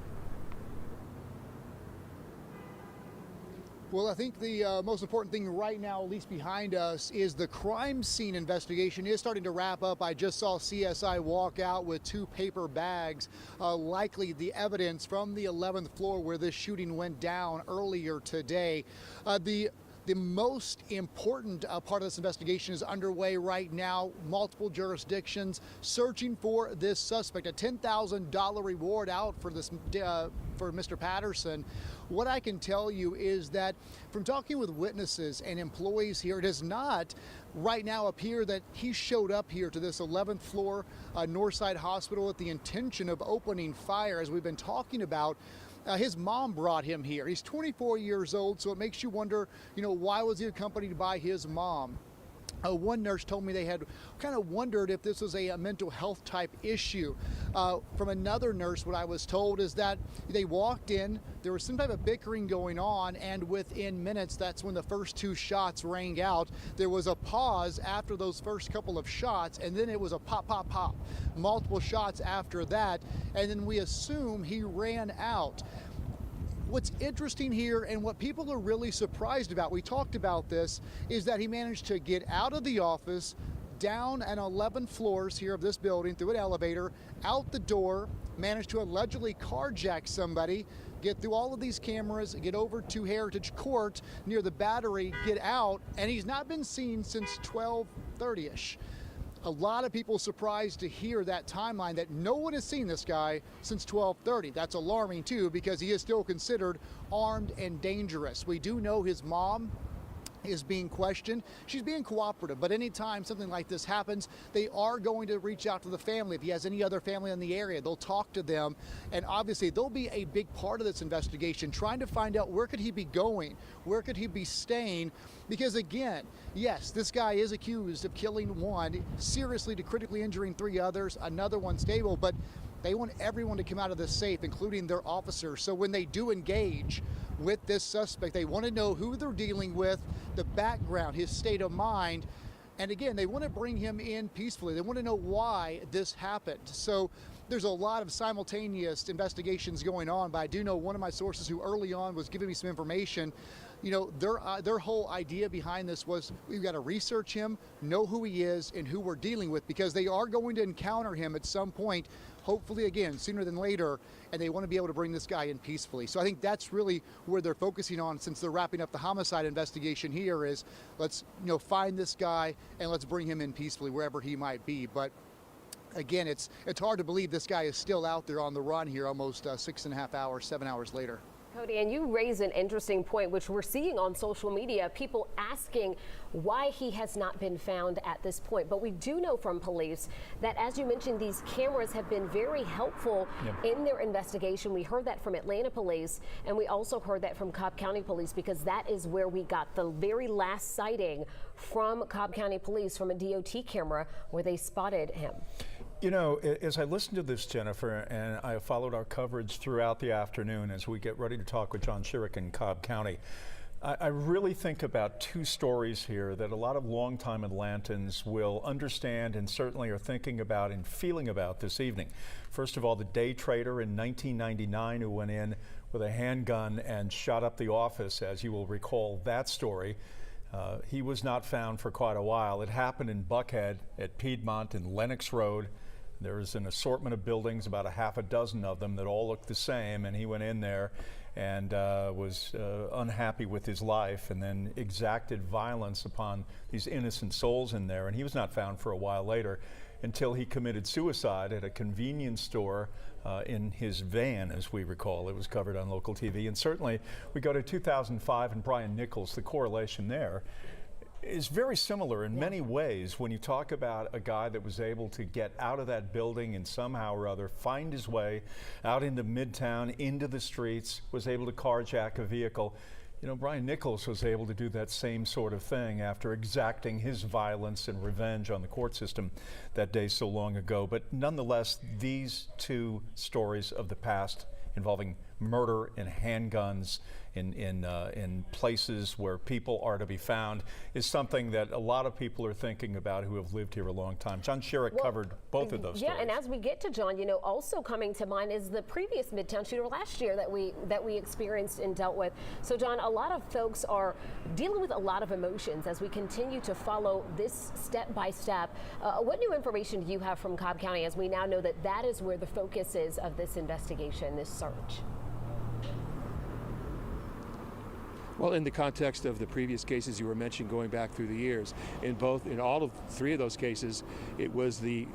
Well, I think the most important thing right now, at least behind us, is the crime scene investigation is starting to wrap up. I just saw CSI walk out with 2 paper bags, likely the evidence from the 11th floor where this shooting went down earlier today. The most important part of this investigation is underway right now. Multiple jurisdictions searching for this suspect. A $10,000 reward out for this for Mr. Patterson. What I can tell you is that from talking with witnesses and employees here, it does not right now appear that he showed up here to this 11th floor Northside Hospital with the intention of opening fire, as we've been talking about. His mom brought him here. He's 24 years old, so it makes you wonder, why was he accompanied by his mom? One nurse told me they had kind of wondered if this was a mental health type issue. From another nurse, what I was told is that they walked in, there was some type of bickering going on, and within minutes, that's when the first 2 shots rang out. There was a pause after those first couple of shots, and then it was a pop, pop, pop. Multiple shots after that, and then we assume he ran out. What's interesting here, and what people are really surprised about, we talked about this, is that he managed to get out of the office, down an 11 floors here of this building through an elevator, out the door, managed to allegedly carjack somebody, get through all of these cameras, get over to Heritage Court near the Battery, get out, and he's not been seen since 12:30ish. A lot of people surprised to hear that timeline, that no one has seen this guy since 12:30. That's alarming too, because he is still considered armed and dangerous. We do know his mom is being questioned. She's being cooperative, but anytime something like this happens, they are going to reach out to the family. If he has any other family in the area, they'll talk to them, and obviously they'll be a big part of this investigation, trying to find out where could he be going, where could he be staying, because again, yes, this guy is accused of killing one, seriously to critically injuring 3 others, another one stable, but they want everyone to come out of this safe, including their officers. So when they do engage with this suspect, they want to know who they're dealing with, the background, his state of mind, and again, they want to bring him in peacefully. They want to know why this happened. So there's a lot of simultaneous investigations going on, but I do know one of my sources who early on was giving me some information. You know, their whole idea behind this was we've got to research him, know who he is and who we're dealing with, because they are going to encounter him at some point, hopefully again sooner than later, and they want to be able to bring this guy in peacefully. So I think that's really where they're focusing on, since they're wrapping up the homicide investigation here, is let's find this guy and let's bring him in peacefully wherever he might be. But again, it's hard to believe this guy is still out there on the run here almost 6.5 hours, 7 hours later. Cody, and you raise an interesting point, which we're seeing on social media, people asking why he has not been found at this point. But we do know from police that, as you mentioned, these cameras have been very helpful in their investigation. We heard that from Atlanta police, and we also heard that from Cobb County police, because that is where we got the very last sighting from Cobb County police from a DOT camera where they spotted him. You know, as I listened to this, Jennifer, and I followed our coverage throughout the afternoon as we get ready to talk with John Schierick in Cobb County, I really think about 2 stories here that a lot of longtime Atlantans will understand and certainly are thinking about and feeling about this evening. First of all, the day trader in 1999 who went in with a handgun and shot up the office, as you will recall that story. He was not found for quite a while. It happened in Buckhead at Piedmont and Lenox Road. There was an assortment of buildings, about a half a dozen of them, that all looked the same, and he went in there and was unhappy with his life, and then exacted violence upon these innocent souls in there. And he was not found for a while later until he committed suicide at a convenience store in his van, as we recall. It was covered on local TV. And certainly we go to 2005 and Brian Nichols. The correlation there is very similar in many ways when you talk about a guy that was able to get out of that building and somehow or other find his way out into Midtown, into the streets, was able to carjack a vehicle. You know, Brian Nichols was able to do that same sort of thing after exacting his violence and revenge on the court system that day so long ago. But nonetheless, these 2 stories of the past involving murder and handguns in places where people are to be found is something that a lot of people are thinking about who have lived here a long time. John Schierick covered both of those stories. And as we get to John, you know, also coming to mind is the previous Midtown shooter last year that we experienced and dealt with. So John, a lot of folks are dealing with a lot of emotions as we continue to follow this step by step. What new information do you have from Cobb County, as we now know that that is where the focus is of this investigation, this search? Well, in the context of the previous cases you were mentioning going back through the years, in all of 3 of those cases, it was the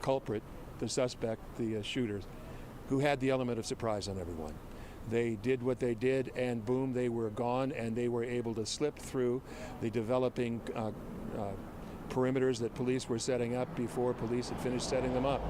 culprit, the suspect, the shooters, who had the element of surprise on everyone. They did what they did, and boom, they were gone, and they were able to slip through the developing perimeters that police were setting up before police had finished setting them up.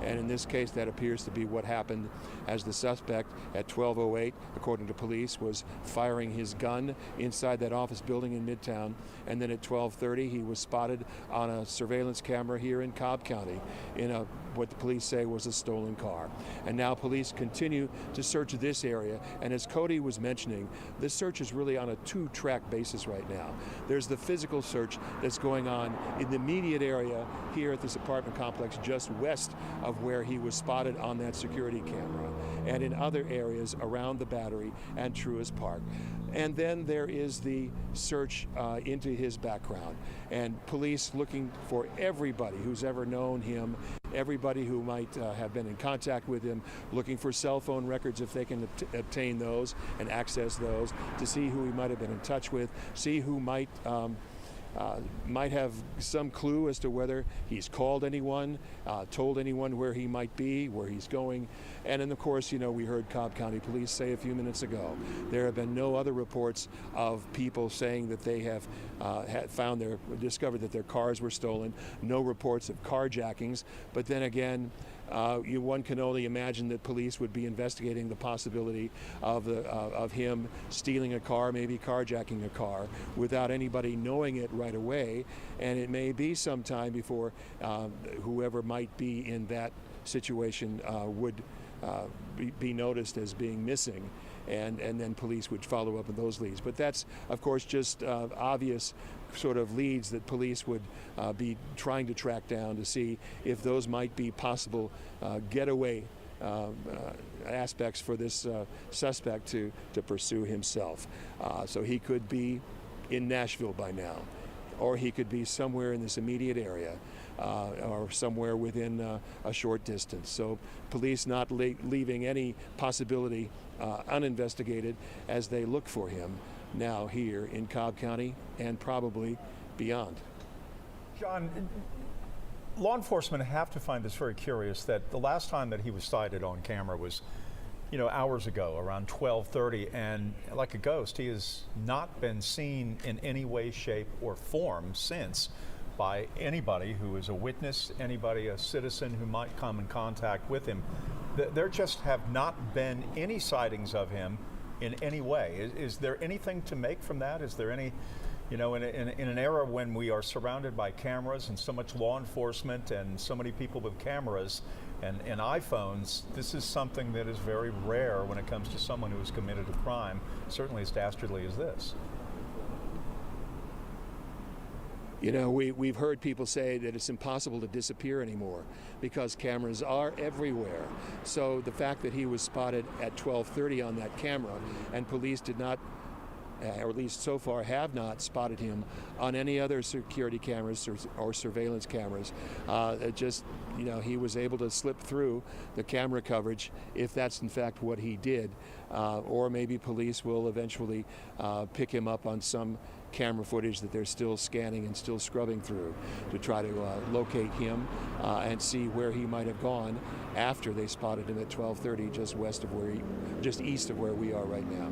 And in this case, that appears to be what happened, as the suspect at 12:08, according to police, was firing his gun inside that office building in Midtown. And then at 12:30, he was spotted on a surveillance camera here in Cobb County in what the police say was a stolen car. And now police continue to search this area. And as Cody was mentioning, this search is really on a 2-track basis right now. There's the physical search that's going on in the immediate area here at this apartment complex just west of where he was spotted on that security camera, and in other areas around the Battery and Truist Park. And then there is the search into his background, and police looking for everybody who's ever known him, everybody who might have been in contact with him, looking for cell phone records if they can obtain those and access those, to see who he might have been in touch with, see who might might have some clue as to whether he's called anyone, told anyone where he might be, where he's going. And then, of course, we heard Cobb County Police say a few minutes ago, there have been no other reports of people saying that they have discovered that their cars were stolen, no reports of carjackings. But then again, one can only imagine that police would be investigating the possibility of him stealing a car, maybe carjacking a car, without anybody knowing it right away. And it may be some time before whoever might be in that situation would be noticed as being missing. And then police would follow up on those leads. But that's, of course, just obvious sort of leads that police would be trying to track down to see if those might be possible getaway aspects for this suspect to pursue himself. So he could be in Nashville by now, or he could be somewhere in this immediate area, or somewhere within a short distance. So police not leaving any possibility uninvestigated as they look for him now here in Cobb County and probably beyond. John, law enforcement have to find this very curious that the last time that he was sighted on camera was, hours ago, around 12:30, and like a ghost, he has not been seen in any way, shape, or form since by anybody who is a witness, anybody, a citizen who might come in contact with him. There just have not been any sightings of him in any way. Is there anything to make from that? Is there any, in an era when we are surrounded by cameras and so much law enforcement and so many people with cameras and iPhones, this is something that is very rare when it comes to someone who has committed a crime, certainly as dastardly as this. We've heard people say that it's impossible to disappear anymore because cameras are everywhere. So the fact that he was spotted at 12:30 on that camera and police did not, or at least so far have not spotted him on any other security cameras or surveillance cameras, he was able to slip through the camera coverage if that's in fact what he did. Or maybe police will eventually pick him up on some camera footage that they're still scanning and still scrubbing through to try to locate him and see where he might have gone after they spotted him at 12:30 just east of where we are right now.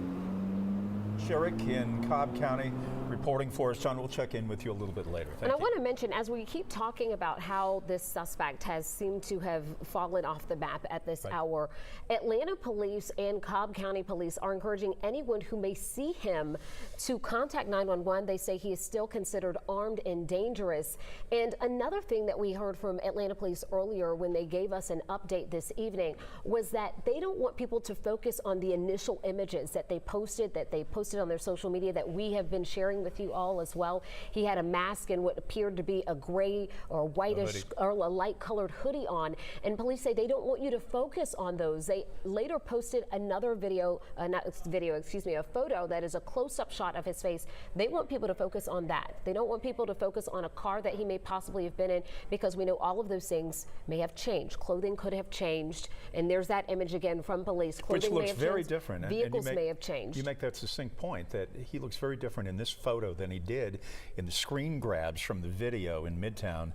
Sherrick in Cobb County reporting for us. John, we'll check in with you a little bit later. And I want to mention, as we keep talking about how this suspect has seemed to have fallen off the map at this hour, Atlanta police and Cobb County police are encouraging anyone who may see him to contact 911. They say he is still considered armed and dangerous. And another thing that we heard from Atlanta police earlier when they gave us an update this evening was that they don't want people to focus on the initial images that they posted on their social media that we have been sharing with you all as well. He had a mask and what appeared to be a gray or whitish or a light colored hoodie on, and police say they don't want you to focus on those. They later posted another a photo that is a close-up shot of his face. They want people to focus on that. They don't want people to focus on a car that he may possibly have been in, because we know all of those things may have changed. Clothing could have changed, and there's that image again from police. Clothing Which looks very different. Vehicles may have changed. You make that succinct point that he looks very different in this photo than he did in the screen grabs from the video in Midtown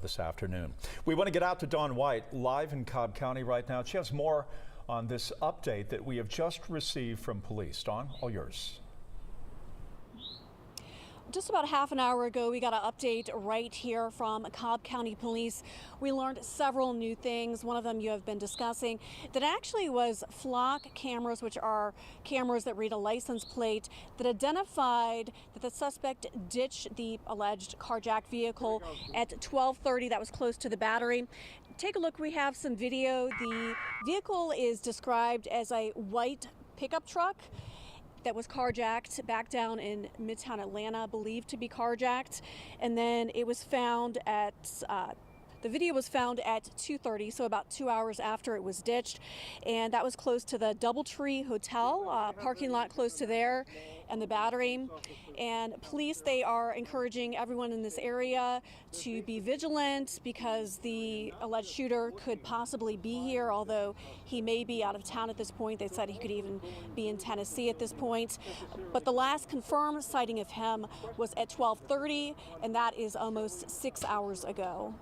this afternoon. We want to get out to Dawn White live in Cobb County right now. She has more on this update that we have just received from police. Dawn, all yours. Just about half an hour ago, we got an update right here from Cobb County Police. We learned several new things. One of them you have been discussing, that actually was flock cameras, which are cameras that read a license plate, that identified that the suspect ditched the alleged carjacked vehicle at 12:30. That was close to the Battery. Take a look. We have some video. The vehicle is described as a white pickup truck that was carjacked back down in Midtown Atlanta, believed to be carjacked. And then it was found at The video was found at 2:30, so about 2 hours after it was ditched, and that was close to the DoubleTree Hotel, parking lot close to there, and the Battery. And police, they are encouraging everyone in this area to be vigilant because the alleged shooter could possibly be here, although he may be out of town at this point. They said he could even be in Tennessee at this point. But the last confirmed sighting of him was at 12:30, and that is almost 6 hours ago.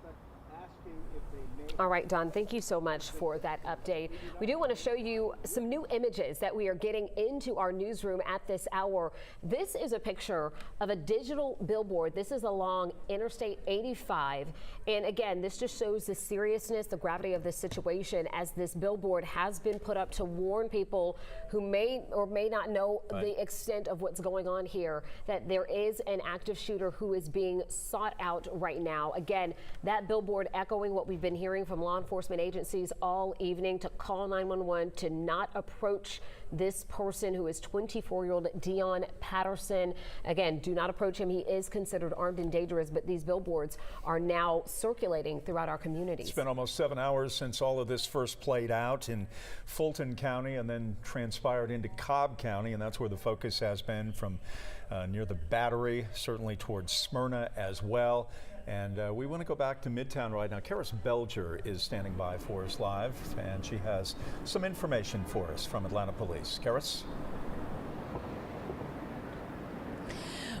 All right, Don, thank you so much for that update. We do want to show you some new images that we are getting into our newsroom at this hour. This is a picture of a digital billboard. This is along Interstate 85. And again, this just shows the seriousness, the gravity of this situation, as this billboard has been put up to warn people who may or may not know the extent of what's going on here, that there is an active shooter who is being sought out right now. Again, that billboard echoing what we've been hearing from law enforcement agencies all evening, to call 911, to not approach this person who is 24-year-old Dion Patterson. Again, do not approach him. He is considered armed and dangerous, but these billboards are now circulating throughout our communities. It's been almost 7 hours since all of this first played out in Fulton County and then transpired into Cobb County, and that's where the focus has been, from near the Battery, certainly towards Smyrna as well. And we want to go back to Midtown right now. Karis Belger is standing by for us live, and she has some information for us from Atlanta Police. Karis?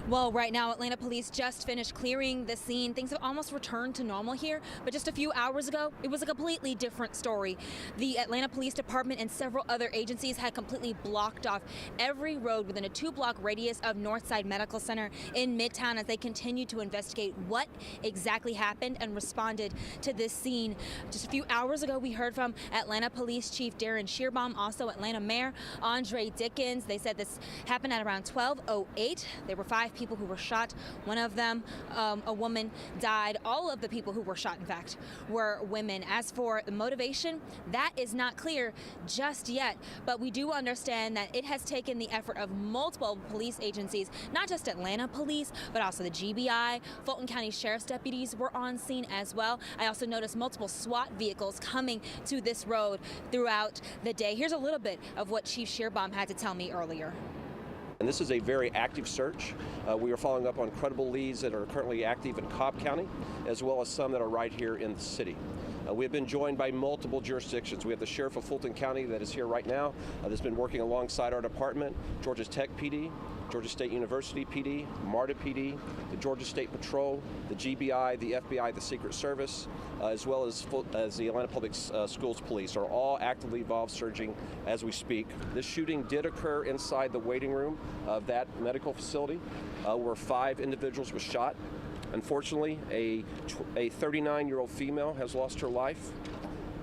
Well, right now, Atlanta Police just finished clearing the scene. Things have almost returned to normal here, but just a few hours ago, it was a completely different story. The Atlanta Police Department and several other agencies had completely blocked off every road within a 2-block radius of Northside Medical Center in Midtown as they continued to investigate what exactly happened and responded to this scene. Just a few hours ago, we heard from Atlanta Police Chief Darren Shearbaum, also Atlanta Mayor Andre Dickens. They said this happened at around 12:08. There were 5 people who were shot. One of them, a woman, died. All of the people who were shot, in fact, were women. As for the motivation, that is not clear just yet, but we do understand that it has taken the effort of multiple police agencies, not just Atlanta Police, but also the GBI. Fulton County Sheriff's deputies were on scene as well. I also noticed multiple SWAT vehicles coming to this road throughout the day. Here's a little bit of what Chief Shearbaum had to tell me earlier. And this is a very active search. We are following up on credible leads that are currently active in Cobb County, as well as some that are right here in the city. We have been joined by multiple jurisdictions. We have the Sheriff of Fulton County that is here right now, that's been working alongside our department, Georgia Tech PD, Georgia State University PD, MARTA PD, the Georgia State Patrol, the GBI, the FBI, the Secret Service, as well as the Atlanta Public Schools Police are all actively involved searching as we speak. This shooting did occur inside the waiting room of that medical facility where 5 individuals were shot. Unfortunately, a 39-year-old female has lost her life,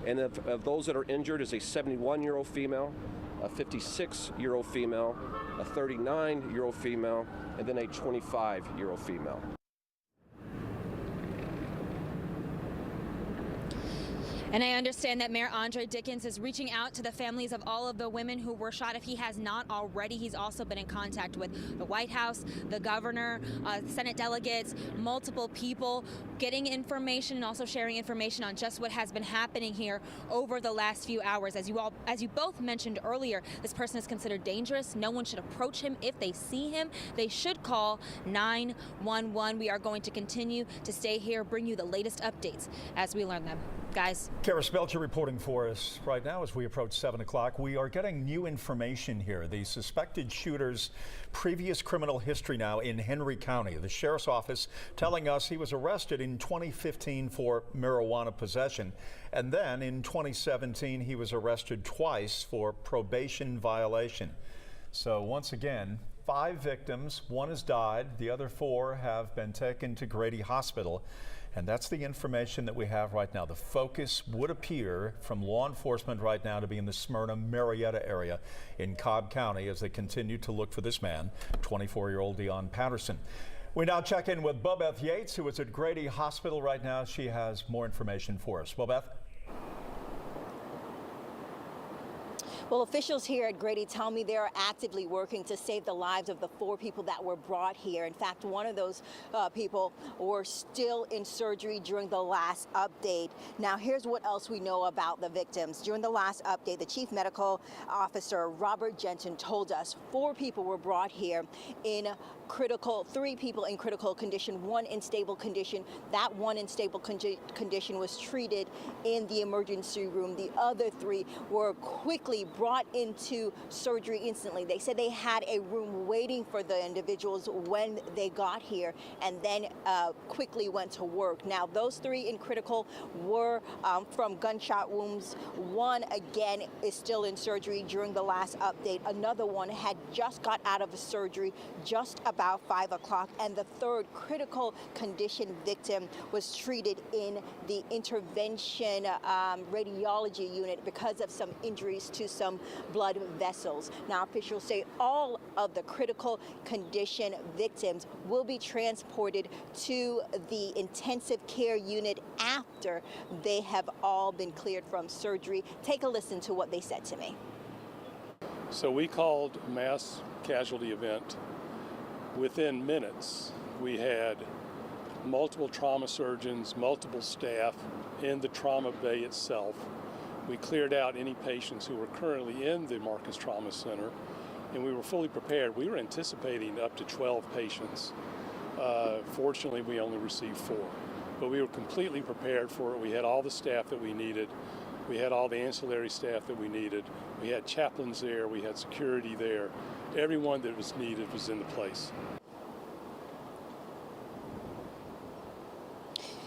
and of those that are injured is a 71-year-old female, a 56-year-old female, a 39-year-old female, and then a 25-year-old female. And I understand that Mayor Andre Dickens is reaching out to the families of all of the women who were shot. If he has not already, he's also been in contact with the White House, the governor, Senate delegates, multiple people, getting information and also sharing information on just what has been happening here over the last few hours. As you both mentioned earlier, this person is considered dangerous. No one should approach him. If they see him, they should call 911. We are going to continue to stay here, bring you the latest updates as we learn them. Guys. Karis Belcher reporting for us right now as we approach 7 o'clock. We are getting new information here. The suspected shooter's previous criminal history now in Henry County. The sheriff's office telling us he was arrested in 2015 for marijuana possession. And then in 2017, he was arrested twice for probation violation. So once again, 5 victims. 1 has died. The other 4 have been taken to Grady Hospital. And that's the information that we have right now. The focus would appear from law enforcement right now to be in the Smyrna, Marietta area in Cobb County as they continue to look for this man, 24-year-old Dion Patterson. We now check in with Bobeth Yates, who is at Grady Hospital right now. She has more information for us. Bobeth? Well, officials here at Grady tell me they're actively working to save the lives of the 4 people that were brought here. In fact, one of those people were still in surgery during the last update. Now, here's what else we know about the victims. During the last update, the chief medical officer, Robert Jensen, told us 4 people were brought here in critical, 3 people in critical condition, 1 in stable condition. That 1 in stable condition was treated in the emergency room. The other 3 were quickly brought into surgery instantly. They said they had a room waiting for the individuals when they got here, and then quickly went to work. Now, those 3 in critical were from gunshot wounds. 1, again, is still in surgery during the last update. Another one had just got out of a surgery just about 5 o'clock, and the 3rd critical condition victim was treated in the intervention radiology unit because of some injuries to some blood vessels. Now, officials say all of the critical condition victims will be transported to the intensive care unit after they have all been cleared from surgery. Take a listen to what they said to me. So we called mass casualty event. Within minutes, we had multiple trauma surgeons, multiple staff in the trauma bay itself. We cleared out any patients who were currently in the Marcus Trauma Center, and we were fully prepared. We were anticipating up to 12 patients. Fortunately, we only received 4, but we were completely prepared for it. We had all the staff that we needed. We had all the ancillary staff that we needed. We had chaplains there. We had security there. Everyone that was needed was in the place.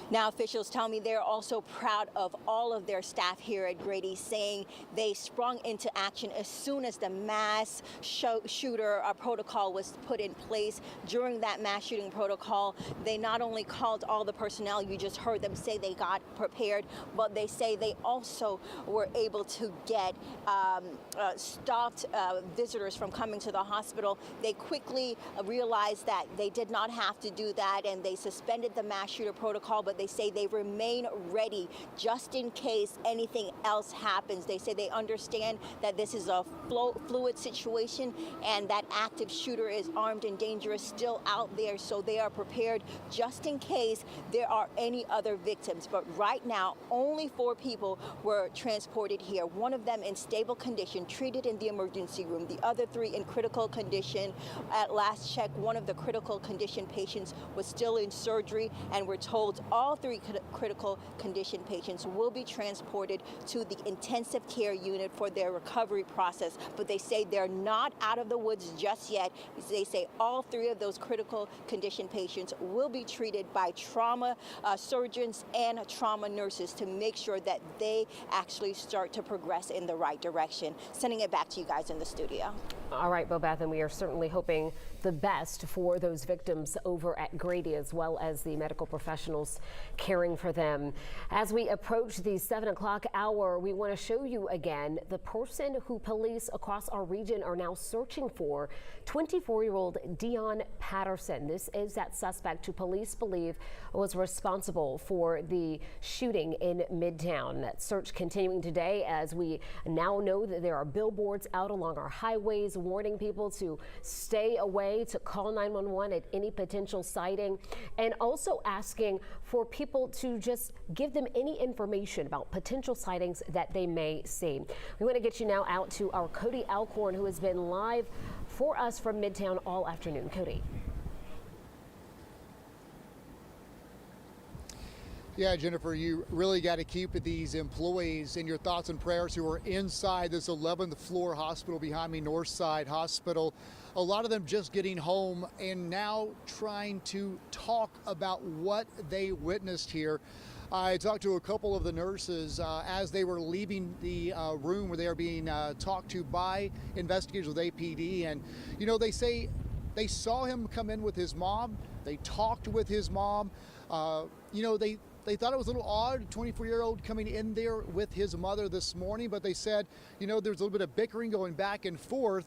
Now, officials tell me they're also proud of all of their staff here at Grady, saying they sprung into action as soon as the mass shooter protocol was put in place. During that mass shooting protocol, they not only called all the personnel, you just heard them say they got prepared, but they say they also were able to get stopped visitors from coming to the hospital. They quickly realized that they did not have to do that, and they suspended the mass shooter protocol, but they say they remain ready just in case anything else happens. They say they understand that this is a fluid situation and that active shooter is armed and dangerous still out there, so they are prepared just in case there are any other victims. But right now, only 4 people were transported here. 1 of them in stable condition, treated in the emergency room. The other 3 in critical condition. At last check, 1 of the critical condition patients was still in surgery, and we're told all 3 critical condition patients will be transported to the intensive care unit for their recovery process. But they say they're not out of the woods just yet. They say all 3 of those critical condition patients will be treated by trauma surgeons and trauma nurses to make sure that they actually start to progress in the right direction. Sending it back to you guys in the studio. All right, Bobeth, and we are certainly hoping the best for those victims over at Grady, as well as the medical professionals caring for them. As we approach the 7 o'clock hour, we want to show you again the person who police across our region are now searching for, 24-year-old Dion Patterson. This is that suspect who police believe was responsible for the shooting in Midtown. That search continuing today as we now know that there are billboards out along our highways warning people to stay away, to call 911 at any potential sighting, and also asking for people to just give them any information about potential sightings that they may see. We want to get you now out to our Cody Alcorn, who has been live for us from Midtown all afternoon. Cody. Yeah, Jennifer, you really got to keep these employees in your thoughts and prayers who are inside this 11th floor hospital behind me, Northside Hospital. A lot of them just getting home and now trying to talk about what they witnessed here. I talked to a couple of the nurses as they were leaving the room where they are being talked to by investigators with APD. And, you know, they say they saw him come in with his mom. They talked with his mom. You know, they thought it was a little odd, 24-year-old coming in there with his mother this morning, but they said, you know, there's a little bit of bickering going back and forth.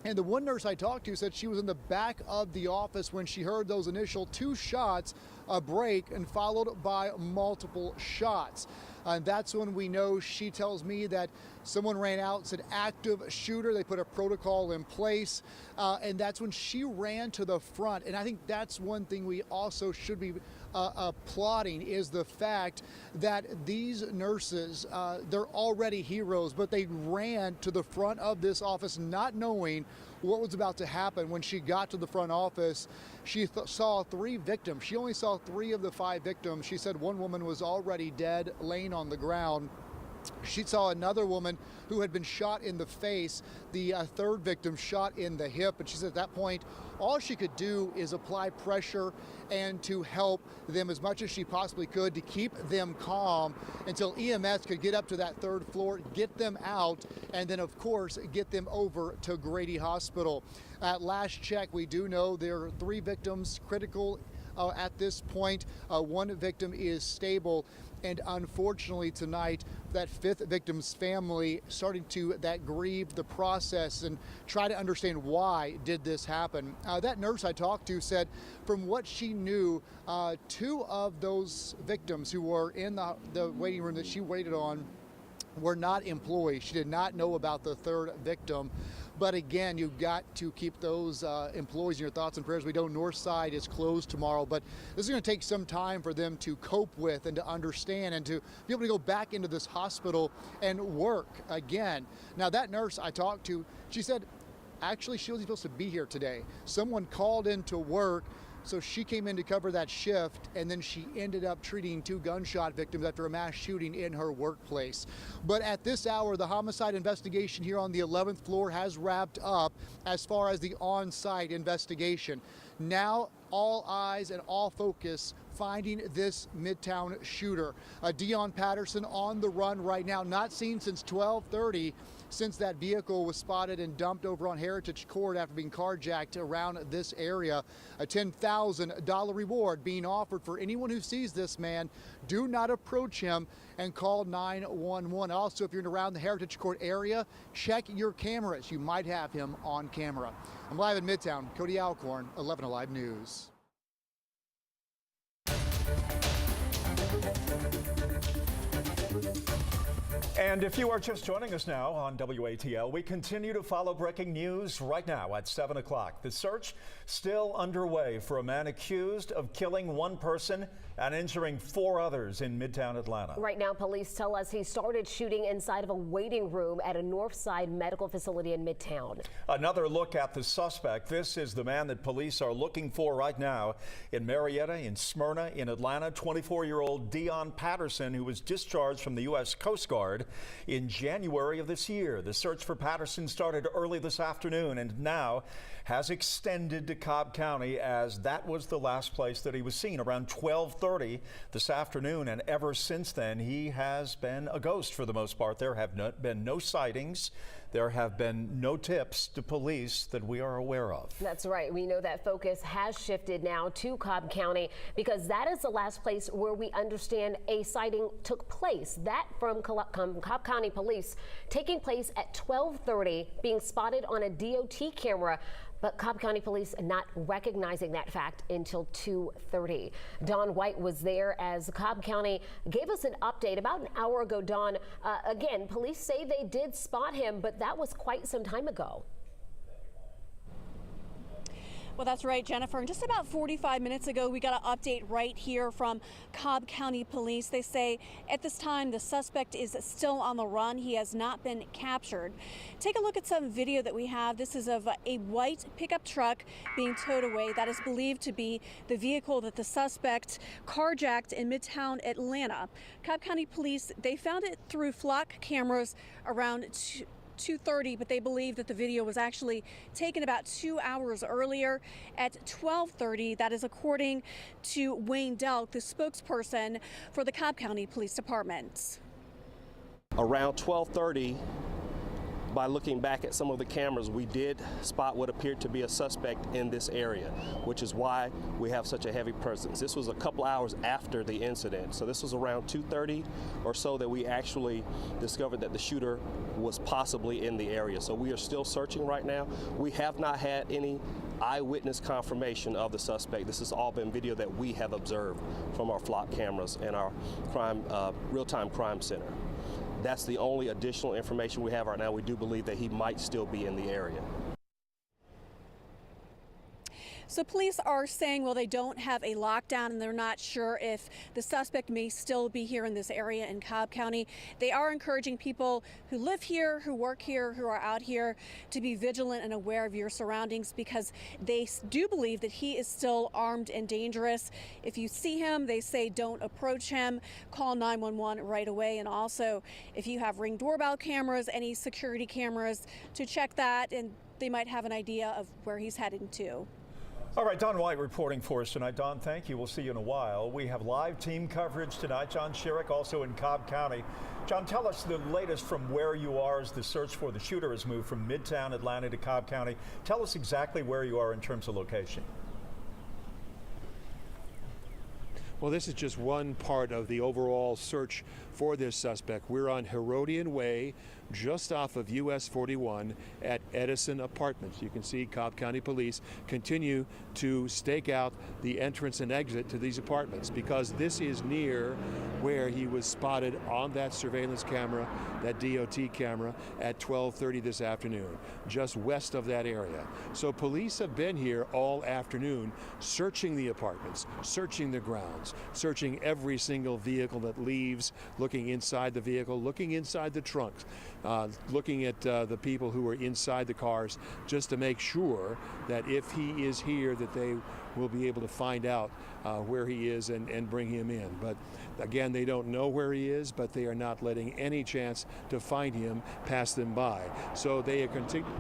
And the one nurse I talked to said she was in the back of the office when she heard those initial 2 shots, a break, and followed by multiple shots. And that's when we know, she tells me, that someone ran out, said active shooter. They put a protocol in place, and that's when she ran to the front. And I think that's one thing we also should be applauding, is the fact that these nurses, they're already heroes, but they ran to the front of this office not knowing what was about to happen. When she got to the front office, she saw 3 victims. She only saw 3 of the 5 victims. She said one woman was already dead, laying on the ground. She saw another woman who had been shot in the face, the 3rd victim shot in the hip, and she said at that point all she could do is apply pressure and to help them as much as she possibly could to keep them calm until EMS could get up to that 3rd floor, get them out, and then of course get them over to Grady Hospital. At last check, we do know there are 3 victims critical at this point. 1 victim is stable. And unfortunately tonight, that 5th victim's family started to grieve the process and try to understand why did this happen. That nurse I talked to said from what she knew, 2 of those victims who were in the waiting room that she waited on were not employees. She did not know about the 3rd victim. But again, you've got to keep those employees in your thoughts and prayers. We know Northside is closed tomorrow, but this is going to take some time for them to cope with and to understand and to be able to go back into this hospital and work again. Now, that nurse I talked to, she said, actually, she wasn't supposed to be here today. Someone called in to work, so she came in to cover that shift, and then she ended up treating 2 gunshot victims after a mass shooting in her workplace. But at this hour, the homicide investigation here on the 11th floor has wrapped up as far as the on-site investigation. Now, all eyes and all focus finding this Midtown shooter. Dion Patterson on the run right now, not seen since 12:30, since that vehicle was spotted and dumped over on Heritage Court after being carjacked around this area. A $10,000 reward being offered for anyone who sees this man. Do not approach him and call 911. Also, if you're around the Heritage Court area, check your cameras. You might have him on camera. I'm live in Midtown. Cody Alcorn, 11 Alive News. And if you are just joining us now on WATL, we continue to follow breaking news right now at 7 o'clock. The search still underway for a man accused of killing 1 person and injuring 4 others in Midtown Atlanta. Right now, police tell us he started shooting inside of a waiting room at a Northside medical facility in Midtown. Another look at the suspect. This is the man that police are looking for right now in Marietta, in Smyrna, in Atlanta. 24-year-old Dion Patterson, who was discharged from the U.S. Coast Guard in January of this year. The search for Patterson started early this afternoon and now has extended to Cobb County, as that was the last place that he was seen around 12:30 this afternoon. And ever since then, he has been a ghost for the most part. There have been no sightings. There have been no tips to police that we are aware of. That's right. We know that focus has shifted now to Cobb County because that is the last place where we understand a sighting took place. That from Cobb County Police, taking place at 12:30, being spotted on a DOT camera. But Cobb County Police not recognizing that fact until 2:30. Don White was there as Cobb County gave us an update about an hour ago. Don, again, police say they did spot him, but that was quite some time ago. Well, that's right, Jennifer. And just about 45 minutes ago, we got an update right here from Cobb County Police. They say at this time, the suspect is still on the run. He has not been captured. Take a look at some video that we have. This is of a white pickup truck being towed away. That is believed to be the vehicle that the suspect carjacked in Midtown Atlanta. Cobb County Police, they found it through flock cameras around 2:30, but they believe that the video was actually taken about 2 hours earlier at 12:30. That is according to Wayne Delk, the spokesperson for the Cobb County Police Department. Around 12:30, by looking back at some of the cameras, we did spot what appeared to be a suspect in this area, which is why we have such a heavy presence. This was a couple hours after the incident, so this was around 2:30 or so that we actually discovered that the shooter was possibly in the area. So we are still searching right now. We have not had any eyewitness confirmation of the suspect. This has all been video that we have observed from our flock cameras and our real-time crime center. That's the only additional information we have right now. We do believe that he might still be in the area. So police are saying, well, they don't have a lockdown and they're not sure if the suspect may still be here in this area in Cobb County. They are encouraging people who live here, who work here, who are out here to be vigilant and aware of your surroundings, because they do believe that he is still armed and dangerous. If you see him, they say don't approach him, call 911 right away. And also, if you have Ring doorbell cameras, any security cameras, to check that, and they might have an idea of where he's heading to. All right, Don White reporting for us tonight. Don, thank you. We'll see you in a while. We have live team coverage tonight. John Sherrick also in Cobb County. John, tell us the latest from where you are as the search for the shooter has moved from Midtown Atlanta to Cobb County. Tell us exactly where you are in terms of location. Well, this is just one part of the overall search for this suspect. We're on Herodian Way, just off of US 41 at Edison Apartments. You can see Cobb County Police continue to stake out the entrance and exit to these apartments, because this is near where he was spotted on that surveillance camera, that DOT camera, at 12:30 this afternoon, just west of that area. So police have been here all afternoon searching the apartments, searching the grounds, searching every single vehicle that leaves, looking inside the vehicle, looking inside the trunks, looking at the people who are inside the cars, just to make sure that if he is here, that they will be able to find out where he is and bring him in. But again, they don't know where he is, but they are not letting any chance to find him pass them by. So they are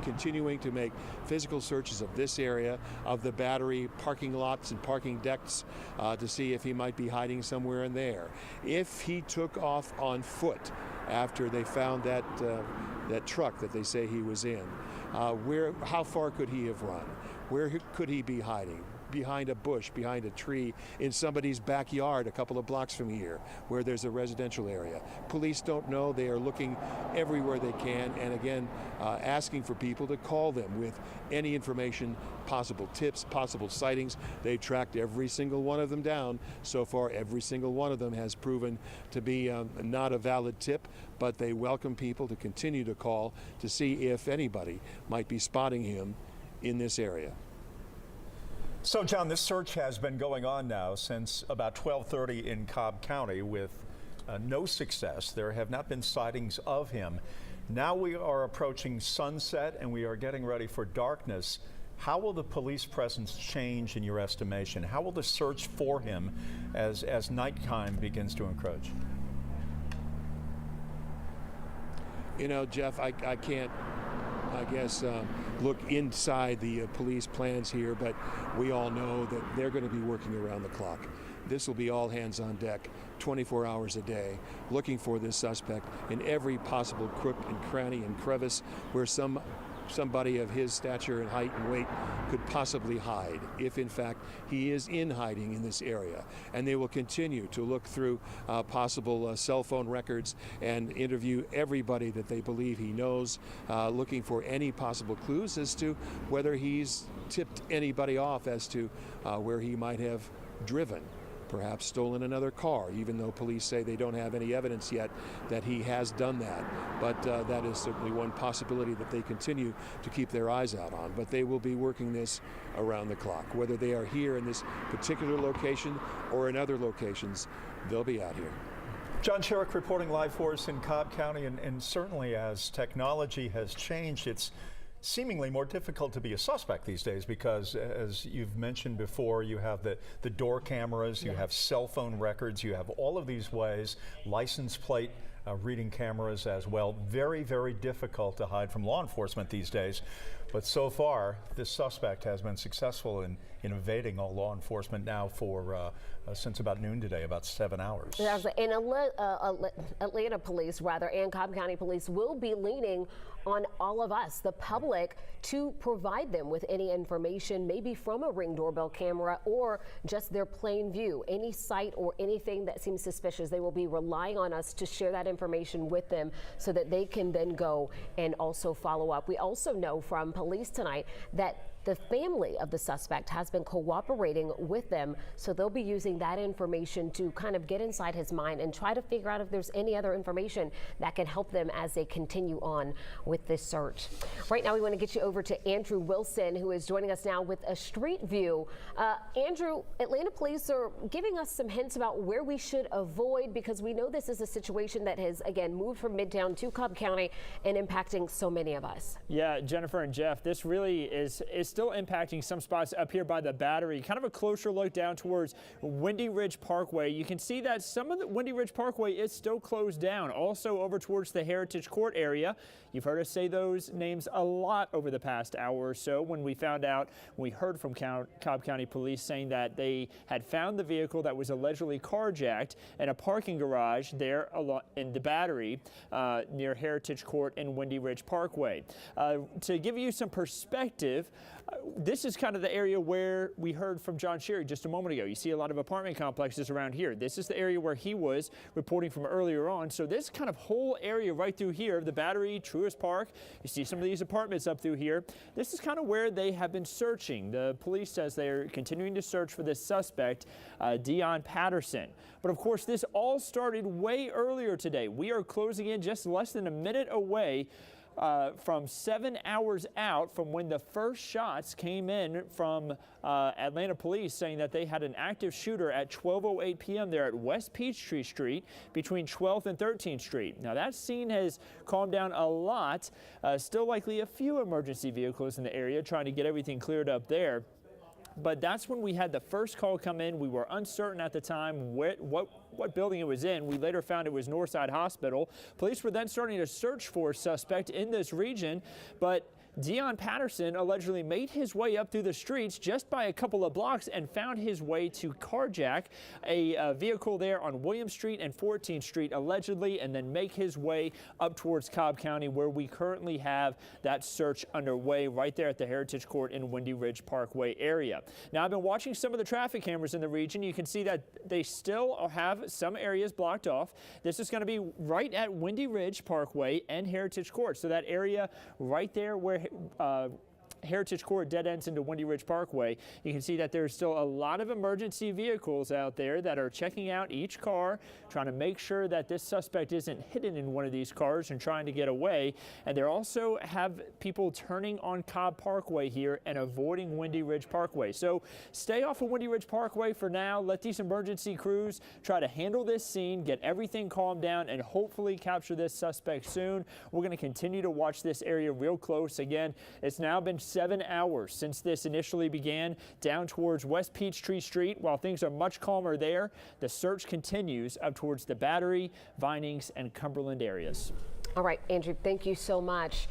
continuing to make physical searches of this area, of the Battery parking lots and parking decks, to see if he might be hiding somewhere in there. If he took off on foot after they found that truck that they say he was in, how far could he have run? Where could he be hiding? Behind a bush, behind a tree, in somebody's backyard a couple of blocks from here where there's a residential area. Police don't know. They are looking everywhere they can, and again, asking for people to call them with any information, possible tips, possible sightings. They've tracked every single one of them down. So far, every single one of them has proven to be not a valid tip, but they welcome people to continue to call to see if anybody might be spotting him in this area. So, John, this search has been going on now since about 12:30 in Cobb County with no success. There have not been sightings of him. Now we are approaching sunset and we are getting ready for darkness. How will the police presence change in your estimation? How will the search for him as nighttime begins to encroach? You know, Jeff, I can't, I guess, look inside the police plans here, but we all know that they're going to be working around the clock. This will be all hands on deck, 24 hours a day, looking for this suspect in every possible crook and cranny and crevice where somebody of his stature and height and weight could possibly hide, if in fact he is in hiding in this area. And they will continue to look through possible cell phone records and interview everybody that they believe he knows, looking for any possible clues as to whether he's tipped anybody off as to where he might have driven. Perhaps stolen another car, even though police say they don't have any evidence yet that he has done that. But that is certainly one possibility that they continue to keep their eyes out on. But they will be working this around the clock. Whether they are here in this particular location or in other locations, they'll be out here. John Sherrick reporting live for us in Cobb County, and certainly as technology has changed, it's seemingly more difficult to be a suspect these days because, as you've mentioned before, you have the door cameras, you have cell phone records, you have all of these ways, license plate reading cameras as well. Very, very difficult to hide from law enforcement these days. But so far, this suspect has been successful in evading all law enforcement now for since about noon today, about 7 hours. And Atlanta police, and Cobb County police will be leaning on all of us, the public, to provide them with any information, maybe from a Ring doorbell camera or just their plain view. Any site or anything that seems suspicious, they will be relying on us to share that information with them so that they can then go and also follow up. We also know from police tonight that the family of the suspect has been cooperating with them, so they'll be using that information to kind of get inside his mind and try to figure out if there's any other information that can help them as they continue on with this search. Right now, we want to get you over to Andrew Wilson, who is joining us now with a street view. Andrew, Atlanta police are giving us some hints about where we should avoid, because we know this is a situation that has, again, moved from Midtown to Cobb County and impacting so many of us. Yeah, Jennifer and Jeff, this really is still impacting some spots up here by the Battery. Kind of a closer look down towards Windy Ridge Parkway. You can see that some of the Windy Ridge Parkway is still closed down. Also over towards the Heritage Court area. You've heard us say those names a lot over the past hour or so when we heard from Cobb County Police saying that they had found the vehicle that was allegedly carjacked in a parking garage there in the Battery near Heritage Court and Windy Ridge Parkway. To give you some perspective, this is kind of the area where we heard from John Sherry just a moment ago. You see a lot of apartment complexes around here. This is the area where he was reporting from earlier on. So this kind of whole area right through here, the Battery, Truist Park, you see some of these apartments up through here. This is kind of where they have been searching. The police says they're continuing to search for this suspect, Dion Patterson. But of course, this all started way earlier today. We are closing in just less than a minute away from 7 hours out from when the first shots came in from Atlanta police saying that they had an active shooter at 12:08 p.m. there at West Peachtree Street between 12th and 13th Street. Now that scene has calmed down a lot. Still likely a few emergency vehicles in the area trying to get everything cleared up there. But that's when we had the first call come in. We were uncertain at the time what building it was in. We later found it was Northside Hospital. Police were then starting to search for a suspect in this region, but Dion Patterson allegedly made his way up through the streets just by a couple of blocks and found his way to carjack a vehicle there on William Street and 14th Street allegedly, and then make his way up towards Cobb County, where we currently have that search underway right there at the Heritage Court in Windy Ridge Parkway area. Now, I've been watching some of the traffic cameras in the region. You can see that they still have some areas blocked off. This is going to be right at Windy Ridge Parkway and Heritage Court. So that area right there where Heritage Court dead ends into Windy Ridge Parkway, you can see that there's still a lot of emergency vehicles out there that are checking out each car, trying to make sure that this suspect isn't hidden in one of these cars and trying to get away. And they also have people turning on Cobb Parkway here and avoiding Windy Ridge Parkway. So stay off of Windy Ridge Parkway for now. Let these emergency crews try to handle this scene, get everything calmed down, and hopefully capture this suspect soon. We're going to continue to watch this area real close. Again, it's now been 7 hours since this initially began down towards West Peachtree Street. While things are much calmer there, the search continues up towards the Battery, Vinings, and Cumberland areas. All right, Andrew, thank you so much.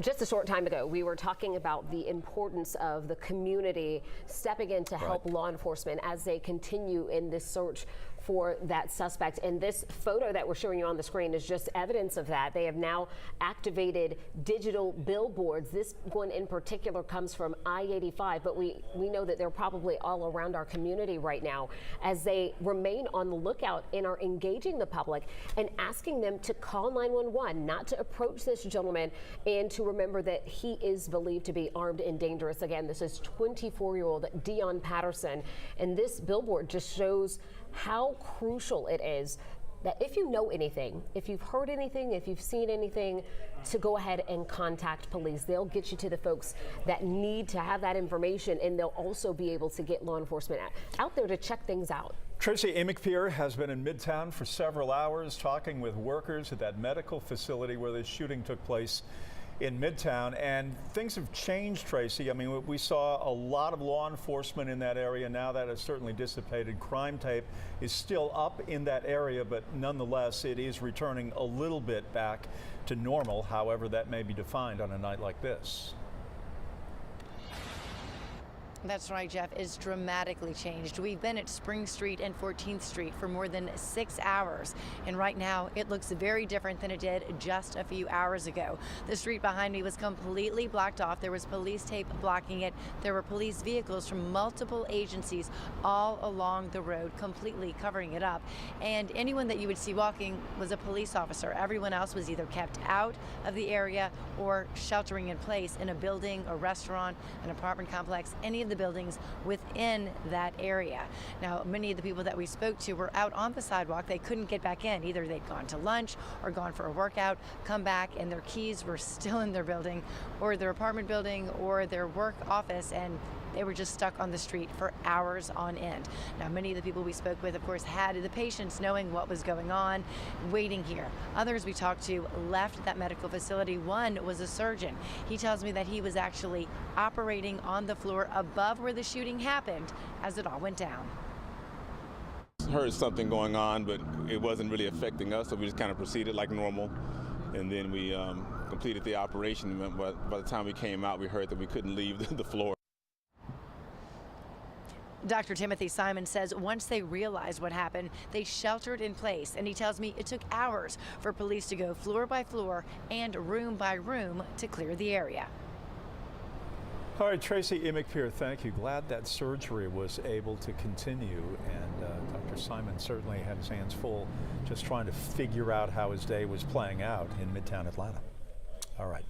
Just a short time ago, we were talking about the importance of the community stepping in to help law enforcement as they continue in this search for that suspect. And this photo that we're showing you on the screen is just evidence of that. They have now activated digital billboards. This one in particular comes from I-85, but we know that they're probably all around our community right now as they remain on the lookout and are engaging the public and asking them to call 911, not to approach this gentleman, and to remember that he is believed to be armed and dangerous. Again, this is 24-year-old Dion Patterson, and this billboard just shows how crucial it is that if you know anything, if you've heard anything, if you've seen anything, to go ahead and contact police. They'll get you to the folks that need to have that information, and they'll also be able to get law enforcement out there to check things out. Tracy Amickpier has been in Midtown for several hours talking with workers at that medical facility where the shooting took place in Midtown, and things have changed, Tracy. I mean, we saw a lot of law enforcement in that area. Now that has certainly dissipated. Crime tape is still up in that area, but nonetheless, it is returning a little bit back to normal, however that may be defined on a night like this. That's right, Jeff. It's dramatically changed. We've been at Spring Street and 14th Street for more than 6 hours, and right now it looks very different than it did just a few hours ago. The street behind me was completely blocked off. There was police tape blocking it. There were police vehicles from multiple agencies all along the road, completely covering it up. And anyone that you would see walking was a police officer. Everyone else was either kept out of the area or sheltering in place in a building, a restaurant, an apartment complex, any of the buildings within that area. Now, many of the people that we spoke to were out on the sidewalk. They couldn't get back in. Either they'd gone to lunch or gone for a workout, come back, and their keys were still in their building or their apartment building or their work office, and they were just stuck on the street for hours on end. Now, many of the people we spoke with, of course, had the patience knowing what was going on, waiting here. Others we talked to left that medical facility. One was a surgeon. He tells me that he was actually operating on the floor above where the shooting happened as it all went down. Heard something going on, but it wasn't really affecting us, so we just kind of proceeded like normal. And then we completed the operation. But by the time we came out, we heard that we couldn't leave the floor. Dr. Timothy Simon says once they realized what happened, they sheltered in place, and he tells me it took hours for police to go floor by floor and room by room to clear the area. All right, Tracy Imikpir, thank you. Glad that surgery was able to continue, and Dr. Simon certainly had his hands full just trying to figure out how his day was playing out in Midtown Atlanta. All right.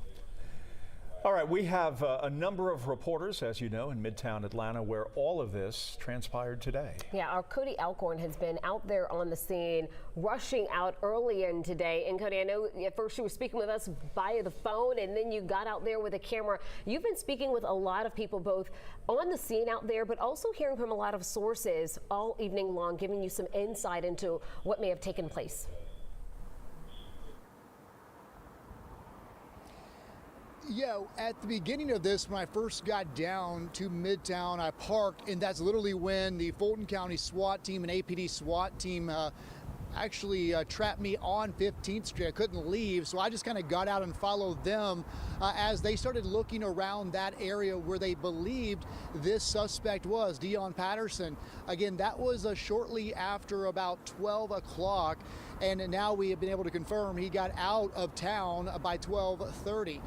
All right, we have a number of reporters, as you know, in Midtown Atlanta where all of this transpired today. Yeah, our Cody Alcorn has been out there on the scene, rushing out early in today. And Cody, I know at first you were speaking with us via the phone, and then you got out there with a camera. You've been speaking with a lot of people, both on the scene out there, but also hearing from a lot of sources all evening long, giving you some insight into what may have taken place. Yeah, at the beginning of this, when I first got down to Midtown, I parked, and that's literally when the Fulton County SWAT team and APD SWAT team actually trapped me on 15th Street. I couldn't leave, so I just kind of got out and followed them as they started looking around that area where they believed this suspect was, Deon Patterson. Again, that was shortly after about 12 o'clock, and now we have been able to confirm he got out of town by 12:30.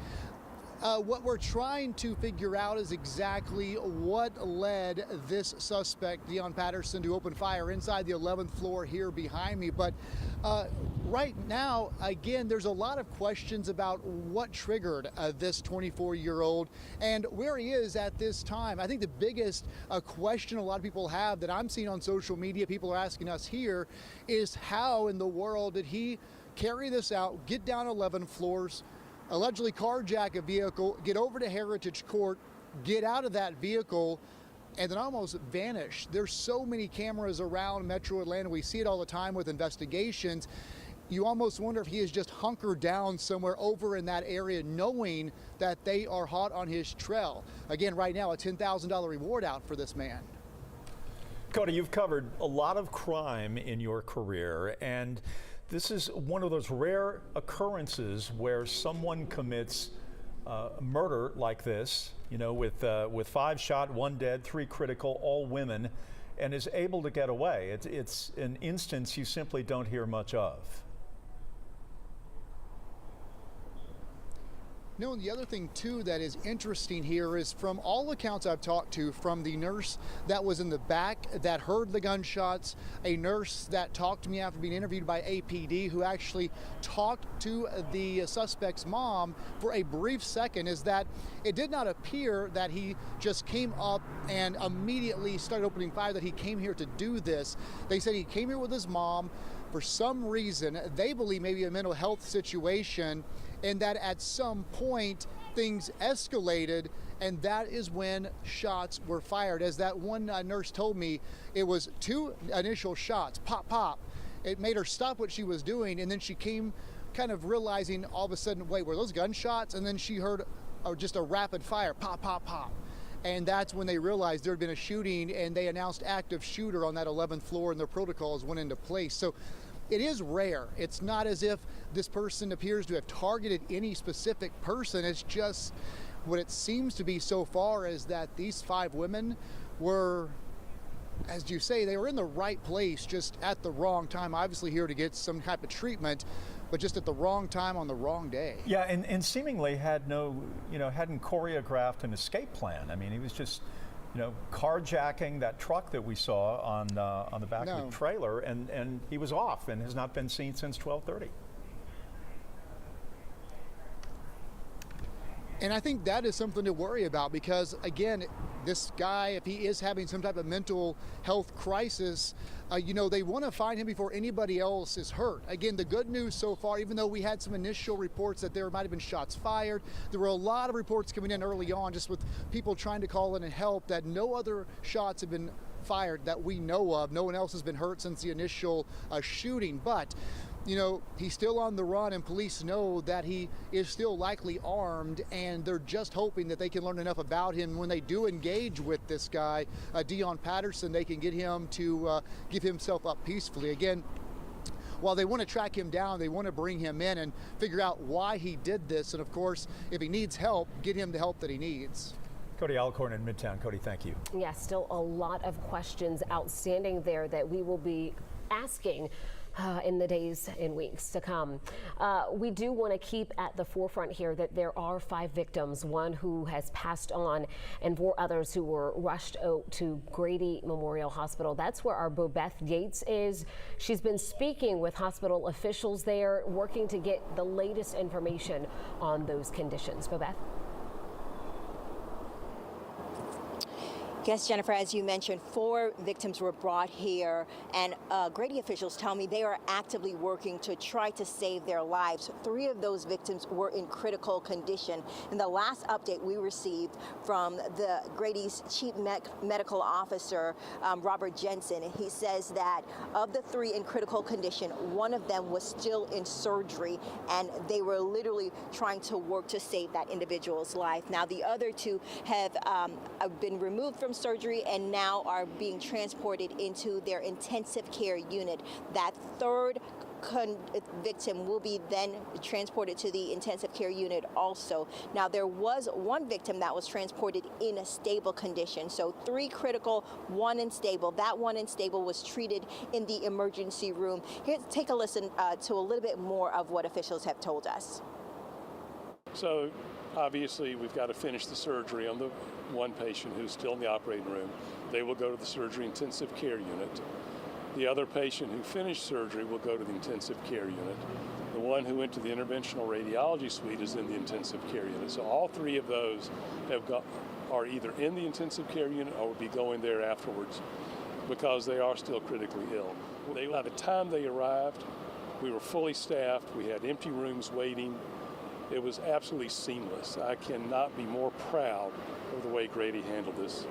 What we're trying to figure out is exactly what led this suspect, Deon Patterson, to open fire inside the 11th floor here behind me. But right now, again, there's a lot of questions about what triggered this 24-year-old and where he is at this time. I think the biggest question a lot of people have that I'm seeing on social media, people are asking us here, is how in the world did he carry this out, get down 11 floors, allegedly carjack a vehicle, get over to Heritage Court, get out of that vehicle, and then almost vanish. There's so many cameras around Metro Atlanta. We see it all the time with investigations. You almost wonder if he is just hunkered down somewhere over in that area, knowing that they are hot on his trail. Again, right now, a $10,000 reward out for this man. Cody, you've covered a lot of crime in your career, and this is one of those rare occurrences where someone commits murder like this, you know, with 5 shot, 1 dead, 3 critical, all women, and is able to get away. It's an instance you simply don't hear much of. No, and the other thing too that is interesting here is from all accounts I've talked to, from the nurse that was in the back that heard the gunshots, a nurse that talked to me after being interviewed by APD, who actually talked to the suspect's mom for a brief second, is that it did not appear that he just came up and immediately started opening fire, that he came here to do this. They said he came here with his mom. For some reason, they believe maybe a mental health situation, and that at some point things escalated, and that is when shots were fired. As that one nurse told me, it was 2 initial shots, pop, pop. It made her stop what she was doing, and then she came kind of realizing all of a sudden, wait, were those gunshots? And then she heard just a rapid fire, pop, pop, pop. And that's when they realized there had been a shooting, and they announced active shooter on that 11th floor, and their protocols went into place. So it is rare. It's not as if this person appears to have targeted any specific person. It's just what it seems to be so far is that these 5 women were, as you say, they were in the right place just at the wrong time, obviously here to get some type of treatment, but just at the wrong time on the wrong day. Yeah, and seemingly had no, hadn't choreographed an escape plan. I mean, he was just, carjacking that truck that we saw on the back of the trailer, and he was off and has not been seen since 12:30. And I think that is something to worry about because, again, this guy, if he is having some type of mental health crisis, they want to find him before anybody else is hurt. Again, the good news so far, even though we had some initial reports that there might have been shots fired, there were a lot of reports coming in early on just with people trying to call in and help that no other shots have been fired that we know of. No one else has been hurt since the initial shooting, but he's still on the run, and police know that he is still likely armed, and they're just hoping that they can learn enough about him when they do engage with this guy, Dion Patterson, they can get him to give himself up peacefully. Again, while they want to track him down, they want to bring him in and figure out why he did this, and of course, if he needs help, get him the help that he needs. Cody Alcorn in Midtown. Cody, thank you. Yeah, still a lot of questions outstanding there that we will be asking in the days and weeks to come. We do want to keep at the forefront here that there are 5 victims, one who has passed on and 4 others who were rushed out to Grady Memorial Hospital. That's where our Bobeth Yates is. She's been speaking with hospital officials there, working to get the latest information on those conditions. Bobeth? Yes, Jennifer, as you mentioned, 4 victims were brought here, and Grady officials tell me they are actively working to try to save their lives. 3 of those victims were in critical condition. In the last update we received from the Grady's chief medical officer, Robert Jensen, he says that of the 3 in critical condition, 1 of them was still in surgery, and they were literally trying to work to save that individual's life. Now, the other 2 have been removed from surgery and now are being transported into their intensive care unit. That 3rd victim will be then transported to the intensive care unit also. Now, there was 1 victim that was transported in a stable condition. So 3 critical, 1 unstable. That 1 unstable was treated in the emergency room. Here, take a listen to a little bit more of what officials have told us. So obviously we've got to finish the surgery on the 1 patient who's still in the operating room. They will go to the surgery intensive care unit. The other patient who finished surgery will go to the intensive care unit. The one who went to the interventional radiology suite is in the intensive care unit. So all 3 of those are either in the intensive care unit or will be going there afterwards because they are still critically ill. By the time they arrived, we were fully staffed. We had empty rooms waiting. It was absolutely seamless. I cannot be more proud of the way Grady handled this.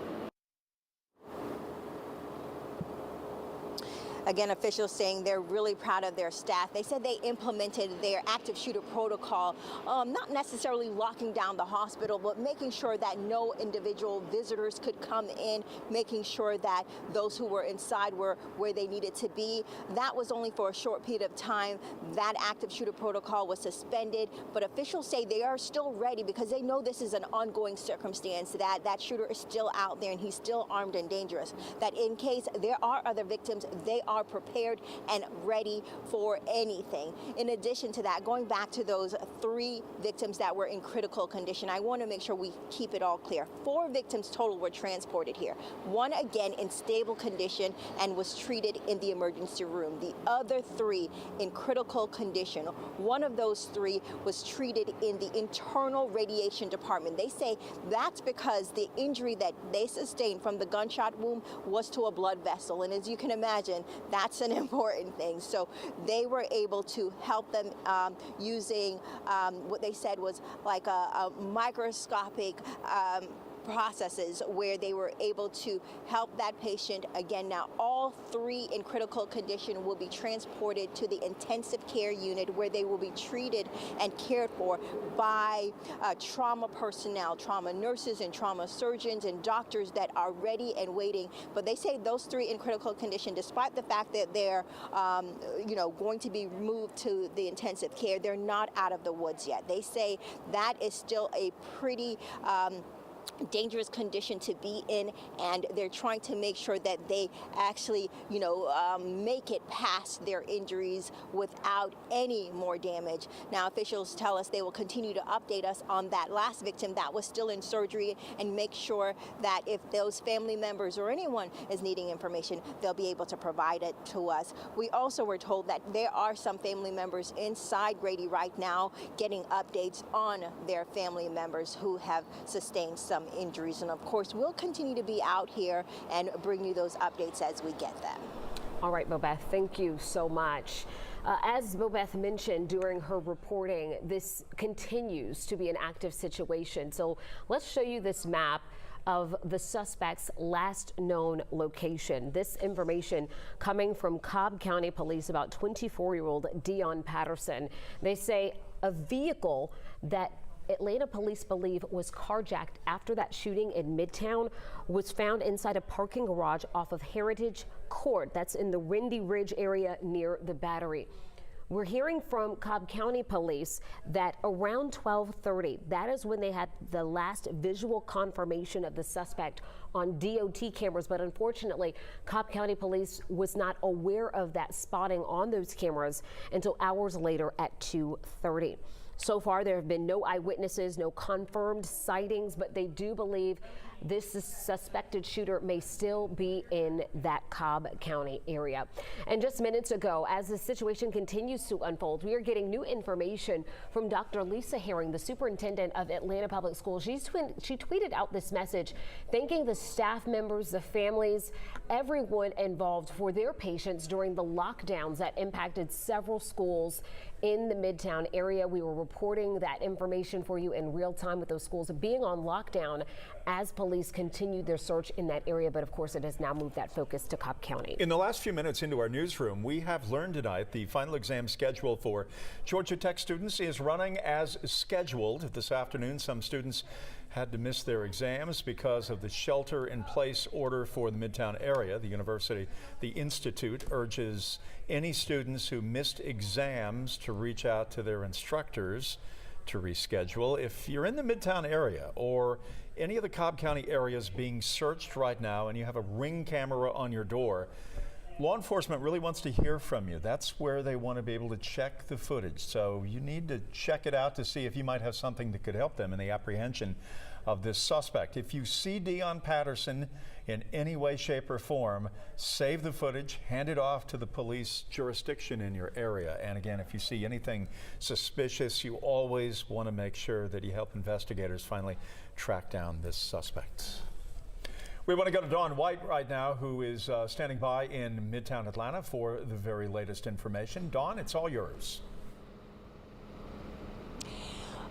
Again, officials saying they're really proud of their staff. They said they implemented their active shooter protocol, not necessarily locking down the hospital, but making sure that no individual visitors could come in, making sure that those who were inside were where they needed to be. That was only for a short period of time. That active shooter protocol was suspended, but officials say they are still ready because they know this is an ongoing circumstance, that shooter is still out there and he's still armed and dangerous, that in case there are other victims, they are prepared and ready for anything. In addition to that, going back to those 3 victims that were in critical condition, I want to make sure we keep it all clear. 4 victims total were transported here. 1 again in stable condition and was treated in the emergency room. The other 3 in critical condition. 1 of those 3 was treated in the internal radiation department. They say that's because the injury that they sustained from the gunshot wound was to a blood vessel. And as you can imagine, that's an important thing. So they were able to help them using what they said was like a microscopic processes where they were able to help that patient. Again, now all 3 in critical condition will be transported to the intensive care unit where they will be treated and cared for by trauma personnel, trauma nurses and trauma surgeons and doctors that are ready and waiting. But they say those 3 in critical condition, despite the fact that they're going to be moved to the intensive care, they're not out of the woods yet. They say that is still a pretty dangerous condition to be in, and they're trying to make sure that they actually, make it past their injuries without any more damage. Now, officials tell us they will continue to update us on that last victim that was still in surgery and make sure that if those family members or anyone is needing information, they'll be able to provide it to us. We also were told that there are some family members inside Grady right now getting updates on their family members who have sustained some injuries. And of course, we'll continue to be out here and bring you those updates as we get them. All right, Bobeth, thank you so much. As Bobeth mentioned during her reporting, this continues to be an active situation. So let's show you this map of the suspect's last known location. This information coming from Cobb County Police about 24-year-old Dion Patterson. They say a vehicle that Atlanta police believe was carjacked after that shooting in Midtown was found inside a parking garage off of Heritage Court. That's in the Windy Ridge area near the Battery. We're hearing from Cobb County Police that around 12:30, that is when they had the last visual confirmation of the suspect on DOT cameras. But unfortunately, Cobb County Police was not aware of that spotting on those cameras until hours later at 2:30. So far, there have been no eyewitnesses, no confirmed sightings, but they do believe this suspected shooter may still be in that Cobb County area. And just minutes ago, as the situation continues to unfold, we are getting new information from Dr. Lisa Herring, the superintendent of Atlanta Public Schools. She tweeted out this message thanking the staff members, the families, everyone involved for their patience during the lockdowns that impacted several schools in the Midtown area. We were reporting that information for you in real time with those schools being on lockdown as police continued their search in that area. But of course, it has now moved that focus to Cobb County. In the last few minutes into our newsroom, we have learned tonight the final exam schedule for Georgia Tech students is running as scheduled. This afternoon, some students had to miss their exams because of the shelter-in-place order for the Midtown area. The Institute urges any students who missed exams to reach out to their instructors to reschedule. If you're in the Midtown area or any of the Cobb County areas being searched right now and you have a Ring camera on your door, law enforcement really wants to hear from you. That's where they want to be able to check the footage. So you need to check it out to see if you might have something that could help them in the apprehension of this suspect. If you see Dion Patterson in any way, shape, or form, save the footage, hand it off to the police jurisdiction in your area. And again, if you see anything suspicious, you always want to make sure that you help investigators finally track down this suspect. We want to go to Dawn White right now, who is standing by in Midtown Atlanta for the very latest information. Dawn, it's all yours.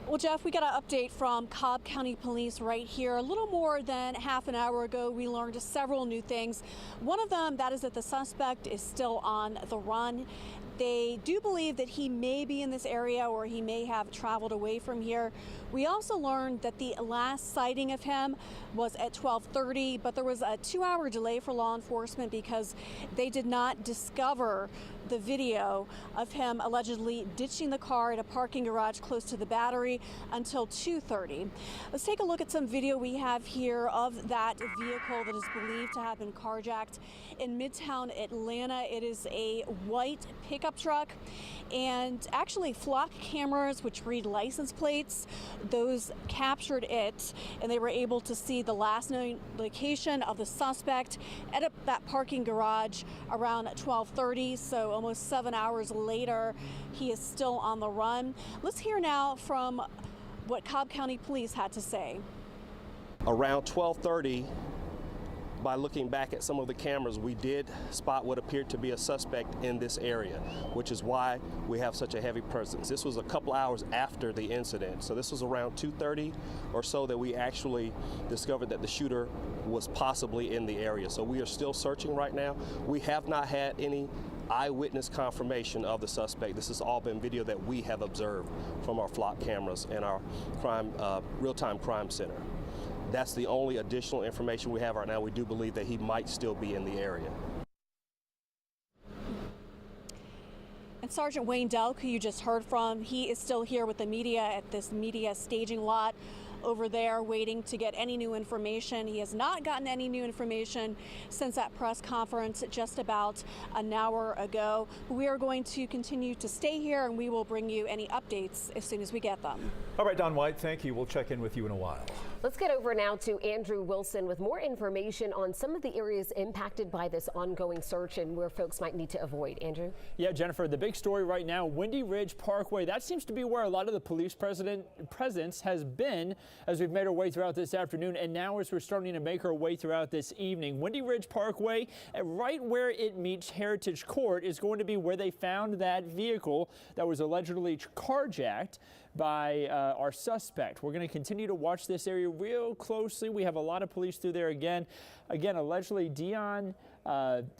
Well, Jeff, we got an update from Cobb County Police right here. A little more than half an hour ago, we learned several new things. One of them, that is that the suspect is still on the run. They do believe that he may be in this area or he may have traveled away from here. We also learned that the last sighting of him was at 12:30, but there was a 2-hour delay for law enforcement because they did not discover the video of him allegedly ditching the car at a parking garage close to the Battery until 2:30. Let's take a look at some video we have here of that vehicle that is believed to have been carjacked in Midtown Atlanta. It is a white pickup truck, and actually flock cameras which read license plates, those captured it, and they were able to see the last known location of the suspect at that parking garage around 12:30. So almost 7 hours later, he is still on the run. Let's hear now from what Cobb County Police had to say. Around 12:30, by looking back at some of the cameras, we did spot what appeared to be a suspect in this area, which is why we have such a heavy presence. This was a couple hours after the incident, so this was around 2:30 or so that we actually discovered that the shooter was possibly in the area. So we are still searching right now. We have not had any eyewitness confirmation of the suspect. This has all been video that we have observed from our flock cameras and our real-time crime center. That's the only additional information we have right now. We do believe that he might still be in the area. And Sergeant Wayne Delk, who you just heard from, he is still here with the media at this media staging lot over there, waiting to get any new information. He has not gotten any new information since that press conference just about an hour ago. We are going to continue to stay here, and we will bring you any updates as soon as we get them. All right, Don White, thank you. We'll check in with you in a while. Let's get over now to Andrew Wilson with more information on some of the areas impacted by this ongoing search and where folks might need to avoid. Andrew? Yeah, Jennifer, the big story right now, Windy Ridge Parkway, that seems to be where a lot of the police presence has been as we've made our way throughout this afternoon, and now as we're starting to make our way throughout this evening. Windy Ridge Parkway, right where it meets Heritage Court, is going to be where they found that vehicle that was allegedly carjacked by our suspect. We're going to continue to watch this area real closely. We have a lot of police through there again. Allegedly, Dion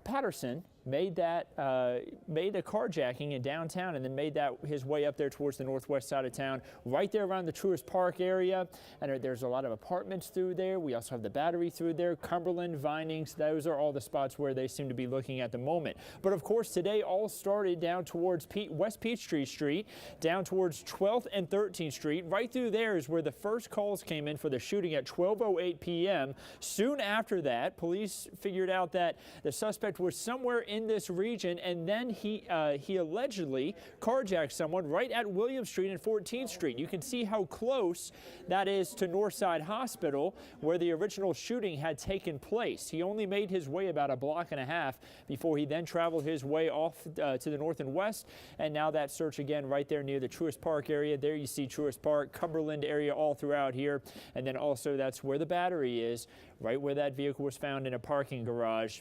Patterson made the carjacking in downtown and then made that his way up there towards the northwest side of town, right there around the Truist Park area. And there's a lot of apartments through there. We also have the Battery through there, Cumberland, Vinings. Those are all the spots where they seem to be looking at the moment. But of course, today all started down towards West Peachtree Street, down towards 12th and 13th Street. Right through there is where the first calls came in for the shooting at 12:08 p.m. Soon after that, police figured out that the suspect was somewhere in this region, and then he allegedly carjacked someone right at William Street and 14th Street. You can see how close that is to Northside Hospital, where the original shooting had taken place. He only made his way about a block and a half before he then traveled his way off to the north and west, and now that search again right there near the Truist Park area. There you see Truist Park, Cumberland area all throughout here, and then also that's where the Battery is, right where that vehicle was found in a parking garage.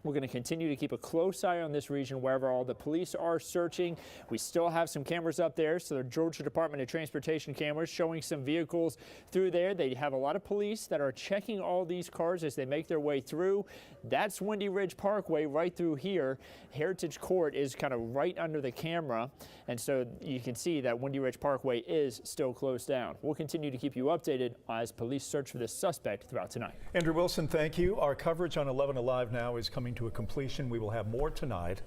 We're going to continue to keep a close eye on this region wherever all the police are searching. We still have some cameras up there, so the Georgia Department of Transportation cameras showing some vehicles through there. They have a lot of police that are checking all these cars as they make their way through. That's Windy Ridge Parkway right through here. Heritage Court is kind of right under the camera, and so you can see that Windy Ridge Parkway is still closed down. We'll continue to keep you updated as police search for this suspect throughout tonight. Andrew Wilson, thank you. Our coverage on 11 Alive now is coming to a completion. We will have more tonight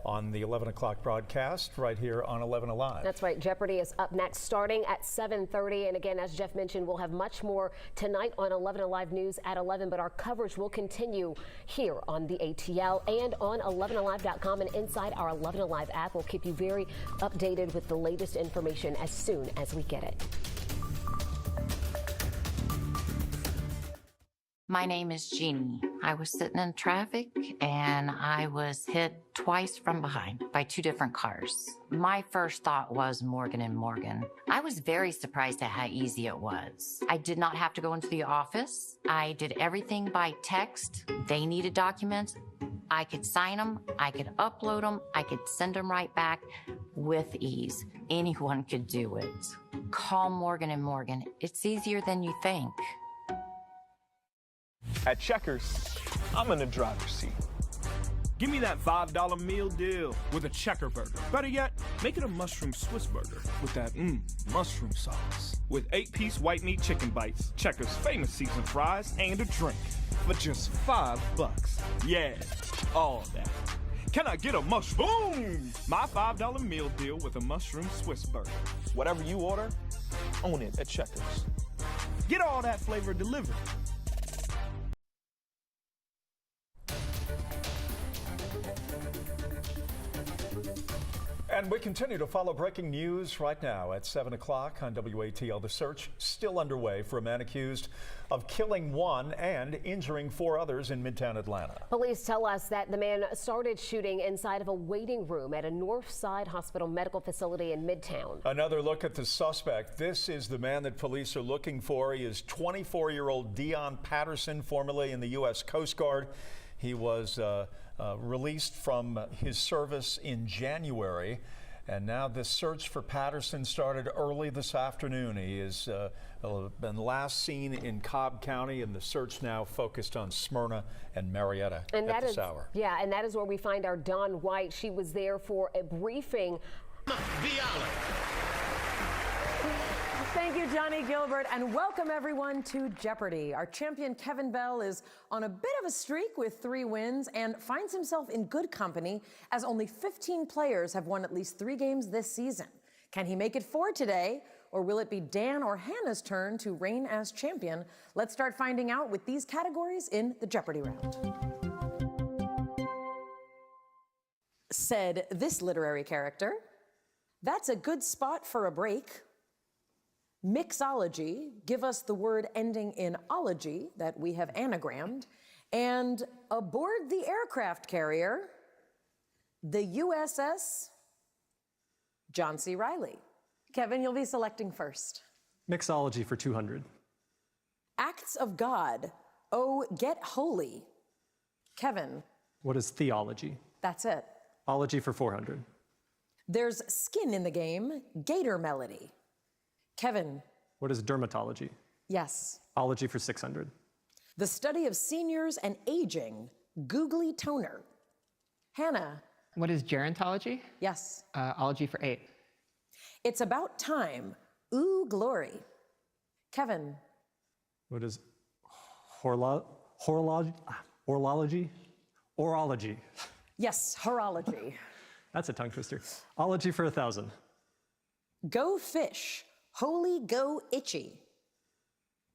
on the 11 o'clock broadcast right here on 11 Alive. That's right. Jeopardy is up next starting at 7:30. And again, as Jeff mentioned, we'll have much more tonight on 11 Alive News at 11. But our coverage will continue here on the ATL and on 11alive.com and inside our 11 Alive app. We'll keep you very updated with the latest information as soon as we get it. My name is Jeannie. I was sitting in traffic and I was hit twice from behind by two different cars. My first thought was Morgan & Morgan. I was very surprised at how easy it was. I did not have to go into the office. I did everything by text. They needed documents. I could sign them. I could upload them. I could send them right back with ease. Anyone could do it. Call Morgan & Morgan. It's easier than you think. At Checkers, I'm in the driver's seat. Give me that $5 meal deal with a Checker burger. Better yet, make it a mushroom Swiss burger with that mushroom sauce. With 8-piece white meat chicken bites, Checkers' famous seasoned fries, and a drink for just $5. Yeah, all that. Can I get a mushroom? My $5 meal deal with a mushroom Swiss burger. Whatever you order, own it at Checkers. Get all that flavor delivered. And we continue to follow breaking news right now at 7 o'clock on WATL. The search still underway for a man accused of killing one and injuring 4 others in Midtown Atlanta. Police tell us that the man started shooting inside of a waiting room at a Northside Hospital medical facility in Midtown. Another look at the suspect. This is the man that police are looking for. He is 24-year-old Dion Patterson, formerly in the U.S. Coast Guard. He was released from his service in January, and now this search for Patterson started early this afternoon. He has been last seen in Cobb County, and the search now focused on Smyrna and Marietta at this hour. Yeah, and that is where we find our Dawn White. She was there for a briefing. Thank you, Johnny Gilbert, and welcome everyone to Jeopardy! Our champion Kevin Bell is on a bit of a streak with 3 wins and finds himself in good company as only 15 players have won at least 3 games this season. Can he make it 4 today, or will it be Dan or Hannah's turn to reign as champion? Let's start finding out with these categories in the Jeopardy! Round. Said this literary character, "That's a good spot for a break." Mixology, give us the word ending in ology that we have anagrammed. And aboard the aircraft carrier, the USS John C. Reilly. Kevin, you'll be selecting first. Mixology for 200. Acts of God, oh, get holy. Kevin. What is theology? That's it. Ology for 400. There's skin in the game, Gator Melody. Kevin. What is dermatology? Yes. Ology for 600. The study of seniors and aging, Googly Toner. Hannah. What is gerontology? Yes. Ology for 8. It's about time, ooh, glory. Kevin. What is horology? Orology. Yes, horology. That's a tongue twister. Ology for 1,000. Go fish. Holy go itchy.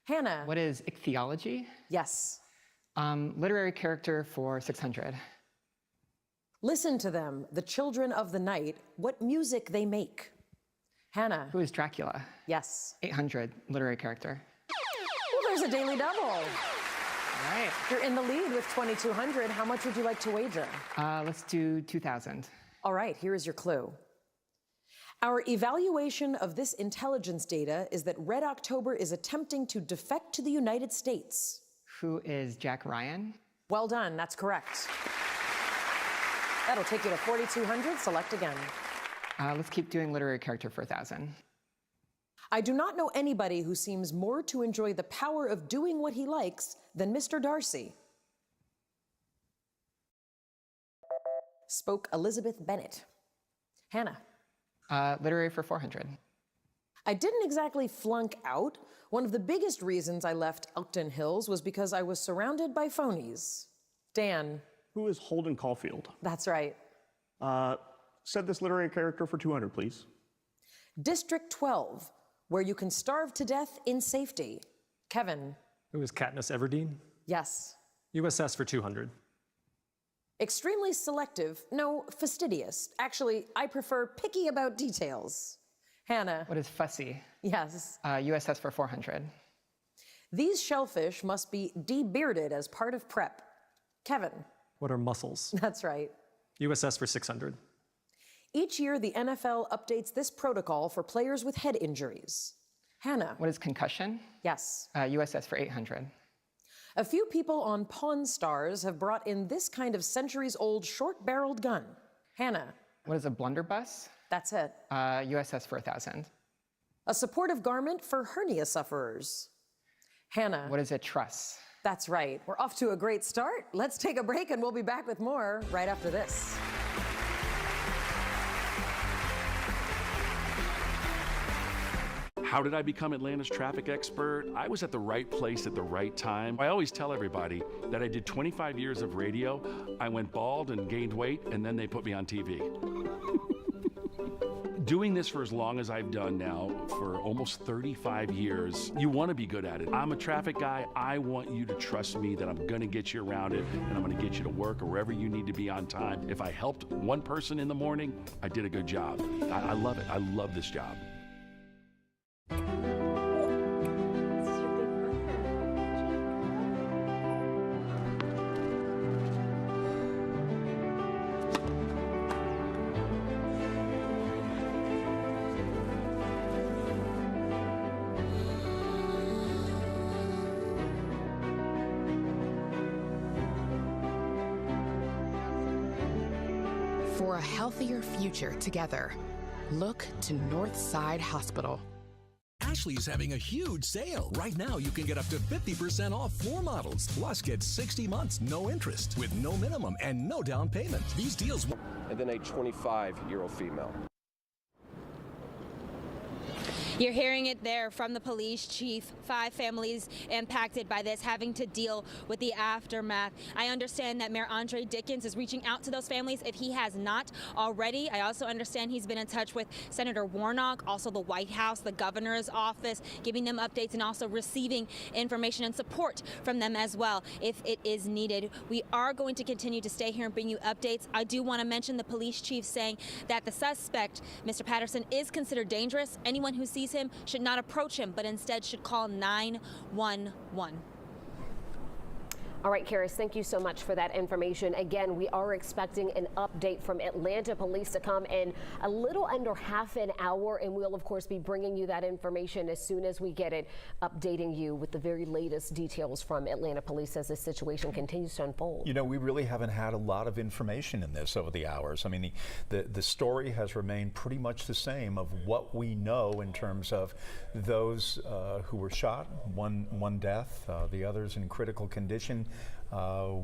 Hannah. What is ichthyology? Yes. Literary character for 600. Listen to them, the children of the night, what music they make. Hannah. Who is Dracula? Yes. 800, literary character. Well, there's a daily double. All right. You're in the lead with 2,200. How much would you like to wager? Let's do 2,000. All right, here is your clue. Our evaluation of this intelligence data is that Red October is attempting to defect to the United States. Who is Jack Ryan? Well done, that's correct. That'll take you to 4,200. Select again. Let's keep doing literary character for 1,000. I do not know anybody who seems more to enjoy the power of doing what he likes than Mr. Darcy. Spoke Elizabeth Bennet. Hannah. Literary for 400. I didn't exactly flunk out. One of the biggest reasons I left Elkton Hills was because I was surrounded by phonies. Dan. Who is Holden Caulfield? That's right. Said this literary character for 200, please. District 12, where you can starve to death in safety. Kevin. Who is Katniss Everdeen? Yes. USS for 200. Extremely selective, no, fastidious. Actually, I prefer picky about details. Hannah. What is fussy? Yes. USS for 400. These shellfish must be debearded as part of prep. Kevin. What are mussels? That's right. USS for 600. Each year, the NFL updates this protocol for players with head injuries. Hannah. What is concussion? Yes. USS for 800. A few people on Pawn Stars have brought in this kind of centuries-old short-barreled gun. Hannah. What is a blunderbuss? That's it. USS for 1,000. A supportive garment for hernia sufferers. Hannah. What is a truss? That's right. We're off to a great start. Let's take a break and we'll be back with more right after this. How did I become Atlanta's traffic expert? I was at the right place at the right time. I always tell everybody that I did 25 years of radio. I went bald and gained weight, and then they put me on TV. Doing this for as long as I've done now, for almost 35 years, you want to be good at it. I'm a traffic guy. I want you to trust me that I'm going to get you around it, and I'm going to get you to work or wherever you need to be on time. If I helped one person in the morning, I did a good job. I love it. I love this job. For a healthier future together, look to Northside Hospital. Ashley's having a huge sale. Right now, you can get up to 50% off floor models. Plus, get 60 months, no interest, with no minimum and no down payment. These deals... And then a 25-year-old female. You're hearing it there from the police chief. 5 families impacted by this, having to deal with the aftermath. I understand that Mayor Andre Dickens is reaching out to those families if he has not already. I also understand he's been in touch with Senator Warnock, also the White House, the governor's office, giving them updates and also receiving information and support from them as well if it is needed. We are going to continue to stay here and bring you updates. I do want to mention the police chief saying that the suspect, Mr. Patterson, is considered dangerous. Anyone who sees him should not approach him, but instead should call 911. All right, Karis, thank you so much for that information. Again, we are expecting an update from Atlanta Police to come in a little under half an hour, and we'll, of course, be bringing you that information as soon as we get it, updating you with the very latest details from Atlanta Police as this situation continues to unfold. You know, we really haven't had a lot of information in this over the hours. I mean, the story has remained pretty much the same of what we know in terms of those who were shot, one death, the others in critical condition.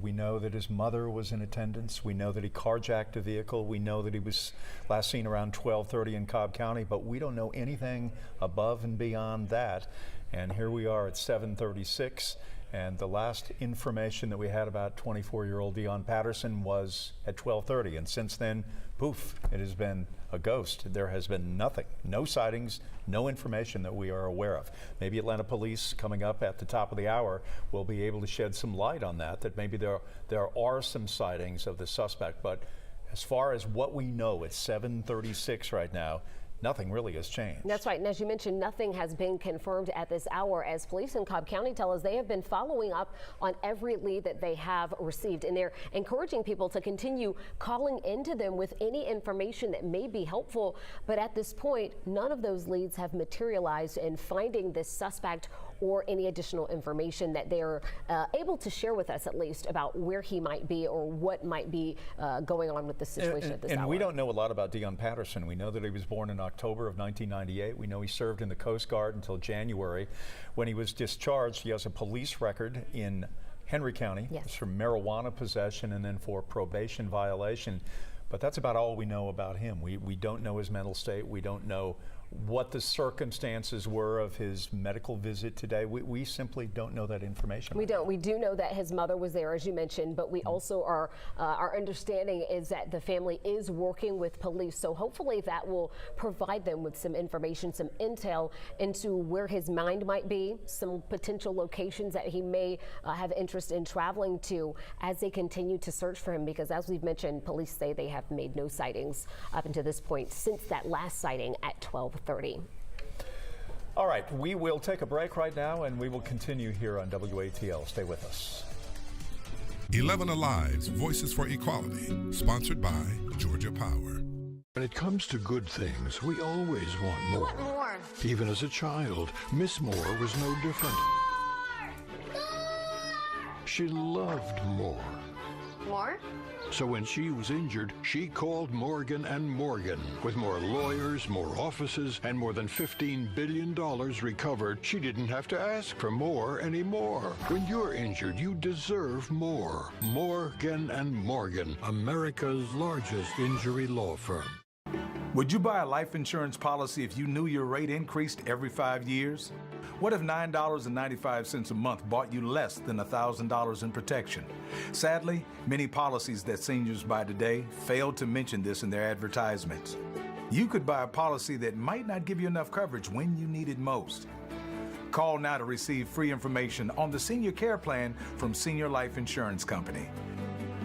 We know that his mother was in attendance. We know that he carjacked a vehicle. We know that he was last seen around 12:30 in Cobb County, but we don't know anything above and beyond that. And here we are at 7:36, and the last information that we had about 24-year-old Dion Patterson was at 12:30, and since then, poof, it has been a ghost. There has been nothing, no sightings, no information that we are aware of. Maybe Atlanta Police, coming up at the top of the hour, will be able to shed some light on that maybe there are some sightings of the suspect. But as far as what we know, it's 7:36 right now. Nothing really has changed. That's right. And as you mentioned, nothing has been confirmed at this hour, as police in Cobb County tell us they have been following up on every lead that they have received. And they're encouraging people to continue calling into them with any information that may be helpful. But at this point, none of those leads have materialized in finding this suspect or any additional information that they're able to share with us, at least, about where he might be or what might be going on with the situation at this hour. And we don't know a lot about Dion Patterson. We know that he was born in October of 1998. We know he served in the Coast Guard until January. When he was discharged, he has a police record in Henry County. Yes. It's for marijuana possession and then for probation violation. But that's about all we know about him. We don't know his mental state. We don't know what the circumstances were of his medical visit today. We simply don't know that information. We don't. We do know that his mother was there, as you mentioned, but we also are, our understanding is that the family is working with police. So hopefully that will provide them with some information, some intel into where his mind might be, some potential locations that he may have interest in traveling to as they continue to search for him. Because as we've mentioned, police say they have made no sightings up until this point since that last sighting at 12:30. All right, we will take a break right now, and we will continue here on WATL. Stay with us. 11 Alive's Voices for Equality, sponsored by Georgia Power. When it comes to good things, we always want more. Want more. Even as a child, Miss Moore was no different. She loved more. More? So when she was injured, she called Morgan & Morgan. With more lawyers, more offices, and more than $15 billion recovered, she didn't have to ask for more anymore. When you're injured, you deserve more. Morgan & Morgan, America's largest injury law firm. Would you buy a life insurance policy if you knew your rate increased every 5 years? What if $9.95 a month bought you less than $1,000 in protection? Sadly, many policies that seniors buy today fail to mention this in their advertisements. You could buy a policy that might not give you enough coverage when you need it most. Call now to receive free information on the Senior Care Plan from Senior Life Insurance Company.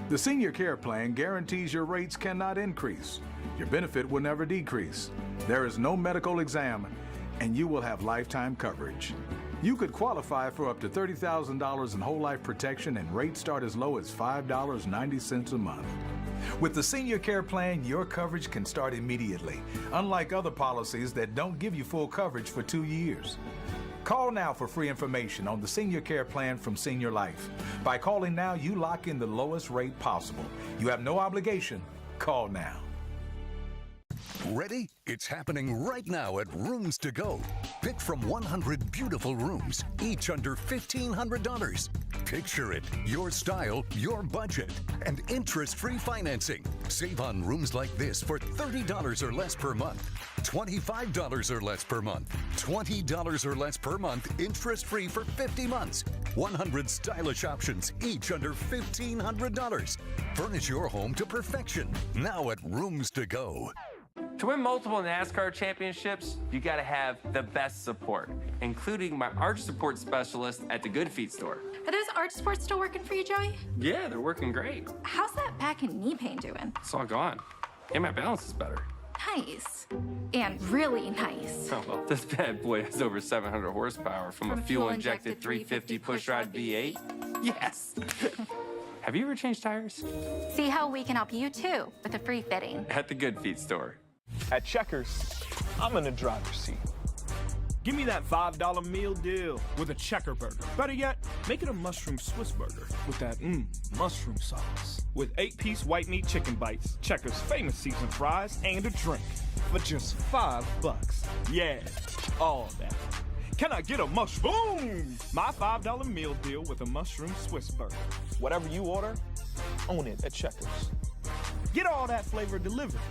The Senior Care Plan guarantees your rates cannot increase. Your benefit will never decrease. There is no medical exam, and you will have lifetime coverage. You could qualify for up to $30,000 in whole life protection, and rates start as low as $5.90 a month. With the Senior Care Plan, your coverage can start immediately, unlike other policies that don't give you full coverage for 2 years. Call now for free information on the Senior Care Plan from Senior Life. By calling now, you lock in the lowest rate possible. You have no obligation. Call now. Ready? It's happening right now at Rooms to Go. Pick from 100 beautiful rooms, each under $1,500. Picture it, your style, your budget, and interest-free financing. Save on rooms like this for $30 or less per month, $25 or less per month, $20 or less per month, interest-free for 50 months. 100 stylish options, each under $1,500. Furnish your home to perfection, now at Rooms to Go. To win multiple NASCAR championships, you gotta have the best support, including my arch support specialist at the Good Feet store. Are those arch supports still working for you, Joey? Yeah, they're working great. How's that back and knee pain doing? It's all gone. And my balance is better. Nice. And really nice. Oh, well, this bad boy has over 700 horsepower from a fuel-injected 350 pushrod V8. Yes! Have you ever changed tires? See how we can help you, too, with a free fitting. At the Good Feet store. At Checkers, I'm in the driver's seat. Give me that $5 meal deal with a checker burger. Better yet, make it a mushroom Swiss burger with that mushroom sauce. With 8-piece white meat chicken bites, Checkers' famous seasoned fries, and a drink for just $5. Yeah, all that. Can I get a mushroom? My $5 meal deal with a mushroom Swiss burger. Whatever you order, own it at Checkers. Get all that flavor delivered.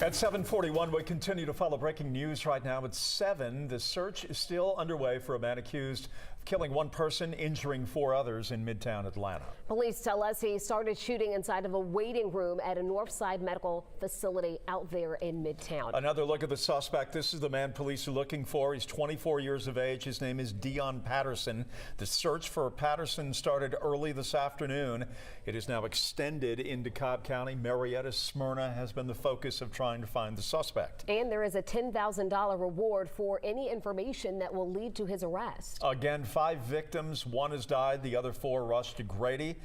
At 7:41, we continue to follow breaking news right now. At 7, the search is still underway for a man accused of killing one person, injuring 4 others in Midtown Atlanta. Police tell us he started shooting inside of a waiting room at a Northside medical facility out there in Midtown. Another look at the suspect. This is the man police are looking for. He's 24 years of age. His name is Dion Patterson. The search for Patterson started early this afternoon. It is now extended into Cobb County. Marietta Smyrna has been the focus of trying to find the suspect. And there is a $10,000 reward for any information that will lead to his arrest. Again, 5 victims. 1 has died. The other 4 rushed to Grady.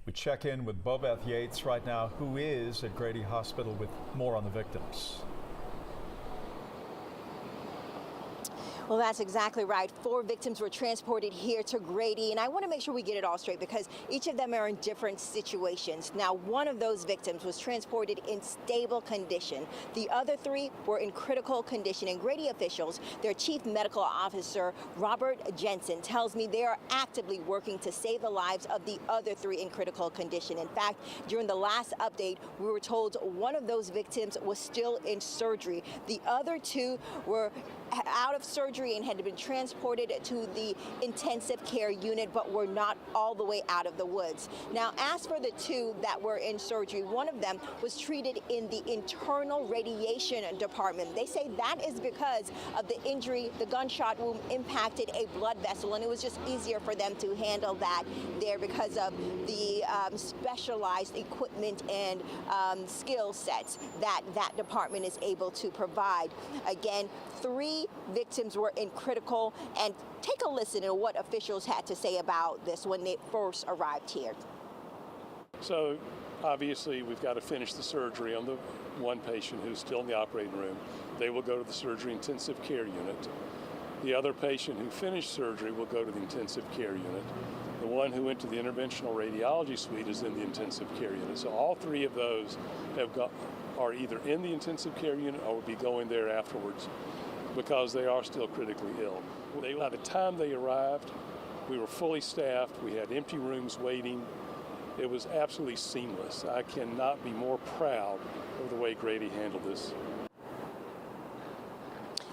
We check in with Bobeth Yates right now, who is at Grady Hospital, with more on the victims. Well, that's exactly right. 4 victims were transported here to Grady, and I want to make sure we get it all straight because each of them are in different situations. Now, one of those victims was transported in stable condition. The other 3 were in critical condition, and Grady officials, their chief medical officer, Robert Jensen, tells me they are actively working to save the lives of the other 3 in critical condition. In fact, during the last update, we were told one of those victims was still in surgery. The other 2 were out of surgery and had been transported to the intensive care unit, but were not all the way out of the woods. Now, as for the 2 that were in surgery, one of them was treated in the internal radiation department. They say that is because of the injury. The gunshot wound impacted a blood vessel, and it was just easier for them to handle that there because of the specialized equipment and skill sets that that department is able to provide. Again, 3 victims were in critical, and take a listen to what officials had to say about this when they first arrived here. So obviously we've got to finish the surgery on the one patient who's still in the operating room. They will go to the surgery intensive care unit. The other patient who finished surgery will go to the intensive care unit. The one who went to the interventional radiology suite is in the intensive care unit. So all 3 of those are either in the intensive care unit or will be going there afterwards, because they are still critically ill. By the time they arrived, we were fully staffed. We had empty rooms waiting. It was absolutely seamless. I cannot be more proud of the way Grady handled this.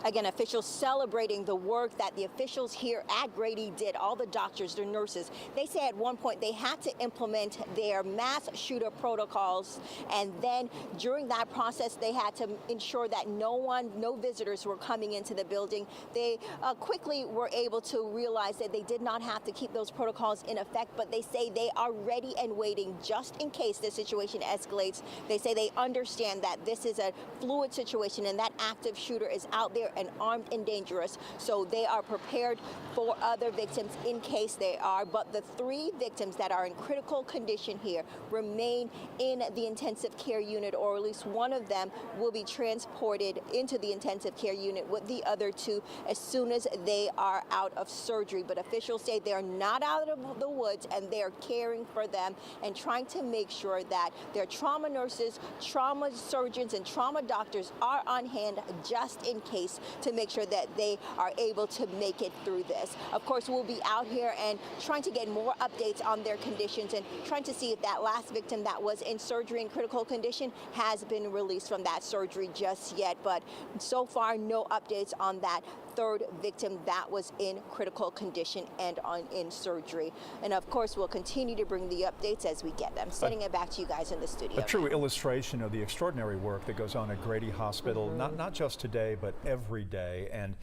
Again, officials celebrating the work that the officials here at Grady did, all the doctors, the nurses. They say at one point they had to implement their mass shooter protocols, and then during that process they had to ensure that no visitors were coming into the building. They quickly were able to realize that they did not have to keep those protocols in effect, but they say they are ready and waiting just in case the situation escalates. They say they understand that this is a fluid situation and that active shooter is out there and armed and dangerous, so they are prepared for other victims in case they are. But the 3 victims that are in critical condition here remain in the intensive care unit, or at least one of them will be transported into the intensive care unit with the other 2 as soon as they are out of surgery. But officials say they're not out of the woods and they're caring for them and trying to make sure that their trauma nurses, trauma surgeons, and trauma doctors are on hand just in case, to make sure that they are able to make it through this. Of course, we'll be out here and trying to get more updates on their conditions and trying to see if that last victim that was in surgery in critical condition has been released from that surgery just yet. But so far, no updates on that 3rd victim that was in critical condition and in surgery. And of course, we'll continue to bring the updates as we get them. Sending it back to you guys in the studio. A true illustration of the extraordinary work that goes on at Grady Hospital, not just today, but every day. And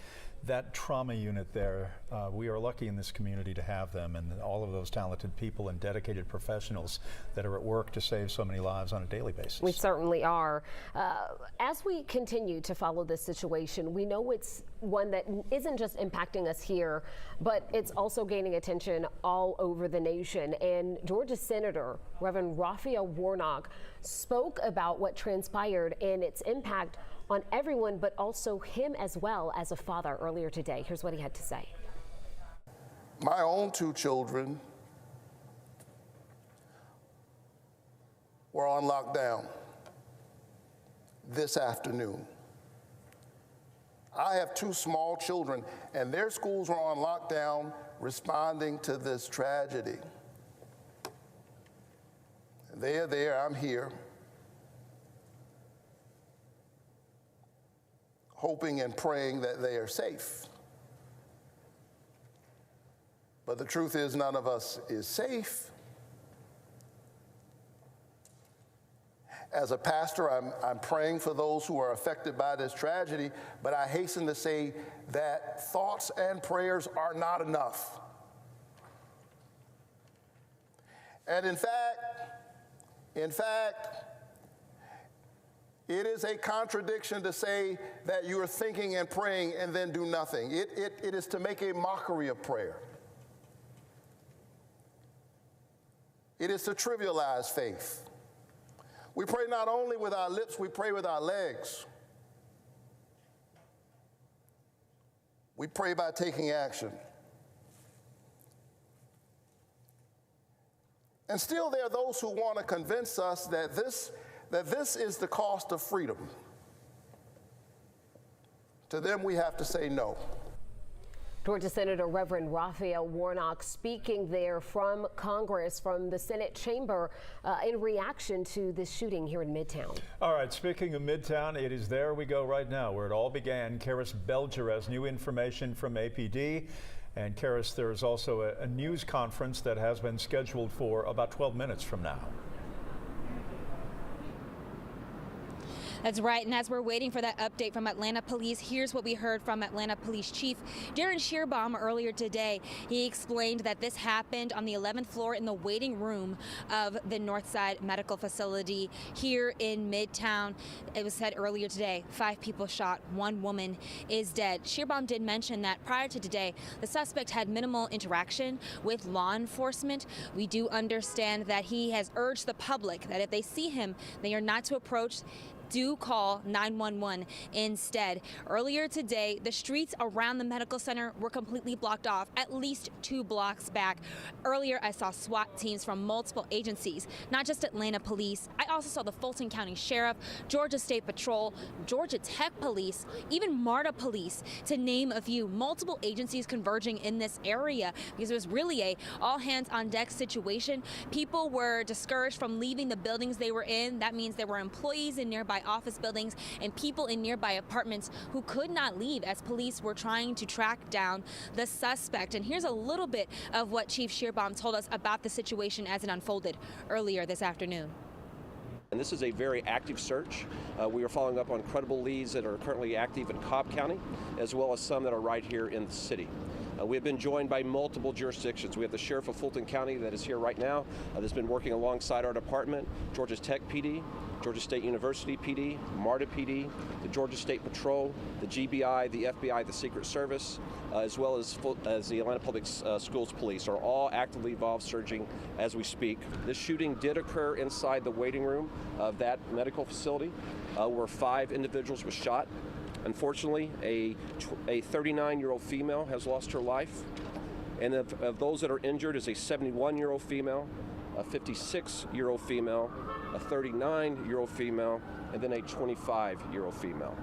that trauma unit there, we are lucky in this community to have them, and all of those talented people and dedicated professionals that are at work to save so many lives on a daily basis. We certainly are. As we continue to follow this situation, we know it's one that isn't just impacting us here, but it's also gaining attention all over the nation. And Georgia Senator Reverend Raphael Warnock spoke about what transpired and its impact on everyone, but also him as well as a father earlier today. Here's what he had to say. My own 2 children were on lockdown this afternoon. I have 2 small children, and their schools were on lockdown responding to this tragedy. They are there, I'm here, hoping and praying that they are safe. But the truth is, none of us is safe. As a pastor, I'm praying for those who are affected by this tragedy, but I hasten to say that thoughts and prayers are not enough. And in fact, it is a contradiction to say that you are thinking and praying and then do nothing. It is to make a mockery of prayer. It is to trivialize faith. We pray not only with our lips, we pray with our legs. We pray by taking action. And still there are those who want to convince us that this is the cost of freedom. To them, we have to say no. Georgia Senator Reverend Raphael Warnock speaking there from Congress, from the Senate chamber, in reaction to this shooting here in Midtown. All right, speaking of Midtown, it is there we go right now, where it all began. Karis Belger has new information from APD. And Karis, there is also a news conference that has been scheduled for about 12 minutes from now. That's right, and as we're waiting for that update from Atlanta Police, here's what we heard from Atlanta Police Chief Darren Shearbaum earlier today. He explained that this happened on the 11th floor in the waiting room of the Northside Medical Facility here in Midtown. It was said earlier today, 5 people shot, 1 woman is dead. Shearbaum did mention that prior to today, the suspect had minimal interaction with law enforcement. We do understand that he has urged the public that if they see him, they are not to approach. Do call 911 instead. Earlier today, the streets around the medical center were completely blocked off, at least 2 blocks back. Earlier, I saw SWAT teams from multiple agencies, not just Atlanta Police. I also saw the Fulton County Sheriff, Georgia State Patrol, Georgia Tech Police, even MARTA Police, to name a few. Multiple agencies converging in this area because it was really a all-hands-on-deck situation. People were discouraged from leaving the buildings they were in. That means there were employees in nearby nearby office buildings and people in nearby apartments who could not leave as police were trying to track down the suspect. And here's a little bit of what Chief Shearbaum told us about the situation as it unfolded earlier this afternoon. And this is a very active search. We are following up on credible leads that are currently active in Cobb County, as well as some that are right here in the city. We have been joined by multiple jurisdictions. We have the Sheriff of Fulton County that is here right now, that's been working alongside our department, Georgia Tech PD, Georgia State University PD, MARTA PD, the Georgia State Patrol, the GBI, the FBI, the Secret Service, as well as the Atlanta Public Schools Police are all actively involved searching as we speak. This shooting did occur inside the waiting room of that medical facility where 5 individuals were shot. Unfortunately, a 39-year-old female has lost her life, and of those that are injured is a 71-year-old female, a 56-year-old female, a 39-year-old female, and then a 25-year-old female.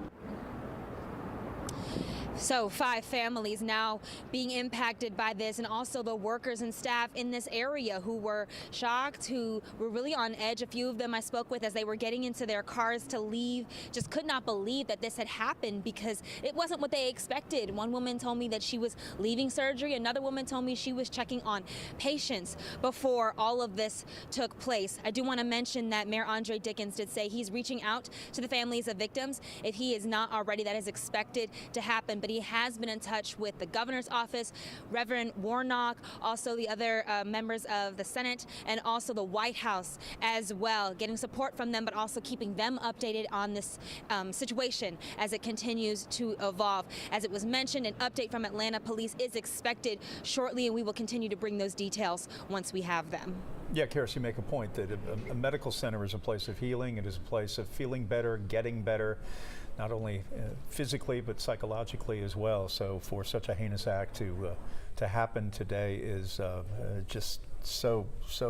So 5 families now being impacted by this, and also the workers and staff in this area who were shocked, who were really on edge. A few of them I spoke with as they were getting into their cars to leave just could not believe that this had happened because it wasn't what they expected. One woman told me that she was leaving surgery. Another woman told me she was checking on patients before all of this took place. I do want to mention that Mayor Andre Dickens did say he's reaching out to the families of victims. If he is not already, that is expected to happen. But he has been in touch with the governor's office, Reverend Warnock, also the other members of the Senate, and also the White House as well, getting support from them, but also keeping them updated on this situation as it continues to evolve. As it was mentioned, an update from Atlanta Police is expected shortly, and we will continue to bring those details once we have them. Yeah, Karis, you make a point that a medical center is a place of healing. It is a place of feeling better, getting better, not only physically but psychologically as well. So for such a heinous act to happen today is just so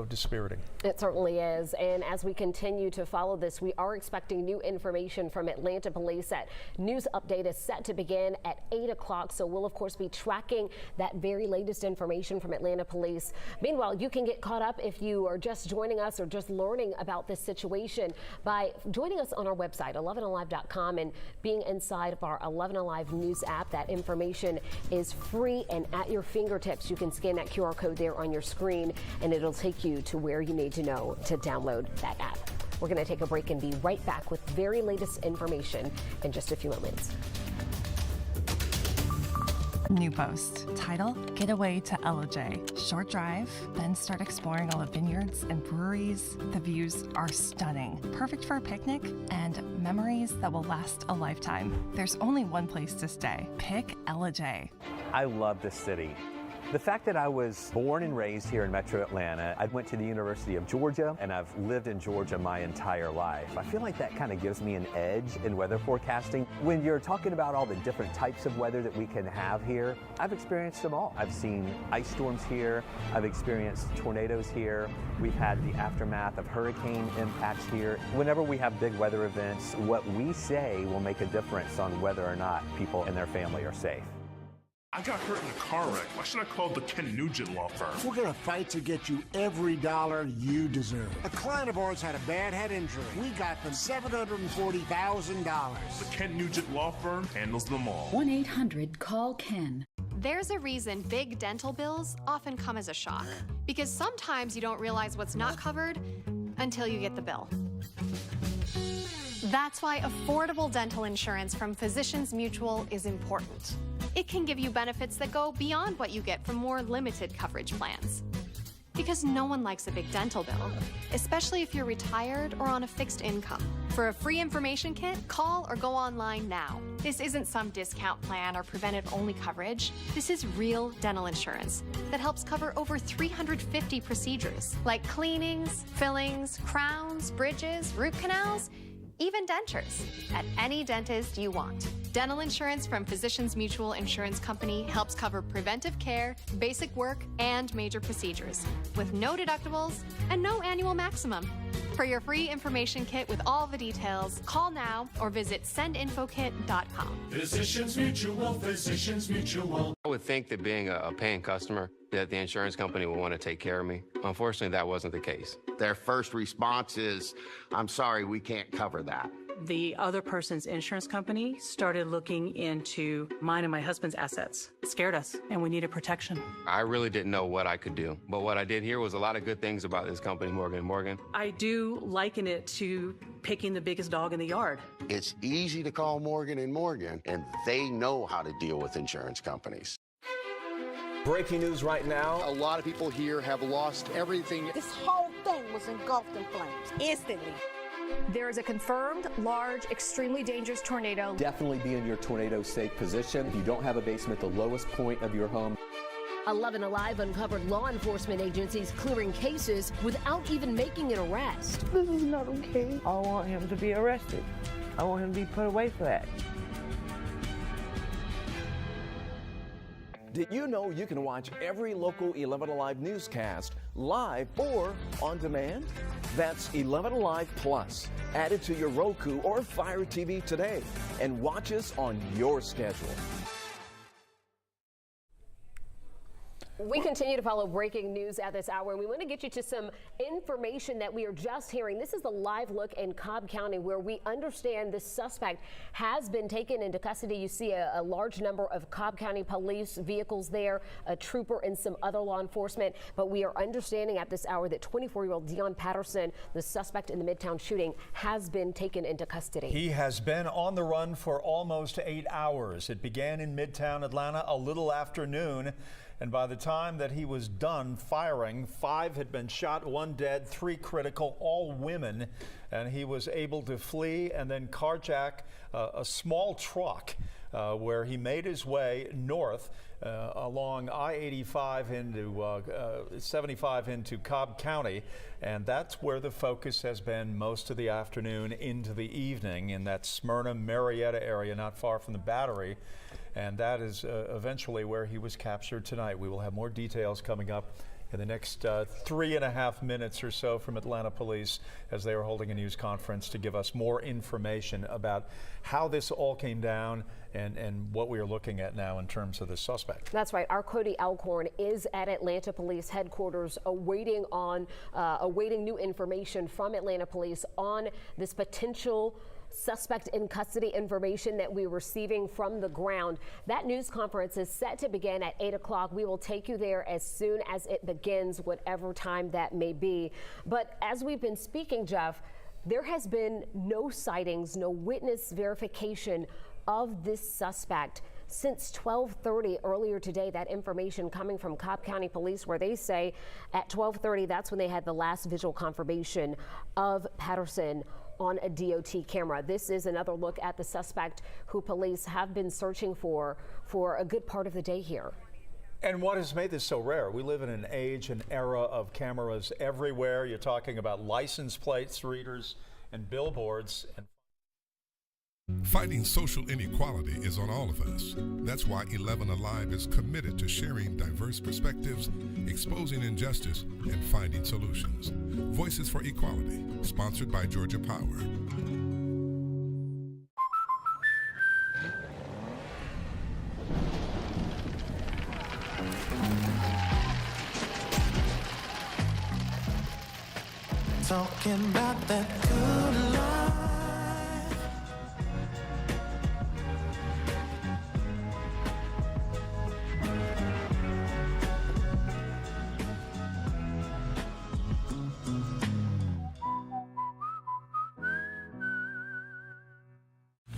dispiriting. It certainly is. And as we continue to follow this, we are expecting new information from Atlanta Police. That news update is set to begin at 8 o'clock. So we'll, of course, be tracking that very latest information from Atlanta Police. Meanwhile, you can get caught up if you are just joining us or just learning about this situation by joining us on our website, 11alive.com, and being inside of our 11 Alive News app. That information is free and at your fingertips. You can scan that QR code there on your screen, and it'll take you to where you need to know to download that app. We're going to take a break and be right back with very latest information in just a few moments. New post. Title, Getaway to LJ. Short drive, then start exploring all the vineyards and breweries. The views are stunning. Perfect for a picnic and memories that will last a lifetime. There's only one place to stay. Pick LJ. I love this city. The fact that I was born and raised here in Metro Atlanta, I went to the University of Georgia, and I've lived in Georgia my entire life. I feel like that kind of gives me an edge in weather forecasting. When you're talking about all the different types of weather that we can have here, I've experienced them all. I've seen ice storms here. I've experienced tornadoes here. We've had the aftermath of hurricane impacts here. Whenever we have big weather events, what we say will make a difference on whether or not people and their family are safe. I got hurt in a car wreck. Why should I call the Ken Nugent law firm? We're going to fight to get you every dollar you deserve. A client of ours had a bad head injury. We got them $740,000. The Ken Nugent law firm handles them all. 1-800-CALL-KEN. There's a reason big dental bills often come as a shock, because sometimes you don't realize what's not covered until you get the bill. That's why affordable dental insurance from Physicians Mutual is important. It can give you benefits that go beyond what you get from more limited coverage plans. Because no one likes a big dental bill, especially if you're retired or on a fixed income. For a free information kit, call or go online now. This isn't some discount plan or preventive-only coverage. This is real dental insurance that helps cover over 350 procedures, like cleanings, fillings, crowns, bridges, root canals, even dentures, at any dentist you want. Dental insurance from Physicians Mutual Insurance Company helps cover preventive care, basic work, and major procedures, with no deductibles and no annual maximum. For your free information kit with all the details, call now or visit sendinfokit.com. Physicians Mutual, Physicians Mutual. I would think that being a paying customer, that the insurance company would want to take care of me. Unfortunately, that wasn't the case. Their first response is, I'm sorry, we can't cover that. the other person's insurance company started looking into mine and my husband's assets. It scared us, and we needed protection. I really didn't know what I could do, but what I did hear was a lot of good things about this company, Morgan & Morgan. I do liken it to picking the biggest dog in the yard. It's easy to call Morgan & Morgan, and they know how to deal with insurance companies. Breaking news right now. A lot of people here have lost everything. This whole thing was engulfed in flames instantly. There is a confirmed large, extremely dangerous tornado. Definitely be in your tornado safe position. If you don't have a basement, the lowest point of your home. 11 Alive uncovered law enforcement agencies clearing cases without even making an arrest. This is not okay. I want him to be arrested. I want him to be put away for that. Did you know you can watch every local 11 Alive newscast live or on demand? That's 11 Alive Plus. Add it to your Roku or Fire TV today and watch us on your schedule. We continue to follow breaking news at this hour, and we want to get you to some information that we are just hearing. This is the live look in Cobb County, where we understand this suspect has been taken into custody. You see a large number of Cobb County police vehicles there, a trooper and some other law enforcement. But we are understanding at this hour that 24-year-old Dion Patterson, the suspect in the Midtown shooting, has been taken into custody. He has been on the run for almost 8 hours. It began in Midtown Atlanta a little after noon. And by the time that he was done firing, 5 had been shot, 1 dead, 3 critical, all women. And he was able to flee and then carjack a small truck where he made his way north along I-85 into 75 into Cobb County. And that's where the focus has been most of the afternoon into the evening in that Smyrna, Marietta area, not far from the Battery. And that is eventually where he was captured tonight. We will have more details coming up in the next 3.5 minutes or so from Atlanta Police as they are holding a news conference to give us more information about how this all came down and what we are looking at now in terms of the suspect. That's right. Our Cody Alcorn is at Atlanta Police headquarters awaiting new information from Atlanta Police on this potential suspect in custody information that we're receiving from the ground. That news conference is set to begin at 8 o'clock. We will take you there as soon as it begins, whatever time that may be. But as we've been speaking, Jeff, there has been no sightings, no witness verification of this suspect since 12:30 earlier today. That information coming from Cobb County Police, where they say at 12:30, that's when they had the last visual confirmation of Patterson on a DOT camera. This is another look at the suspect who police have been searching for a good part of the day here. And what has made this so rare? We live in an age and era of cameras everywhere. You're talking about license plates, readers, and billboards. Fighting social inequality is on all of us. That's why 11 Alive is committed to sharing diverse perspectives, exposing injustice, and finding solutions. Voices for Equality, sponsored by Georgia Power. Talking about that good life.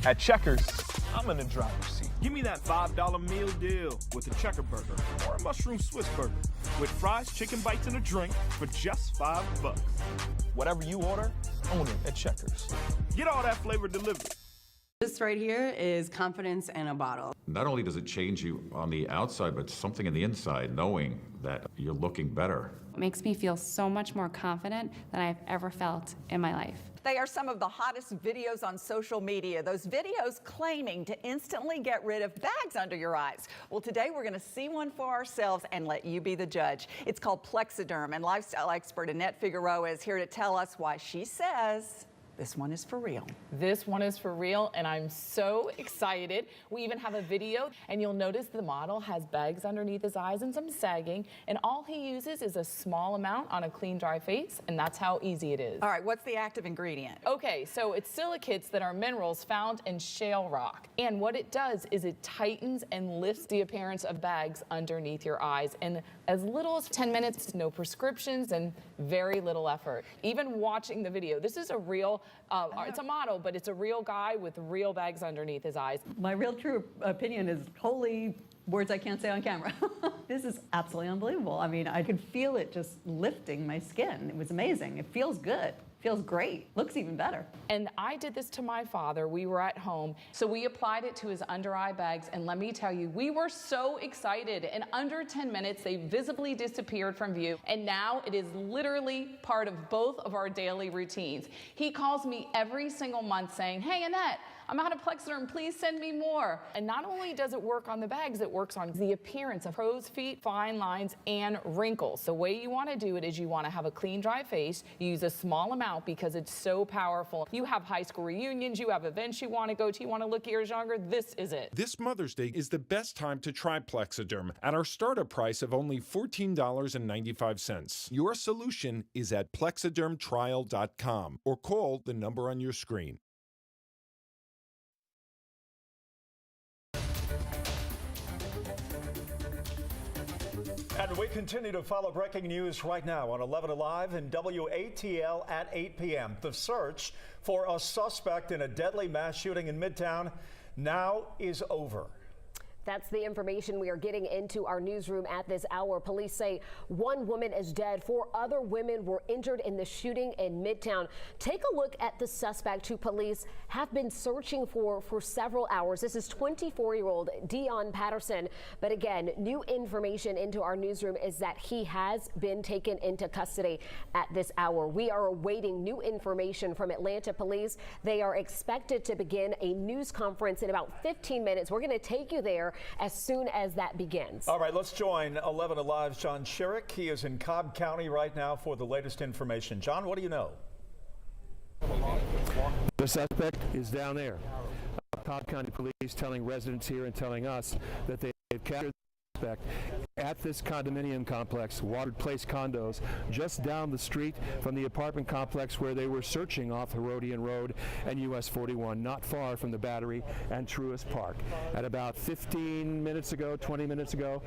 At Checkers, I'm in the driver's seat. Give me that $5 meal deal with a checker burger or a mushroom Swiss burger with fries, chicken bites, and a drink for just $5. Whatever you order, own it at Checkers. Get all that flavor delivered. This right here is confidence in a bottle. Not only does it change you on the outside, but something in the inside, knowing that you're looking better. It makes me feel so much more confident than I've ever felt in my life. They are some of the hottest videos on social media. Those videos claiming to instantly get rid of bags under your eyes. Well, today we're going to see one for ourselves and let you be the judge. It's called Plexiderm, and lifestyle expert Annette Figueroa is here to tell us why she says This one is for real. This one is for real, and I'm so excited. We even have a video, and you'll notice the model has bags underneath his eyes and some sagging, and all he uses is a small amount on a clean, dry face, and that's how easy it is. All right, what's the active ingredient? Okay, so it's silicates that are minerals found in shale rock, and what it does is it tightens and lifts the appearance of bags underneath your eyes in as little as 10 minutes, no prescriptions, and very little effort. Even watching the video, this is a real, it's a model, but it's a real guy with real bags underneath his eyes. My real true opinion is holy words I can't say on camera. This is absolutely unbelievable. I mean, I could feel it just lifting my skin. It was amazing. It feels good. Feels great. Looks even better. And I did this to my father. We were at home, so we applied it to his under eye bags, and let me tell you, we were so excited. In under 10 minutes, they visibly disappeared from view, and now it is literally part of both of our daily routines. He calls me every single month saying, "Hey, Annette, I'm out of Plexiderm, please send me more." And not only does it work on the bags, it works on the appearance of crow's feet, fine lines, and wrinkles. The way you want to do it is you want to have a clean, dry face. You use a small amount because it's so powerful. You have high school reunions, you have events you want to go to, you want to look years younger, this is it. This Mother's Day is the best time to try Plexiderm at our startup price of only $14.95. Your solution is at plexidermtrial.com or call the number on your screen. And we continue to follow breaking news right now on 11 Alive and WATL at 8 p.m. The search for a suspect in a deadly mass shooting in Midtown now is over. That's the information we are getting into our newsroom at this hour. Police say one woman is dead. 4 other women were injured in the shooting in Midtown. Take a look at the suspect who police have been searching for several hours. This is 24-year-old Dion Patterson. But again, new information into our newsroom is that he has been taken into custody at this hour. We are awaiting new information from Atlanta police. They are expected to begin a news conference in about 15 minutes. We're going to take you there as soon as that begins. All right, let's join 11 Alive's John Sherrick. He is in Cobb County right now for the latest information. John, what do you know? The suspect is down there. Cobb County Police telling residents here and telling us that they've captured the suspect at this condominium complex, Watered Place condos, just down the street from the apartment complex where they were searching off Herodian Road and US 41, not far from the Battery and Truist Park. At about 15 minutes ago, 20 minutes ago,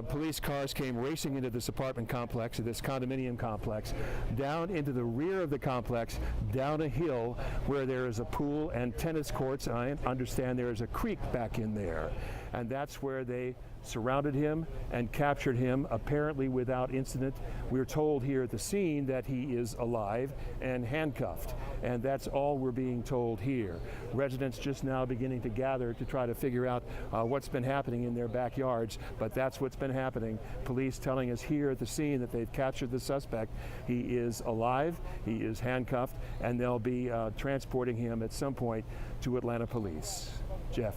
police cars came racing into this apartment complex, this condominium complex, down into the rear of the complex, down a hill where there is a pool and tennis courts. I understand there is a creek back in there. And that's where they surrounded him and captured him, apparently without incident. We're told here at the scene that he is alive and handcuffed, and that's all we're being told here. Residents just now beginning to gather to try to figure out what's been happening in their backyards, but that's what's been happening. Police telling us here at the scene that they've captured the suspect. He is alive, he is handcuffed, and they'll be transporting him at some point to Atlanta Police. Jeff.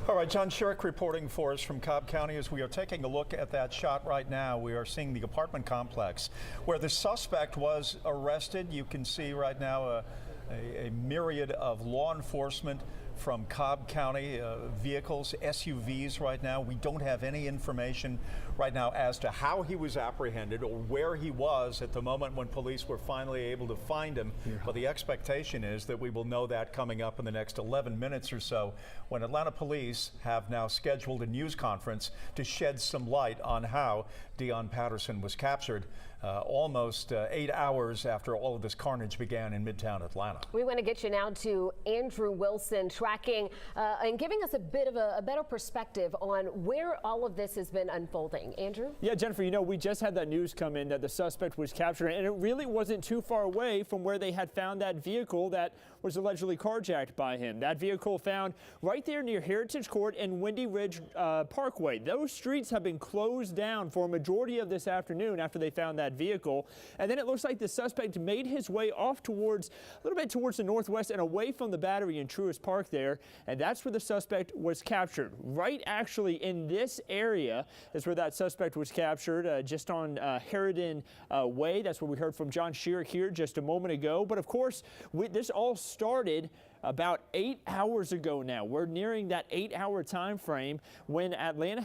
All right, John Sherrick reporting for us from Cobb County. As we are taking a look at that shot right now, we are seeing the apartment complex where the suspect was arrested. You can see right now a myriad of law enforcement from Cobb County vehicles, SUVs right now. We don't have any information right now as to how he was apprehended or where he was at the moment when police were finally able to find him. Yeah. But the expectation is that we will know that coming up in the next 11 minutes or so when Atlanta police have now scheduled a news conference to shed some light on how Dion Patterson was captured almost 8 hours after all of this carnage began in Midtown Atlanta. We want to get you now to Andrew Wilson, tracking and giving us a bit of a better perspective on where all of this has been unfolding. Andrew? Yeah, Jennifer, you know, we just had that news come in that the suspect was captured, and it really wasn't too far away from where they had found that vehicle that was allegedly carjacked by him. That vehicle found right there near Heritage Court and Windy Ridge Parkway. Those streets have been closed down for a majority of this afternoon after they found that that vehicle. And then it looks like the suspect made his way off towards, a little bit towards the northwest and away from the Battery in Truist Park there. And that's where the suspect was captured. Right actually in this area is where that suspect was captured, just on Harridan Way. That's where we heard from John Shearick here just a moment ago. But of course, this all started about 8 hours ago now. We're nearing that 8-hour time frame when Atlanta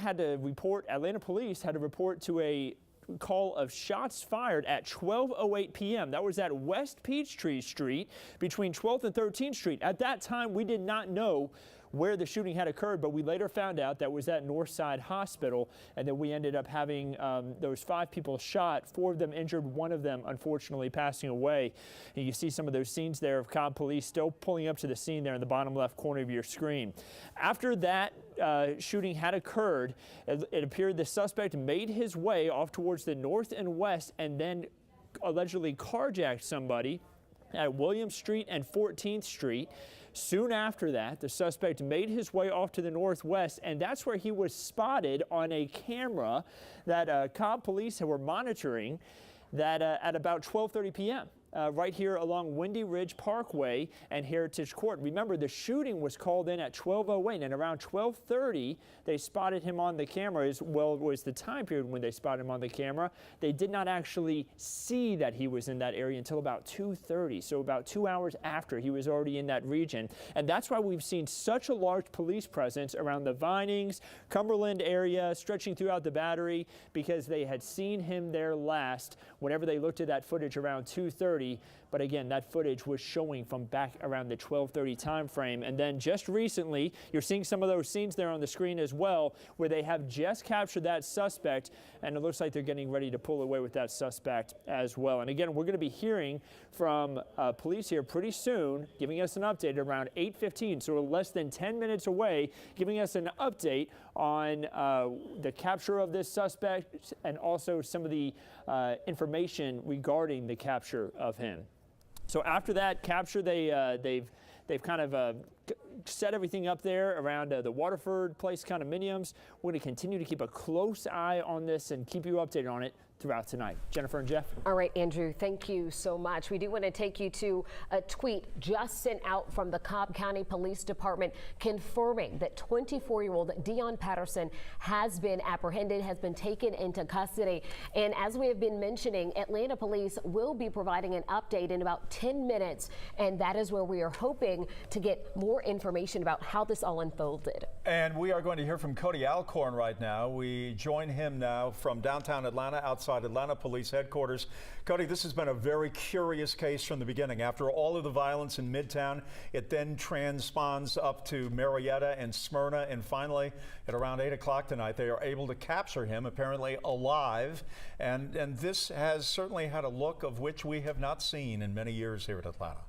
police had to report to a call of shots fired at 12:08 p.m. That was at West Peachtree Street between 12th and 13th Street. At that time, we did not know where the shooting had occurred, but we later found out that was at Northside Hospital, and then we ended up having those 5 people shot, 4 of them injured, 1 of them unfortunately passing away. And you see some of those scenes there of Cobb Police still pulling up to the scene there in the bottom left corner of your screen. After that shooting had occurred, it appeared the suspect made his way off towards the north and west and then allegedly carjacked somebody at William Street and 14th Street. Soon after that, the suspect made his way off to the northwest, and that's where he was spotted on a camera that Cobb Police were monitoring that at about 12:30 p.m. Right here along Windy Ridge Parkway and Heritage Court. Remember, the shooting was called in at 12:08, and around 12:30, they spotted him on the camera. As well was the time period when they spotted him on the camera. They did not actually see that he was in that area until about 2:30, so about 2 hours after he was already in that region. And that's why we've seen such a large police presence around the Vinings, Cumberland area, stretching throughout the Battery, because they had seen him there last whenever they looked at that footage around 2:30. But again, that footage was showing from back around the 12:30 time frame. And then just recently, you're seeing some of those scenes there on the screen as well, where they have just captured that suspect, and it looks like they're getting ready to pull away with that suspect as well. And again, we're going to be hearing from police here pretty soon, giving us an update around 8:15, so we're less than 10 minutes away, giving us an update on the capture of this suspect and also some of the information regarding the capture of him. So after that capture, they've kind of set everything up there around the Waterford Place condominiums. We're going to continue to keep a close eye on this and keep you updated on it throughout tonight. Jennifer and Jeff. All right, Andrew, thank you so much. We do want to take you to a tweet just sent out from the Cobb County Police Department confirming that 24-year-old Dion Patterson has been apprehended, has been taken into custody. And as we have been mentioning, Atlanta police will be providing an update in about 10 minutes. And that is where we are hoping to get more information about how this all unfolded. And we are going to hear from Cody Alcorn right now. We join him now from downtown Atlanta, outside Atlanta Police Headquarters. Cody, this has been a very curious case from the beginning. After all of the violence in Midtown, it then transpons up to Marietta and Smyrna, and finally at around 8 o'clock tonight, they are able to capture him, apparently alive. And this has certainly had a look of which we have not seen in many years here at Atlanta.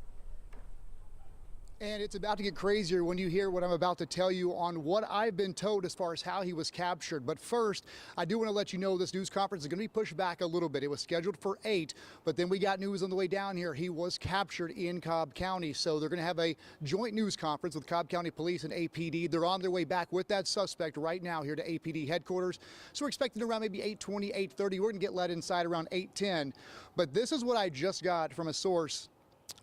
And it's about to get crazier when you hear what I'm about to tell you on what I've been told as far as how he was captured. But first, I do want to let you know this news conference is going to be pushed back a little bit. It was scheduled for 8, but then we got news on the way down here. He was captured in Cobb County. So they're going to have a joint news conference with Cobb County Police and APD. They're on their way back with that suspect right now here to APD headquarters. So we're expecting around maybe 8:20, 8:30. We're going to get let inside around 8:10. But this is what I just got from a source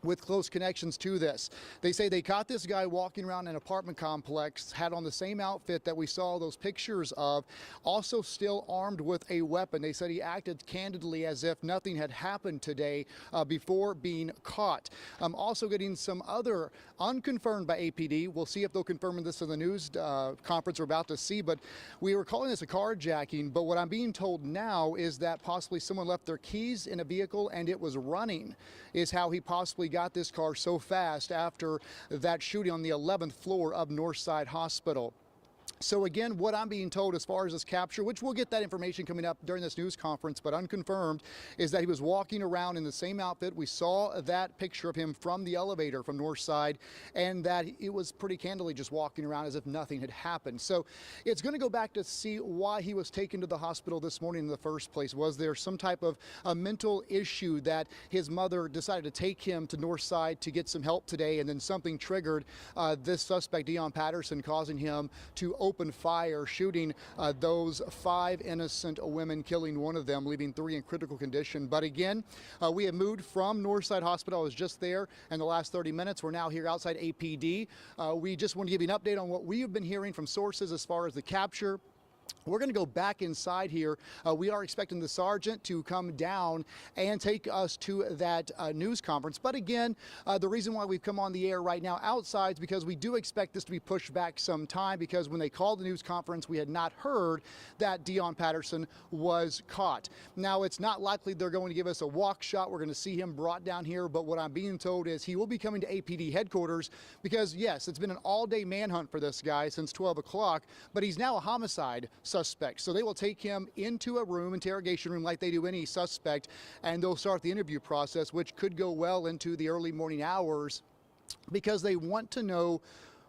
with close connections to this. They say they caught this guy walking around an apartment complex, had on the same outfit that we saw those pictures of, also still armed with a weapon. They said he acted candidly as if nothing had happened today before being caught. Also getting some other unconfirmed by APD. We'll see if they'll confirm this in the news conference we're about to see, but we were calling this a carjacking, but what I'm being told now is that possibly someone left their keys in a vehicle and it was running, is how he possibly got this car so fast after that shooting on the 11th floor of Northside Hospital. So again, what I'm being told as far as this capture, which we'll get that information coming up during this news conference, but unconfirmed, is that he was walking around in the same outfit. We saw that picture of him from the elevator from Northside, and that it was pretty candidly just walking around as if nothing had happened. So it's going to go back to see why he was taken to the hospital this morning in the first place. Was there some type of a mental issue that his mother decided to take him to Northside to get some help today, and then something triggered this suspect, Dion Patterson, causing him to opened fire, shooting those 5 innocent women, killing one of them, leaving 3 in critical condition. But again, we have moved from Northside Hospital. I was just there in the last 30 minutes. We're now here outside APD. We just want to give you an update on what we have been hearing from sources as far as the capture. We're going to go back inside here. We are expecting the sergeant to come down and take us to that news conference. But again, the reason why we've come on the air right now outside is because we do expect this to be pushed back some time, because when they called the news conference, we had not heard that Deon Patterson was caught. Now, it's not likely they're going to give us a walk shot. We're going to see him brought down here. But what I'm being told is he will be coming to APD headquarters because, yes, it's been an all-day manhunt for this guy since 12 o'clock, but he's now a homicide suspect. So they will take him into a room, interrogation room, like they do any suspect, and they'll start the interview process, which could go well into the early morning hours, because they want to know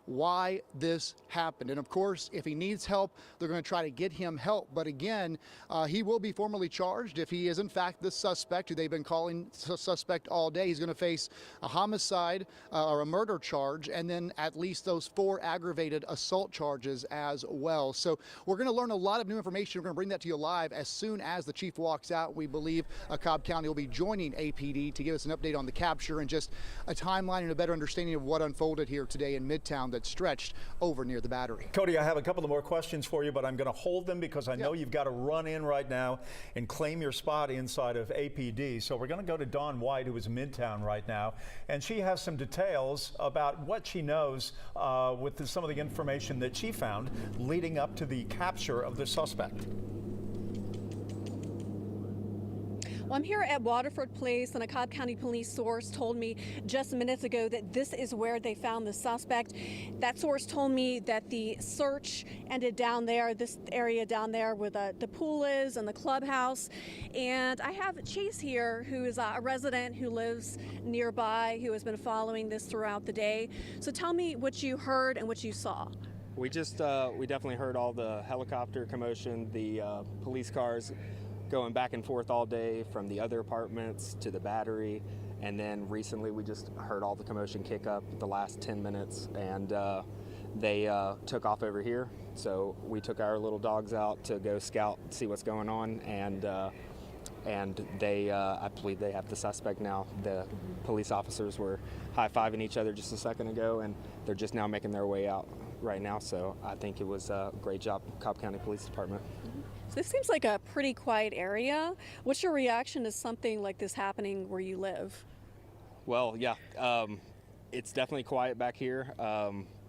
why this happened. And of course, if he needs help, they're going to try to get him help. But again, he will be formally charged if he is in fact the suspect who they've been calling suspect all day. He's going to face a homicide or a murder charge, and then at least those 4 aggravated assault charges as well. So we're going to learn a lot of new information. We're going to bring that to you live as soon as the chief walks out. We believe Cobb County will be joining APD to give us an update on the capture and just a timeline and a better understanding of what unfolded here today in Midtown that stretched over near the Battery. Cody, I have a couple of more questions for you, but I'm going to hold them because I know you've got to run in right now and claim your spot inside of APD. So we're going to go to Dawn White, who is in Midtown right now, and she has some details about what she knows with some of the information that she found leading up to the capture of the suspect. Well, I'm here at Waterford Place, and a Cobb County police source told me just minutes ago that this is where they found the suspect. That source told me that the search ended down there, this area down there where the pool is and the clubhouse. And I have Chase here, who is a resident who lives nearby, who has been following this throughout the day. So tell me what you heard and what you saw. We definitely heard all the helicopter commotion, the police cars going back and forth all day from the other apartments to the Battery, and then recently we just heard all the commotion kick up the last 10 minutes, and they took off over here. So we took our little dogs out to go scout, see what's going on, and they, I believe they have the suspect now. The police officers were high-fiving each other just a second ago, and they're just now making their way out right now. So I think it was a great job, Cobb County Police Department. So this seems like a pretty quiet area. What's your reaction to something like this happening where you live? Well, yeah, it's definitely quiet back here.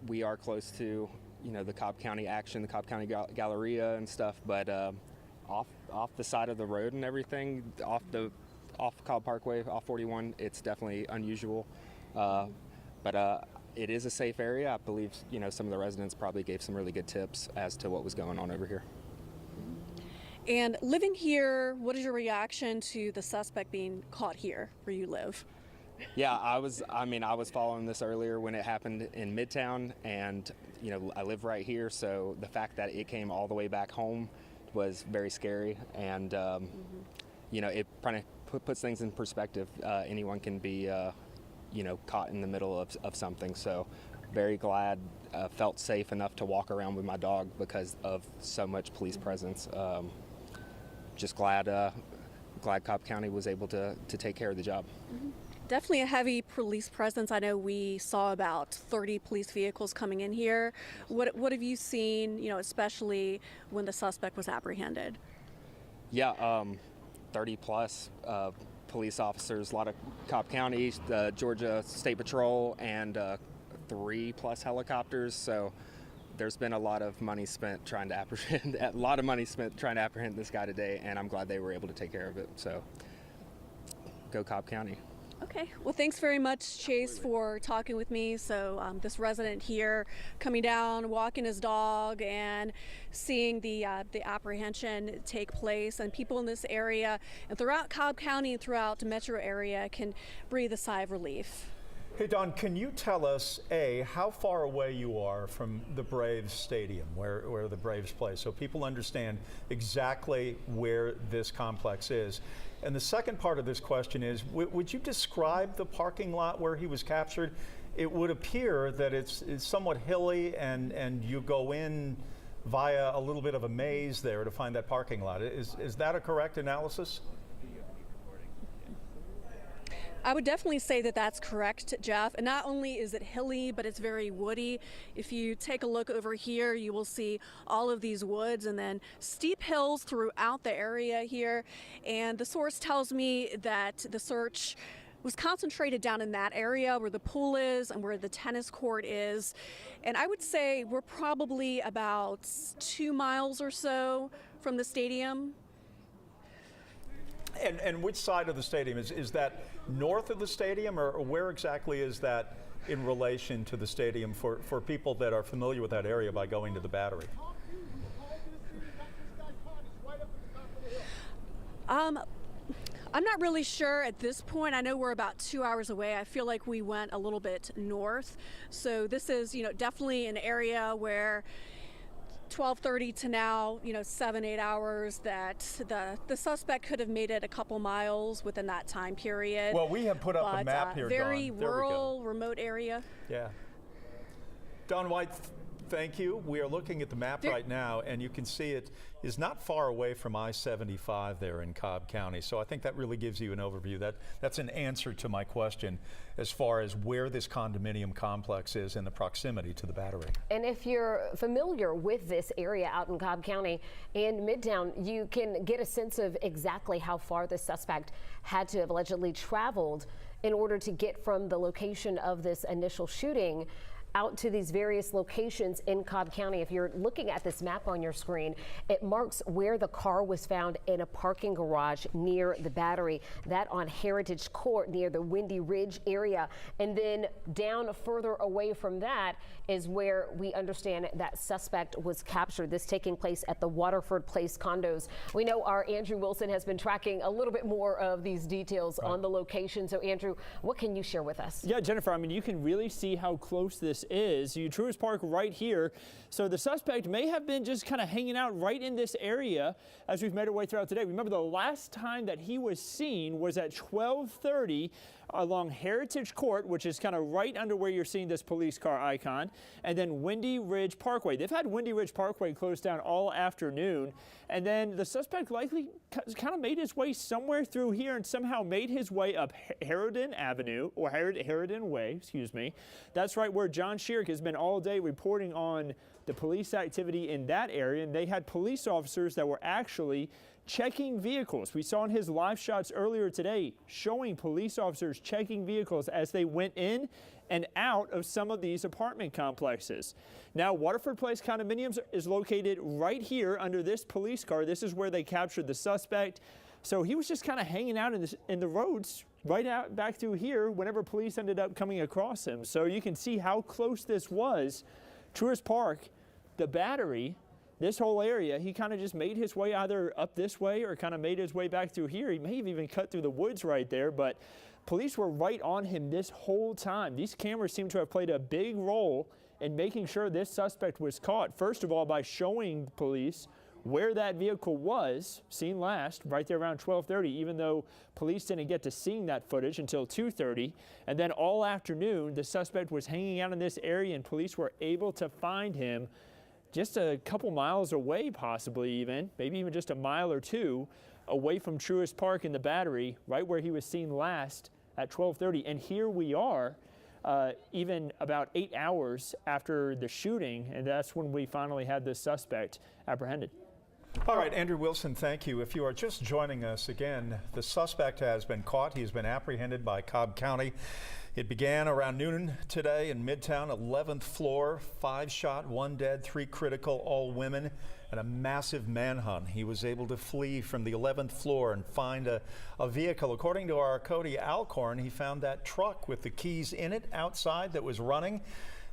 We are close to, the Cobb County Action, the Cobb County Galleria and stuff, but off the side of the road and everything, off Cobb Parkway, off 41, it's definitely unusual. But it is a safe area. I believe, some of the residents probably gave some really good tips as to what was going on over here. And living here, what is your reaction to the suspect being caught here where you live? Yeah, I was following this earlier when it happened in Midtown, and I live right here, so the fact that it came all the way back home was very scary, and it kind of puts things in perspective. Anyone can be caught in the middle of something, so very glad, felt safe enough to walk around with my dog because of so much police presence. Just glad Cobb County was able to take care of the job. Definitely a heavy police presence. I know we saw about 30 police vehicles coming in here. What have you seen, especially when the suspect was apprehended? Yeah, 30 plus police officers, a lot of Cobb County, the Georgia State Patrol, and 3+ helicopters. So there's been a lot of money spent trying to apprehend this guy today, and I'm glad they were able to take care of it. So go Cobb County. Okay, well, thanks very much, Chase, for talking with me. So this resident here coming down, walking his dog, and seeing the apprehension take place, and people in this area and throughout Cobb County and throughout the metro area can breathe a sigh of relief. Hey, Don, can you tell us, A, how far away you are from the Braves Stadium, where the Braves play, so people understand exactly where this complex is? And the second part of this question is, would you describe the parking lot where he was captured it would appear that it's somewhat hilly, and you go in via a little bit of a maze there to find that parking lot. Is that a correct analysis? I would definitely say that that's correct, Jeff. And not only is it hilly, but it's very woody. If you take a look over here, you will see all of these woods and then steep hills throughout the area here. And the source tells me that the search was concentrated down in that area where the pool is and where the tennis court is. And I would say we're probably about 2 miles or so from the stadium. And which side of the stadium? Is that north of the stadium, or where exactly is that in relation to the stadium for people that are familiar with that area by going to the Battery? I'm not really sure at this point. I know we're about 2 hours away. I feel like we went a little bit north. So this is, definitely an area where 12:30 to now, 7-8 hours, that the suspect could have made it a couple miles within that time period. Well, we have put up a map here, very Dawn. There rural, remote area. Yeah. Don White, thank you. We are looking at the map right now, and you can see it is not far away from I-75 there in Cobb County. So I think that really gives you an overview. That's an answer to my question as far as where this condominium complex is in the proximity to the Battery. And if you're familiar with this area out in Cobb County and Midtown, you can get a sense of exactly how far the suspect had to have allegedly traveled in order to get from the location of this initial shooting out to these various locations in Cobb County. If you're looking at this map on your screen, it marks where the car was found in a parking garage near the Battery, that on Heritage Court near the Windy Ridge area. And then down further away from that is where we understand that suspect was captured, this taking place at the Waterford Place condos. We know our Andrew Wilson has been tracking a little bit more of these details on the location. So Andrew, what can you share with us? Yeah, Jennifer, I mean, you can really see how close this is. Truist Park right here. So the suspect may have been just kind of hanging out right in this area as we've made our way throughout today. Remember, the last time that he was seen was at 12:30 along Heritage Court, which is kind of right under where you're seeing this police car icon, and then Windy Ridge Parkway. They've had Windy Ridge Parkway closed down all afternoon, and then the suspect likely kind of made his way somewhere through here and somehow made his way up Harridan Avenue, or Harridan Way, excuse me. That's right where John Sherrick has been all day reporting on the police activity in that area, and they had police officers that were actually checking vehicles. We saw in his live shots earlier today showing police officers checking vehicles as they went in and out of some of these apartment complexes. Now, Waterford Place Condominiums is located right here under this police car. This is where they captured the suspect. So he was just kind of hanging out in the roads right out back through here whenever police ended up coming across him. So you can see how close this was. Truist Park, the Battery, this whole area, he kind of just made his way either up this way or kind of made his way back through here. He may have even cut through the woods right there, but police were right on him this whole time. These cameras seem to have played a big role in making sure this suspect was caught. First of all, by showing police where that vehicle was seen last, right there around 12:30, even though police didn't get to seeing that footage until 2:30. And then all afternoon, the suspect was hanging out in this area and police were able to find him just a couple miles away, possibly even, maybe even just a mile or two away from Truist Park in the Battery, right where he was seen last at 12:30. And here we are, even about 8 hours after the shooting, and that's when we finally had this suspect apprehended. All right, Andrew Wilson, thank you. If you are just joining us again, the suspect has been caught. He has been apprehended by Cobb County. It began around noon today in Midtown, 11th floor, 5 shot, 1 dead, 3 critical, all women, and a massive manhunt. He was able to flee from the 11th floor and find a vehicle. According to our Cody Alcorn, he found that truck with the keys in it outside that was running.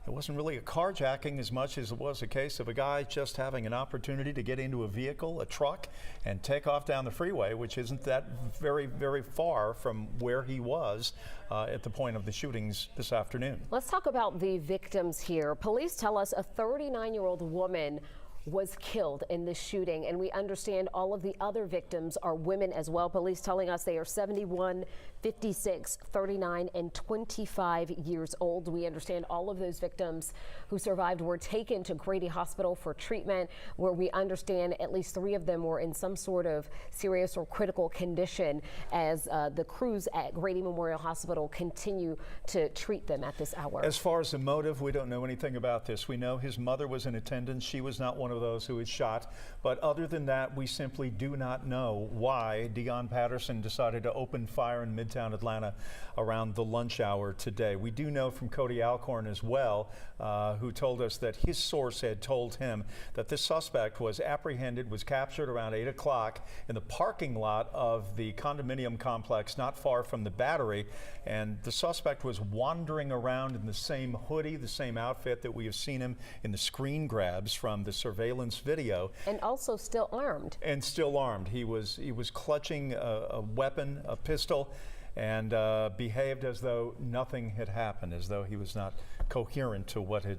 It wasn't really a carjacking as much as it was a case of a guy just having an opportunity to get into a vehicle, a truck, and take off down the freeway, which isn't that very, very far from where he was at the point of the shootings this afternoon. Let's talk about the victims here. Police tell us a 39-year-old woman was killed in this shooting, and we understand all of the other victims are women as well. Police telling us they are 71, 56, 39, and 25 years old. We understand all of those victims who survived were taken to Grady Hospital for treatment, where we understand at least 3 of them were in some sort of serious or critical condition as the crews at Grady Memorial Hospital continue to treat them at this hour. As far as the motive, we don't know anything about this. We know his mother was in attendance. She was not one of those who was shot. But other than that, we simply do not know why Dion Patterson decided to open fire in Midtown Atlanta around the lunch hour today. We do know from Cody Alcorn as well, who told us that his source had told him that this suspect was apprehended, was captured around 8 o'clock in the parking lot of the condominium complex not far from the Battery. And the suspect was wandering around in the same hoodie, the same outfit that we have seen him in the screen grabs from the surveillance video. And also still armed. And still armed. He was clutching a weapon, a pistol, and behaved as though nothing had happened, as though he was not coherent to what had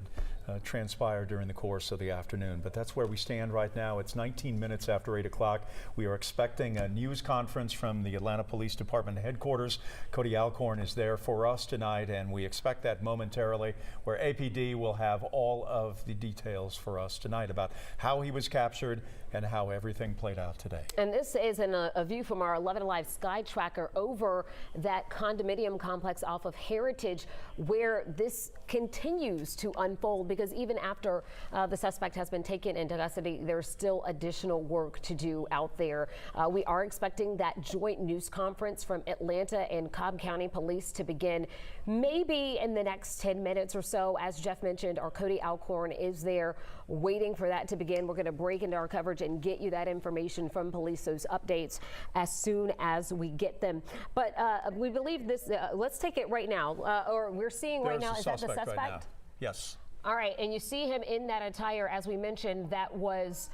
transpired during the course of the afternoon. But that's where we stand right now. It's 19 minutes after 8 o'clock. We are expecting a news conference from the Atlanta Police Department headquarters. Cody Alcorn is there for us tonight, and we expect that momentarily, where APD will have all of the details for us tonight about how he was captured and how everything played out today. And this is a view from our 11 Alive Sky Tracker over that condominium complex off of Heritage, where this continues to unfold, because even after the suspect has been taken into custody, there's still additional work to do out there. We are expecting that joint news conference from Atlanta and Cobb County Police to begin maybe in the next 10 minutes or so. As Jeff mentioned, our Cody Alcorn is there waiting for that to begin. We're going to break into our coverage and get you that information from police, those updates, as soon as we get them. But we believe this, let's take it right now, or we're seeing right now, is that the suspect? Right now. Yes. All right, and you see him in that attire, as we mentioned, that was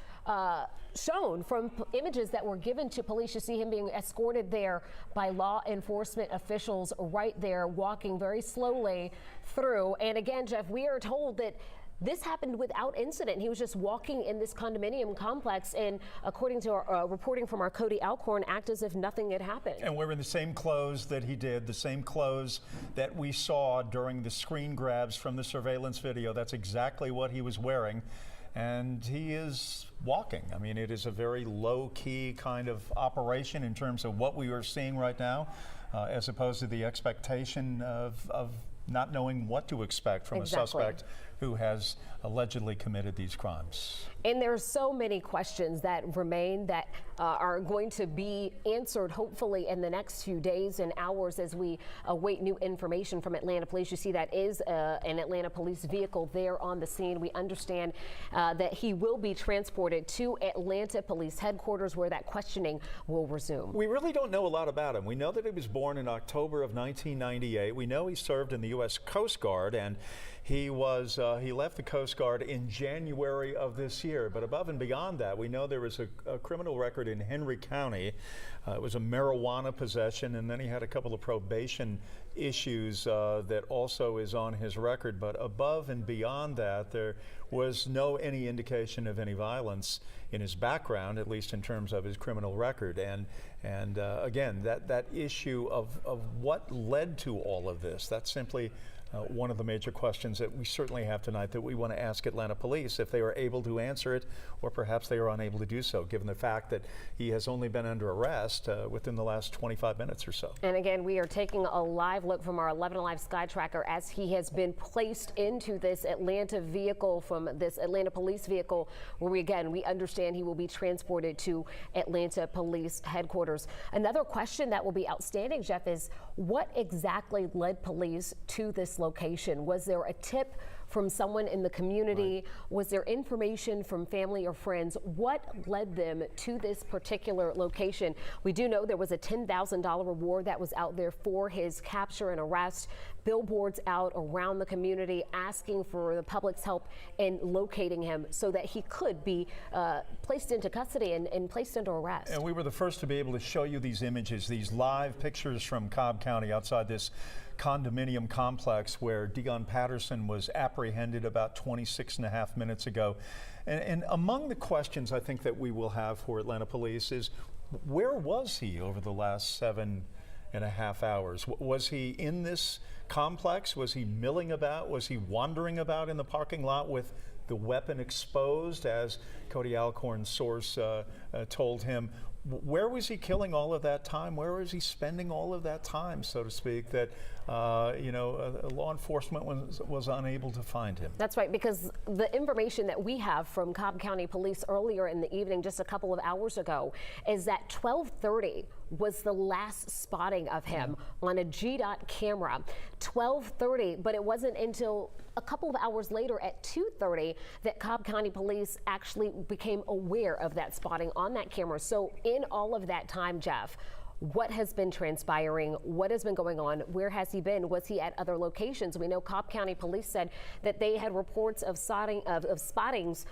shown from images that were given to police. You see him being escorted there by law enforcement officials right there, walking very slowly through. And again, Jeff, we are told that this happened without incident. He was just walking in this condominium complex, and according to our reporting from our Cody Alcorn, act as if nothing had happened. And we're in the same clothes that he did, the same clothes that we saw during the screen grabs from the surveillance video. That's exactly what he was wearing. And he is walking. I mean, it is a very low-key kind of operation in terms of what we are seeing right now, as opposed to the expectation of not knowing what to expect from a suspect who has allegedly committed these crimes. And there's so many questions that remain that are going to be answered hopefully in the next few days and hours as we await new information from Atlanta Police. You see that is an Atlanta Police vehicle there on the scene. We understand that he will be transported to Atlanta Police headquarters, where that questioning will resume. We really don't know a lot about him. We know that he was born in October of 1998. We know he served in the U.S. Coast Guard, and he left the Coast Guard in January of this year. But above and beyond that, we know there was a criminal record in Henry County. It was a marijuana possession, and then he had a couple of probation issues that also is on his record. But above and beyond that, there was any indication of any violence in his background, at least in terms of his criminal record. And again, that issue of what led to all of this, that's simply one of the major questions that we certainly have tonight, that we want to ask Atlanta Police if they are able to answer it, or perhaps they are unable to do so, given the fact that he has only been under arrest within the last 25 minutes or so. And again, we are taking a live look from our 11 Alive Sky Tracker as he has been placed into this Atlanta vehicle, from this Atlanta Police vehicle, where we understand he will be transported to Atlanta Police headquarters. Another question that will be outstanding, Jeff, is what exactly led police to this location? Was there a tip from someone in the community? Right. Was there information from family or friends? What led them to this particular location? We do know there was a $10,000 reward that was out there for his capture and arrest. billboards out around the community asking for the public's help in locating him so that he could be placed into custody and placed under arrest. And we were the first to be able to show you these images, these live pictures from Cobb County outside this condominium complex where Dion Patterson was apprehended about 26.5 minutes ago. And among the questions I think that we will have for Atlanta police is, where was he over the last 7.5 hours? Was he in this complex? Was he milling about? Was he wandering about in the parking lot with the weapon exposed, as Cody Alcorn's source told him? Where was he killing all of that time? Where was he spending all of that time, so to speak, that law enforcement was unable to find him? That's right, because the information that we have from Cobb County Police earlier in the evening, just a couple of hours ago, is that 12:30 was the last spotting of him on a GDOT camera. 12:30, but it wasn't until a couple of hours later at 2:30 that Cobb County Police actually became aware of that spotting on that camera. So in all of that time, Jeff, what has been transpiring? What has been going on? Where has he been? Was he at other locations? We know Cobb County Police said that they had reports of spottings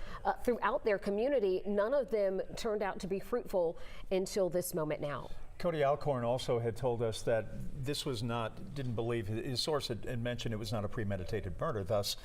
throughout their community. None of them turned out to be fruitful until this moment now. Cody Alcorn also had told us that this was didn't believe, his source had mentioned it was not a premeditated murder. Thus,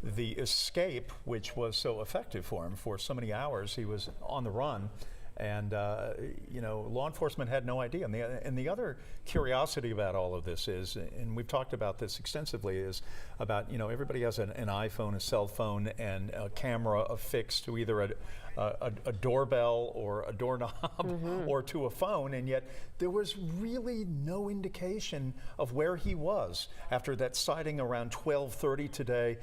the escape, which was so effective for him for so many hours, he was on the run. And, law enforcement had no idea. And the other curiosity about all of this is, and we've talked about this extensively, is about, everybody has an iPhone, a cell phone, and a camera affixed to either a doorbell or a doorknob or to a phone, and yet there was really no indication of where he was. After that sighting around 12:30 today,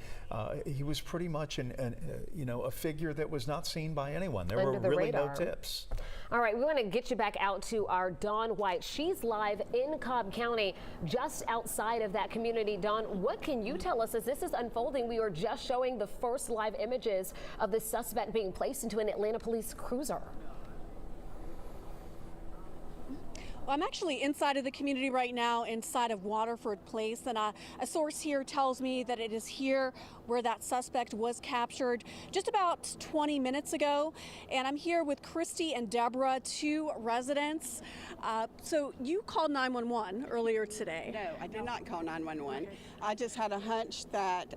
he was pretty much a figure that was not seen by anyone. There were really no tips. All right, we want to get you back out to our Dawn White. She's live in Cobb County, just outside of that community. Dawn, what can you tell us as this is unfolding? We were just showing the first live images of the suspect being placed into an Atlanta police cruiser. Well, I'm actually inside of the community right now, inside of Waterford Place, and a source here tells me that it is here where that suspect was captured just about 20 minutes ago. And I'm here with Christy and Deborah, two residents. So you called 911 earlier today. No, I did not call 911. I just had a hunch that,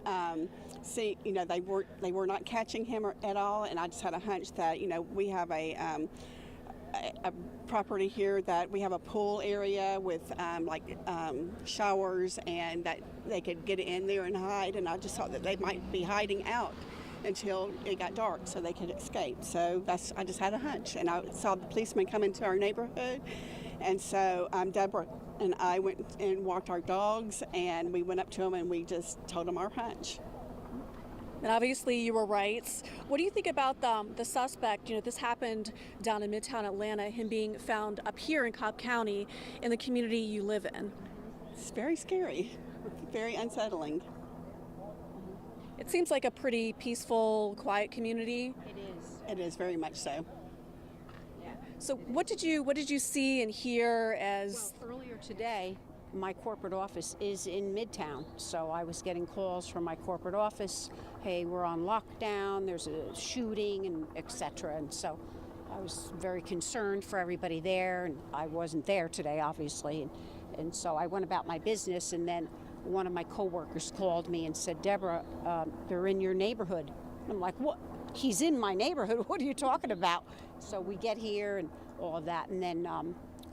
they were not catching him at all, and I just had a hunch that, we have a property here that we have a pool area with showers, and that they could get in there and hide, and I just thought that they might be hiding out until it got dark so they could escape. So I just had a hunch, and I saw the policeman come into our neighborhood, and so Deborah and I went and walked our dogs, and we went up to them and we just told them our hunch. And obviously you were right. What do you think about the suspect? This happened down in Midtown Atlanta, him being found up here in Cobb County in the community you live in. It's very scary, very unsettling. It seems like a pretty peaceful, quiet community. It is. It is very much so. Yeah. So what did you see and hear as? Well, earlier today, my corporate office is in Midtown, so I was getting calls from my corporate office, hey, we're on lockdown, there's a shooting, and etc. And so I was very concerned for everybody there, and I wasn't there today, obviously. And so I went about my business, and then one of my coworkers called me and said, Deborah, they're in your neighborhood. And I'm like, what? He's in my neighborhood? What are you talking about? So we get here and all of that, and then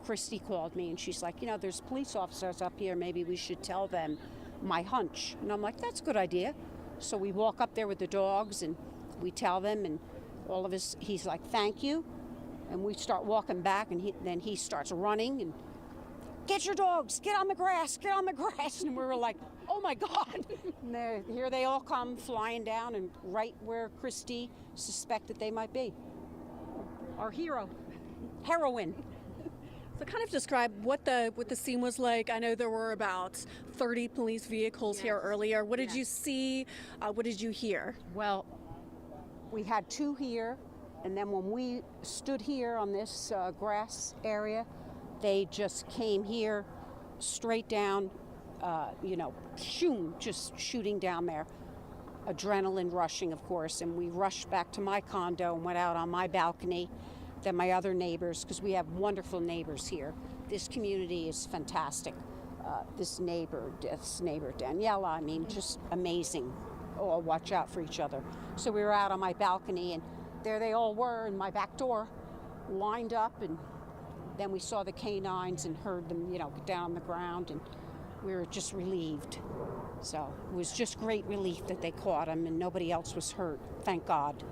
Christy called me, and she's like, there's police officers up here. Maybe we should tell them my hunch. And I'm like, that's a good idea. So we walk up there with the dogs, and we tell them, and all of us, he's like, thank you. And we start walking back, and then he starts running, and get your dogs, get on the grass, get on the grass. And we were like, oh my God. And here they all come flying down, and right where Christy suspected they might be. Our heroine. So kind of describe what the scene was like. I know there were about 30 police vehicles here earlier. What did you see? What did you hear? Well, we had two here, and then when we stood here on this grass area, they just came here straight down just shooting down there. Adrenaline rushing, of course, and we rushed back to my condo and went out on my balcony. Then my other neighbors, because we have wonderful neighbors here. This community is fantastic. This neighbor Daniela, I mean, just amazing. All watch out for each other. So we were out on my balcony, and there they all were in my back door, lined up, and then we saw the canines and heard them, get down on the ground, and we were just relieved. So it was just great relief that they caught him and nobody else was hurt. Thank God.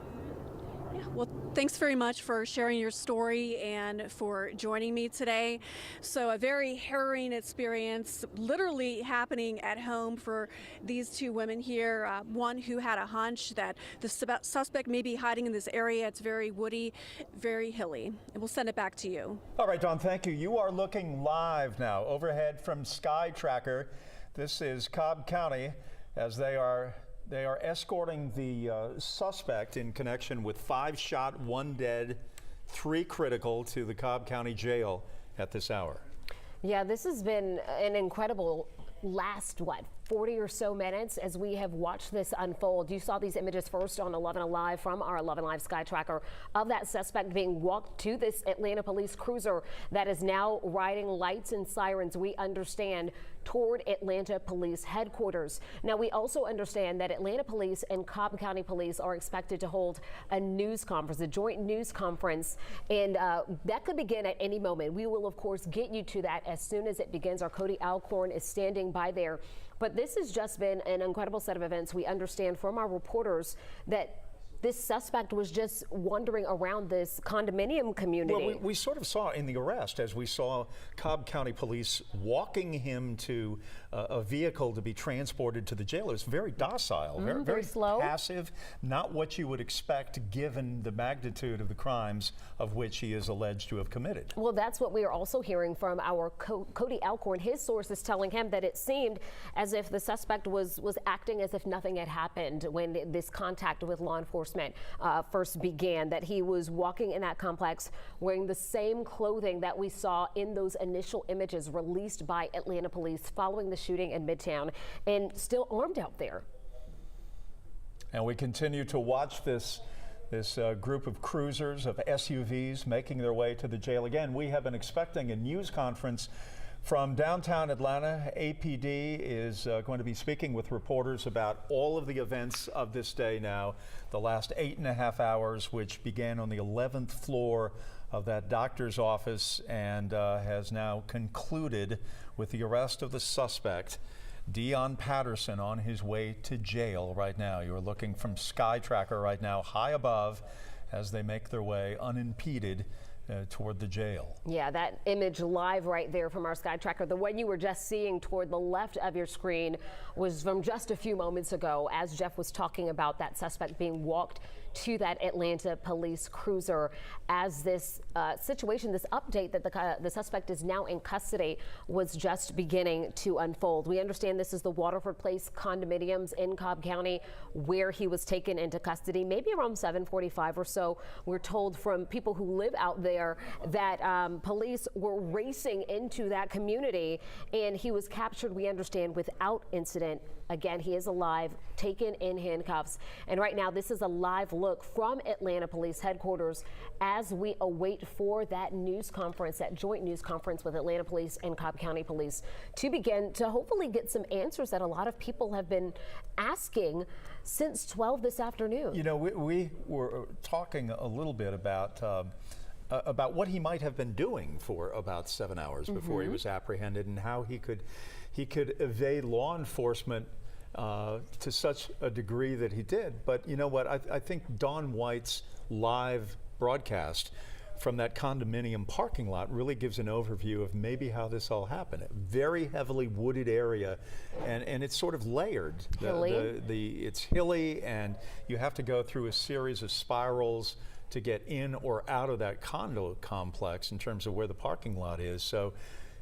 Well, thanks very much for sharing your story and for joining me today. So a very harrowing experience literally happening at home for these two women here. One who had a hunch that the suspect may be hiding in this area. It's very woody, very hilly. And we'll send it back to you. All right, Dawn, thank you. You are looking live now overhead from Sky Tracker. This is Cobb County as they are escorting the suspect in connection with 5 shot, 1 dead, 3 critical to the Cobb County Jail at this hour. Yeah, this has been an incredible last, 40 or so minutes as we have watched this unfold. You saw these images first on 11 Alive from our 11 Alive Sky Tracker of that suspect being walked to this Atlanta police cruiser that is now riding lights and sirens, we understand, toward Atlanta Police Headquarters. Now, we also understand that Atlanta Police and Cobb County Police are expected to hold a news conference, a joint news conference, and that could begin at any moment. We will, of course, get you to that as soon as it begins. Our Cody Alcorn is standing by there. But this has just been an incredible set of events. We understand from our reporters that this suspect was just wandering around this condominium community. Well, we sort of saw in the arrest as we saw Cobb County Police walking him to a vehicle to be transported to the jail. It was very docile, very slow, passive, not what you would expect given the magnitude of the crimes of which he is alleged to have committed. Well, that's what we are also hearing from our Cody Alcorn. His sources telling him that it seemed as if the suspect was acting as if nothing had happened when this contact with law enforcement first began, that he was walking in that complex wearing the same clothing that we saw in those initial images released by Atlanta police following the shooting in Midtown, and still armed out there. And we continue to watch this group of cruisers, of SUVs making their way to the jail. Again, we have been expecting a news conference from downtown Atlanta. APD is going to be speaking with reporters about all of the events of this day now, the last 8.5 hours, which began on the 11th floor of that doctor's office and has now concluded with the arrest of the suspect, Dion Patterson, on his way to jail right now. You're looking from Sky Tracker right now, high above, as they make their way unimpeded toward the jail. Yeah, that image live right there from our Sky Tracker. The one you were just seeing toward the left of your screen was from just a few moments ago as Jeff was talking about that suspect being walked to that Atlanta police cruiser as this situation, this update that the suspect is now in custody was just beginning to unfold. We understand this is the Waterford Place condominiums in Cobb County where he was taken into custody, maybe around 7:45 or so. We're told from people who live out there that police were racing into that community and he was captured, we understand, without incident. Again, he is alive, taken in handcuffs. And right now, this is a live look from Atlanta Police Headquarters as we await for that news conference, that joint news conference with Atlanta Police and Cobb County Police to begin to hopefully get some answers that a lot of people have been asking since 12 this afternoon. You know, we were talking a little bit about what he might have been doing for about 7 hours before he was apprehended and how he could evade law enforcement to such a degree that he did. But you know what? I think Dawn White's live broadcast from that condominium parking lot really gives an overview of maybe how this all happened. A very heavily wooded area, and it's sort of layered. It's hilly, and you have to go through a series of spirals to get in or out of that condo complex in terms of where the parking lot is. So,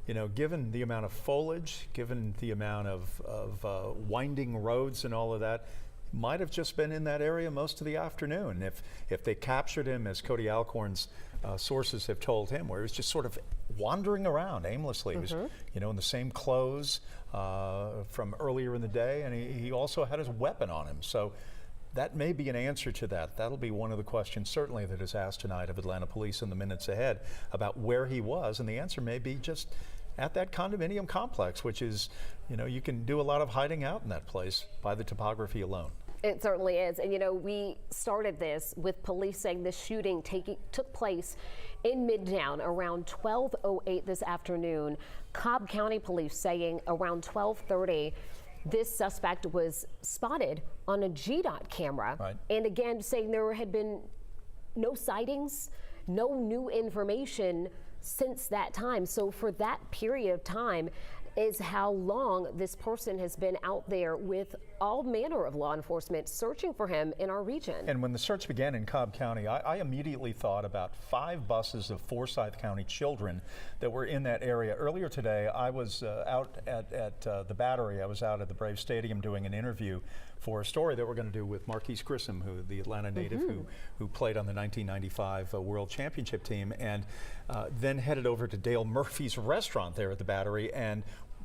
you know, given the amount of foliage, given the amount of winding roads and all of that, might have just been in that area most of the afternoon. If they captured him, as Cody Alcorn's sources have told him, where he was just sort of wandering around aimlessly. He was, you know, in the same clothes from earlier in the day, and he also had his weapon on him. So that may be an answer to that. That'll be one of the questions certainly that is asked tonight of Atlanta police in the minutes ahead about where he was, and the answer may be just at that condominium complex, which is, you know, you can do a lot of hiding out in that place by the topography alone. It certainly is. And, you know, we started this with police saying the shooting took place in Midtown around 12:08 this afternoon. Cobb County Police saying around 12:30, this suspect was spotted on a GDOT camera. Right. And again, saying there had been no sightings, no new information since that time. So for that period of time is how long this person has been out there with all manner of law enforcement searching for him in our region. And when the search began in Cobb County, I immediately thought about 5 buses of Forsyth County children that were in that area. Earlier today, I was out at the Battery. I was out at the Brave Stadium doing an interview for a story that we're going to do with Marquise Grissom, who the Atlanta native who played on the 1995 World Championship team, and then headed over to Dale Murphy's restaurant there at the Battery and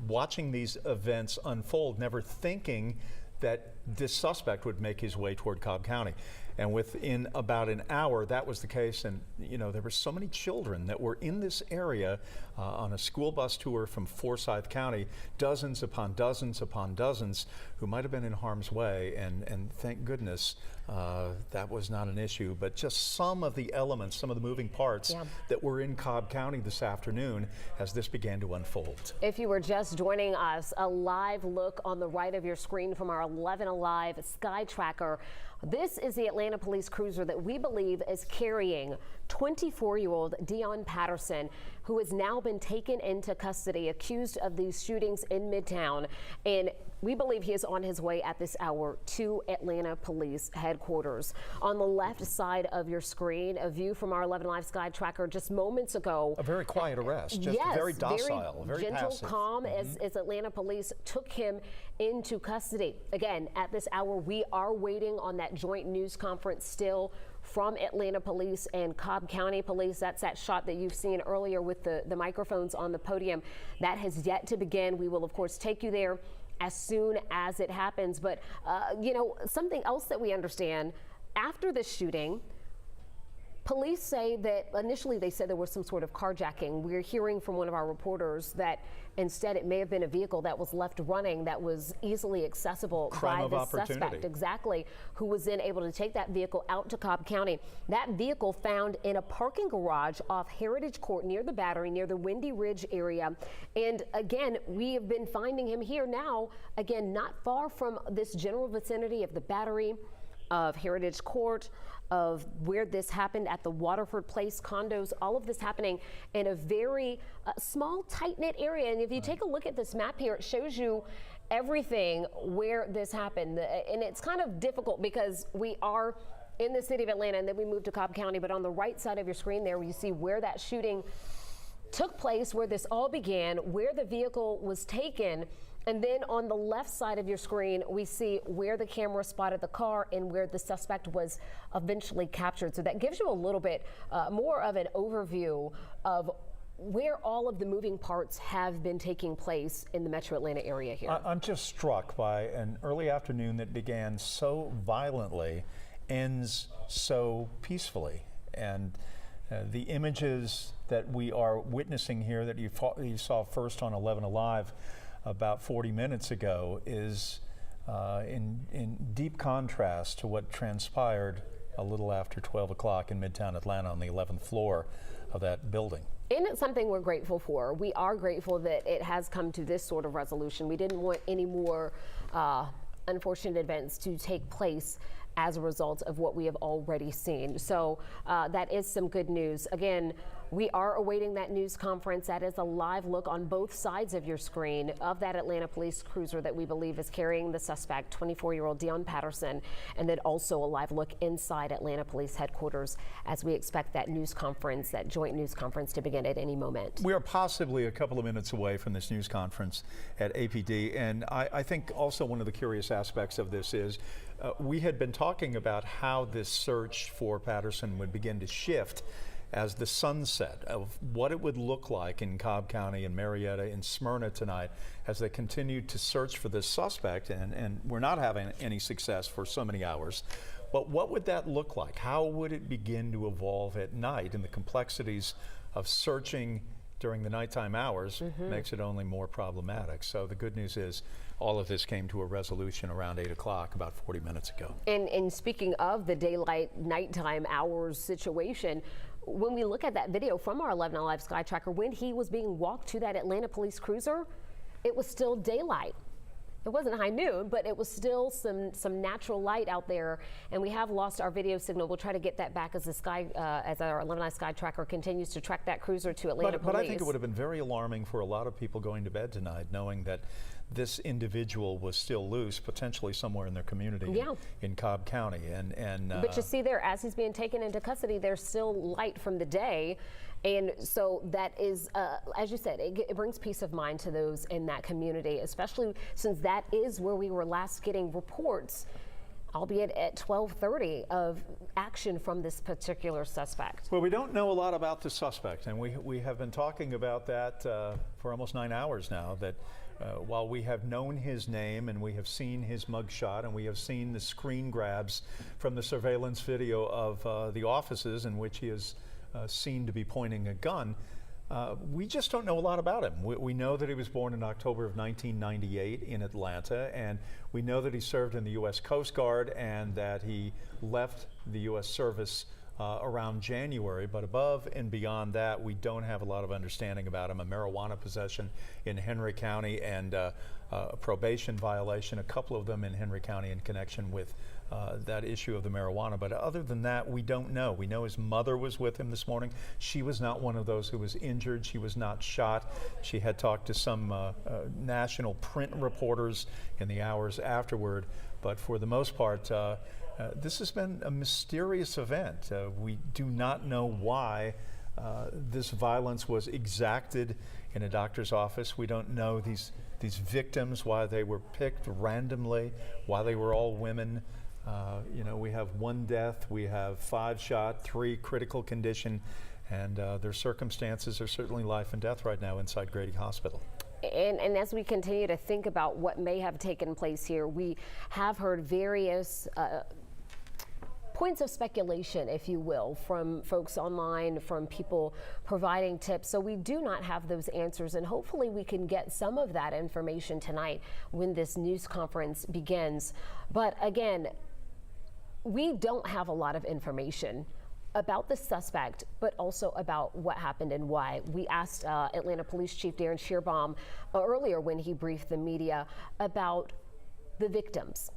watching these events unfold, never thinking that this suspect would make his way toward Cobb County. And within about an hour, that was the case. And, you know, there were so many children that were in this area on a school bus tour from Forsyth County, dozens upon dozens upon dozens who might have been in harm's way. And thank goodness that was not an issue. But just some of the elements, some of the moving parts that were in Cobb County this afternoon as this began to unfold. If you were just joining us, a live look on the right of your screen from our 11 Alive Sky Tracker. This is the Atlanta police cruiser that we believe is carrying 24-year-old Dion Patterson, who has now been taken into custody, accused of these shootings in Midtown. And we believe he is on his way at this hour to Atlanta Police Headquarters. On the left side of your screen, a view from our 11 Live Sky Tracker just moments ago. A very quiet arrest, just very docile, very gentle, passive. Calm as Atlanta Police took him into custody. Again, at this hour, we are waiting on that joint news conference still from Atlanta Police and Cobb County Police. That's that shot that you've seen earlier with the microphones on the podium. That has yet to begin. We will, of course, take you there as soon as it happens. But, you know, something else that we understand, after the shooting, police say that initially they said there was some sort of carjacking. We're hearing from one of our reporters that instead it may have been a vehicle that was left running that was easily accessible by the suspect. Exactly, who was then able to take that vehicle out to Cobb County. That vehicle found in a parking garage off Heritage Court near the Battery, near the Windy Ridge area. And again, we have been finding him here now, again, not far from this general vicinity of the Battery, of Heritage Court, of where this happened at the Waterford Place condos, all of this happening in a very small, tight-knit area. And if you take a look at this map here, it shows you everything where this happened. And it's kind of difficult because we are in the city of Atlanta and then we moved to Cobb County. But on the right side of your screen there, you see where that shooting took place, where this all began, where the vehicle was taken. And then on the left side of your screen, we see where the camera spotted the car and where the suspect was eventually captured. So that gives you a little bit more of an overview of where all of the moving parts have been taking place in the metro Atlanta area here. I'm just struck by an early afternoon that began so violently, ends so peacefully. And the images that we are witnessing here that you saw first on 11 Alive about 40 minutes ago is in deep contrast to what transpired a little after 12 o'clock in Midtown Atlanta on the 11th floor of that building. And it's something we're grateful for. We are grateful that it has come to this sort of resolution. We didn't want any more unfortunate events to take place as a result of what we have already seen. So that is some good news. Again, we are awaiting that news conference. That is a live look on both sides of your screen of that Atlanta police cruiser that we believe is carrying the suspect, 24-year-old Dion Patterson, and then also a live look inside Atlanta Police Headquarters as we expect that news conference, that joint news conference, to begin at any moment. We are possibly a couple of minutes away from this news conference at APD, and I think also one of the curious aspects of this is we had been talking about how this search for Patterson would begin to shift as the sunset of what it would look like in Cobb County and Marietta and Smyrna tonight as they continue to search for this suspect, and we're not having any success for so many hours. But what would that look like? How would it begin to evolve at night? And the complexities of searching during the nighttime hours makes it only more problematic. So the good news is all of this came to a resolution around 8 o'clock about 40 minutes ago. And speaking of the daylight nighttime hours situation, when we look at that video from our 11 Alive Sky Tracker, when he was being walked to that Atlanta police cruiser, it was still daylight. It wasn't high noon, but it was still some natural light out there, and we have lost our video signal. We'll try to get that back as as our 11 Alive Sky Tracker continues to track that cruiser to Atlanta police. But I think it would have been very alarming for a lot of people going to bed tonight, knowing that this individual was still loose, potentially somewhere in their community in Cobb County. But you see there, as he's being taken into custody, there's still light from the day. And so that is, as you said, it brings peace of mind to those in that community, especially since that is where we were last getting reports, albeit at 12:30, of action from this particular suspect. Well, we don't know a lot about the suspect, and we have been talking about that for almost 9 hours now, that while we have known his name and we have seen his mugshot and we have seen the screen grabs from the surveillance video of the offices in which he is seen to be pointing a gun, we just don't know a lot about him. We know that he was born in October of 1998 in Atlanta, and we know that he served in the U.S. Coast Guard and that he left the U.S. service around January, but above and beyond that, we don't have a lot of understanding about him. A marijuana possession in Henry County and a probation violation, a couple of them in Henry County in connection with that issue of the marijuana. But other than that, we don't know. We know his mother was with him this morning. She was not one of those who was injured. She was not shot. She had talked to some national print reporters in the hours afterward. But for the most part, this has been a mysterious event. We do not know why this violence was exacted in a doctor's office. We don't know these victims, why they were picked randomly, why they were all women. You know, we have 1 death, we have 5 shot, 3 critical condition, and their circumstances are certainly life and death right now inside Grady Hospital. And as we continue to think about what may have taken place here, we have heard various points of speculation, if you will, from folks online, from people providing tips. So we do not have those answers, and hopefully we can get some of that information tonight when this news conference begins. But again, we don't have a lot of information about the suspect, but also about what happened and why. We asked Atlanta Police Chief Darren Shearbaum earlier when he briefed the media about the victims.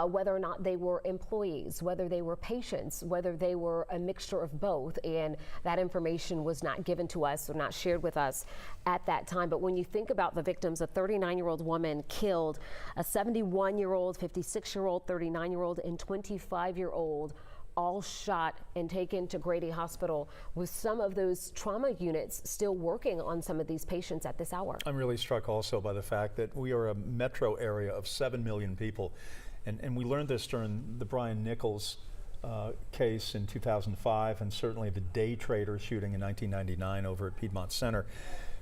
Whether or not they were employees, whether they were patients, whether they were a mixture of both, and that information was not given to us or not shared with us at that time. But when you think about the victims, a 39-year-old woman killed, a 71-year-old, 56-year-old, 39-year-old, and 25-year-old, all shot and taken to Grady Hospital, with some of those trauma units still working on some of these patients at this hour. I'm really struck also by the fact that we are a metro area of 7 million people. And we learned this during the Brian Nichols case in 2005, and certainly the day trader shooting in 1999 over at Piedmont Center,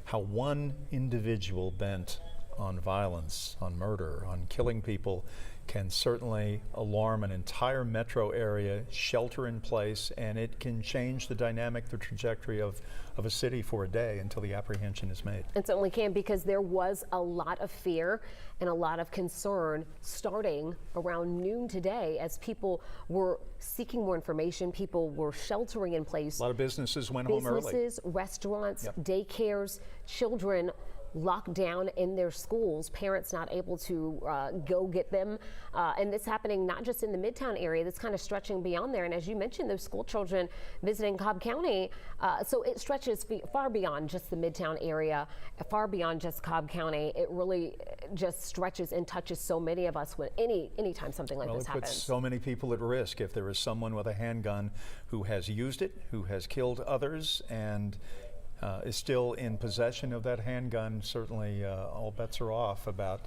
how one individual bent on violence, on murder, on killing people can certainly alarm an entire metro area, shelter in place, and it can change the dynamic, the trajectory of a city for a day until the apprehension is made. It certainly can, because there was a lot of fear and a lot of concern starting around noon today as people were seeking more information, people were sheltering in place. A lot of businesses went home early. Businesses, restaurants, daycares, children locked down in their schools, parents not able to go get them. And this happening not just in the Midtown area, this kind of stretching beyond there. And as you mentioned, those school children visiting Cobb County, so it stretches far beyond just the Midtown area, far beyond just Cobb County. It really just stretches and touches so many of us when anytime something like this happens. It puts so many people at risk. If there is someone with a handgun who has used it, who has killed others, and is still in possession of that handgun, certainly all bets are off about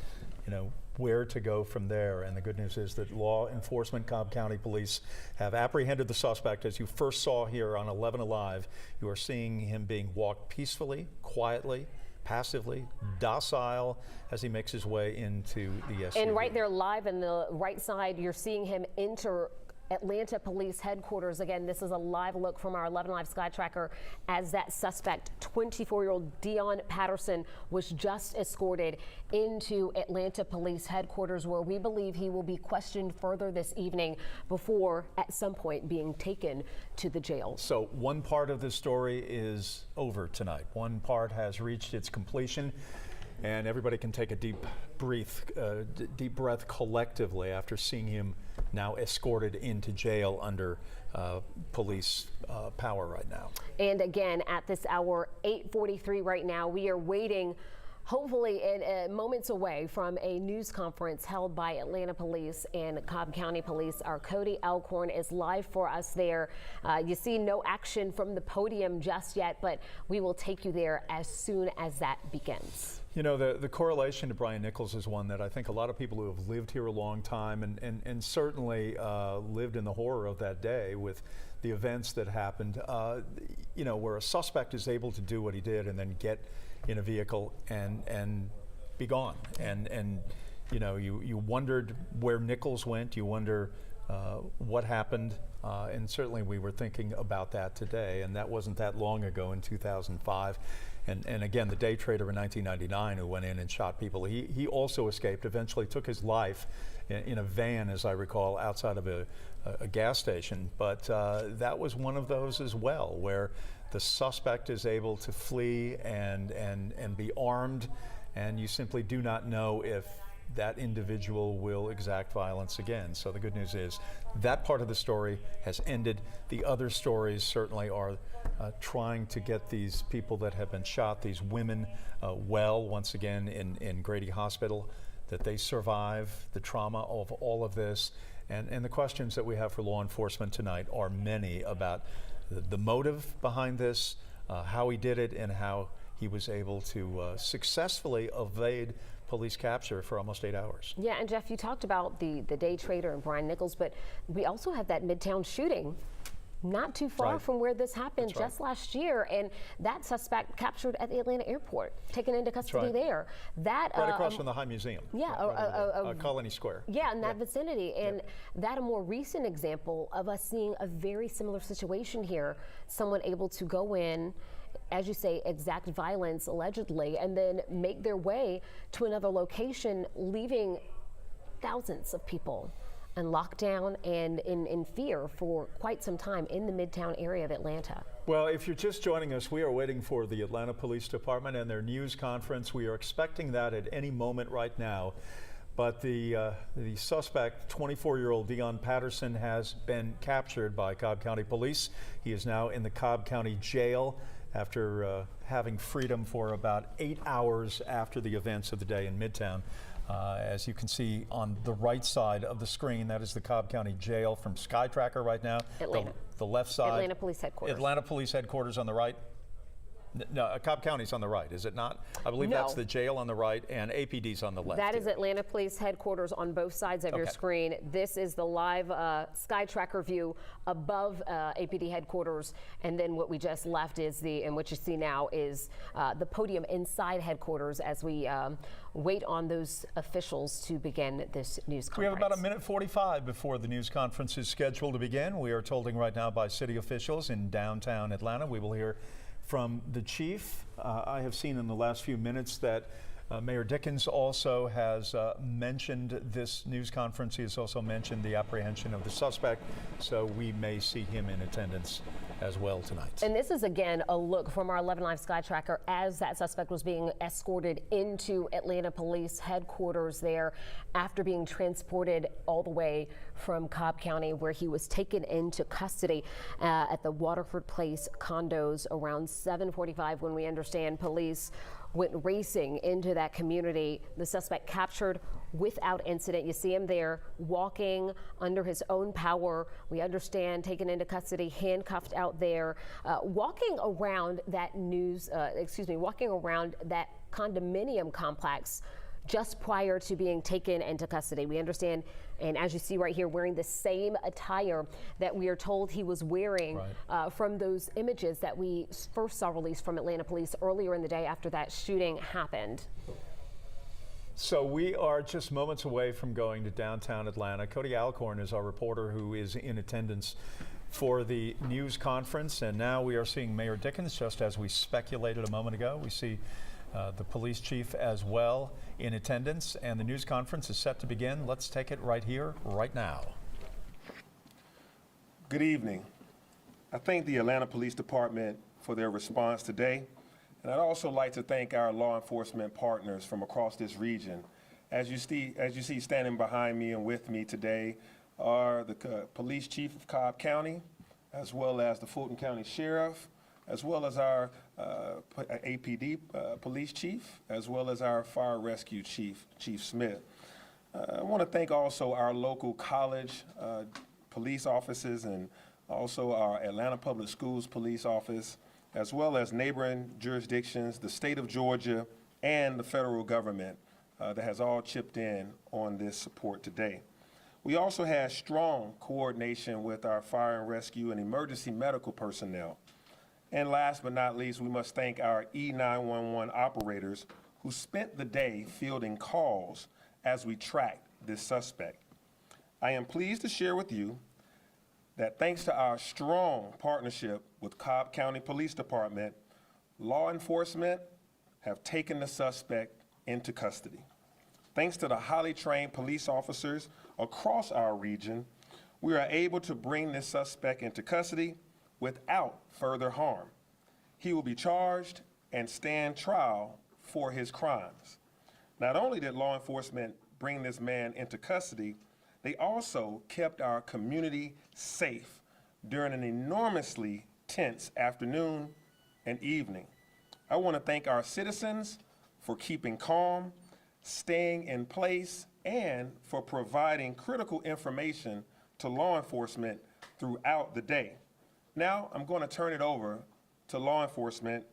where to go from there. And the good news is that law enforcement, Cobb County Police, have apprehended the suspect. As you first saw here on 11 Alive, you are seeing him being walked peacefully, quietly, passively, docile as he makes his way into the SUV. And right there live in the right side, you're seeing him enter Atlanta Police Headquarters. Again, this is a live look from our 11 Live Sky Tracker as that suspect, 24-year-old Dion Patterson, was just escorted into Atlanta Police Headquarters, where we believe he will be questioned further this evening before at some point being taken to the jail. So one part of the story is over tonight. One part has reached its completion, and everybody can take a deep breath collectively after seeing him now escorted into jail under police power right now. And again, at this hour, 8:43 right now, we are waiting, hopefully in moments away from a news conference held by Atlanta Police and Cobb County Police. Our Cody Elkhorn is live for us there. You see no action from the podium just yet, but we will take you there as soon as that begins. The correlation to Brian Nichols is one that I think a lot of people who have lived here a long time and certainly lived in the horror of that day with the events that happened, where a suspect is able to do what he did and then get in a vehicle and be gone. And you wondered where Nichols went, you wonder what happened, and certainly we were thinking about that today, and that wasn't that long ago in 2005. And again, the day trader in 1999 who went in and shot people, he also escaped, eventually took his life in a van, as I recall, outside of a gas station. But that was one of those as well, where the suspect is able to flee and be armed, and you simply do not know if that individual will exact violence again. So the good news is that part of the story has ended. The other stories certainly are trying to get these people that have been shot, these women, well, once again in Grady Hospital, that they survive the trauma of all of this. And the questions that we have for law enforcement tonight are many about the motive behind this, how he did it, and how he was able to successfully evade police capture for almost 8 hours. Yeah, and Jeff, you talked about the day trader and Brian Nichols, but we also had that Midtown shooting not too far from where this happened just last year, and that suspect captured at the Atlanta airport, taken into custody there. That right across from the High Museum. Yeah, Colony Square. Yeah, in that vicinity, and that a more recent example of us seeing a very similar situation here. Someone able to go in, as you say, exact violence allegedly, and then make their way to another location, leaving thousands of people in lockdown and in fear for quite some time in the Midtown area of Atlanta. Well, if you're just joining us, we are waiting for the Atlanta Police Department and their news conference. We are expecting that at any moment right now. But the suspect, 24-year-old Dion Patterson, has been captured by Cobb County Police. He is now in the Cobb County Jail after having freedom for about 8 hours after the events of the day in Midtown. As you can see on the right side of the screen, that is the Cobb County Jail from Sky Tracker right now. Atlanta. The left side. Atlanta Police Headquarters. Atlanta Police Headquarters on the right. No, Cobb County's on the right, is it not? I believe that's the jail on the right and APD's on the left. That is Atlanta Police Headquarters on both sides of your screen. This is the live Sky Tracker view above APD Headquarters, and then what we just left is and what you see now is the podium inside headquarters as we wait on those officials to begin this news conference. We have about a minute 45 before the news conference is scheduled to begin. We are told right now by city officials in downtown Atlanta. We will hear from the chief. I have seen in the last few minutes that Mayor Dickens also has mentioned this news conference. He has also mentioned the apprehension of the suspect, so we may see him in attendance as well tonight. And this is again a look from our 11 Live Sky Tracker as that suspect was being escorted into Atlanta Police Headquarters there after being transported all the way from Cobb County, where he was taken into custody at the Waterford Place condos around 7:45, when we understand police went racing into that community. The suspect captured without incident. You see him there walking under his own power. We understand taken into custody, handcuffed out there, walking around that walking around that condominium complex just prior to being taken into custody. We understand, and as you see right here, wearing the same attire that we are told he was wearing from those images that we first saw released from Atlanta police earlier in the day after that shooting happened. So we are just moments away from going to downtown Atlanta. Cody Alcorn is our reporter who is in attendance for the news conference, and now we are seeing Mayor Dickens, just as we speculated a moment ago. We see the police chief as well in attendance, and the news conference is set to begin. Let's take it right here, right now. Good evening. I thank the Atlanta Police Department for their response today, and I'd also like to thank our law enforcement partners from across this region. As you see standing behind me and with me today are the police chief of Cobb County, as well as the Fulton County Sheriff, as well as our APD police chief, as well as our fire rescue chief, Chief Smith. I want to thank also our local college police offices and also our Atlanta Public Schools police office, as well as neighboring jurisdictions, the state of Georgia, and the federal government that has all chipped in on this support today. We also had strong coordination with our fire and rescue and emergency medical personnel. And last but not least, we must thank our E911 operators who spent the day fielding calls as we tracked this suspect. I am pleased to share with you that thanks to our strong partnership with Cobb County Police Department, law enforcement have taken the suspect into custody. Thanks to the highly trained police officers across our region, we are able to bring this suspect into custody without further harm. He will be charged and stand trial for his crimes. Not only did law enforcement bring this man into custody, they also kept our community safe during an enormously tense afternoon and evening. I want to thank our citizens for keeping calm, staying in place, and for providing critical information to law enforcement throughout the day. Now I'm going to turn it over to law enforcement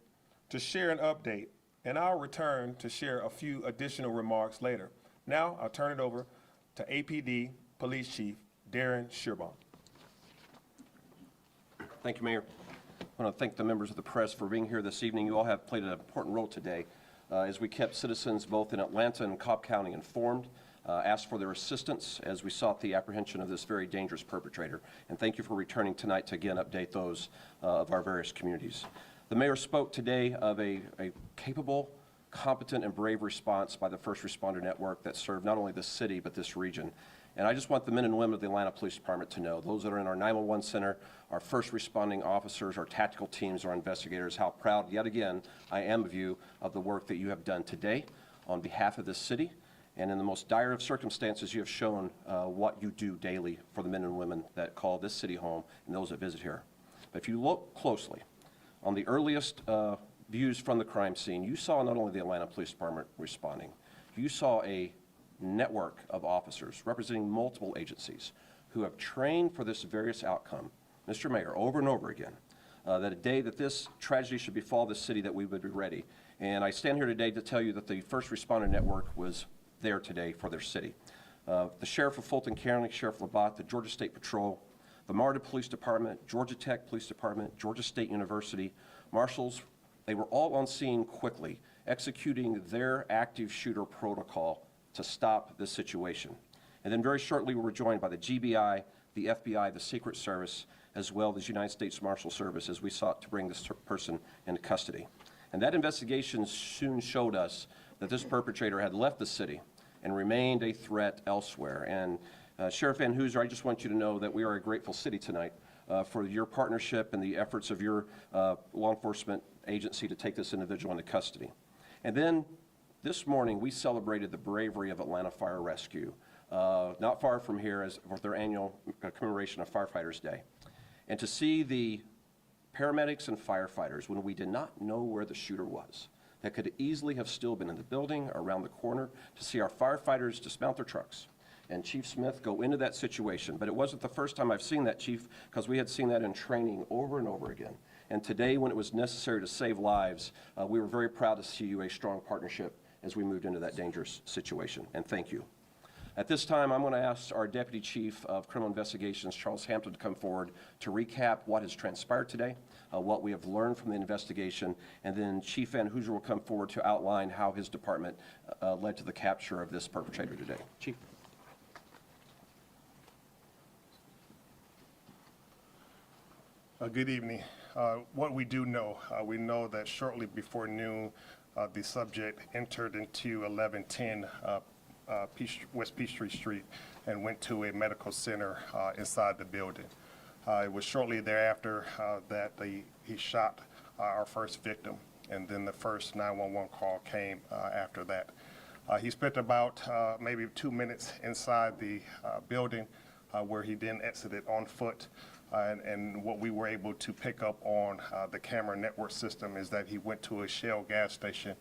to share an update, and I'll return to share a few additional remarks later. Now I'll turn it over to APD Police Chief Darren Shearbaum. Thank you, Mayor. I want to thank the members of the press for being here this evening. You all have played an important role today as we kept citizens both in Atlanta and Cobb County informed, asked for their assistance as we sought the apprehension of this very dangerous perpetrator. And thank you for returning tonight to again update those of our various communities. The mayor spoke today of a capable, competent, and brave response by the first responder network that served not only this city but this region. And I just want the men and women of the Atlanta Police Department to know, those that are in our 911 center, our first responding officers, our tactical teams, our investigators, how proud, yet again, I am of you, of the work that you have done today on behalf of this city. And in the most dire of circumstances, you have shown what you do daily for the men and women that call this city home and those that visit here. But if you look closely on the earliest views from the crime scene, you saw not only the Atlanta Police Department responding, you saw a network of officers representing multiple agencies who have trained for this various outcome, Mr. Mayor, over and over again, that a day that this tragedy should befall this city, that we would be ready. And I stand here today to tell you that the first responder network was there today for their city. The Sheriff of Fulton County, Sheriff Labatt, the Georgia State Patrol, the MARTA Police Department, Georgia Tech Police Department, Georgia State University, marshals, they were all on scene quickly, executing their active shooter protocol to stop this situation. And then very shortly we were joined by the GBI, the FBI, the Secret Service, as well as United States Marshal Service as we sought to bring this person into custody. And that investigation soon showed us that this perpetrator had left the city and remained a threat elsewhere. And Sheriff Van Hooser, I just want you to know that we are a grateful city tonight for your partnership and the efforts of your law enforcement agency to take this individual into custody. And then this morning, we celebrated the bravery of Atlanta Fire Rescue, not far from here, as for their annual commemoration of Firefighters Day. And to see the paramedics and firefighters, when we did not know where the shooter was, that could easily have still been in the building, around the corner, to see our firefighters dismount their trucks and Chief Smith go into that situation. But it wasn't the first time I've seen that, Chief, because we had seen that in training over and over again. And today, when it was necessary to save lives, we were very proud to see you a strong partnership as we moved into that dangerous situation, and thank you. At this time, I'm going to ask our Deputy Chief of Criminal Investigations, Charles Hampton, to come forward to recap what has transpired today, what we have learned from the investigation, and then Chief Van Hooser will come forward to outline how his department led to the capture of this perpetrator today. Chief. Good evening. What we do know, we know that shortly before noon, the subject entered into 1110 West Peachtree Street and went to a medical center inside the building. It was shortly thereafter that he shot our first victim, and then the first 911 call came after that. He spent about maybe 2 minutes inside the building where he then exited on foot. And what we were able to pick up on the camera network system is that he went to a Shell gas station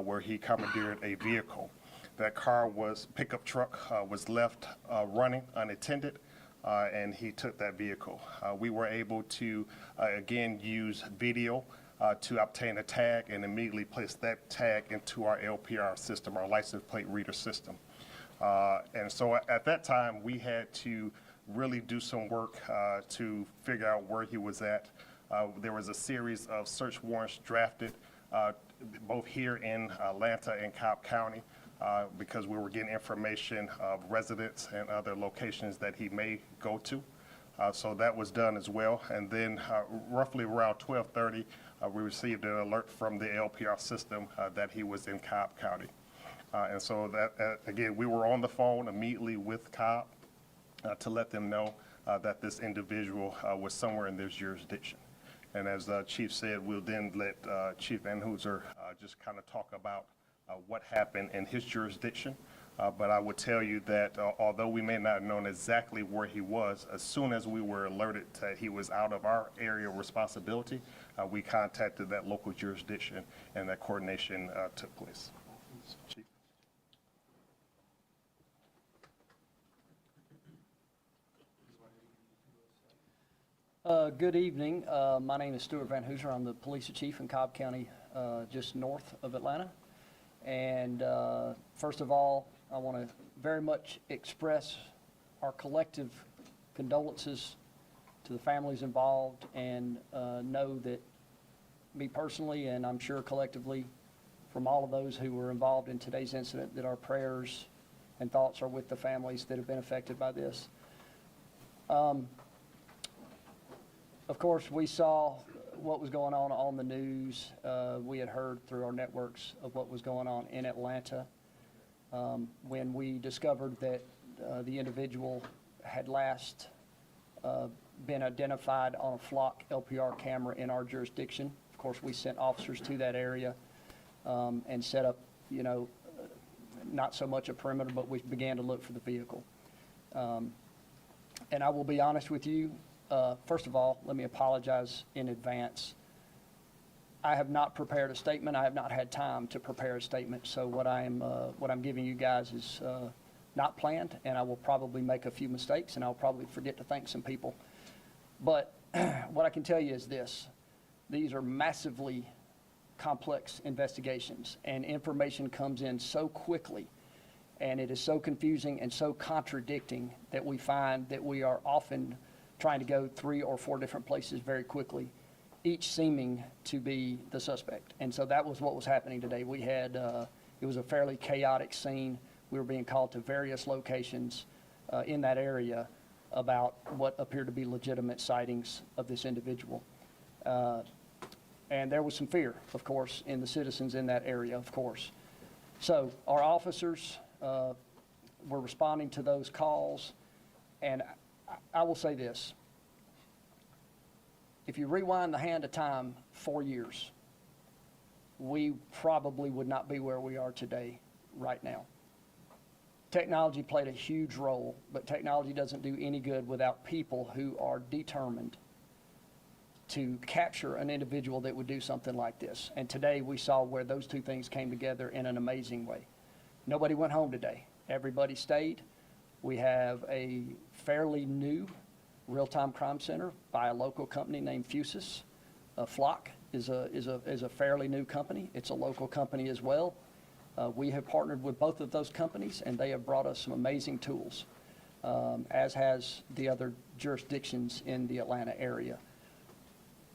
where he commandeered a vehicle. That pickup truck was left running unattended, and he took that vehicle. We were able to, again, use video to obtain a tag and immediately place that tag into our LPR system, our license plate reader system. And so at that time, we had to really do some work to figure out where he was at. There was a series of search warrants drafted both here in Atlanta and Cobb County because we were getting information of residents and other locations that he may go to. So that was done as well. And then roughly around 12:30, we received an alert from the LPR system that he was in Cobb County. And so that, again, we were on the phone immediately with Cobb to let them know that this individual was somewhere in their jurisdiction. And as Chief said, we'll then let Chief Van Hooser just kind of talk about what happened in his jurisdiction. But I would tell you that although we may not have known exactly where he was, as soon as we were alerted that he was out of our area of responsibility, we contacted that local jurisdiction and that coordination took place. Chief. Good evening. My name is Stuart Van Hooser. I'm the police chief in Cobb County, just north of Atlanta. And first of all, I want to very much express our collective condolences to the families involved, and know that me personally, and I'm sure collectively from all of those who were involved in today's incident, that our prayers and thoughts are with the families that have been affected by this. Of course, we saw what was going on the news. We had heard through our networks of what was going on in Atlanta. When we discovered that the individual had last been identified on a flock LPR camera in our jurisdiction, of course, we sent officers to that area and set up, not so much a perimeter, but we began to look for the vehicle. And I will be honest with you, first of all, let me apologize in advance. I have not prepared a statement. I have not had time to prepare a statement. So what I'm giving you guys is not planned, and I will probably make a few mistakes, and I'll probably forget to thank some people. But what I can tell you is this: these are massively complex investigations, and information comes in so quickly, and it is so confusing and so contradicting that we find that we are often trying to go 3 or 4 different places very quickly, each seeming to be the suspect. And so that was what was happening today. We had, it was a fairly chaotic scene. We were being called to various locations in that area about what appeared to be legitimate sightings of this individual. And there was some fear, of course, in the citizens in that area, of course. So our officers were responding to those calls, and I will say this: if you rewind the hand of time 4 years, we probably would not be where we are today right now. Technology played a huge role, but technology doesn't do any good without people who are determined to capture an individual that would do something like this. And today we saw where those two things came together in an amazing way. Nobody went home today. Everybody stayed. We have a fairly new real-time crime center by a local company named Fusus. Flock is a fairly new company. It's a local company as well. We have partnered with both of those companies, and they have brought us some amazing tools, as has the other jurisdictions in the Atlanta area.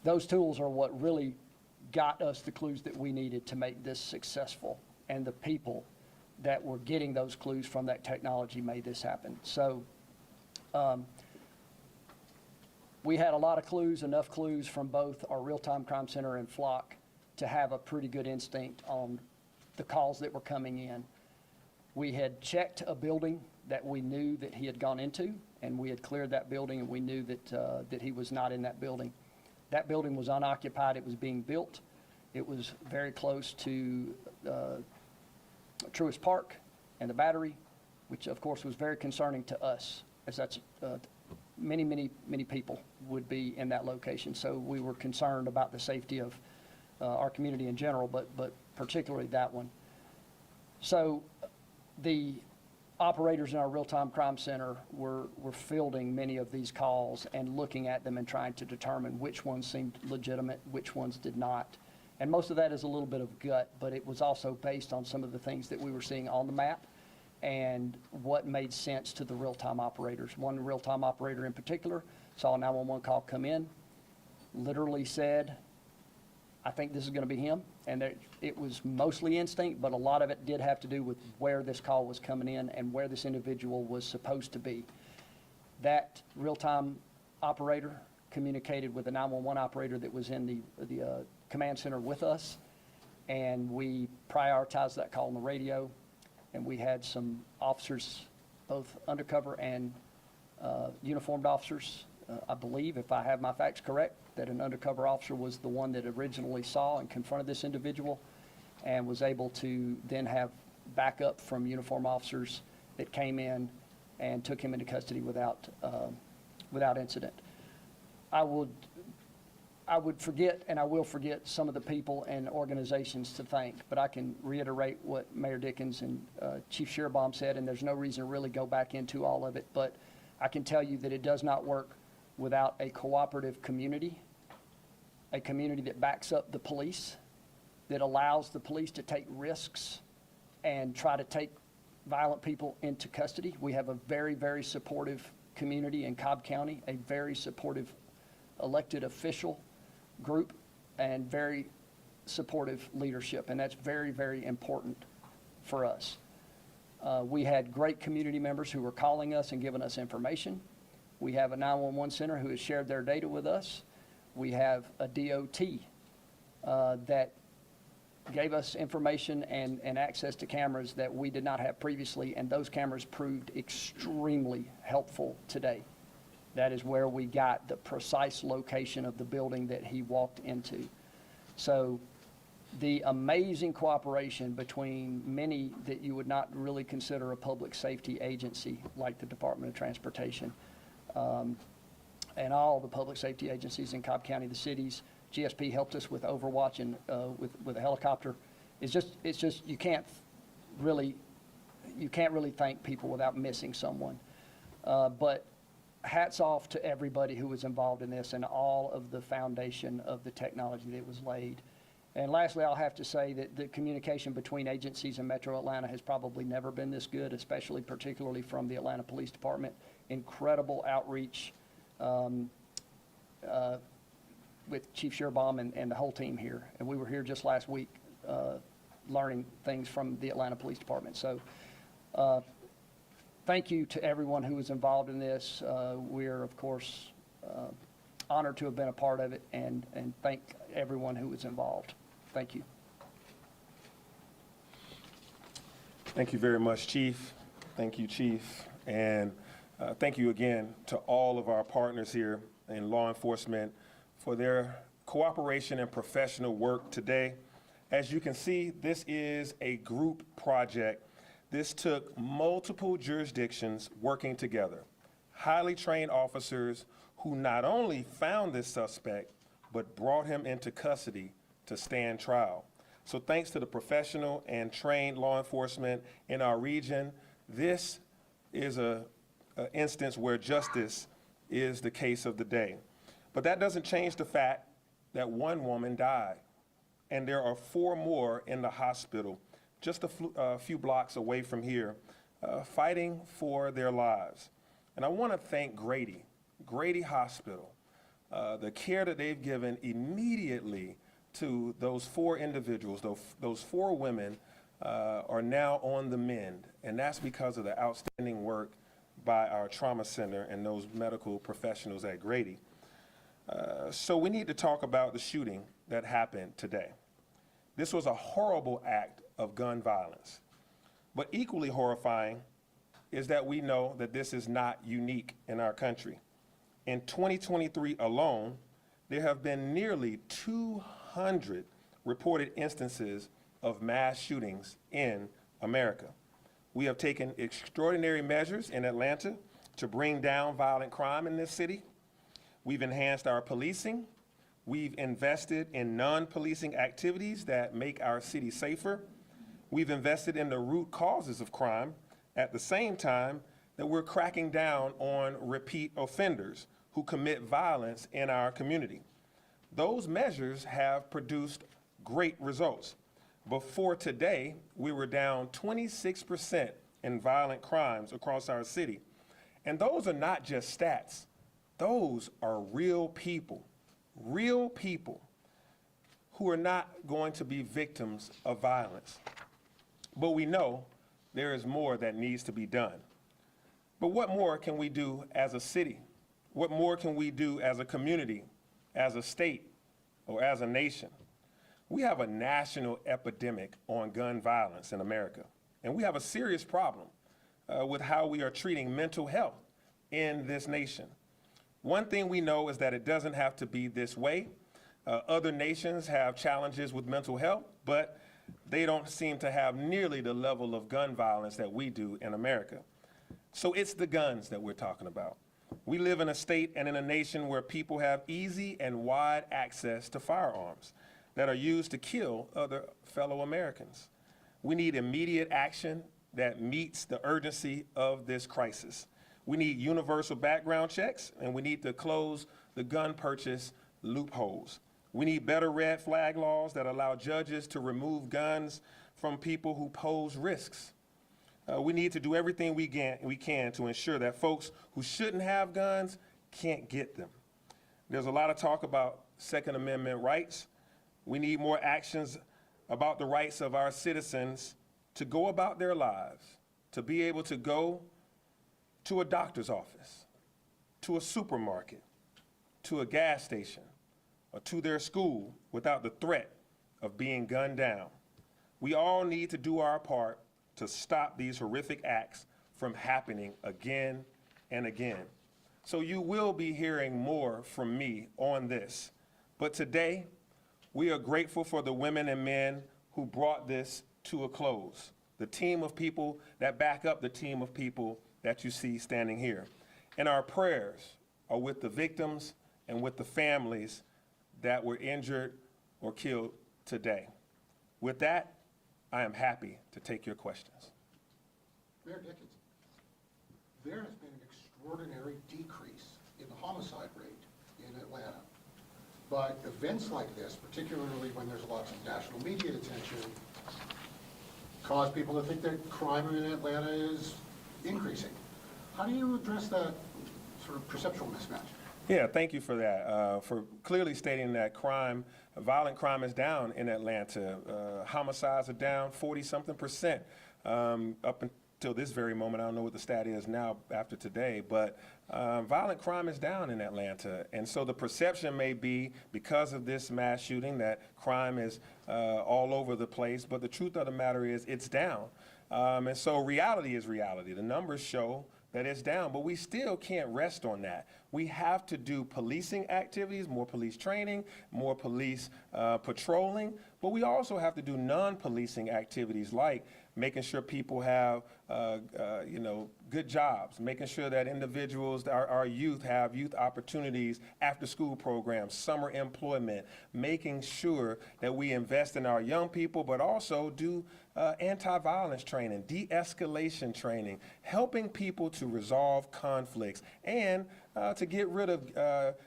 Those tools are what really got us the clues that we needed to make this successful, and the people that were getting those clues from that technology made this happen. So we had a lot of clues, enough clues from both our real-time crime center and Flock to have a pretty good instinct on the calls that were coming in. We had checked a building that we knew that he had gone into, and we had cleared that building, and we knew that, that he was not in that building. That building was unoccupied. It was being built. It was very close to Truist Park and the Battery, which of course was very concerning to us, as that's many people would be in that location. So we were concerned about the safety of our community in general, but particularly that one. So the operators in our real-time crime center were fielding many of these calls and looking at them and trying to determine which ones seemed legitimate, which ones did not. And most of that is a little bit of gut, but it was also based on some of the things that we were seeing on the map and what made sense to the real-time operators. One real-time operator in particular saw a 911 call come in, literally said, "I think this is going to be him." And it was mostly instinct, but a lot of it did have to do with where this call was coming in and where this individual was supposed to be. That real-time operator communicated with the 911 operator that was in the command center with us, and we prioritized that call on the radio, and we had some officers, both undercover and uniformed officers. I believe, if I have my facts correct, that an undercover officer was the one that originally saw and confronted this individual and was able to then have backup from uniformed officers that came in and took him into custody without incident. I would forget, and I will forget, some of the people and organizations to thank, but I can reiterate what Mayor Dickens and Chief Shearbaum said, and there's no reason to really go back into all of it, but I can tell you that it does not work without a cooperative community, a community that backs up the police, that allows the police to take risks and try to take violent people into custody. We have a very, very supportive community in Cobb County, a very supportive elected official group, and very supportive leadership, and that's very, very important for us. We had great community members who were calling us and giving us information. We have a 911 center who has shared their data with us. We have a DOT that gave us information and access to cameras that we did not have previously, and those cameras proved extremely helpful today. That is where we got the precise location of the building that he walked into. So the amazing cooperation between many that you would not really consider a public safety agency, like the Department of Transportation, and all the public safety agencies in Cobb County, the cities. GSP helped us with Overwatch and with a helicopter. It's just you can't really thank people without missing someone. But hats off to everybody who was involved in this and all of the foundation of the technology that was laid. And lastly, I'll have to say that the communication between agencies in Metro Atlanta has probably never been this good, particularly from the Atlanta Police Department. Incredible outreach with Chief Shearbaum and the whole team here. And we were here just last week learning things from the Atlanta Police Department. So thank you to everyone who was involved in this. We're, of course, honored to have been a part of it, and thank everyone who was involved. Thank you. Thank you very much, Chief. Thank you, Chief. And thank you again to all of our partners here in law enforcement for their cooperation and professional work today. As you can see, this is a group project. This took multiple jurisdictions working together, highly trained officers who not only found this suspect, but brought him into custody to stand trial. So thanks to the professional and trained law enforcement in our region, this is an instance where justice is the case of the day. But that doesn't change the fact that one woman died, and there are 4 more in the hospital just a few blocks away from here, fighting for their lives. And I want to thank Grady Hospital, the care that they've given immediately to those 4 individuals. Those 4 women are now on the mend, and that's because of the outstanding work by our trauma center and those medical professionals at Grady. So we need to talk about the shooting that happened today. This was a horrible act of gun violence, but equally horrifying is that we know that this is not unique in our country. In 2023 alone, there have been nearly 200 reported instances of mass shootings in America. We have taken extraordinary measures in Atlanta to bring down violent crime in this city. We've enhanced our policing. We've invested in non-policing activities that make our city safer. We've invested in the root causes of crime at the same time that we're cracking down on repeat offenders who commit violence in our community. Those measures have produced great results. Before today, we were down 26% in violent crimes across our city. And those are not just stats. Those are real people who are not going to be victims of violence. But we know there is more that needs to be done. But what more can we do as a city? What more can we do as a community, as a state, or as a nation? We have a national epidemic on gun violence in America, and we have a serious problem with how we are treating mental health in this nation. One thing we know is that it doesn't have to be this way. Other nations have challenges with mental health, but they don't seem to have nearly the level of gun violence that we do in America. So it's the guns that we're talking about. We live in a state and in a nation where people have easy and wide access to firearms that are used to kill other fellow Americans. We need immediate action that meets the urgency of this crisis. We need universal background checks, and we need to close the gun purchase loopholes. We need better red flag laws that allow judges to remove guns from people who pose risks. We need to do everything we can to ensure that folks who shouldn't have guns can't get them. There's a lot of talk about Second Amendment rights. We need more actions about the rights of our citizens to go about their lives, to be able to go to a doctor's office, to a supermarket, to a gas station, or to their school without the threat of being gunned down. We all need to do our part to stop these horrific acts from happening again and again. So you will be hearing more from me on this. But today, we are grateful for the women and men who brought this to a close, the team of people that back up the team of people that you see standing here. And our prayers are with the victims and with the families that were injured or killed today. With that, I am happy to take your questions. Mayor Dickens, there has been an extraordinary decrease in the homicide rate in Atlanta. But events like this, particularly when there's lots of national media attention, cause people to think that crime in Atlanta is increasing. How do you address that sort of perceptual mismatch? Yeah, thank you for that, for clearly stating that violent crime is down in Atlanta. Homicides are down 40-something% up until this very moment. I don't know what the stat is now after today, but violent crime is down in Atlanta. And so the perception may be, because of this mass shooting, that crime is all over the place, but the truth of the matter is it's down. And so reality is reality. The numbers show that it's down, but we still can't rest on that. We have to do policing activities, more police training, more police patrolling, but we also have to do non-policing activities like making sure people have good jobs, making sure that individuals, our youth, have youth opportunities, after-school programs, summer employment, making sure that we invest in our young people, but also do anti-violence training, de-escalation training, helping people to resolve conflicts, and to get rid of,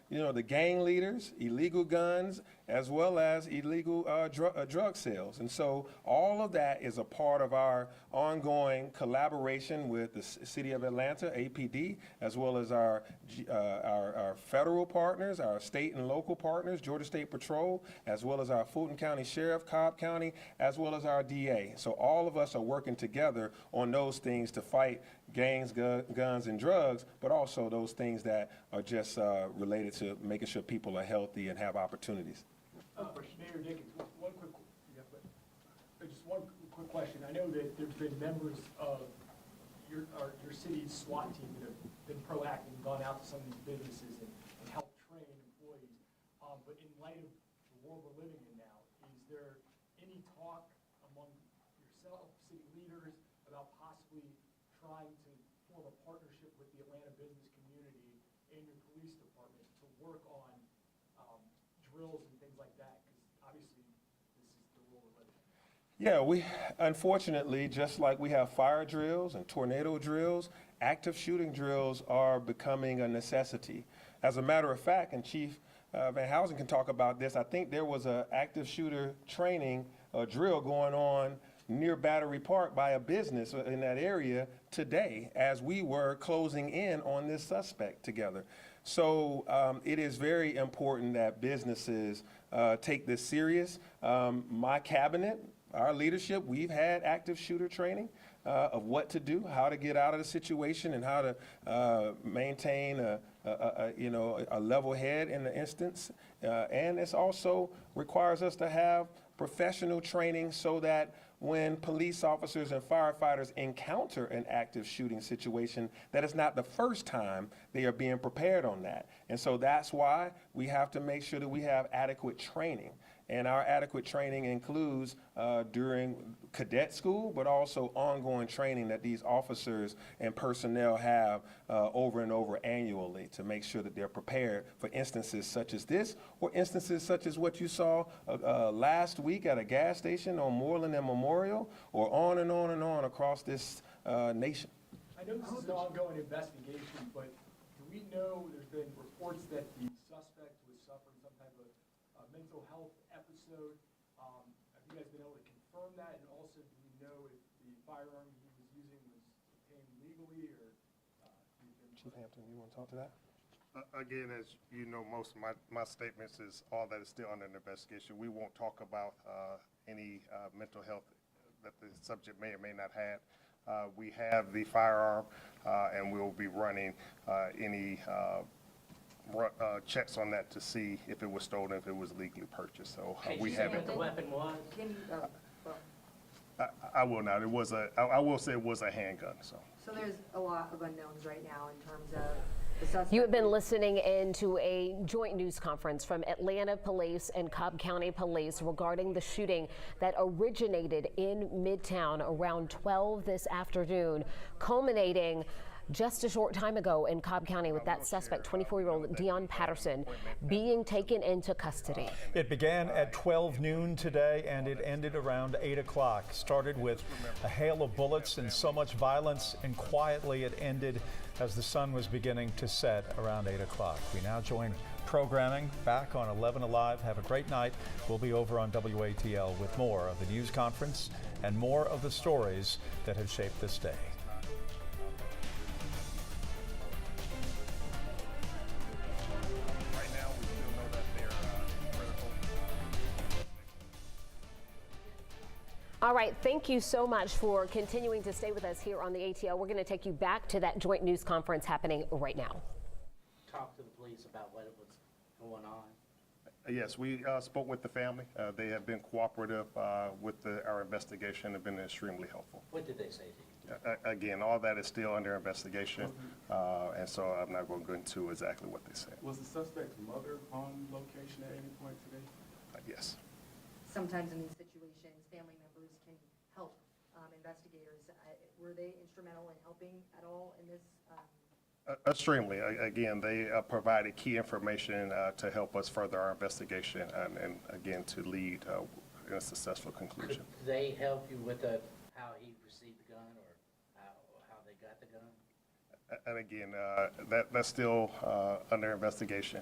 the gang leaders, illegal guns, as well as illegal drug sales. And so all of that is a part of our ongoing collaboration with the City of Atlanta, APD, as well as our federal partners, our state and local partners, Georgia State Patrol, as well as our Fulton County Sheriff, Cobb County, as well as our DA. So all of us are working together on those things to fight gangs, guns, and drugs, but also those things that are just related to making sure people are healthy and have opportunities. Mayor Dickens, just one quick question. I know that there's been members of your city's SWAT team that have been proactive and gone out to some of these businesses and helped train employees. But in light of the world we're living in now, is there any talk among yourself, city leaders, about possibly trying to form a partnership with the Atlanta business community and your police department to work on drills and things like that? Because obviously this is the world we're living in. Yeah, we unfortunately, just like we have fire drills and tornado drills, active shooting drills are becoming a necessity. As a matter of fact, and Chief Van Housen can talk about this, I think there was an active shooter training drill going on near Battery Park by a business in that area today as we were closing in on this suspect together. So it is very important that businesses take this serious. My cabinet, our leadership, we've had active shooter training of what to do, how to get out of the situation, and how to maintain a level head in the instance. And it also requires us to have professional training so that when police officers and firefighters encounter an active shooting situation, that it's not the first time they are being prepared on that. And so that's why we have to make sure that we have adequate training. And our adequate training includes during cadet school, but also ongoing training that these officers and personnel have over and over annually to make sure that they're prepared for instances such as this, or instances such as what you saw last week at a gas station on Moreland and Memorial, or on and on and on across this nation. I know this is an ongoing investigation, but do we know there's been reports that the suspect was suffering some type of mental health episode? Have you guys been able to confirm that? And also, do we know if the firearm he was using was obtained legally, or? Chief Hampton, you want to talk to that? Again, as you know, most of my statements is all that is still under investigation. We won't talk about any mental health that the subject may or may not have. We have the firearm, and we'll be running any checks on that to see if it was stolen, if it was legally purchased. So we haven't. The weapon was. I will not. It was I will say it was a handgun. So there's a lot of unknowns right now in terms of the suspect. You have been listening in to a joint news conference from Atlanta Police and Cobb County Police regarding the shooting that originated in Midtown around 12 this afternoon, culminating just a short time ago in Cobb County with that suspect, 24-year-old Dion Patterson, being taken into custody. It began at 12 noon today and it ended around 8 o'clock. Started with a hail of bullets and so much violence, and quietly it ended as the sun was beginning to set around 8 o'clock. We now join programming back on 11 Alive. Have a great night. We'll be over on WATL with more of the news conference and more of the stories that have shaped this day. All right, thank you so much for continuing to stay with us here on the ATL. We're going to take you back to that joint news conference happening right now. Talk to the police about what was going on. Yes, we spoke with the family. They have been cooperative with our investigation, have been extremely helpful. What did they say to you? Again, all that is still under investigation, and so I'm not going to go into exactly what they said. Was the suspect's mother on location at any point today? Yes. Sometimes in these situations, family members can help investigators. Were they instrumental in helping at all in this? Extremely. Again, they provided key information to help us further our investigation and again, to lead in a successful conclusion. Could they help you with how he received the gun or how they got the gun? And again, that's still under investigation,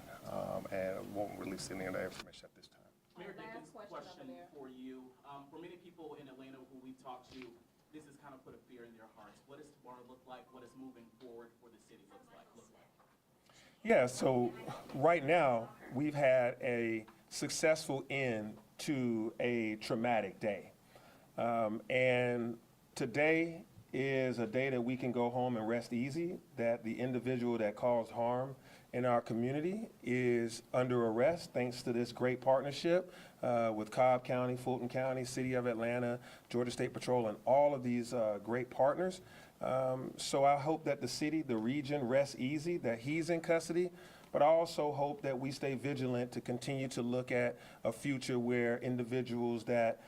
and won't release any of that information at this time. Mayor Dickens, question for you. For many people in Atlanta who we talked to, this has kind of put a fear in their hearts. What does tomorrow look like? What does moving forward for the city look like? Yeah, so right now, we've had a successful end to a traumatic day. And today is a day that we can go home and rest easy, that the individual that caused harm in our community is under arrest thanks to this great partnership with Cobb County, Fulton County, City of Atlanta, Georgia State Patrol, and all of these great partners. So I hope that the city, the region rests easy, that he's in custody, but I also hope that we stay vigilant to continue to look at a future where individuals that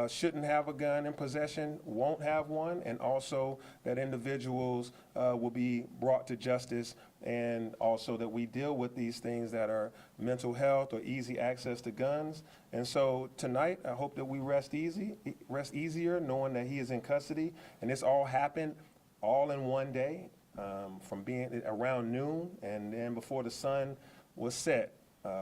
shouldn't have a gun in possession won't have one, and also that individuals will be brought to justice, and also that we deal with these things that are mental health or easy access to guns. And so tonight, I hope that we rest easier knowing that he is in custody, and this all happened all in one day, from being around noon, and then before the sun was set,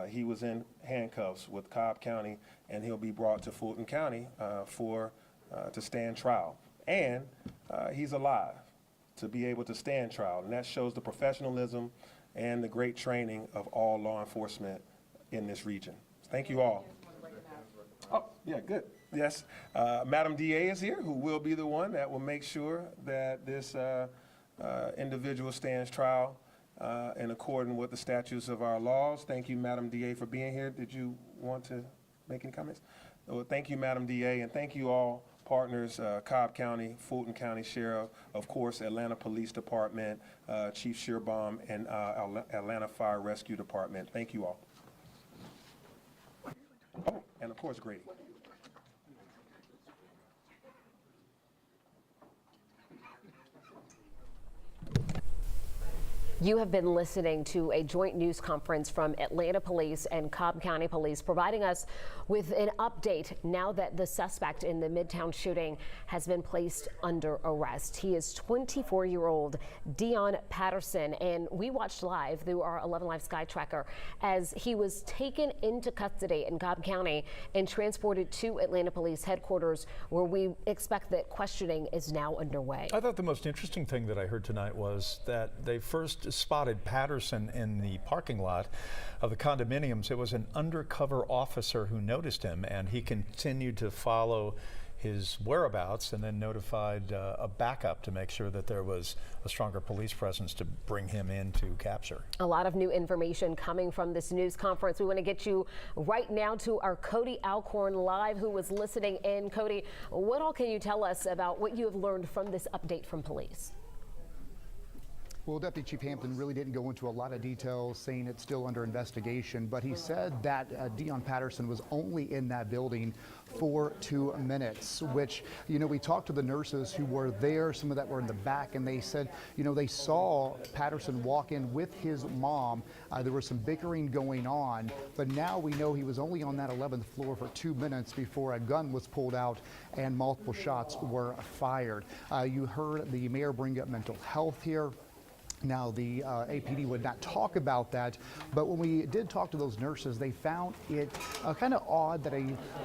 he was in handcuffs with Cobb County, and he'll be brought to Fulton County to stand trial. And he's alive to be able to stand trial, and that shows the professionalism and the great training of all law enforcement in this region. Thank you all. Oh, yeah, good. Yes, Madam DA is here, who will be the one that will make sure that this individual stands trial in accordance with the statutes of our laws. Thank you, Madam DA, for being here. Did you want to make any comments? Well, thank you, Madam DA, and thank you all partners, Cobb County, Fulton County Sheriff, of course, Atlanta Police Department, Chief Shearbaum, and Atlanta Fire Rescue Department. Thank you all. Oh, and of course, Grady. You have been listening to a joint news conference from Atlanta Police and Cobb County Police, providing us with an update now that the suspect in the Midtown shooting has been placed under arrest. He is 24-year-old Dion Patterson, and we watched live through our 11 Live Sky Tracker as he was taken into custody in Cobb County and transported to Atlanta Police headquarters, where we expect that questioning is now underway. I thought the most interesting thing that I heard tonight was that they first spotted Patterson in the parking lot of the condominiums. It was an undercover officer who noticed him, and he continued to follow his whereabouts and then notified a backup to make sure that there was a stronger police presence to bring him in to capture. A lot of new information coming from this news conference. We want to get you right now to our Cody Alcorn live, who was listening in. Cody, what all can you tell us about what you have learned from this update from police? Well, Deputy Chief Hampton really didn't go into a lot of details, saying it's still under investigation, but he said that Dion Patterson was only in that building for 2 minutes, which, you know, we talked to the nurses who were there, some of that were in the back, and they said, you know, they saw Patterson walk in with his mom. There was some bickering going on, but now we know he was only on that 11th floor for 2 minutes before a gun was pulled out and multiple shots were fired. You heard the mayor bring up mental health here. Now, the APD would not talk about that, but when we did talk to those nurses, they found it kind of odd that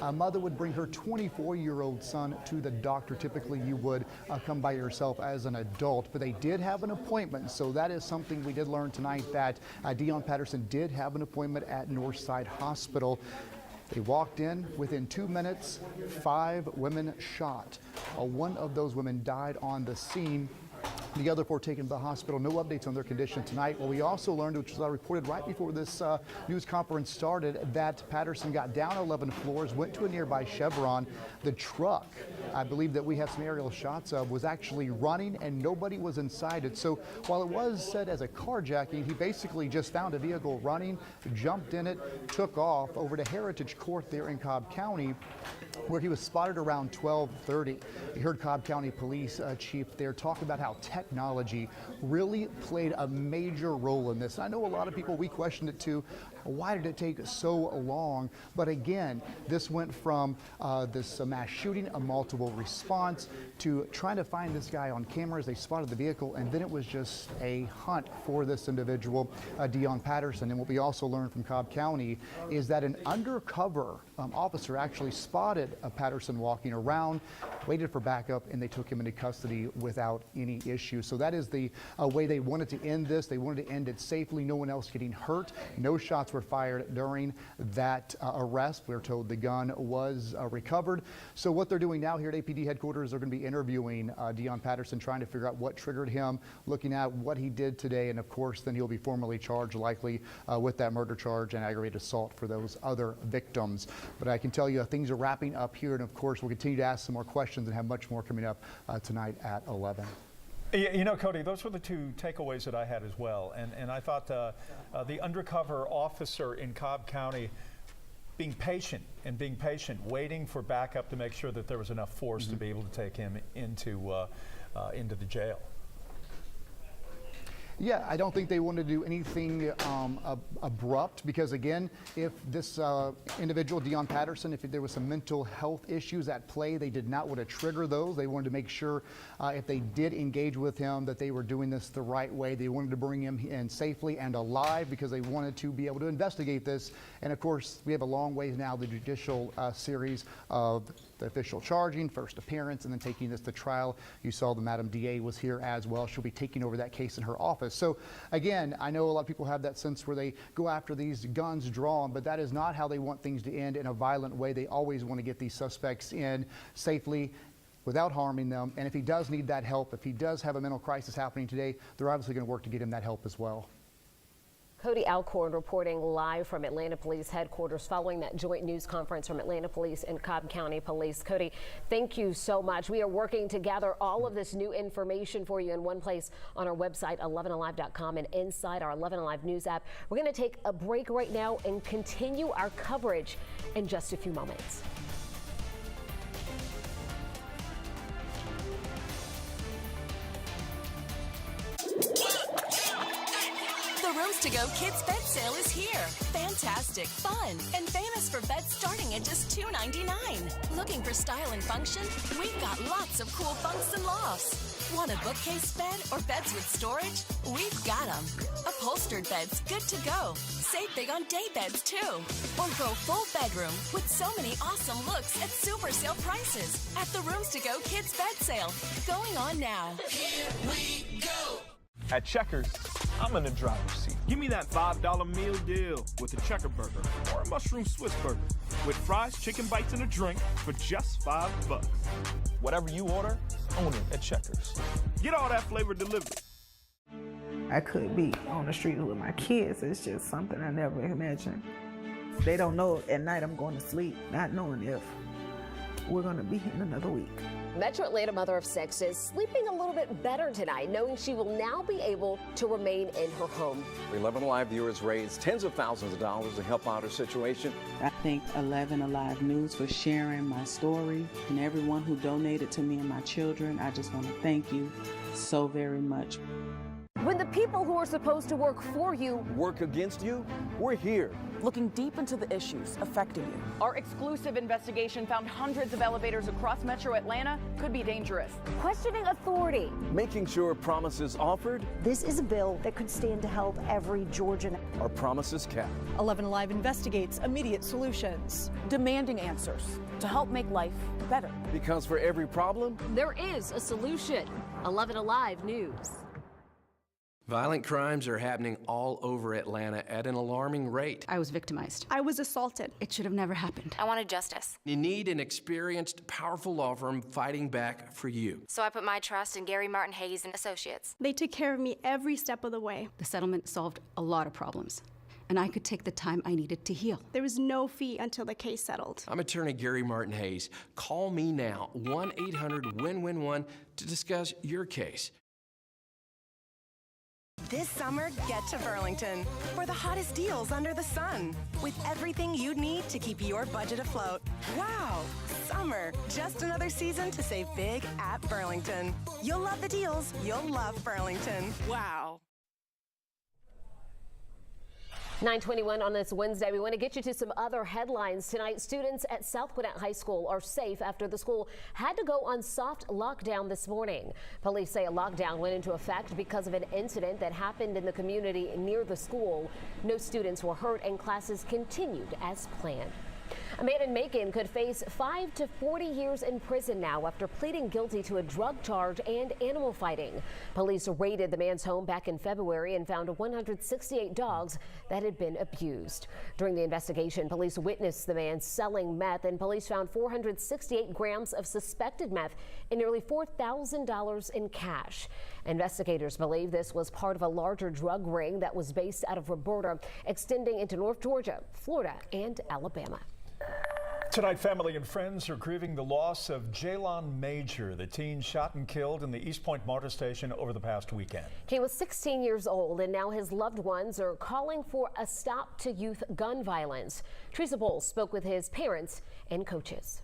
a mother would bring her 24-year-old son to the doctor. Typically, you would come by yourself as an adult, but they did have an appointment, so that is something we did learn tonight, that Dion Patterson did have an appointment at Northside Hospital. They walked in. Within 2 minutes, 5 women shot. One of those women died on the scene. The other 4 taken to the hospital. No updates on their condition tonight. Well, we also learned, which was reported right before this news conference started, that Patterson got down 11 floors, went to a nearby Chevron. The truck, I believe that we have some aerial shots of, was actually running and nobody was inside it. So while it was said as a carjacking, he basically just found a vehicle running, jumped in it, took off over to Heritage Court there in Cobb County, where he was spotted around 12:30. You heard Cobb County Police Chief there talk about how technology really played a major role in this. I know a lot of people, we questioned it too. why did it take so long? But again, this went from this mass shooting, a multiple response, to trying to find this guy on camera as they spotted the vehicle, and then it was just a hunt for this individual, Dion Patterson. And what we also learned from Cobb County is that an undercover officer actually spotted Patterson walking around, waited for backup, and they took him into custody without any issue. So that is the way they wanted to end this. They wanted to end it safely, no one else getting hurt. No shots were fired during that arrest. We're told the gun was recovered. So what they're doing now here at APD headquarters, they're going to be interviewing Dion Patterson, trying to figure out what triggered him, looking at what he did today, and of course then he'll be formally charged, likely with that murder charge and aggravated assault for those other victims. But I can tell you things are wrapping up here, and of course we'll continue to ask some more questions and have much more coming up tonight at 11. You know, Cody, those were the two takeaways that I had as well. And I thought the undercover officer in Cobb County being patient, waiting for backup to make sure that there was enough force to be able to take him into the jail. Yeah, I don't think they wanted to do anything abrupt, because again, if this individual, Dion Patterson, if there was some mental health issues at play, they did not want to trigger those. They wanted to make sure if they did engage with him that they were doing this the right way. They wanted to bring him in safely and alive because they wanted to be able to investigate this. And of course, we have a long ways now, the judicial series of the official charging, first appearance, and then taking this to trial. You saw the Madam DA was here as well. She'll be taking over that case in her office. So again, I know a lot of people have that sense where they go after these guns drawn, but that is not how they want things to end, in a violent way. They always want to get these suspects in safely without harming them. And if he does need that help, if he does have a mental crisis happening today, they're obviously going to work to get him that help as well. Cody Alcorn reporting live from Atlanta Police Headquarters following that joint news conference from Atlanta Police and Cobb County Police. Cody, thank you so much. We are working to gather all of this new information for you in one place on our website, 11alive.com, and inside our 11 Alive News app. We're going to take a break right now and continue our coverage in just a few moments. Rooms to Go Kids Bed Sale is here. Fantastic, fun, and famous for beds starting at just $2.99. Looking for style and function? We've got lots of cool bunks and lofts. Want a bookcase bed or beds with storage? We've got them. Upholstered beds, good to go. Save big on day beds too. Or go full bedroom with so many awesome looks at super sale prices at the Rooms to Go Kids Bed Sale. Going on now. Here we go. At Checkers, I'm in the driver's seat. Give me that $5 meal deal with a checker burger or a mushroom Swiss burger with fries, chicken bites, and a drink for just $5. Whatever you order, own it at Checkers. Get all that flavor delivered. I could be on the street with my kids. It's just something I never imagined. They don't know at night I'm going to sleep, not knowing if we're going to be here in another week. Metro Atlanta mother of 6 is sleeping a little bit better tonight, knowing she will now be able to remain in her home. 11 Alive viewers raised tens of thousands of dollars to help out her situation. I thank 11 Alive News for sharing my story, and everyone who donated to me and my children. I just want to thank you so very much. When the people who are supposed to work for you work against you, we're here. Looking deep into the issues affecting you. Our exclusive investigation found hundreds of elevators across Metro Atlanta could be dangerous. Questioning authority. Making sure promises offered. This is a bill that could stand to help every Georgian. Our promises kept. 11 Alive investigates immediate solutions. Demanding answers to help make life better. Because for every problem, there is a solution. 11 Alive News. Violent crimes are happening all over Atlanta at an alarming rate. I was victimized. I was assaulted. It should have never happened. I wanted justice. You need an experienced, powerful law firm fighting back for you. So I put my trust in Gary Martin Hayes and Associates. They took care of me every step of the way. The settlement solved a lot of problems, and I could take the time I needed to heal. There was no fee until the case settled. I'm attorney Gary Martin Hayes. Call me now, 1-800-WIN-WIN-1, to discuss your case. This summer, get to Burlington for the hottest deals under the sun, with everything you'd need to keep your budget afloat. Wow, summer, just another season to save big at Burlington. You'll love the deals, you'll love Burlington. Wow. 9:21 on this Wednesday. We want to get you to some other headlines tonight. Students at South Gwinnett High School are safe after the school had to go on soft lockdown this morning. Police say a lockdown went into effect because of an incident that happened in the community near the school. No students were hurt and classes continued as planned. A man in Macon could face 5 to 40 years in prison now after pleading guilty to a drug charge and animal fighting. Police raided the man's home back in February and found 168 dogs that had been abused. During the investigation, police witnessed the man selling meth, and police found 468 grams of suspected meth and nearly $4,000 in cash. Investigators believe this was part of a larger drug ring that was based out of Roberta, extending into North Georgia, Florida, and Alabama. Tonight, family and friends are grieving the loss of Jaylon Major, the teen shot and killed in the East Point MARTA station over the past weekend. He was 16 years old, and now his loved ones are calling for a stop to youth gun violence. Teresa Bowles spoke with his parents and coaches.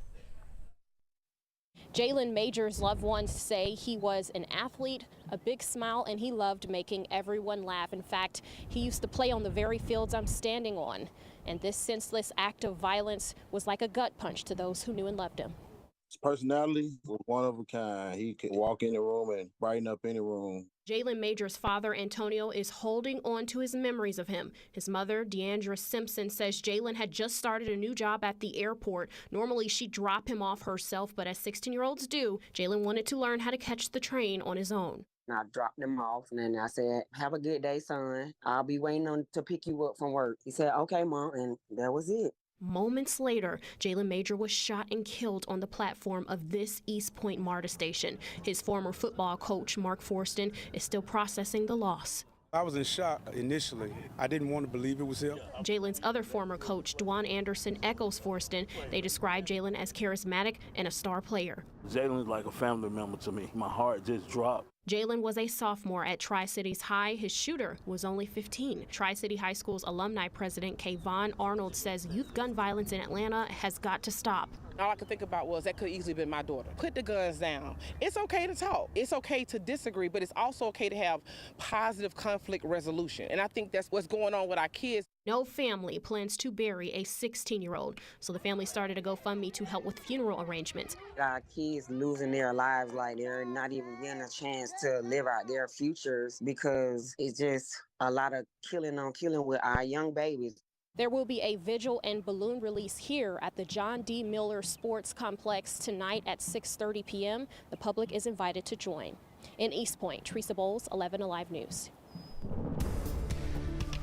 Jaylon Major's loved ones say he was an athlete, a big smile, and he loved making everyone laugh. In fact, he used to play on the very fields I'm standing on. And this senseless act of violence was like a gut punch to those who knew and loved him. His personality was one of a kind. He could walk in the room and brighten up any room. Jaylon Major's father, Antonio, is holding on to his memories of him. His mother, Deandra Simpson, says Jaylon had just started a new job at the airport. Normally, she'd drop him off herself, but as 16-year-olds do, Jaylon wanted to learn how to catch the train on his own. I dropped him off, and then I said, "Have a good day, son. I'll be waiting on to pick you up from work." He said, "Okay, Mom," and that was it. Moments later, Jaylon Major was shot and killed on the platform of this East Point MARTA station. His former football coach, Mark Forston, is still processing the loss. I was in shock initially. I didn't want to believe it was him. Jaylon's other former coach, Dwan Anderson, echoes Forston. They describe Jaylon as charismatic and a star player. Jaylon is like a family member to me. My heart just dropped. Jaylon was a sophomore at Tri-Cities High. His shooter was only 15. Tri-City High School's alumni president, Kayvon Arnold, says youth gun violence in Atlanta has got to stop. All I could think about was that could easily be my daughter. Put the guns down. It's okay to talk. It's okay to disagree, but it's also okay to have positive conflict resolution. And I think that's what's going on with our kids. No family plans to bury a 16-year-old, so the family started a GoFundMe to help with funeral arrangements. Our kids losing their lives, like they're not even getting a chance to live out their futures because it's just a lot of killing on killing with our young babies. There will be a vigil and balloon release here at the John D. Miller Sports Complex tonight at 6:30 p.m. The public is invited to join. In East Point, Teresa Bowles, 11 Alive News.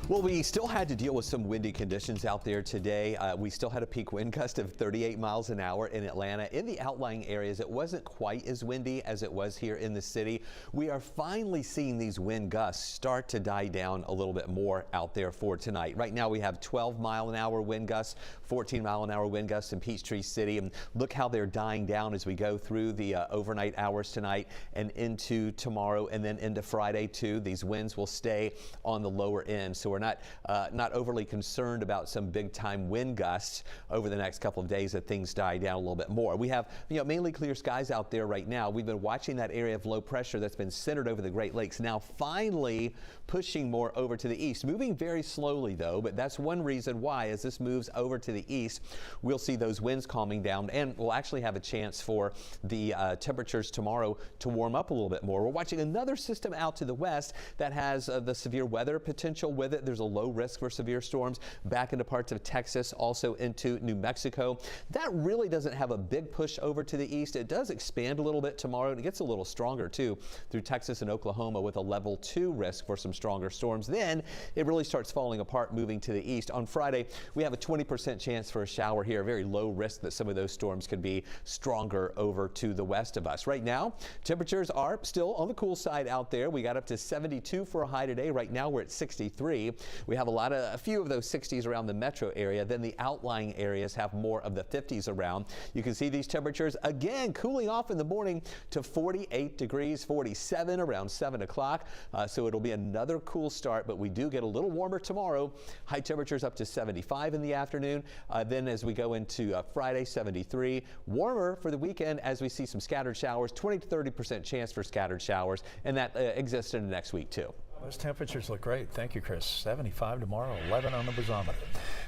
Well, we still had to deal with some windy conditions out there today. We still had a peak wind gust of 38 miles an hour in Atlanta. In the outlying areas, it wasn't quite as windy as it was here in the city. We are finally seeing these wind gusts start to die down a little bit more out there for tonight. Right now, we have 12-mile-an-hour wind gusts, 14-mile-an-hour wind gusts in Peachtree City. And look how they're dying down as we go through the overnight hours tonight and into tomorrow and then into Friday, too. These winds will stay on the lower end. So we're not overly concerned about some big-time wind gusts over the next couple of days that things die down a little bit more. We have mainly clear skies out there right now. We've been watching that area of low pressure that's been centered over the Great Lakes now finally pushing more over to the east, moving very slowly though, but that's one reason why as this moves over to the east, we'll see those winds calming down and we'll actually have a chance for the temperatures tomorrow to warm up a little bit more. We're watching another system out to the west that has the severe weather potential with it. There's a low risk for severe storms back into parts of Texas, also into New Mexico. That really doesn't have a big push over to the east. It does expand a little bit tomorrow and it gets a little stronger too through Texas and Oklahoma with a level 2 risk for some stronger storms. Then it really starts falling apart moving to the east. On Friday, we have a 20% chance for a shower here, a very low risk that some of those storms could be stronger over to the west of us. Right now, temperatures are still on the cool side out there. We got up to 72 for a high today. Right now, we're at 63. We have a few of those 60s around the metro area. Then the outlying areas have more of the 50s around. You can see these temperatures again cooling off in the morning to 48 degrees, 47 around 7 o'clock. So it'll be another cool start, but we do get a little warmer tomorrow. High temperatures up to 75 in the afternoon. Then as we go into Friday, 73. Warmer for the weekend as we see some scattered showers, 20 to 30% chance for scattered showers, and that exists in the next week too. Those temperatures look great. Thank you, Chris. 75 tomorrow, 11 on the barometer.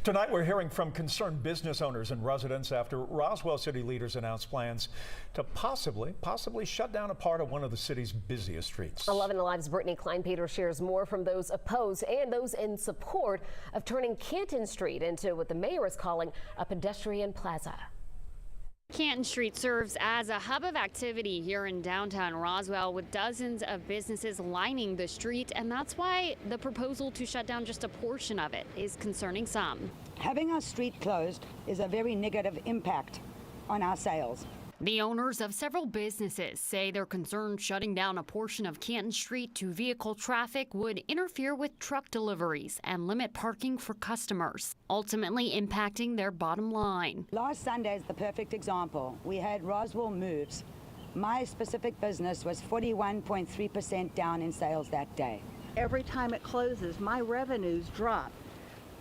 Tonight, we're hearing from concerned business owners and residents after Roswell city leaders announced plans to possibly shut down a part of one of the city's busiest streets. 11 Alive's Brittany Klein-Peter shares more from those opposed and those in support of turning Canton Street into what the mayor is calling a pedestrian plaza. Canton Street serves as a hub of activity here in downtown Roswell, with dozens of businesses lining the street, and that's why the proposal to shut down just a portion of it is concerning some. Having our street closed is a very negative impact on our sales. The owners of several businesses say they're concerned shutting down a portion of Canton Street to vehicle traffic would interfere with truck deliveries and limit parking for customers, ultimately impacting their bottom line. Last Sunday is the perfect example. We had Roswell Moves. My specific business was 41.3% down in sales that day. Every time it closes, my revenues drop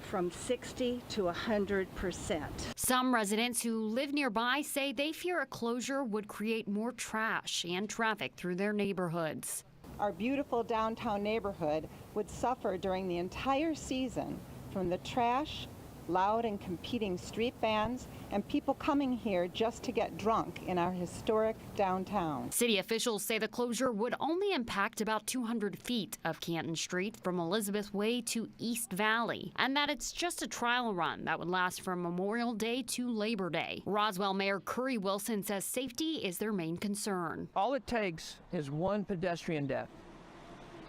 from 60 to 100%. Some residents who live nearby say they fear a closure would create more trash and traffic through their neighborhoods. Our beautiful downtown neighborhood would suffer during the entire season from the trash, loud and competing street bands, and people coming here just to get drunk in our historic downtown. City officials say the closure would only impact about 200 feet of Canton Street from Elizabeth Way to East Valley, and that it's just a trial run that would last from Memorial Day to Labor Day. Roswell Mayor Curry Wilson says safety is their main concern. All it takes is one pedestrian death.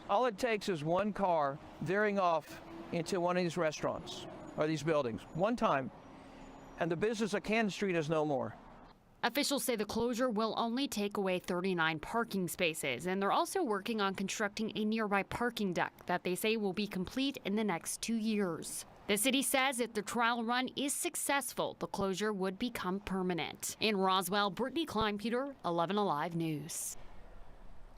All it takes is one car veering off into one of these restaurants or these buildings one time, and the business of Canton Street is no more. Officials say the closure will only take away 39 parking spaces, and they're also working on constructing a nearby parking deck that they say will be complete in the next 2 years. The city says if the trial run is successful, the closure would become permanent. In Roswell, Brittany Klein-Peter, 11 Alive News.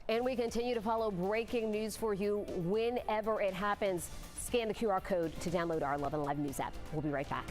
And we continue to follow breaking news for you whenever it happens. Scan the QR code to download our 11 Alive News app. We'll be right back.